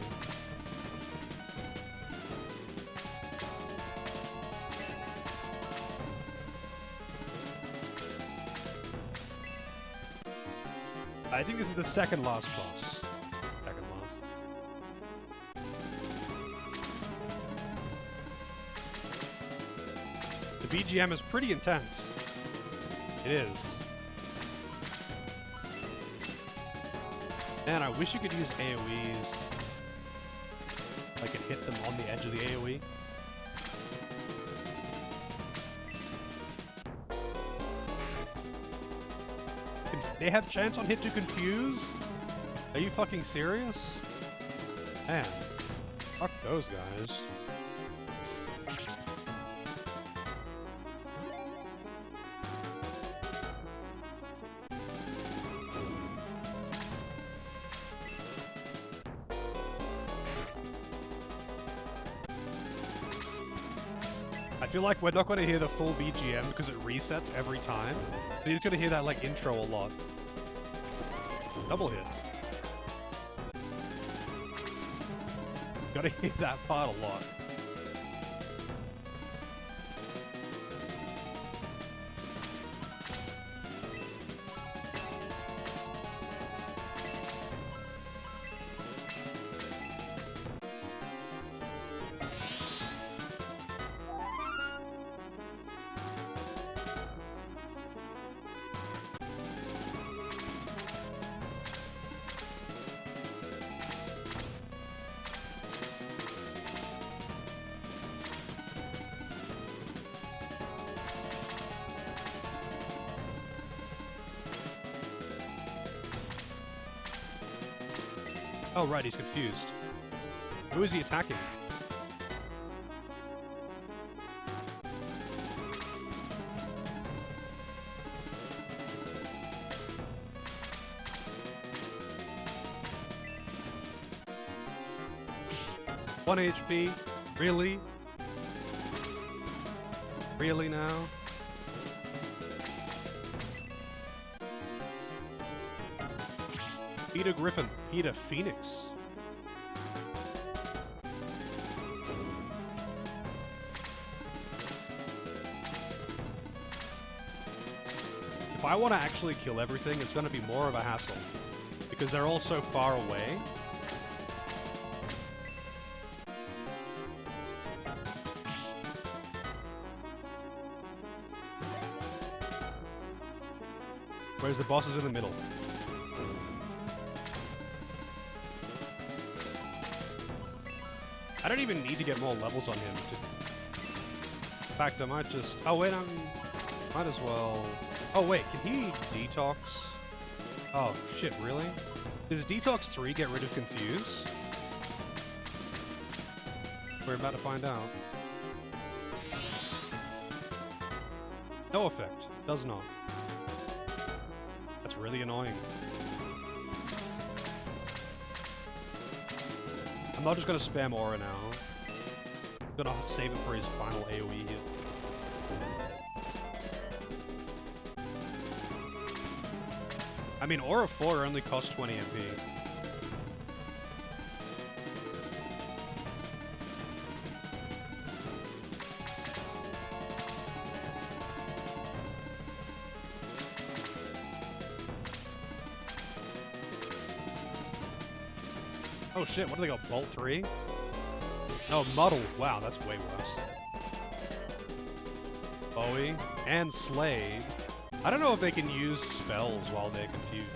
I think this is the second last boss. Second last. The BGM is pretty intense. It is. Man, I wish you could use AoEs. Like, and hit them on the edge of the AoE. They have chance on hit to confuse? Are you fucking serious? Man, fuck those guys. I feel like we're not going to hear the full BGM because it resets every time. So you're just going to hear that like intro a lot. Double hit. Gotta hear that part a lot. Oh, right, he's confused. Who is he attacking? 1 HP? Really? Really now? Peter Griffin. Peter Phoenix. If I want to actually kill everything, it's going to be more of a hassle. Because they're all so far away. Whereas the boss is in the middle. I don't even need to get more levels on him. In fact, I might just... Oh, wait, might as well... Oh, wait, can he detox? Oh, shit, really? Does Detox 3 get rid of Confuse? We're about to find out. No effect. Does not. That's really annoying. I'm not just gonna spam Aura now. I'm gonna save it for his final AoE hit. I mean, Aura 4 only costs 20 MP. Oh shit, what do they got? Bolt 3? No, Muddle. Wow, that's way worse. Bowie and Slade. I don't know if they can use spells while they're confused.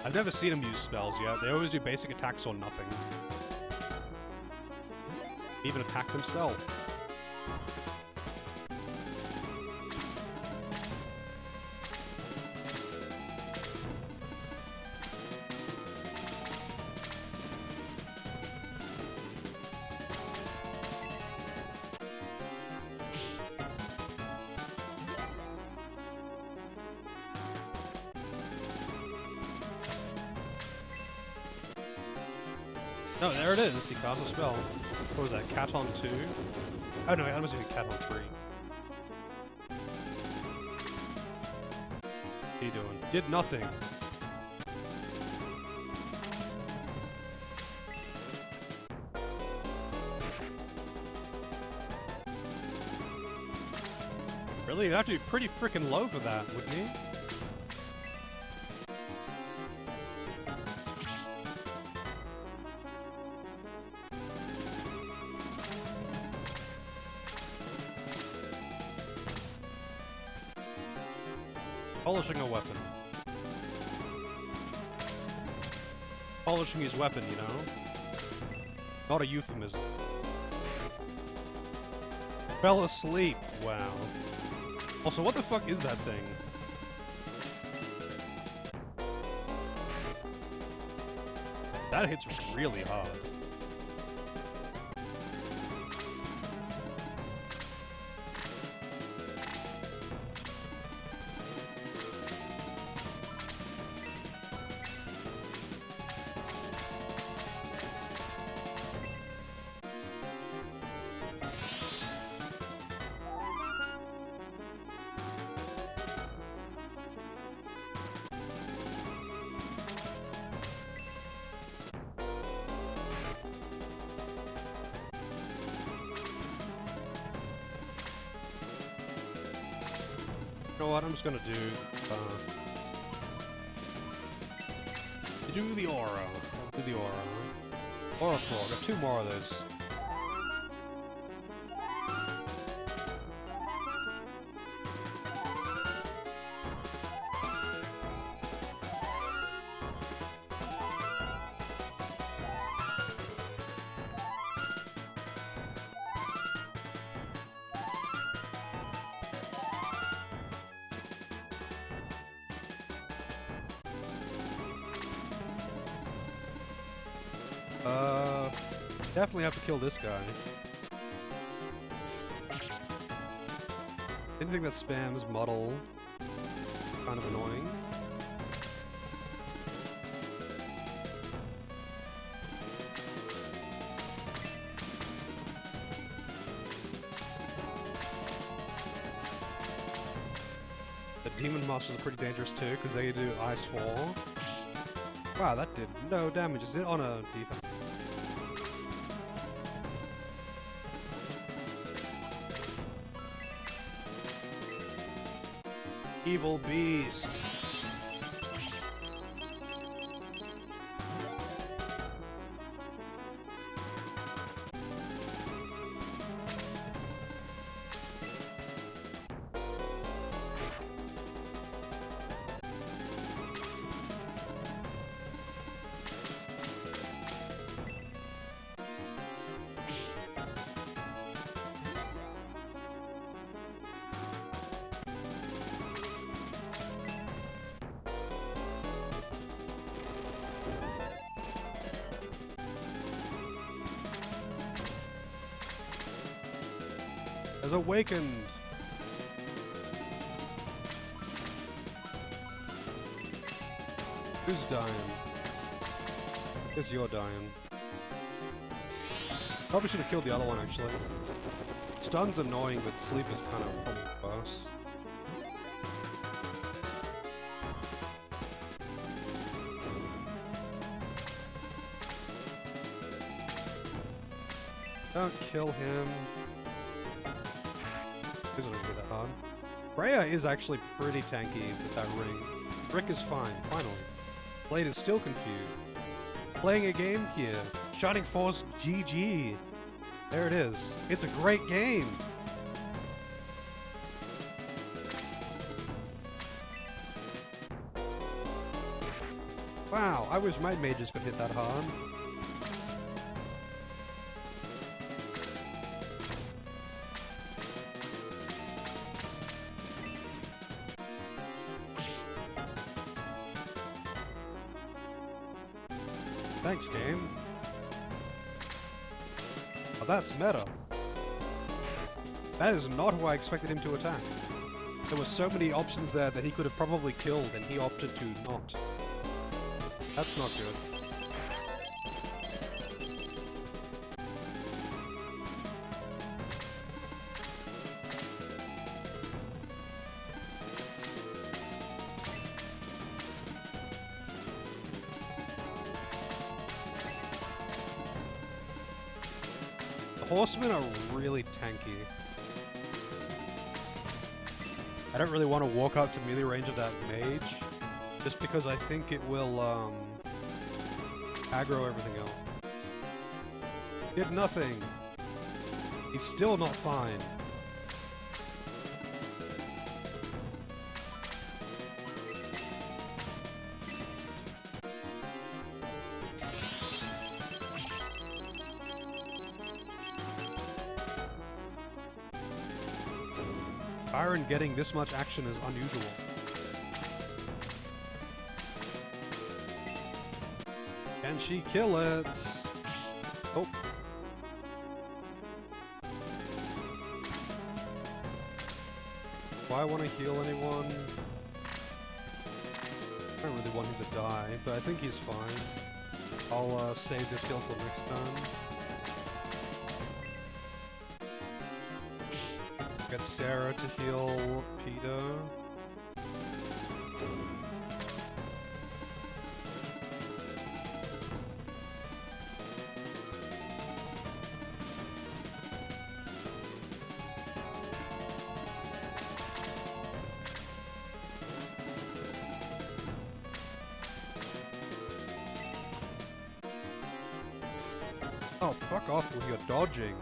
I've never seen them use spells yet. They always do basic attacks or nothing. Even attack themselves. No, there it is. He cast a spell. What was that? Cat on 2? Oh no, that must be Cat on 3. What are you doing? Did nothing. Really? You'd have to be pretty freaking low for that, wouldn't he? Polishing a weapon. Polishing his weapon, you know? Not a euphemism. Fell asleep. Wow. Also, what the fuck is that thing? That hits really hard. You know what, I'm just gonna do, the aura. I'll do the aura. Aura Frog, got 2 more of those. Definitely have to kill this guy. Anything that spams muddle, kind of annoying. The demon monsters are pretty dangerous too, because they do ice fall. Wow, that did no damage. Is it on a defense? Evil beast. Has awakened. Who's dying? Guess you're dying. Probably should have killed the other one actually. Stun's annoying, but sleep is kind of probably worse. Don't kill him. This isn't gonna be that hard. Freya is actually pretty tanky with that ring. Rick is fine, finally. Blade is still confused. Playing a game here. Shining Force GG. There it is. It's a great game. Wow, I wish my mages could hit that hard. Thanks, game. Oh, that's meta. That is not who I expected him to attack. There were so many options there that he could have probably killed, and he opted to not. That's not good. Horsemen are really tanky. I don't really want to walk up to melee range of that mage, just because I think it will, aggro everything else. Did nothing. He's still not fine. Byron getting this much action is unusual. Can she kill it? Oh. Do I want to heal anyone? I don't really want him to die, but I think he's fine. I'll save this heal till next time. Get Sarah to heal Peter. Oh, fuck off with your dodging.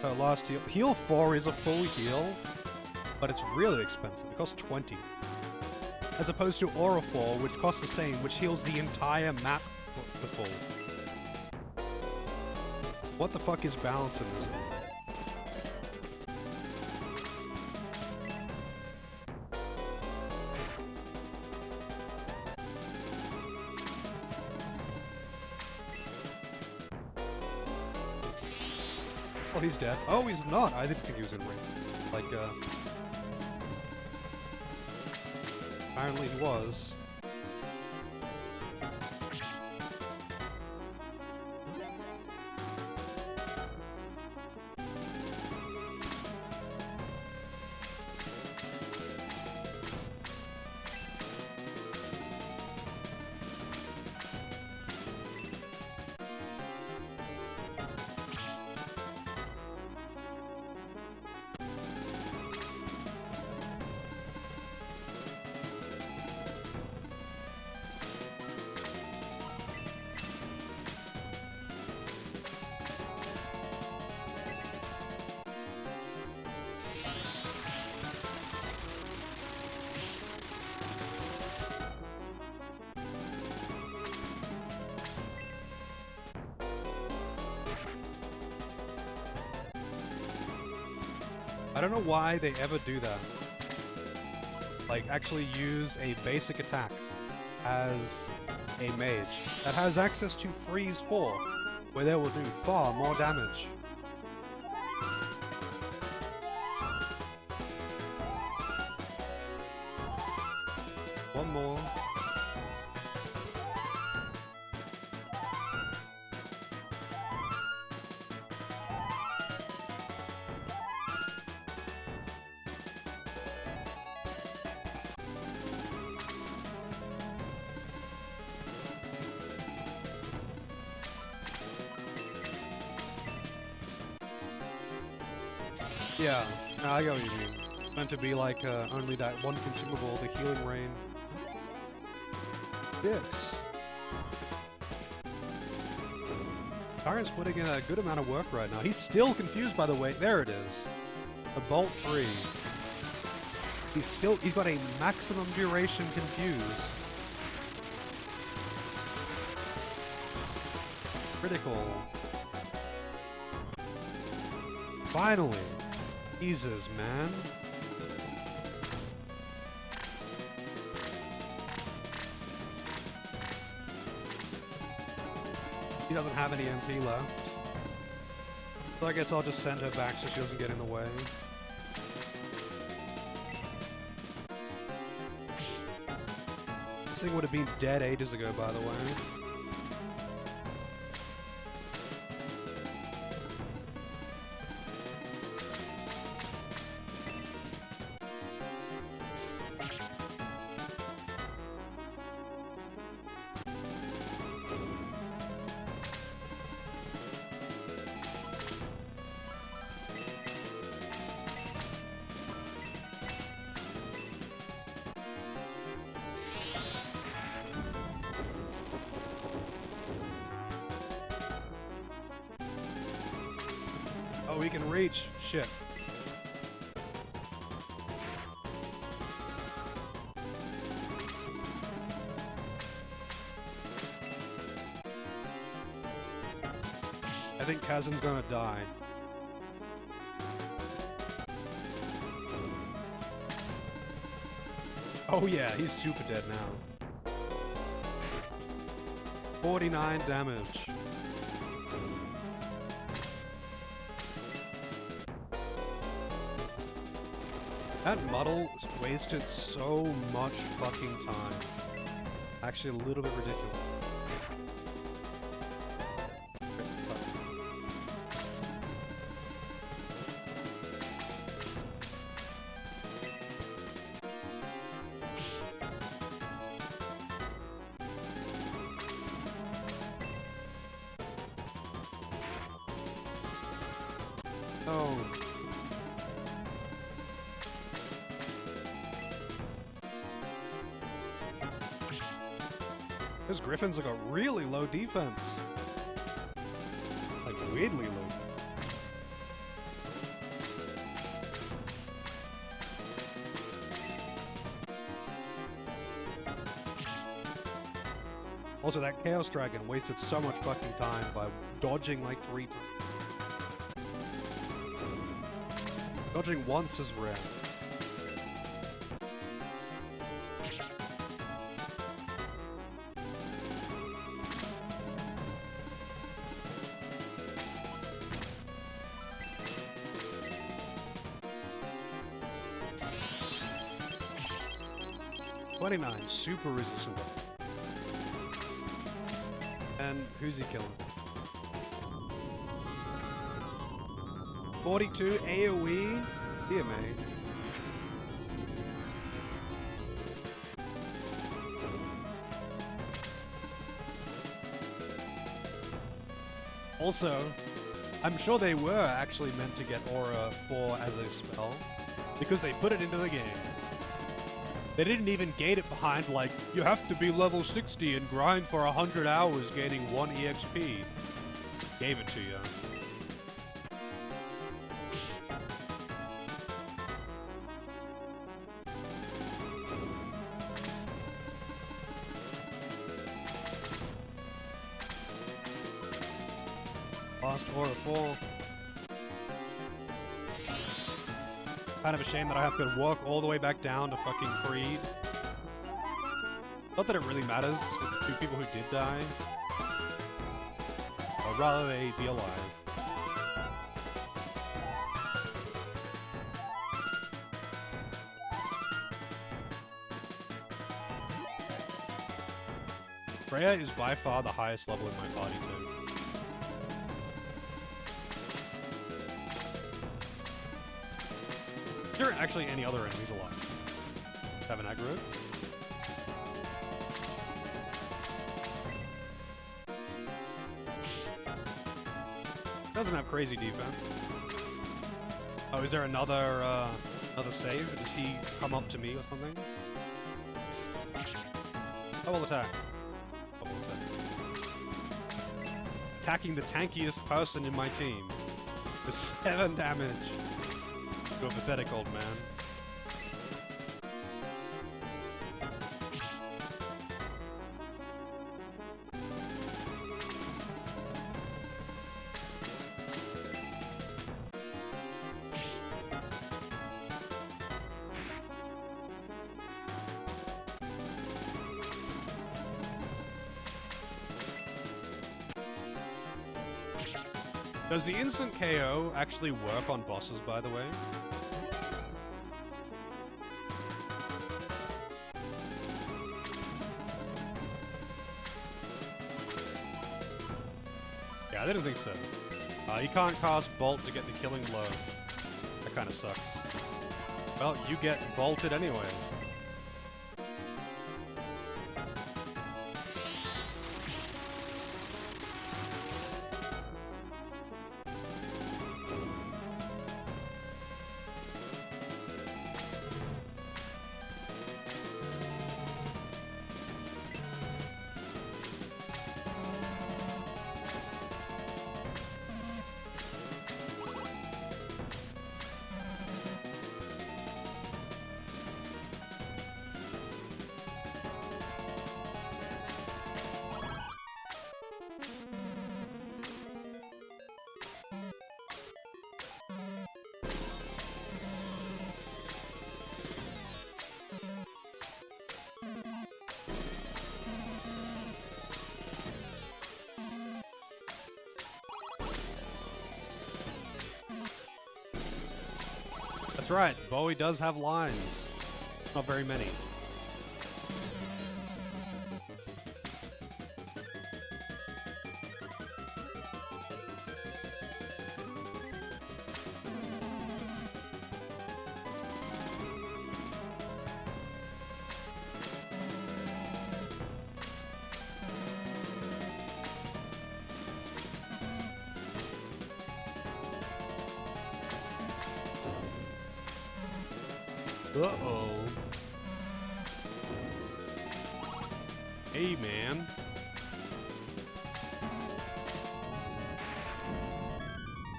Her last heal. Heal 4 is a full heal, but it's really expensive. It costs 20. As opposed to Aura 4, which costs the same, which heals the entire map for the full. What the fuck is balance in this? Oh, he's dead. Oh, he's not. I didn't think he was in range. Like, apparently he was. I don't know why they ever do that. Like, actually use a basic attack as a mage that has access to Freeze 4, where they will do far more damage. One more. Yeah, no, I get what you mean. It's meant to be like only that one consumable, the healing rain. Dicks. Tyrant's putting in a good amount of work right now. He's still confused, by the way. There it is. The Bolt 3. He's got a maximum duration confuse. Critical. Finally. Jesus, man. He doesn't have any MP left. So I guess I'll just send her back so she doesn't get in the way. This thing would have been dead ages ago, by the way. Oh, we can reach. Shit. I think Kazum's gonna die. Oh yeah, he's super dead now. 49 damage. That muddle wasted so much fucking time. Actually, a little bit ridiculous. Oh. Those Griffins have got really low defense. Like, weirdly low. Also, that Chaos Dragon wasted so much fucking time by dodging like 3 times. Dodging once is rare. 29, super resistant. And who's he killing? 42 AoE? See ya, mate. Also, I'm sure they were actually meant to get Aura 4 as a spell, because they put it into the game. They didn't even gate it behind, like, you have to be level 60 and grind for 100 hours gaining 1 EXP. Gave it to you. Lost Aura 4. Kind of a shame that I have to walk all the way back down to fucking Creed. Not that it really matters with the 2 people who did die. I'd rather they be alive. Freya is by far the highest level in my party too. There aren't actually any other enemies alive. Have an aggro. Doesn't have crazy defense. Oh, is there another save? Does he come up to me or something? Double attack. Double attack. Attacking the tankiest person in my team. For 7 damage. To a pathetic old man. Does the instant KO actually work on bosses, by the way? Yeah, I didn't think so. You can't cast Bolt to get the killing blow. That kind of sucks. Well, you get bolted anyway. That's right, Bowie does have lines. Not very many. Uh-oh. Hey, man.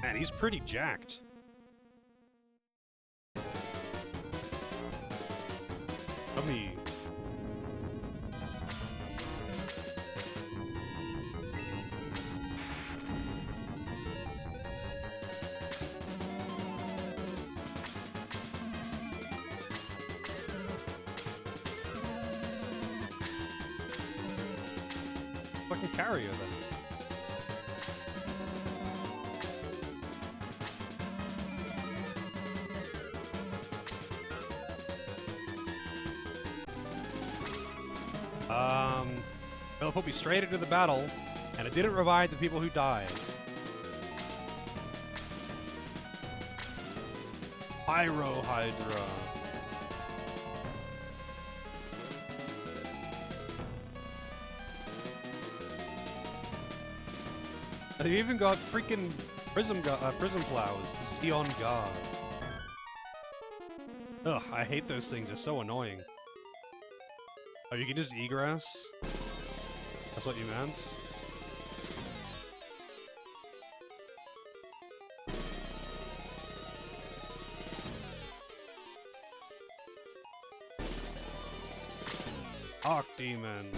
Man, he's pretty jacked. Let me... fucking carrier then. It'll put me straight into the battle, and it didn't revive the people who died. Pyro Hydra. They even got freaking prism flowers. Xeon Guard. Ugh, I hate those things. They're so annoying. Oh, you can just egress? That's what you meant? Arc Demon.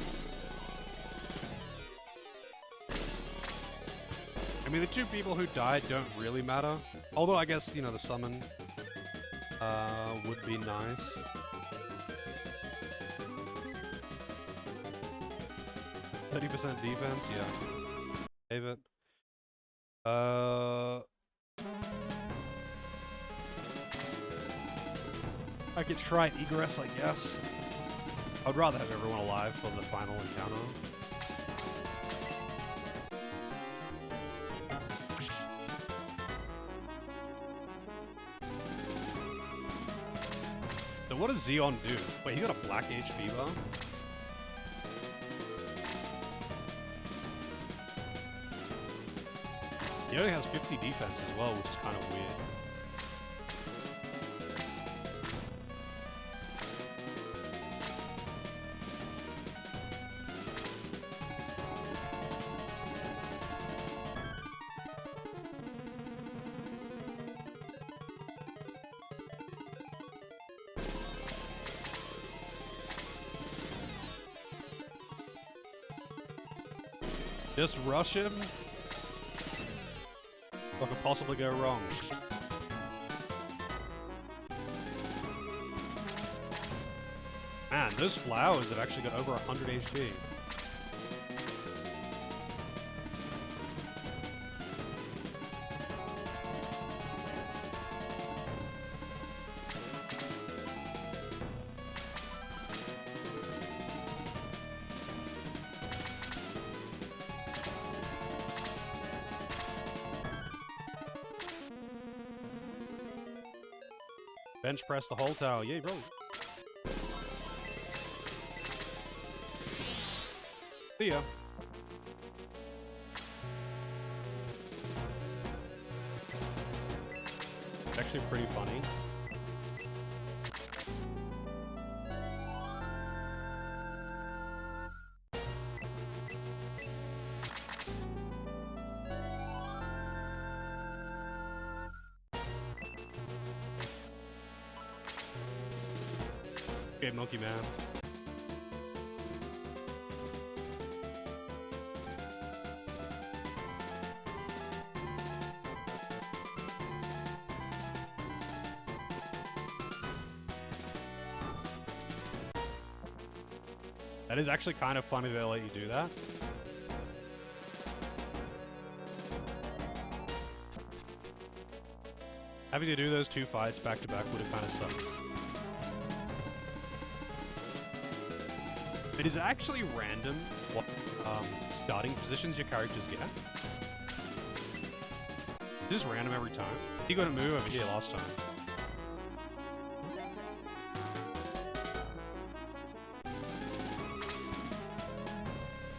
I mean, the two people who died don't really matter. Although, I guess, you know, the summon would be nice. %30 defense, yeah. Save it. I could try egress, I guess. I'd rather have everyone alive for the final encounter. So what does Xeon do? Wait, he got a black HP bar? He only has 50 defense as well, which is kind of weird. Just rush him? What could possibly go wrong? Man, those flowers have actually got over 100 HP. Bench press the whole tower. Yeah, bro. See ya. Actually pretty funny. Okay, Milky Man. That is actually kind of funny they let you do that. Having to do those two fights back to back would have kind of sucked. It is actually random what starting positions your characters get. Just random every time. He got a move over here last time.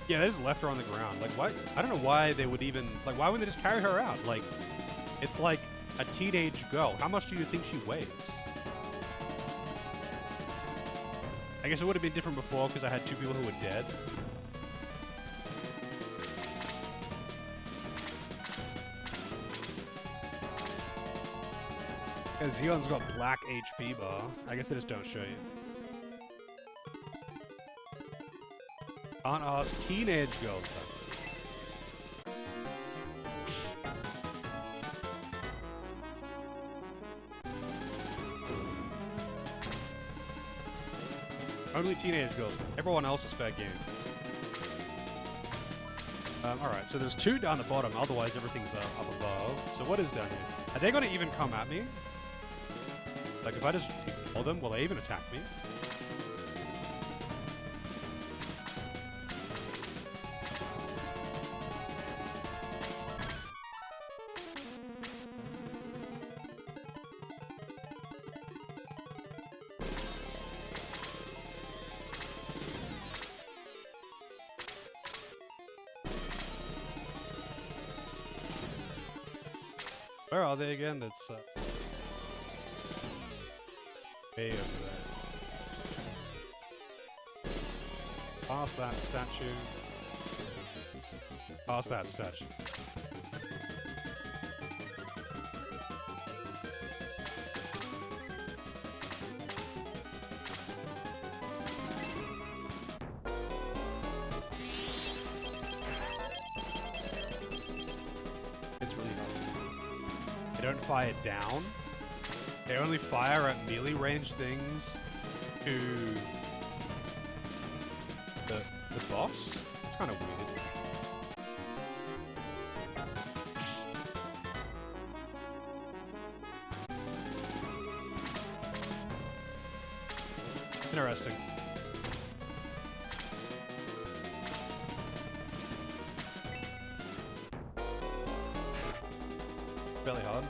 Yeah, they just left her on the ground. Like, why? I don't know why they would even... Like, why wouldn't they just carry her out? Like, it's like a teenage girl. How much do you think she weighs? I guess it would have been different before because I had two people who were dead. Because Xeon's got black HP bar. I guess they just don't show you. Can't ask teenage girls that. Only teenage girls. Everyone else is fair game. Alright, so there's two down the bottom, otherwise everything's up above. So what is down here? Are they going to even come at me? Like, if I just ignore them, will they even attack me? Where are they again? It's way over there. Past that statue. Past that statue. It's really hard. They don't fire down. They only fire at melee range things to the boss. It's kind of weird. Interesting. Fairly hard.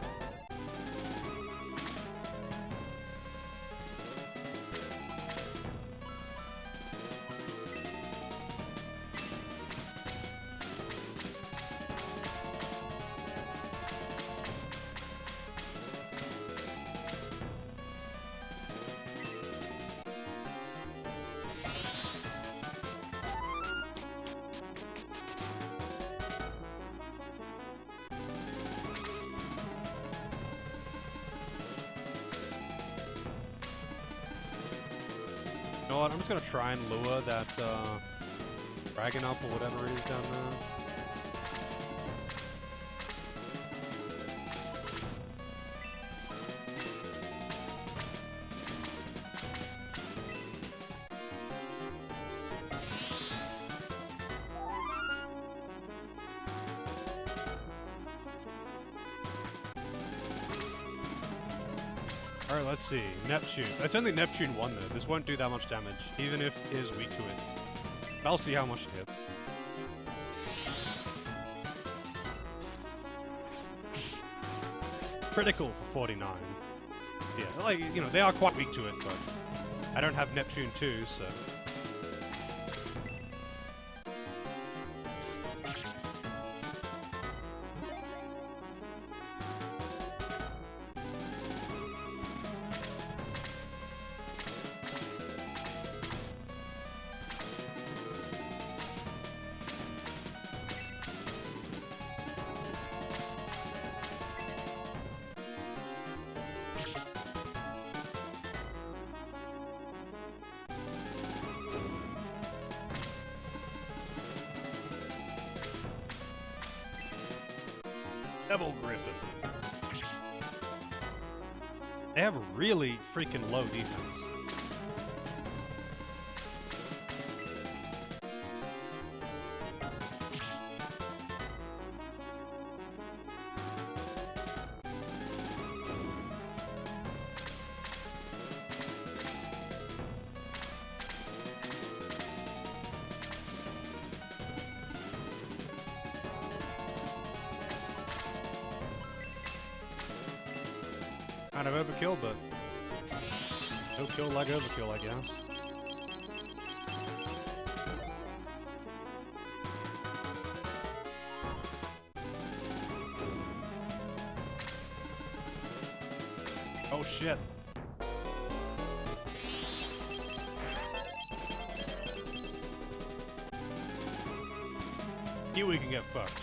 You know what? I'm just gonna try and lure that dragon up or whatever it is down there. Alright, let's see. Neptune. That's only Neptune 1 though. This won't do that much damage, even if it is weak to it. But I'll see how much it hits. Critical for 49. Yeah, like, you know, they are quite weak to it, but I don't have Neptune 2, so... Devil Griffin. They have really freaking low defense. Kind of overkill, but no kill like overkill, I guess. Oh shit. Here we can get fucked.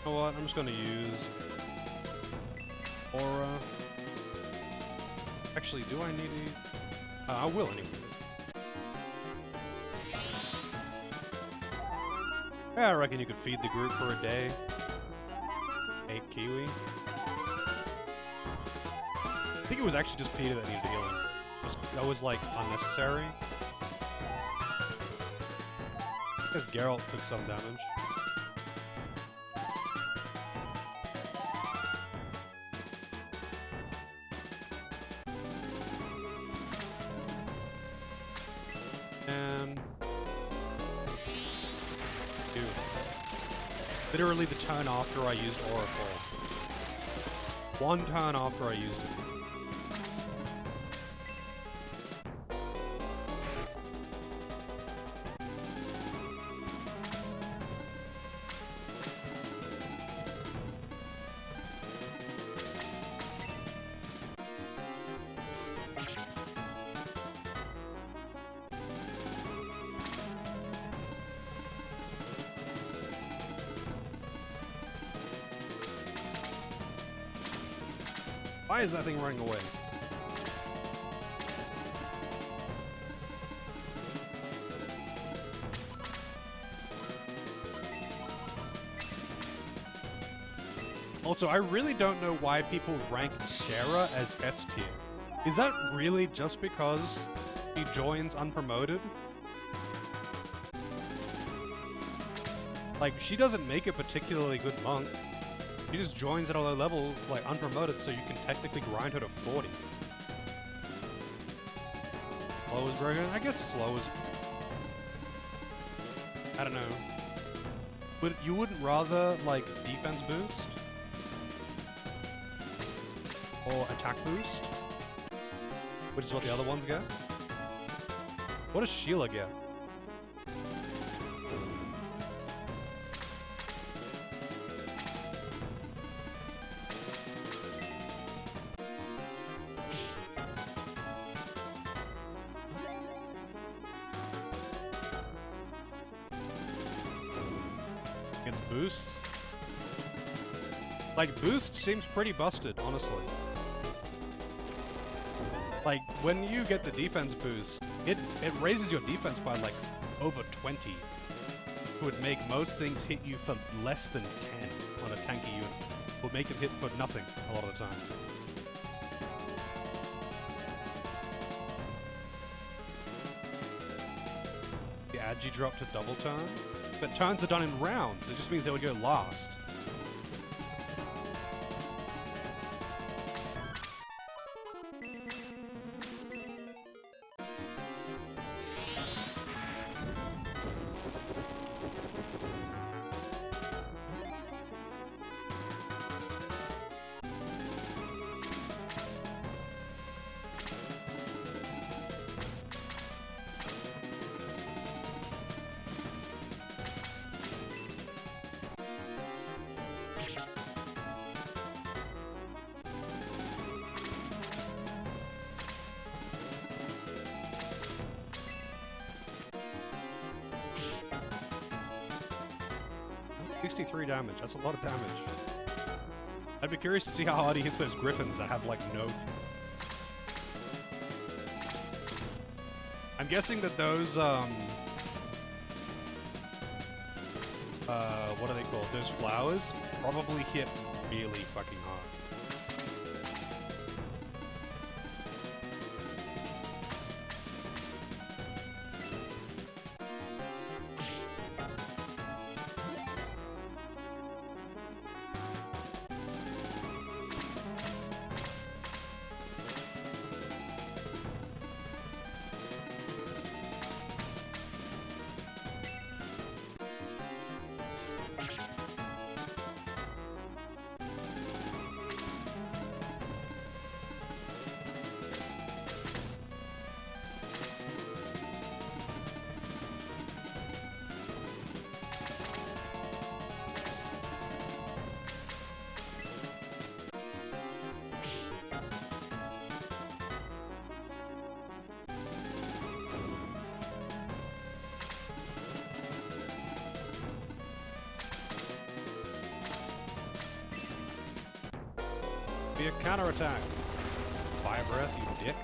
You know what? I'm just gonna use Aura. Actually, do I need to? I will anyway. Yeah, I reckon you could feed the group for a day. 8 kiwi. I think it was actually just Peter that needed healing. That was like unnecessary. I guess Geralt took some damage. And dude, literally the turn after I used Oracle. One turn after I used it. Why is that thing running away? Also, I really don't know why people rank Sarah as S tier. Is that really just because she joins unpromoted? Like, she doesn't make a particularly good monk. She just joins at a low level, like, unpromoted, so you can technically grind her to 40. Slow is broken? I guess slow is... I don't know. But you wouldn't rather, like, defense boost? Or attack boost? Which is what the other ones get? What does Sheila get? Against boost? Like, boost seems pretty busted, honestly. Like, when you get the defense boost, it raises your defense by, like, over 20. It would make most things hit you for less than 10 on a tanky unit. It would make them hit for nothing a lot of the time. The Agi drop to double turn? But turns are done in rounds. It just means they would go last. Damage. That's a lot of damage. I'd be curious to see how hard he hits those griffins that have, like, no... I'm guessing that those, what are they called? Those flowers probably hit really fucking hard. Be a counterattack. Fire breath, you dick.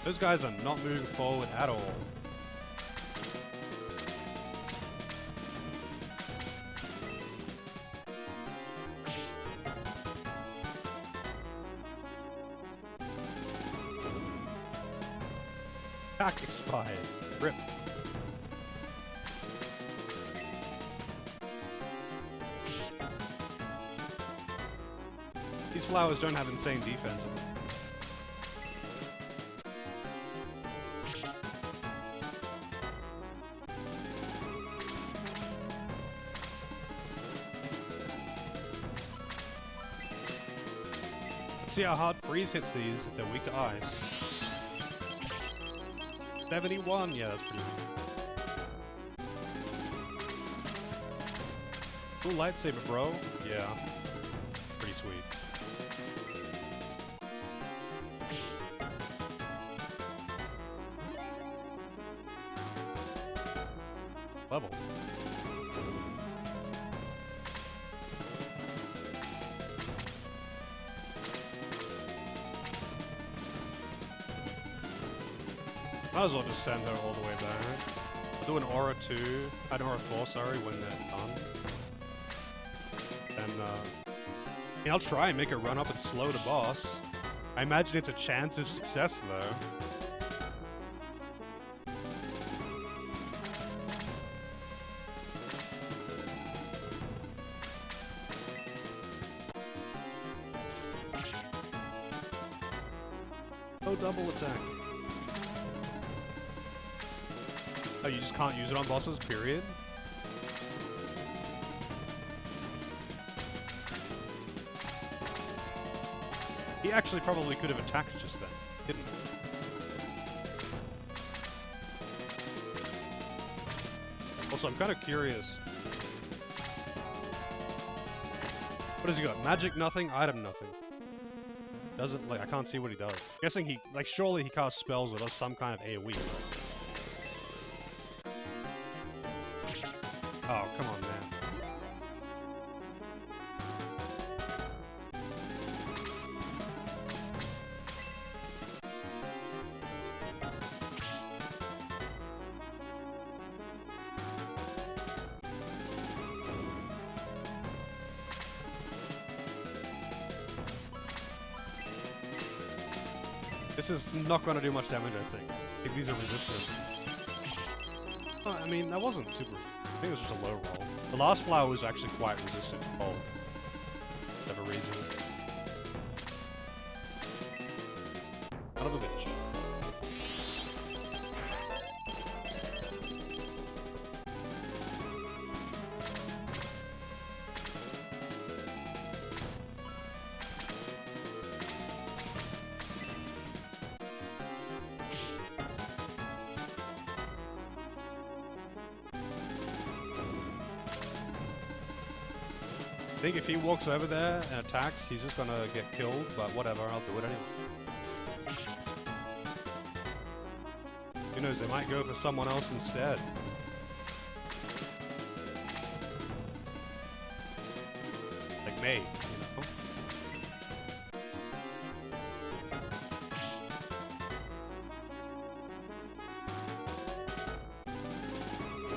Those guys are not moving forward at all. Pack expired. Rip. These flowers don't have insane defense. Let's see how hard freeze hits these if they're weak to ice. 71, yeah, that's pretty good. Cool lightsaber, bro. Yeah. Pretty sweet. Level. Might as well just send her all the way back. I'll do an Aura 2, an Aura 4, sorry, when they're done. And, I mean, I'll try and make her run up and slow the boss. I imagine it's a chance of success, though. Oh, double attack. Oh, you just can't use it on bosses, period? He actually probably could have attacked just then, didn't he? Also, I'm kind of curious. What has he got? Magic nothing, item nothing. Doesn't, like, I can't see what he does. Guessing he, like, surely he casts spells or does some kind of AoE. Oh, come on, man. This is not going to do much damage, I think. I think these are resistant. Oh, I mean, that wasn't super... I think it was just a low roll. The last flower was actually quite resistant to cold. For whatever reason. Son of a bitch. I think if he walks over there and attacks, he's just gonna get killed, but whatever, I'll do it anyway. Who knows, they might go for someone else instead. Like me, you know?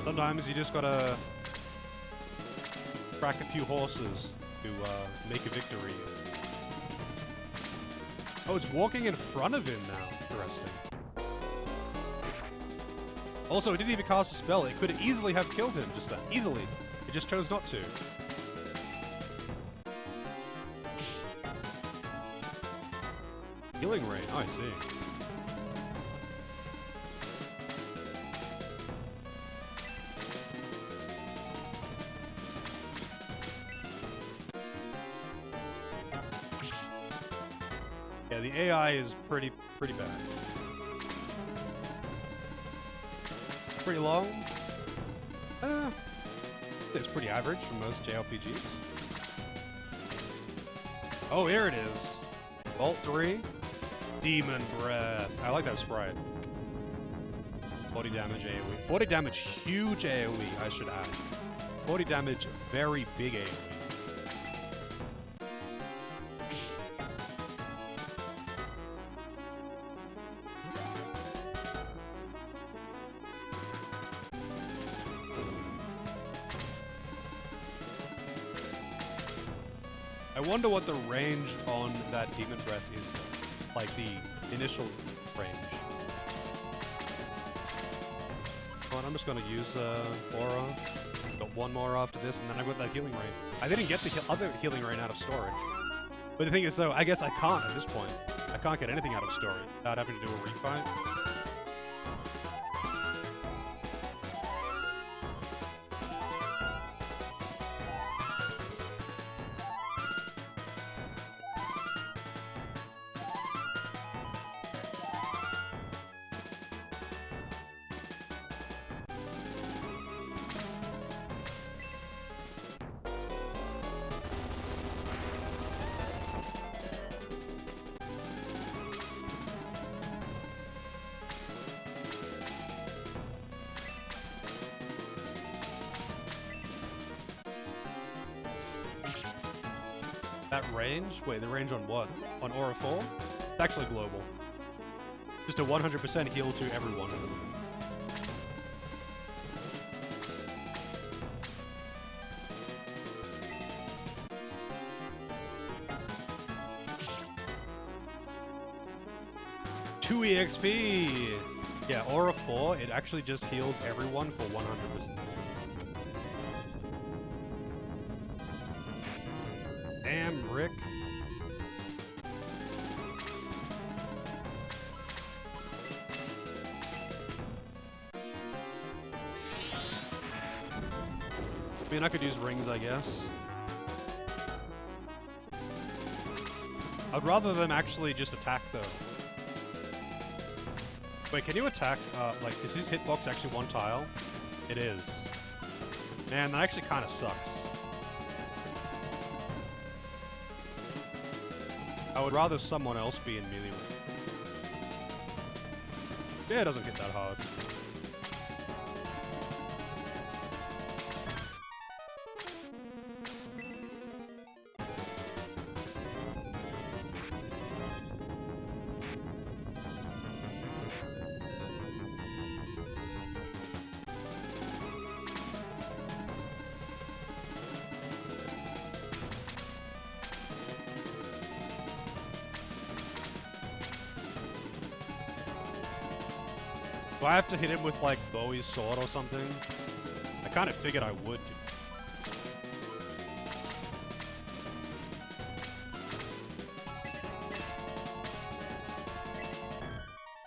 Sometimes you just gotta crack a few horses to make a victory. Oh, it's walking in front of him now. Interesting. Also, it didn't even cast a spell. It could easily have killed him just then. Easily. It just chose not to. Healing Ray. Oh, I see. Yeah, the AI is pretty bad. Pretty long. It's pretty average for most JRPGs. Oh, here it is. Vault 3. Demon Breath. I like that sprite. 40 damage AoE. 40 damage, huge AoE, I should add. 40 damage, very big AoE. I wonder what the range on that Demon Breath is, though. Like the initial range. Come on, I'm just gonna use Aura. Got one more after this, and then I got that healing rain. I didn't get the other healing rain out of storage. But the thing is, though, I guess I can't at this point. I can't get anything out of storage without having to do a refight. That range? Wait, the range on what? On Aura 4? It's actually global. Just a 100% heal to everyone. Two EXP! Yeah, Aura 4, it actually just heals everyone for 100%. Damn, Rick. I mean, I could use rings, I guess. I'd rather them actually just attack, though. Wait, can you attack, like, is his hitbox actually one tile? It is. Man, that actually kind of sucks. I would rather someone else be in melee range. Yeah, it doesn't hit that hard. Do I have to hit him with, like, Bowie's sword or something? I kind of figured I would.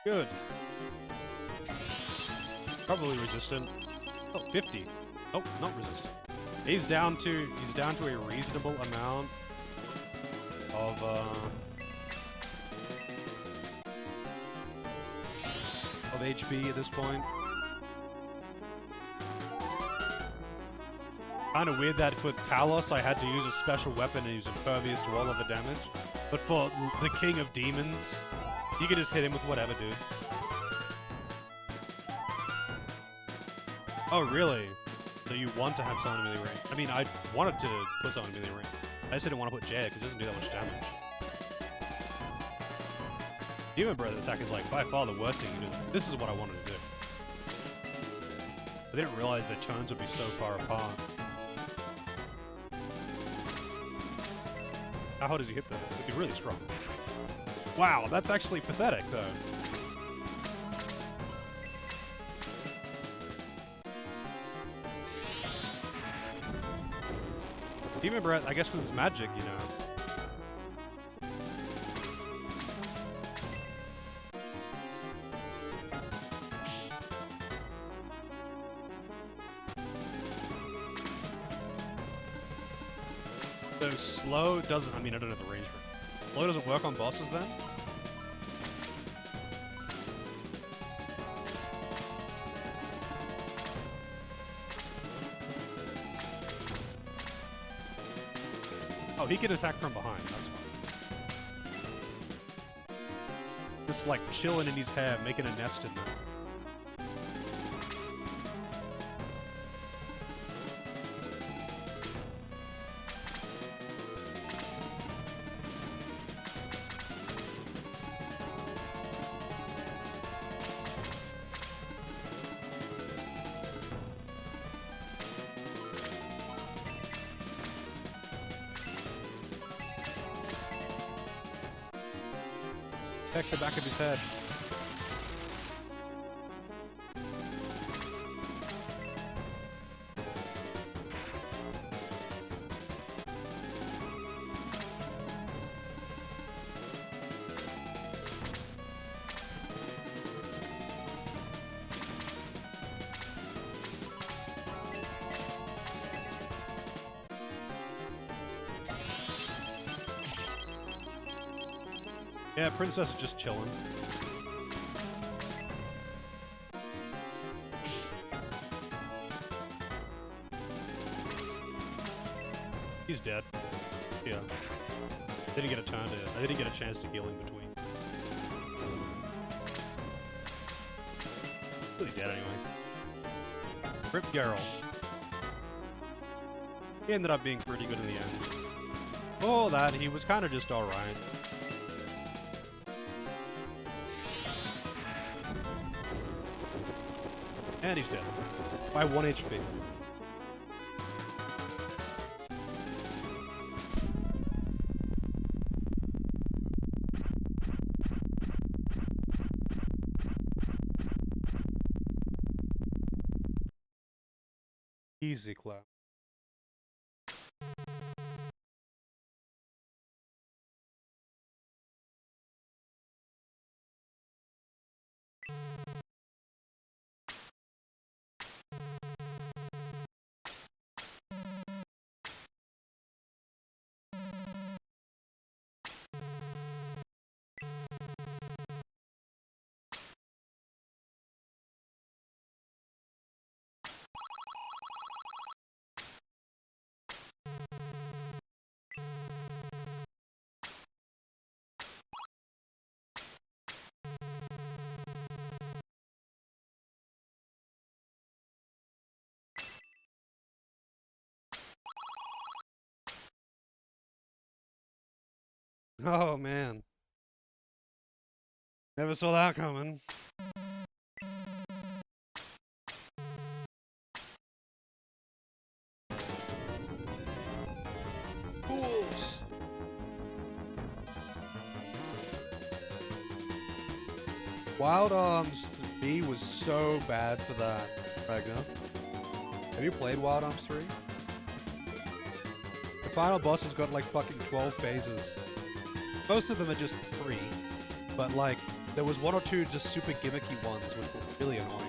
Good. Probably resistant. Oh, 50. Oh, not resistant. He's down to a reasonable amount of HP at this point. Kinda weird that for Talos I had to use a special weapon and use impervious to all of the damage. But for the King of Demons, you can just hit him with whatever, dude. Oh, really? So you want to have someone in melee range? I mean, I wanted to put someone in melee range. I just didn't want to put Jay because he doesn't do that much damage. Demon Breath attack is like by far the worst thing you do. This is what I wanted to do. I didn't realize that turns would be so far apart. How hard does he hit though? He'd be really strong. Wow, that's actually pathetic though. Demon Breath, I guess because it's magic, you know. So slow doesn't, I mean, I don't know the range for it. Slow doesn't work on bosses then? Oh, he can attack from behind, that's fine. Just like chilling in his hair, making a nest in there. Check the back of his head. Yeah, Princess is just chilling. He's dead. Yeah. Didn't get a turn to. I didn't get a chance to heal in between. Really dead anyway. Rip Geralt. He ended up being pretty good in the end. Oh, that he was kind of just alright. And he's dead. By 1 HP. Easy clap. Oh man. Never saw that coming. Fools! Wild Arms 3 was so bad for that, Ragnar. Have you played Wild Arms 3? The final boss has got like fucking 12 phases. Most of them are just free, but like, there was one or two just super gimmicky ones which were really annoying.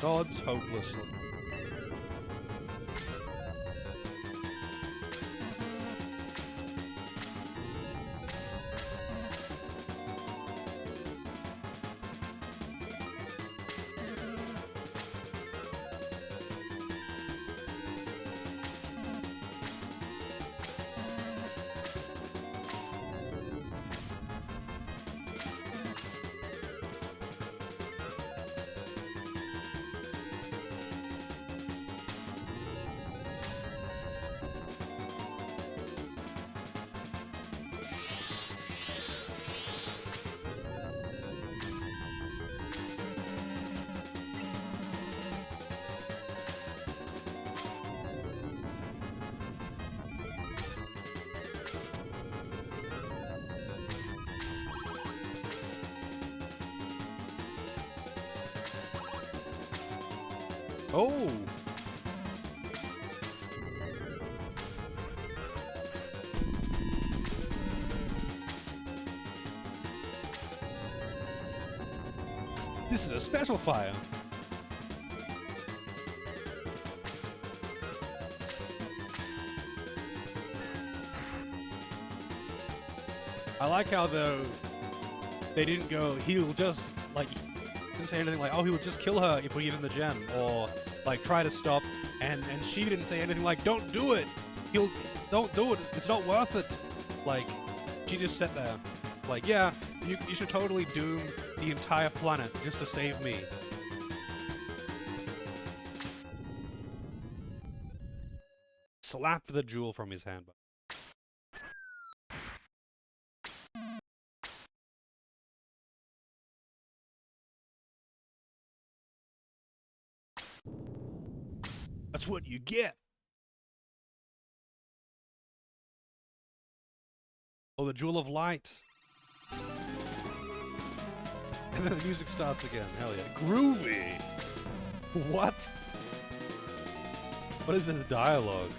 Dodds hopelessly. Oh! This is a special fire. I like how they didn't go, he'll just, like, didn't say anything like, oh, he'll just kill her if we give him the gem, or, like, try to stop, and she didn't say anything like, don't do it! Don't do it, it's not worth it! Like, she just sat there, like, yeah, you should totally doom the entire planet just to save me. Slapped the jewel from his hand. That's what you get. Oh, the Jewel of Light. And then the music starts again. Hell yeah. Groovy. What? What is this dialogue?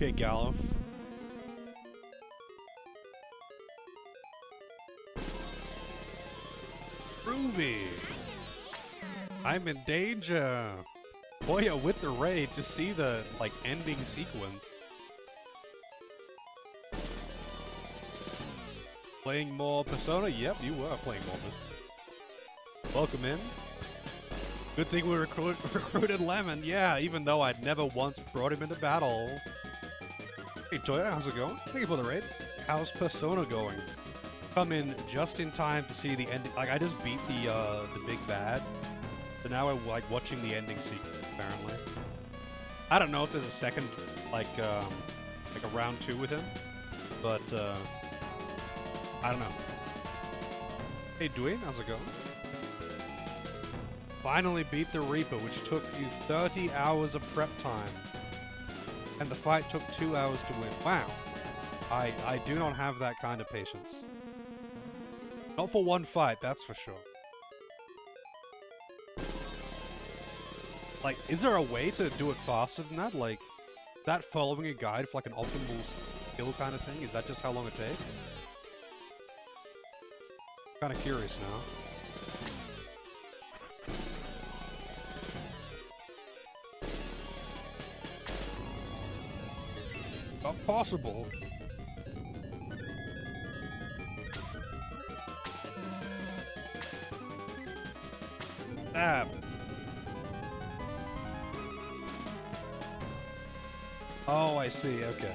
Okay, Galuf. Groovy! I'm in danger! Boya with the raid to see the, like, ending sequence. Playing more Persona? Yep, you were playing more Persona. Welcome in. Good thing we recruited Lemon, yeah, even though I'd never once brought him into battle. Hey Toya, how's it going? Thank you for the raid. How's Persona going? Come in just in time to see the ending. Like, I just beat the big bad. So now I'm, like, watching the ending sequence, apparently. I don't know if there's a second, like a round 2 with him. But, I don't know. Hey Dwayne, how's it going? Finally beat the Reaper, which took you 30 hours of prep time. And the fight took 2 hours to win. Wow. I do not have that kind of patience. Not for one fight, that's for sure. Like, is there a way to do it faster than that? Like, that following a guide for like an optimal skill kind of thing? Is that just how long it takes? Kind of curious now. Not possible. Stab. Oh, I see, okay.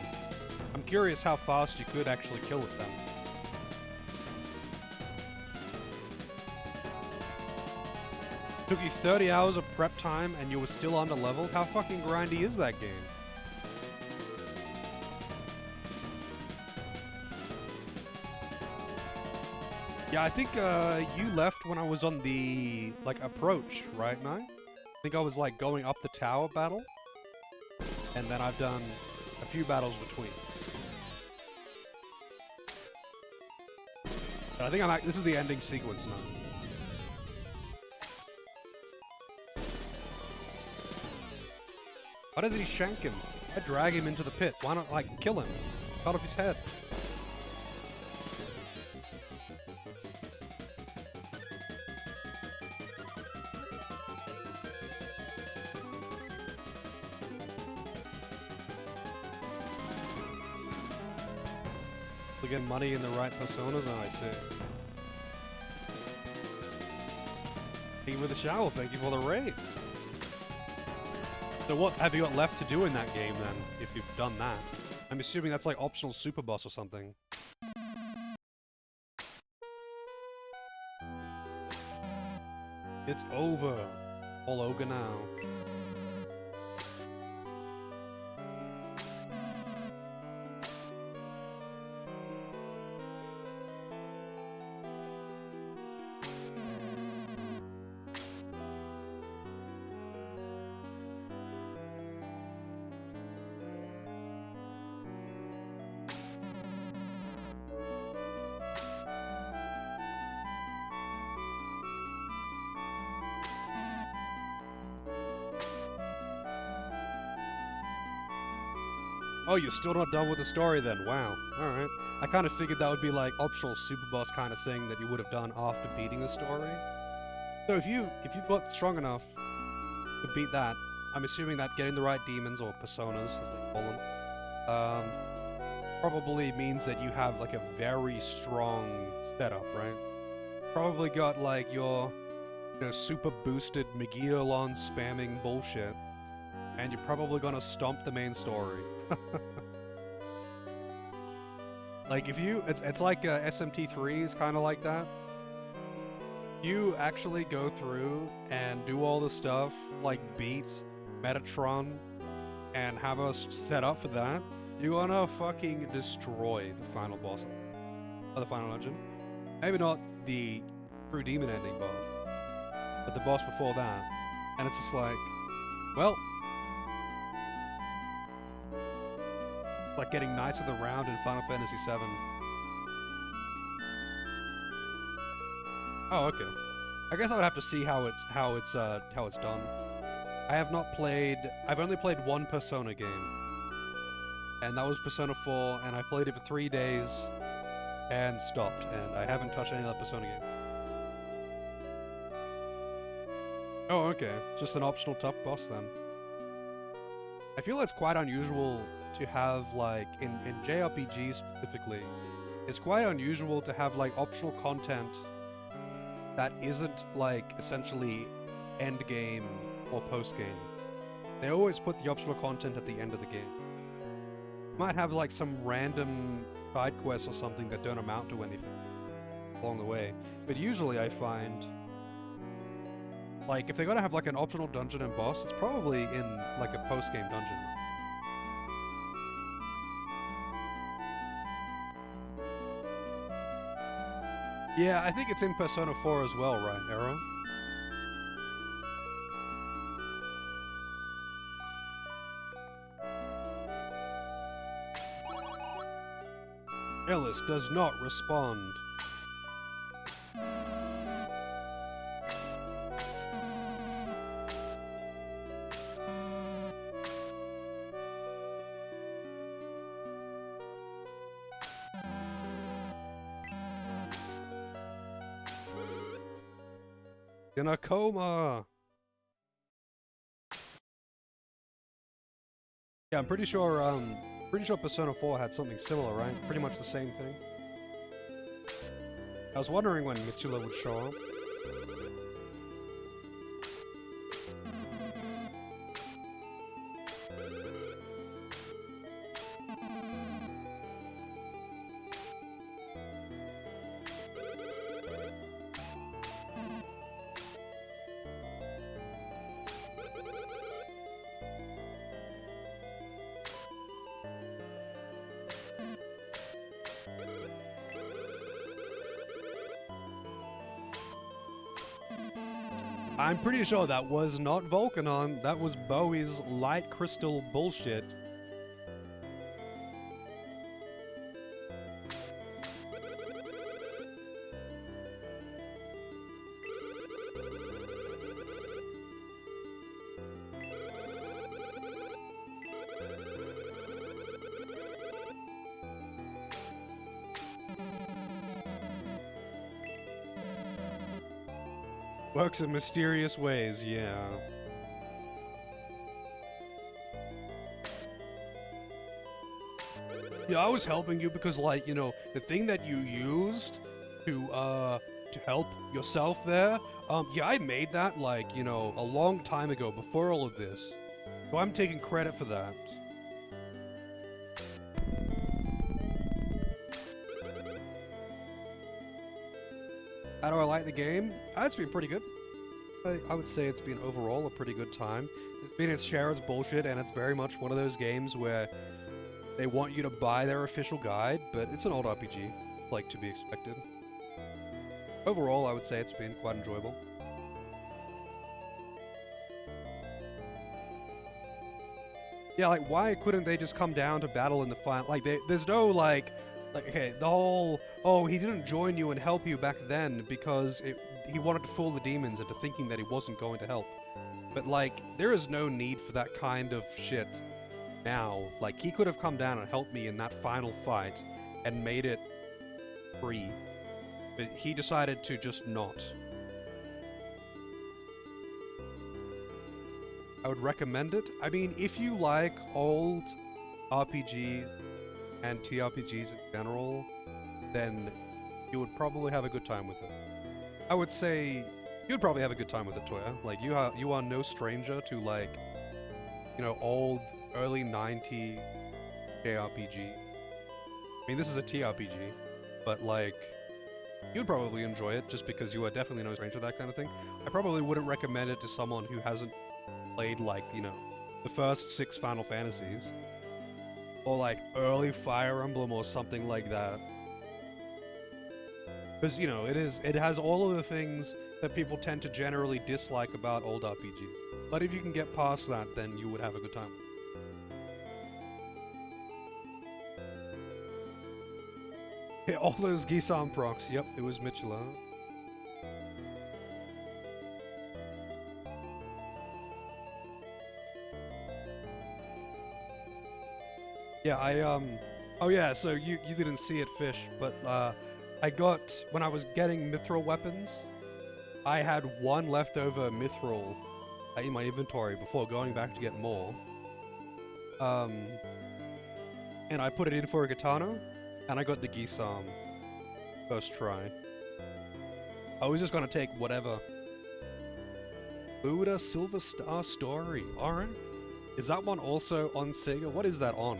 I'm curious how fast you could actually kill it then. Took you 30 hours of prep time and you were still under-leveled? How fucking grindy is that game? Yeah, I think you left when I was on the, like, approach, right, Nye? I think I was, like, going up the tower battle. And then I've done a few battles between. But I think this is the ending sequence now. Why doesn't he shank him? I drag him into the pit. Why not, like, kill him? Cut off his head. Get money in the right personas, I see. Thank you for the shower, thank you for the raid. So what have you got left to do in that game then, if you've done that? I'm assuming that's like optional super boss or something. It's over. All over now. Oh, you're still not done with the story then? Wow. Alright. I kind of figured that would be like optional super boss kind of thing that you would have done after beating the story. So if you've got strong enough to beat that, I'm assuming that getting the right demons, or personas as they call them, probably means that you have like a very strong setup, right? Probably got like your, you know, super boosted Megidolon spamming bullshit. And you're probably gonna stomp the main story. Like, if you... It's like SMT3 is kind of like that. You actually go through and do all the stuff, like beat Metatron, and have us set up for that, you're gonna fucking destroy the final boss. Or the final dungeon. Maybe not the true demon ending boss, but the boss before that. And it's just like, well... like getting Knights of the Round in Final Fantasy VII. Oh, okay. I guess I would have to see how it's done. I have not played... I've only played one Persona game. and that was Persona 4, and I played it for 3 days and stopped, and I haven't touched any other Persona game. Oh, okay. Just an optional tough boss then. I feel it's quite unusual to have, like, in JRPGs specifically, it's quite unusual to have, like, optional content that isn't, like, essentially endgame or postgame. They always put the optional content at the end of the game. Might have, like, some random side quests or something that don't amount to anything along the way, but usually I find, like, if they're gonna have, like, an optional dungeon and boss, it's probably in, like, a post-game dungeon. Yeah, I think it's in Persona 4 as well, right, Arrow? Ellis does not respond. In a coma! Yeah, I'm pretty sure Persona 4 had something similar, right? Pretty much the same thing. I was wondering when Mitchula would show up. I'm pretty sure that was not Volcanon, that was Bowie's light crystal bullshit. Works in mysterious ways, yeah. Yeah, I was helping you because, like, you know, the thing that you used to help yourself there, yeah, I made that, like, you know, a long time ago, before all of this. So I'm taking credit for that. How do I like the game? It's been pretty good. I would say it's been overall a pretty good time. It's been its share of bullshit, and it's very much one of those games where they want you to buy their official guide, but it's an old RPG, like to be expected. Overall, I would say it's been quite enjoyable. Yeah, like, why couldn't they just come down to battle in the final? Like, there's no, like, okay, the whole, oh, he didn't join you and help you back then because he wanted to fool the demons into thinking that he wasn't going to help. But, like, there is no need for that kind of shit now. Like, he could have come down and helped me in that final fight and made it free. But he decided to just not. I would recommend it. I mean, if you like old RPGs and TRPGs in general, then you would probably have a good time with it. I would say you'd probably have a good time with it, Toya. Like, you are no stranger to, like, you know, old, early 90s JRPG. I mean, this is a TRPG, but, like, you'd probably enjoy it just because you are definitely no stranger to that kind of thing. I probably wouldn't recommend it to someone who hasn't played, like, you know, the first 6 Final Fantasies. Or, like, early Fire Emblem or something like that. Because, you know, it has all of the things that people tend to generally dislike about old RPGs. But if you can get past that, then you would have a good time. Yeah, all those Gisam procs, yep, it was Mitchula. Yeah, oh yeah, so you didn't see it, Fish, but I got when I was getting mithril weapons, I had one leftover mithril in my inventory before going back to get more. Um, and I put it in for a katana, and I got the geese arm first try. I was just gonna take whatever. Buddha Silver Star Story. Alright. Is that one also on Sega? What is that on?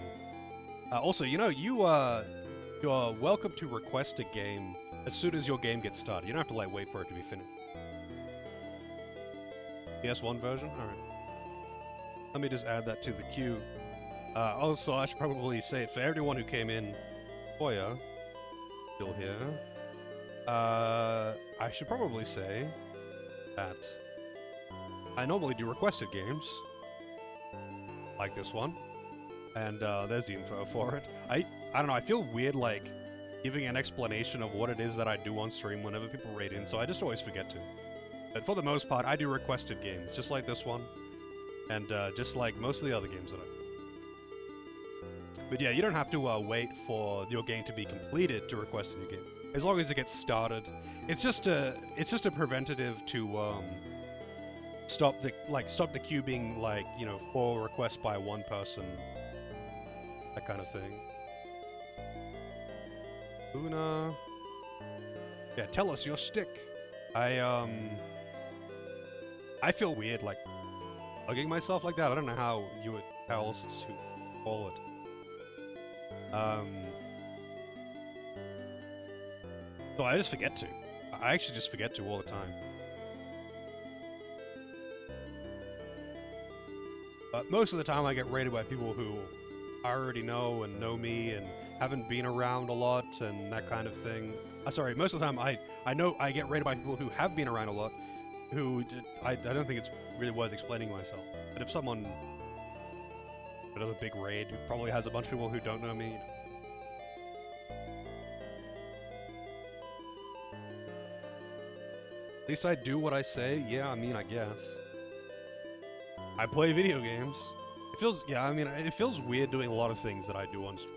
Also, you know, you're welcome to request a game as soon as your game gets started. You don't have to, like, wait for it to be finished. PS1 version? Alright. Let me just add that to the queue. Also, I should probably say it for everyone who came in. Hoya, still here. I should probably say that I normally do requested games, like this one, and there's the info for it. I don't know, I feel weird, like, giving an explanation of what it is that I do on stream whenever people raid in, so I just always forget to. But for the most part, I do requested games, just like this one, and just like most of the other games that I do. But yeah, you don't have to wait for your game to be completed to request a new game. As long as it gets started, it's just a preventative to stop the queue being, like, you know, 4 requests by one person, that kind of thing. Una, yeah, tell us your stick. I feel weird, like, hugging myself like that. I don't know how else to call it. So I just forget to. I actually just forget to all the time. But most of the time I get raided by people who I already know and know me and haven't been around a lot and that kind of thing. Sorry, most of the time I know I get raided by people who have been around a lot, who I don't think it's really worth explaining myself. But if someone does a big raid who probably has a bunch of people who don't know me, at least I do what I say. Yeah, I mean, I guess. I play video games. It feels, yeah, I mean, it feels weird doing a lot of things that I do on stream.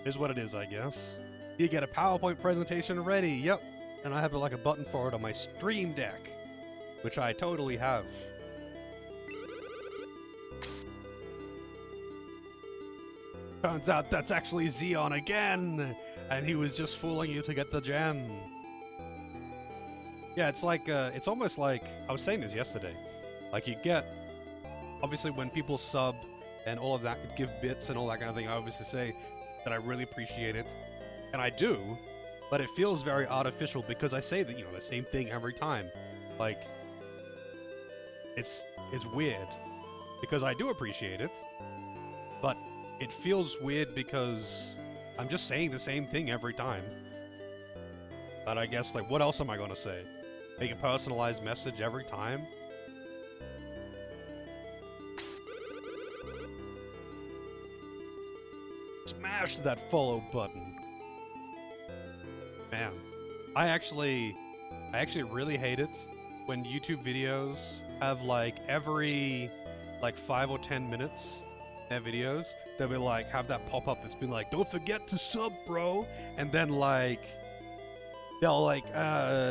Is what it is, I guess. You get a PowerPoint presentation ready, yep. And I have like a button for it on my Stream Deck, which I totally have. Turns out that's actually Xeon again, and he was just fooling you to get the gem. Yeah, it's like, it's almost like, I was saying this yesterday, like you get, obviously when people sub and all of that, give bits and all that kind of thing, I obviously say that I really appreciate it, and I do, but it feels very artificial because I say that, you know, the same thing every time. Like, it's weird, because I do appreciate it, but it feels weird because I'm just saying the same thing every time. But I guess, like, what else am I gonna say? Make a personalized message every time? Smash that follow button. Man, I actually really hate it when YouTube videos have, like, every, like, 5 or 10 minutes, their videos, they'll be like, have that pop-up that's been like, don't forget to sub, bro, and then, like, they'll, like,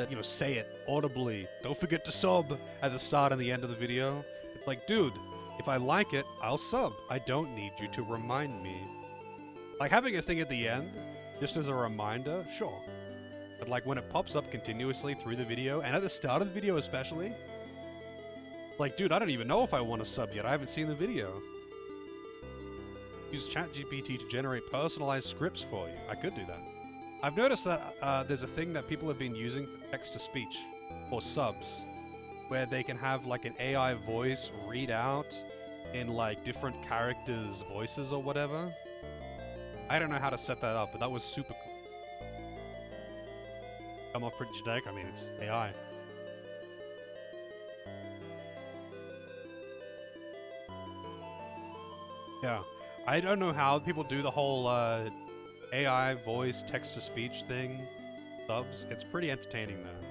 you know, say it audibly, don't forget to sub, at the start and the end of the video. It's like, dude, if I like it, I'll sub. I don't need you to remind me. Like, having a thing at the end, just as a reminder, sure. But, like, when it pops up continuously through the video, and at the start of the video especially, like, dude, I don't even know if I want to sub yet. I haven't seen the video. Use ChatGPT to generate personalized scripts for you. I could do that. I've noticed that there's a thing that people have been using for text-to-speech, or subs, where they can have, like, an AI voice read out in, like, different characters' voices or whatever. I don't know how to set that up, but that was super cool. Come off pretty generic, I mean, it's AI. Yeah. I don't know how people do the whole, AI voice text-to-speech thing, subs. It's pretty entertaining, though.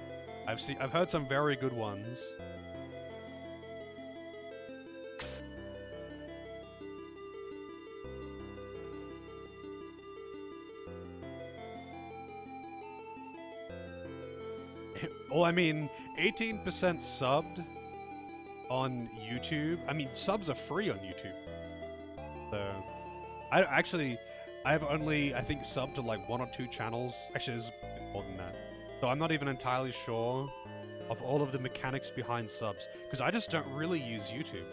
I've heard some very good ones. Well, I mean, 18% subbed on YouTube. I mean, subs are free on YouTube. So, I have only, I think, subbed to like 1 or 2 channels. Actually, there's more than that. So I'm not even entirely sure of all of the mechanics behind subs, because I just don't really use YouTube.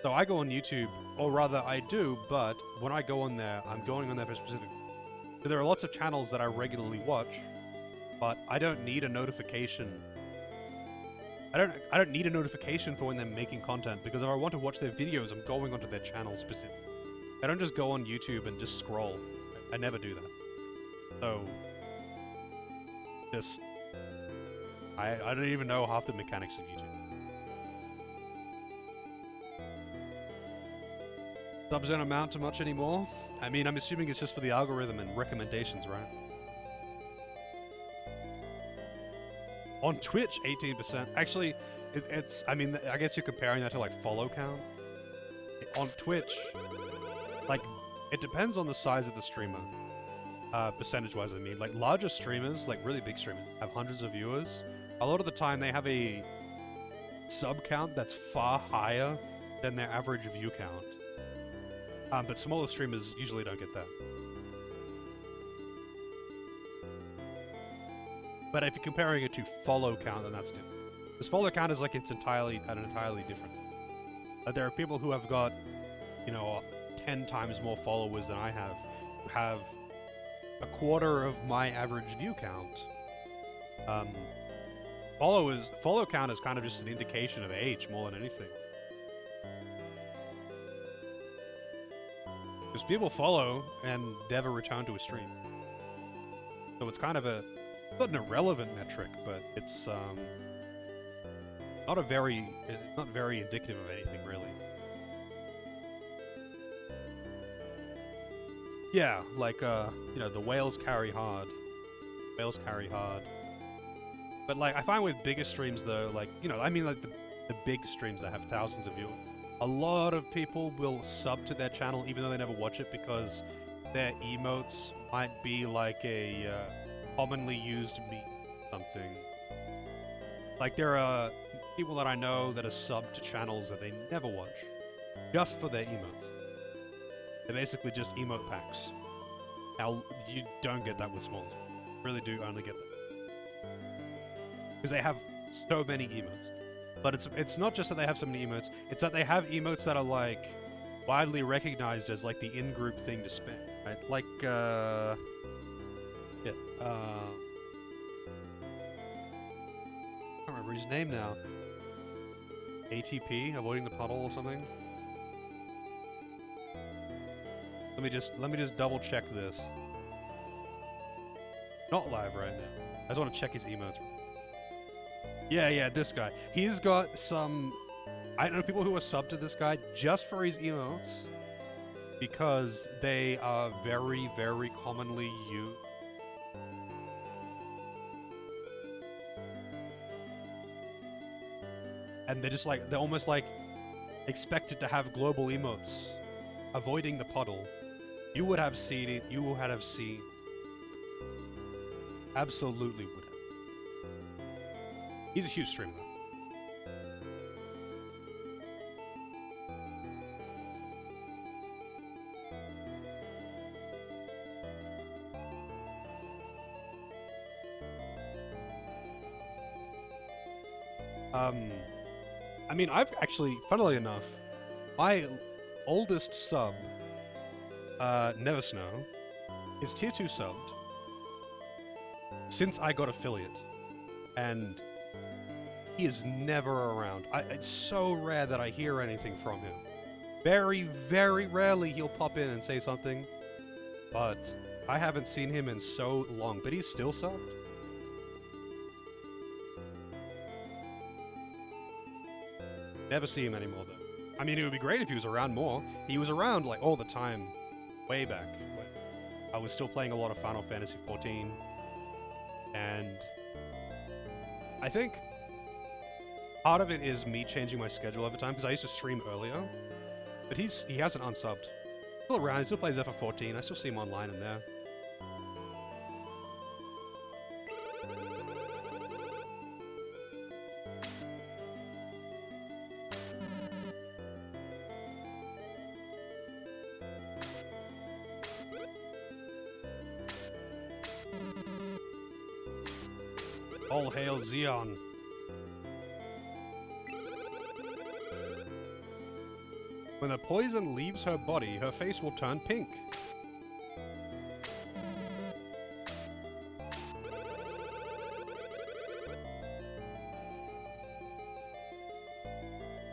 So I go on YouTube, or rather I do, but when I go on there, I'm going on there for specific. So there are lots of channels that I regularly watch, but I don't need a notification. I don't need a notification for when they're making content, because if I want to watch their videos, I'm going onto their channel specifically. I don't just go on YouTube and just scroll. I never do that. So, just, I don't even know half the mechanics of YouTube. Subs don't amount to much anymore. I mean, I'm assuming it's just for the algorithm and recommendations, right? On Twitch, 18%. Actually, it's, I mean, I guess you're comparing that to like follow count. On Twitch, like, it depends on the size of the streamer. Percentage-wise, I mean. Like, larger streamers, like really big streamers, have hundreds of viewers. A lot of the time, they have a sub count that's far higher than their average view count. But smaller streamers usually don't get that. But if you're comparing it to follow count, then that's different. Because follow count is like it's entirely different. There are people who have got, you know, 10 times more followers than I have, who have a quarter of my average view count. Follow count is kind of just an indication of age more than anything. Because people follow and never return to a stream. So it's kind of not an irrelevant metric, but it's not very indicative of anything, really. Yeah, like, you know, the whales carry hard. Whales carry hard. But, like, I find with bigger streams, though, like, you know, I mean, like, the big streams that have thousands of viewers, a lot of people will sub to their channel even though they never watch it because their emotes might be like a commonly used meme something. Like, there are people that I know that are subbed to channels that they never watch just for their emotes. They're basically just emote packs. Now, you don't get that with small. You really do only get that. Because they have so many emotes. But it's not just that they have so many emotes, it's that they have emotes that are, like, widely recognized as, like, the in-group thing to spam, right? Like, yeah, I can't remember his name now. ATP, avoiding the puddle or something? Let me just double check this. Not live right now. I just want to check his emotes. Yeah, this guy. He's got some... I know people who are subbed to this guy just for his emotes because they are very, very commonly used. And they're just like, they're almost like expected to have global emotes. Avoiding the puddle. You would have seen it. You would have seen. Absolutely would have. He's a huge streamer. I mean, I've actually, funnily enough, my oldest sub, Never Snow, is tier 2 subbed since I got affiliate, and he is never around. It's so rare that I hear anything from him. Very, very rarely he'll pop in and say something, but I haven't seen him in so long, but he's still subbed. Never see him anymore, though. I mean, it would be great if he was around more. He was around, like, all the time, way back, when I was still playing a lot of Final Fantasy XIV, and I think part of it is me changing my schedule over time, because I used to stream earlier, but he hasn't unsubbed. Still around, he still plays FF14, I still see him online and there. All hail Xeon. When the poison leaves her body, her face will turn pink.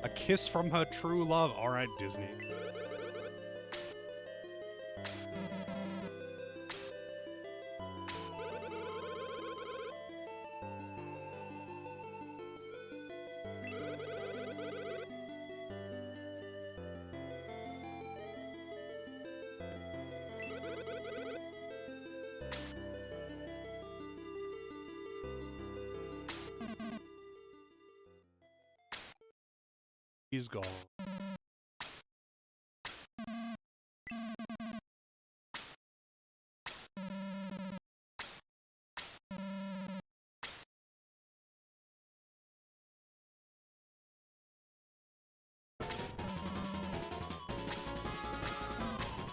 A kiss from her true love. Alright, Disney. He's gone.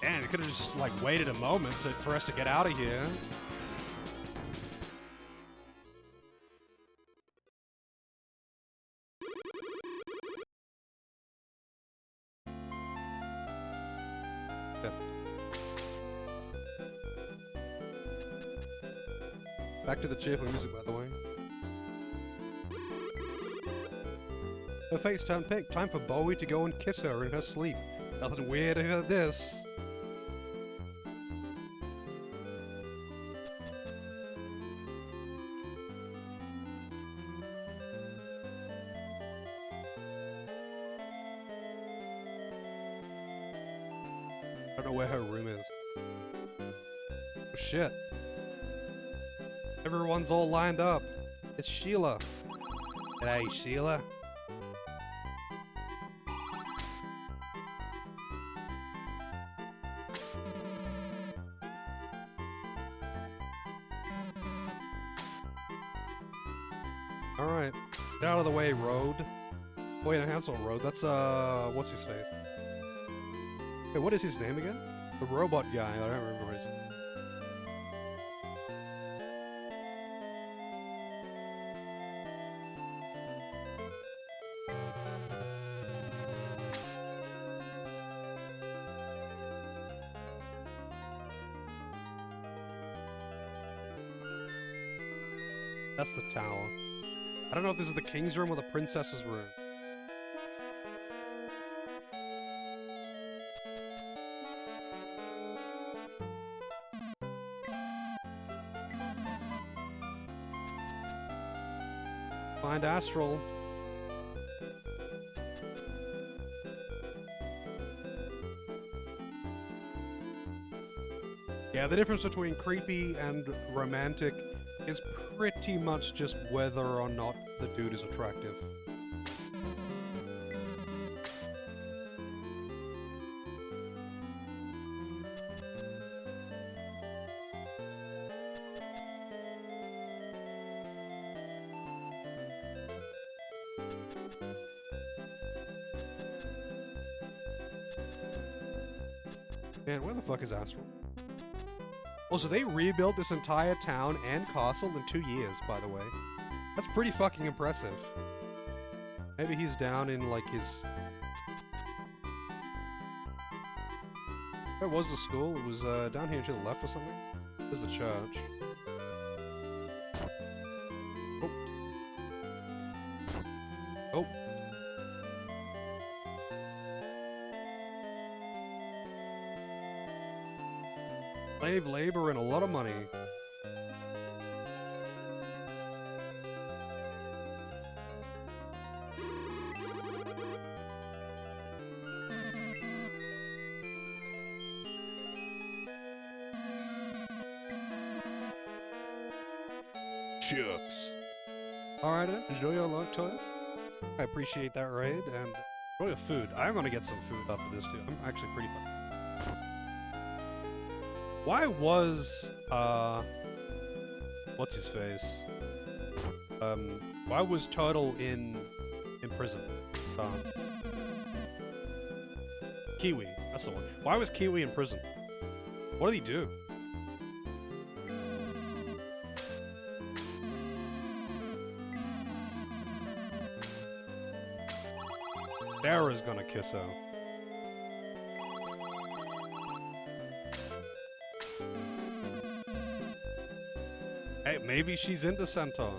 Man, it could have just, like, waited a moment for us to get out of here. Back to the cheerful music, by the way. Her face turned pink. Time for Bowie to go and kiss her in her sleep. Nothing weird about this. I don't know where her room is. Oh, shit. Everyone's all lined up. It's Sheila. G'day, Sheila. Alright. Get out of the way, Road. Wait, a Hansel Road. That's, what's his face? Wait, what is his name again? The robot guy. I don't remember what his name. That's the tower. I don't know if this is the king's room or the princess's room. Find Astral. Yeah, the difference between creepy and romantic is pretty much just whether or not the dude is attractive. Man, where the fuck is Astral? Also, they rebuilt this entire town and castle in 2 years, by the way. That's pretty fucking impressive. Maybe he's down in, like, his... Where was the school? It was, down here to the left or something? There's the church. Oh. Oh. Slave labor and a lot of money. Shucks. Alright then, enjoy your lunch, Toya. I appreciate that raid, and enjoy your food. I'm gonna get some food after this too. I'm actually pretty fun. Why was, what's his face? Why was Turtle in prison? Kiwi, that's the one. Why was Kiwi in prison? What did he do? Sarah's gonna kiss her. Hey, maybe she's into centaurs.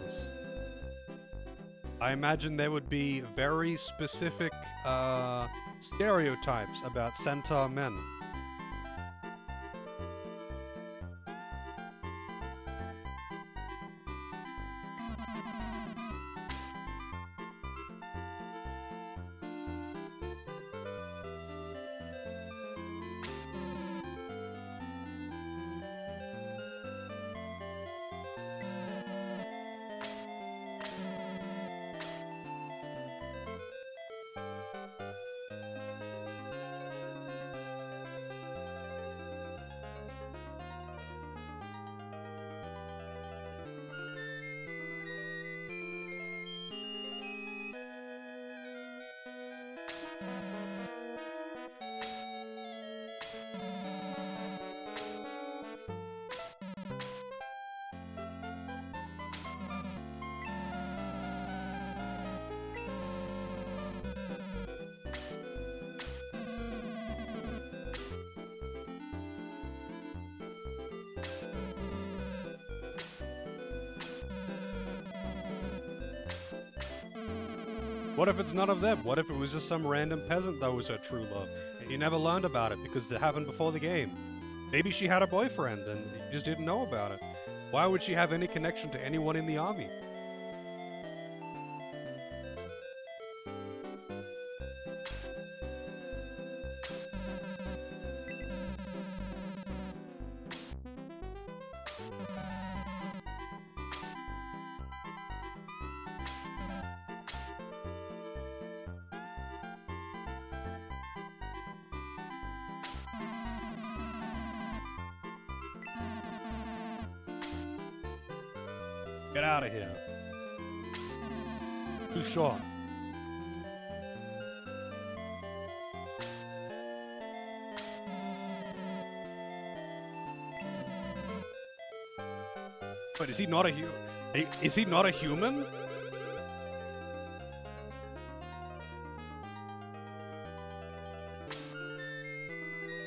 I imagine there would be very specific stereotypes about centaur men. What if it's none of them? What if it was just some random peasant that was her true love, and you never learned about it because it happened before the game? Maybe she had a boyfriend and you just didn't know about it. Why would she have any connection to anyone in the army? Get out of here. Too short. But is he not a Is he not a human?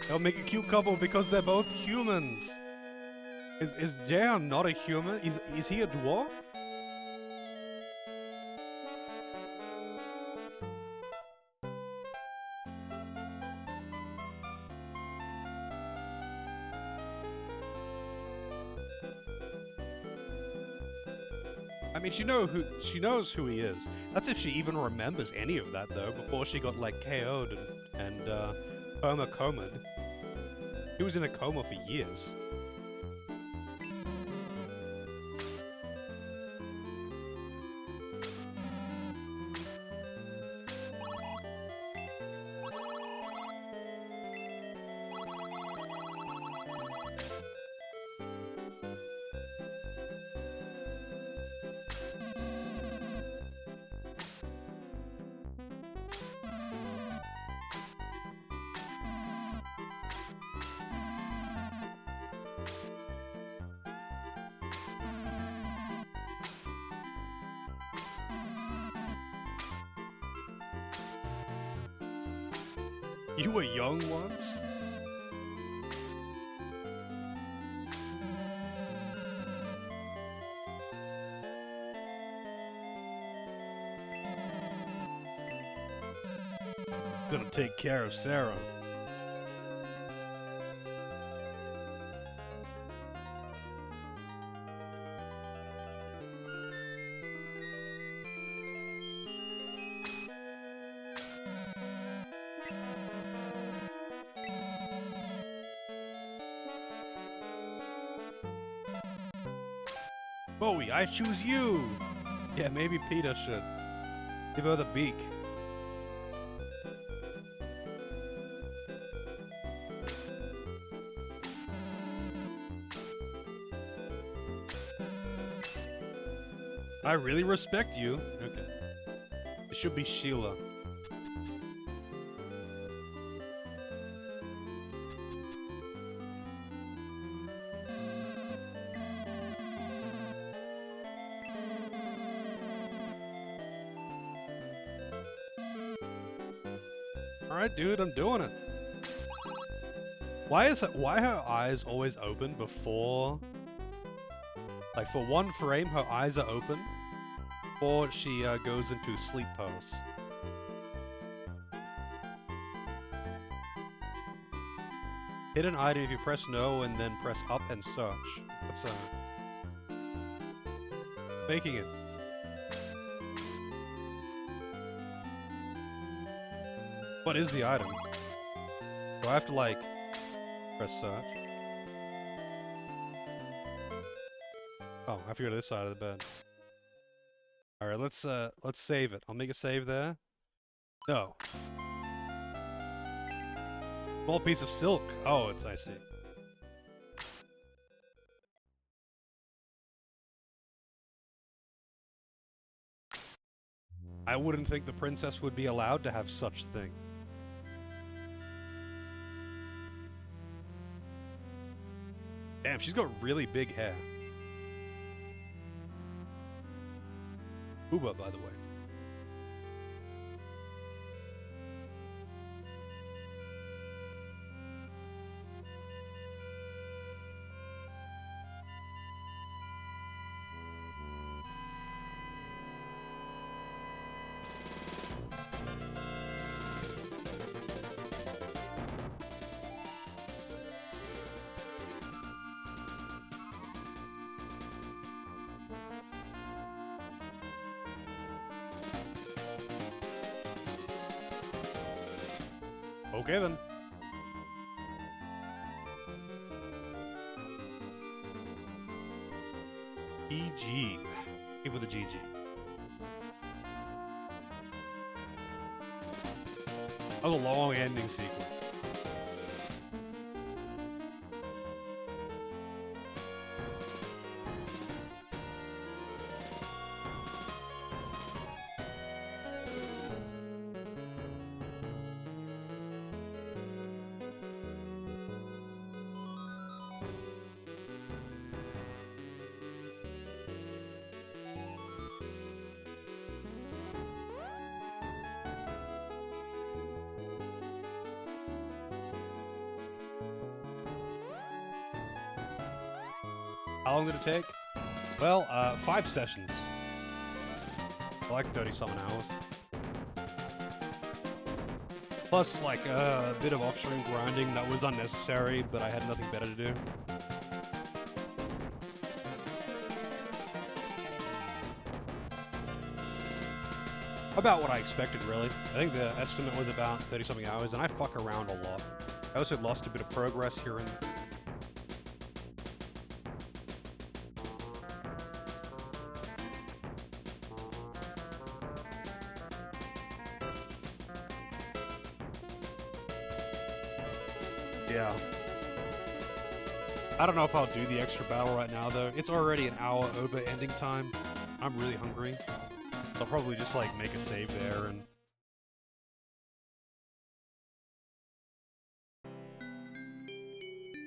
They'll make a cute couple because they're both humans. Is Jan not a human? Is he a dwarf? I mean, she knows who he is. That's if she even remembers any of that, though, before she got, like, KO'd and comaed. He was in a coma for years. You were young once? Gonna take care of Sarah. Bowie, I choose you! Yeah, maybe Peter should. Give her the beak. I really respect you. Okay. It should be Sheila. Alright, dude, I'm doing it. Why are her eyes always open before... Like, for one frame, her eyes are open before she goes into sleep pose. Hit an item if you press no and then press up and search. What's that? Faking it. What is the item? Do I have to, like, press search? Oh, I have to go to this side of the bed. Alright, let's save it. I'll make a save there. No. Small piece of silk. Oh, I see. I wouldn't think the princess would be allowed to have such a thing. Damn, she's got really big hair. Uba, by the way. Okay then. GG. Give it a GG. That was a long ending sequence. How long did it take? Well, 5 sessions. Like 30-something hours. Plus, like, a bit of off-stream grinding that was unnecessary, but I had nothing better to do. About what I expected, really. I think the estimate was about 30-something hours, and I fuck around a lot. I also lost a bit of progress here and... Yeah. I don't know if I'll do the extra battle right now, though. It's already an hour over ending time. I'm really hungry. So I'll probably just, like, make a save there and...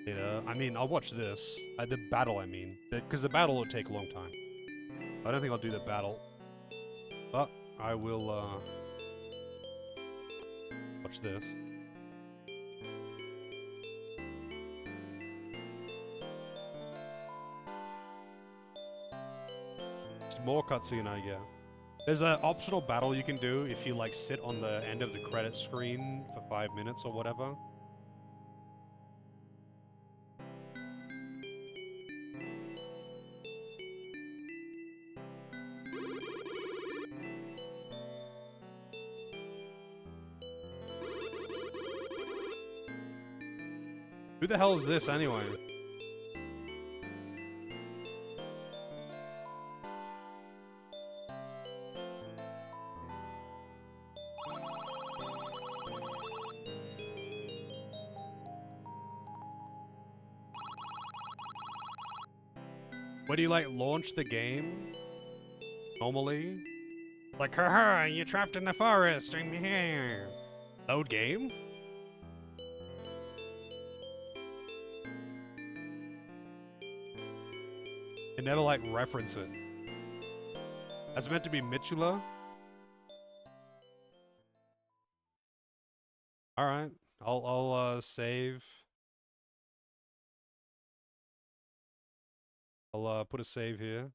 Yeah, I mean, I'll watch this. The battle, I mean. Because the battle will take a long time. I don't think I'll do the battle. But I will, watch this. More cutscene, I guess. There's an optional battle you can do if you, like, sit on the end of the credit screen for 5 minutes or whatever. Who the hell is this, anyway? When you, like, launch the game, normally, like, haha, you're trapped in the forest, and here. Load game? It never, like, reference it. That's meant to be Mitchula. All right. I'll save. I'll put a save here.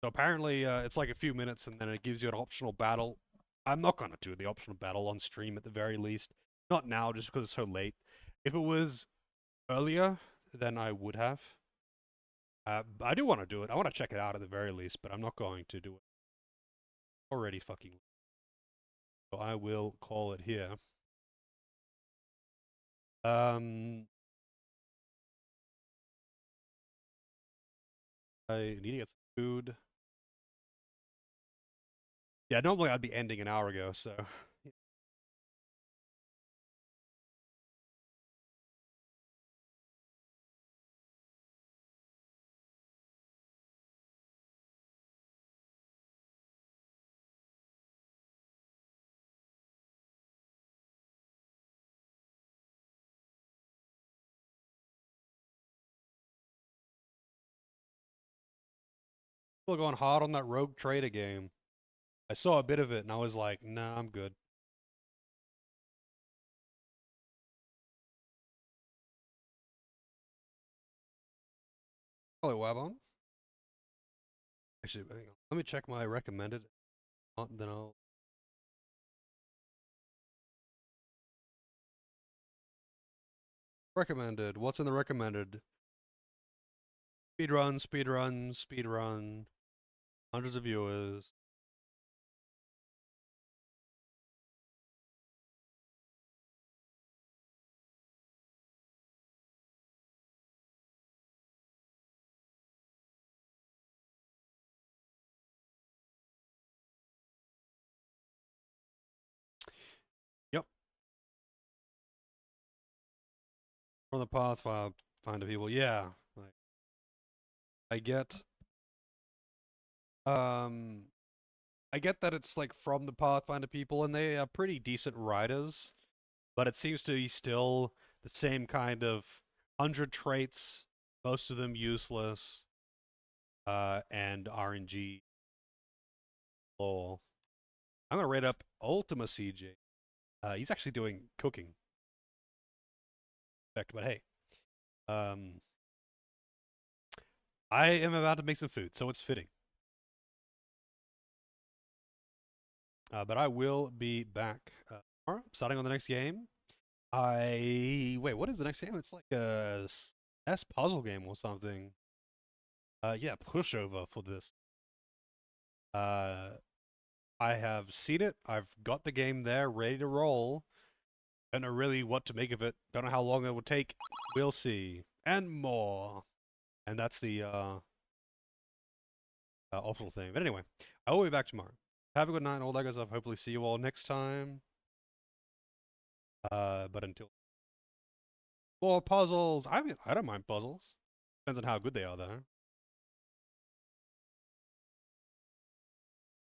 So apparently, it's like a few minutes, and then it gives you an optional battle. I'm not gonna do the optional battle on stream at the very least. Not now, just because it's so late. If it was earlier, then I would have. I do want to do it. I want to check it out at the very least, but I'm not going to do it. Already fucking. So I will call it here. I need to get some food. Yeah, normally I'd be ending an hour ago, so. Still going hard on that Rogue Trader game. I saw a bit of it and I was like, nah, I'm good. Probably Wabon. Actually, hang on. Let me check my recommended. Then I'll. Recommended. What's in the recommended? Speed run, speed run, speed run. Hundreds of viewers. Yep. From the Pathfinder people. Yeah. Like, I get. Um. I get that it's like from the Pathfinder people, and they are pretty decent writers, but it seems to be still the same kind of 100 traits, most of them useless, and RNG lol. I'm gonna rate up Ultima CJ. He's actually doing cooking, but hey, um, I am about to make some food, so it's fitting. But I will be back tomorrow, starting on the next game. Wait. What is the next game? It's like a S puzzle game or something. Yeah, pushover for this. Uh, I have seen it. I've got the game there, ready to roll. Don't know really what to make of it. Don't know how long it will take. We'll see. And more. And that's the optional thing. But anyway, I will be back tomorrow. Have a good night and all that good stuff. Hopefully see you all next time. But until more puzzles. I mean, I don't mind puzzles. Depends on how good they are, though.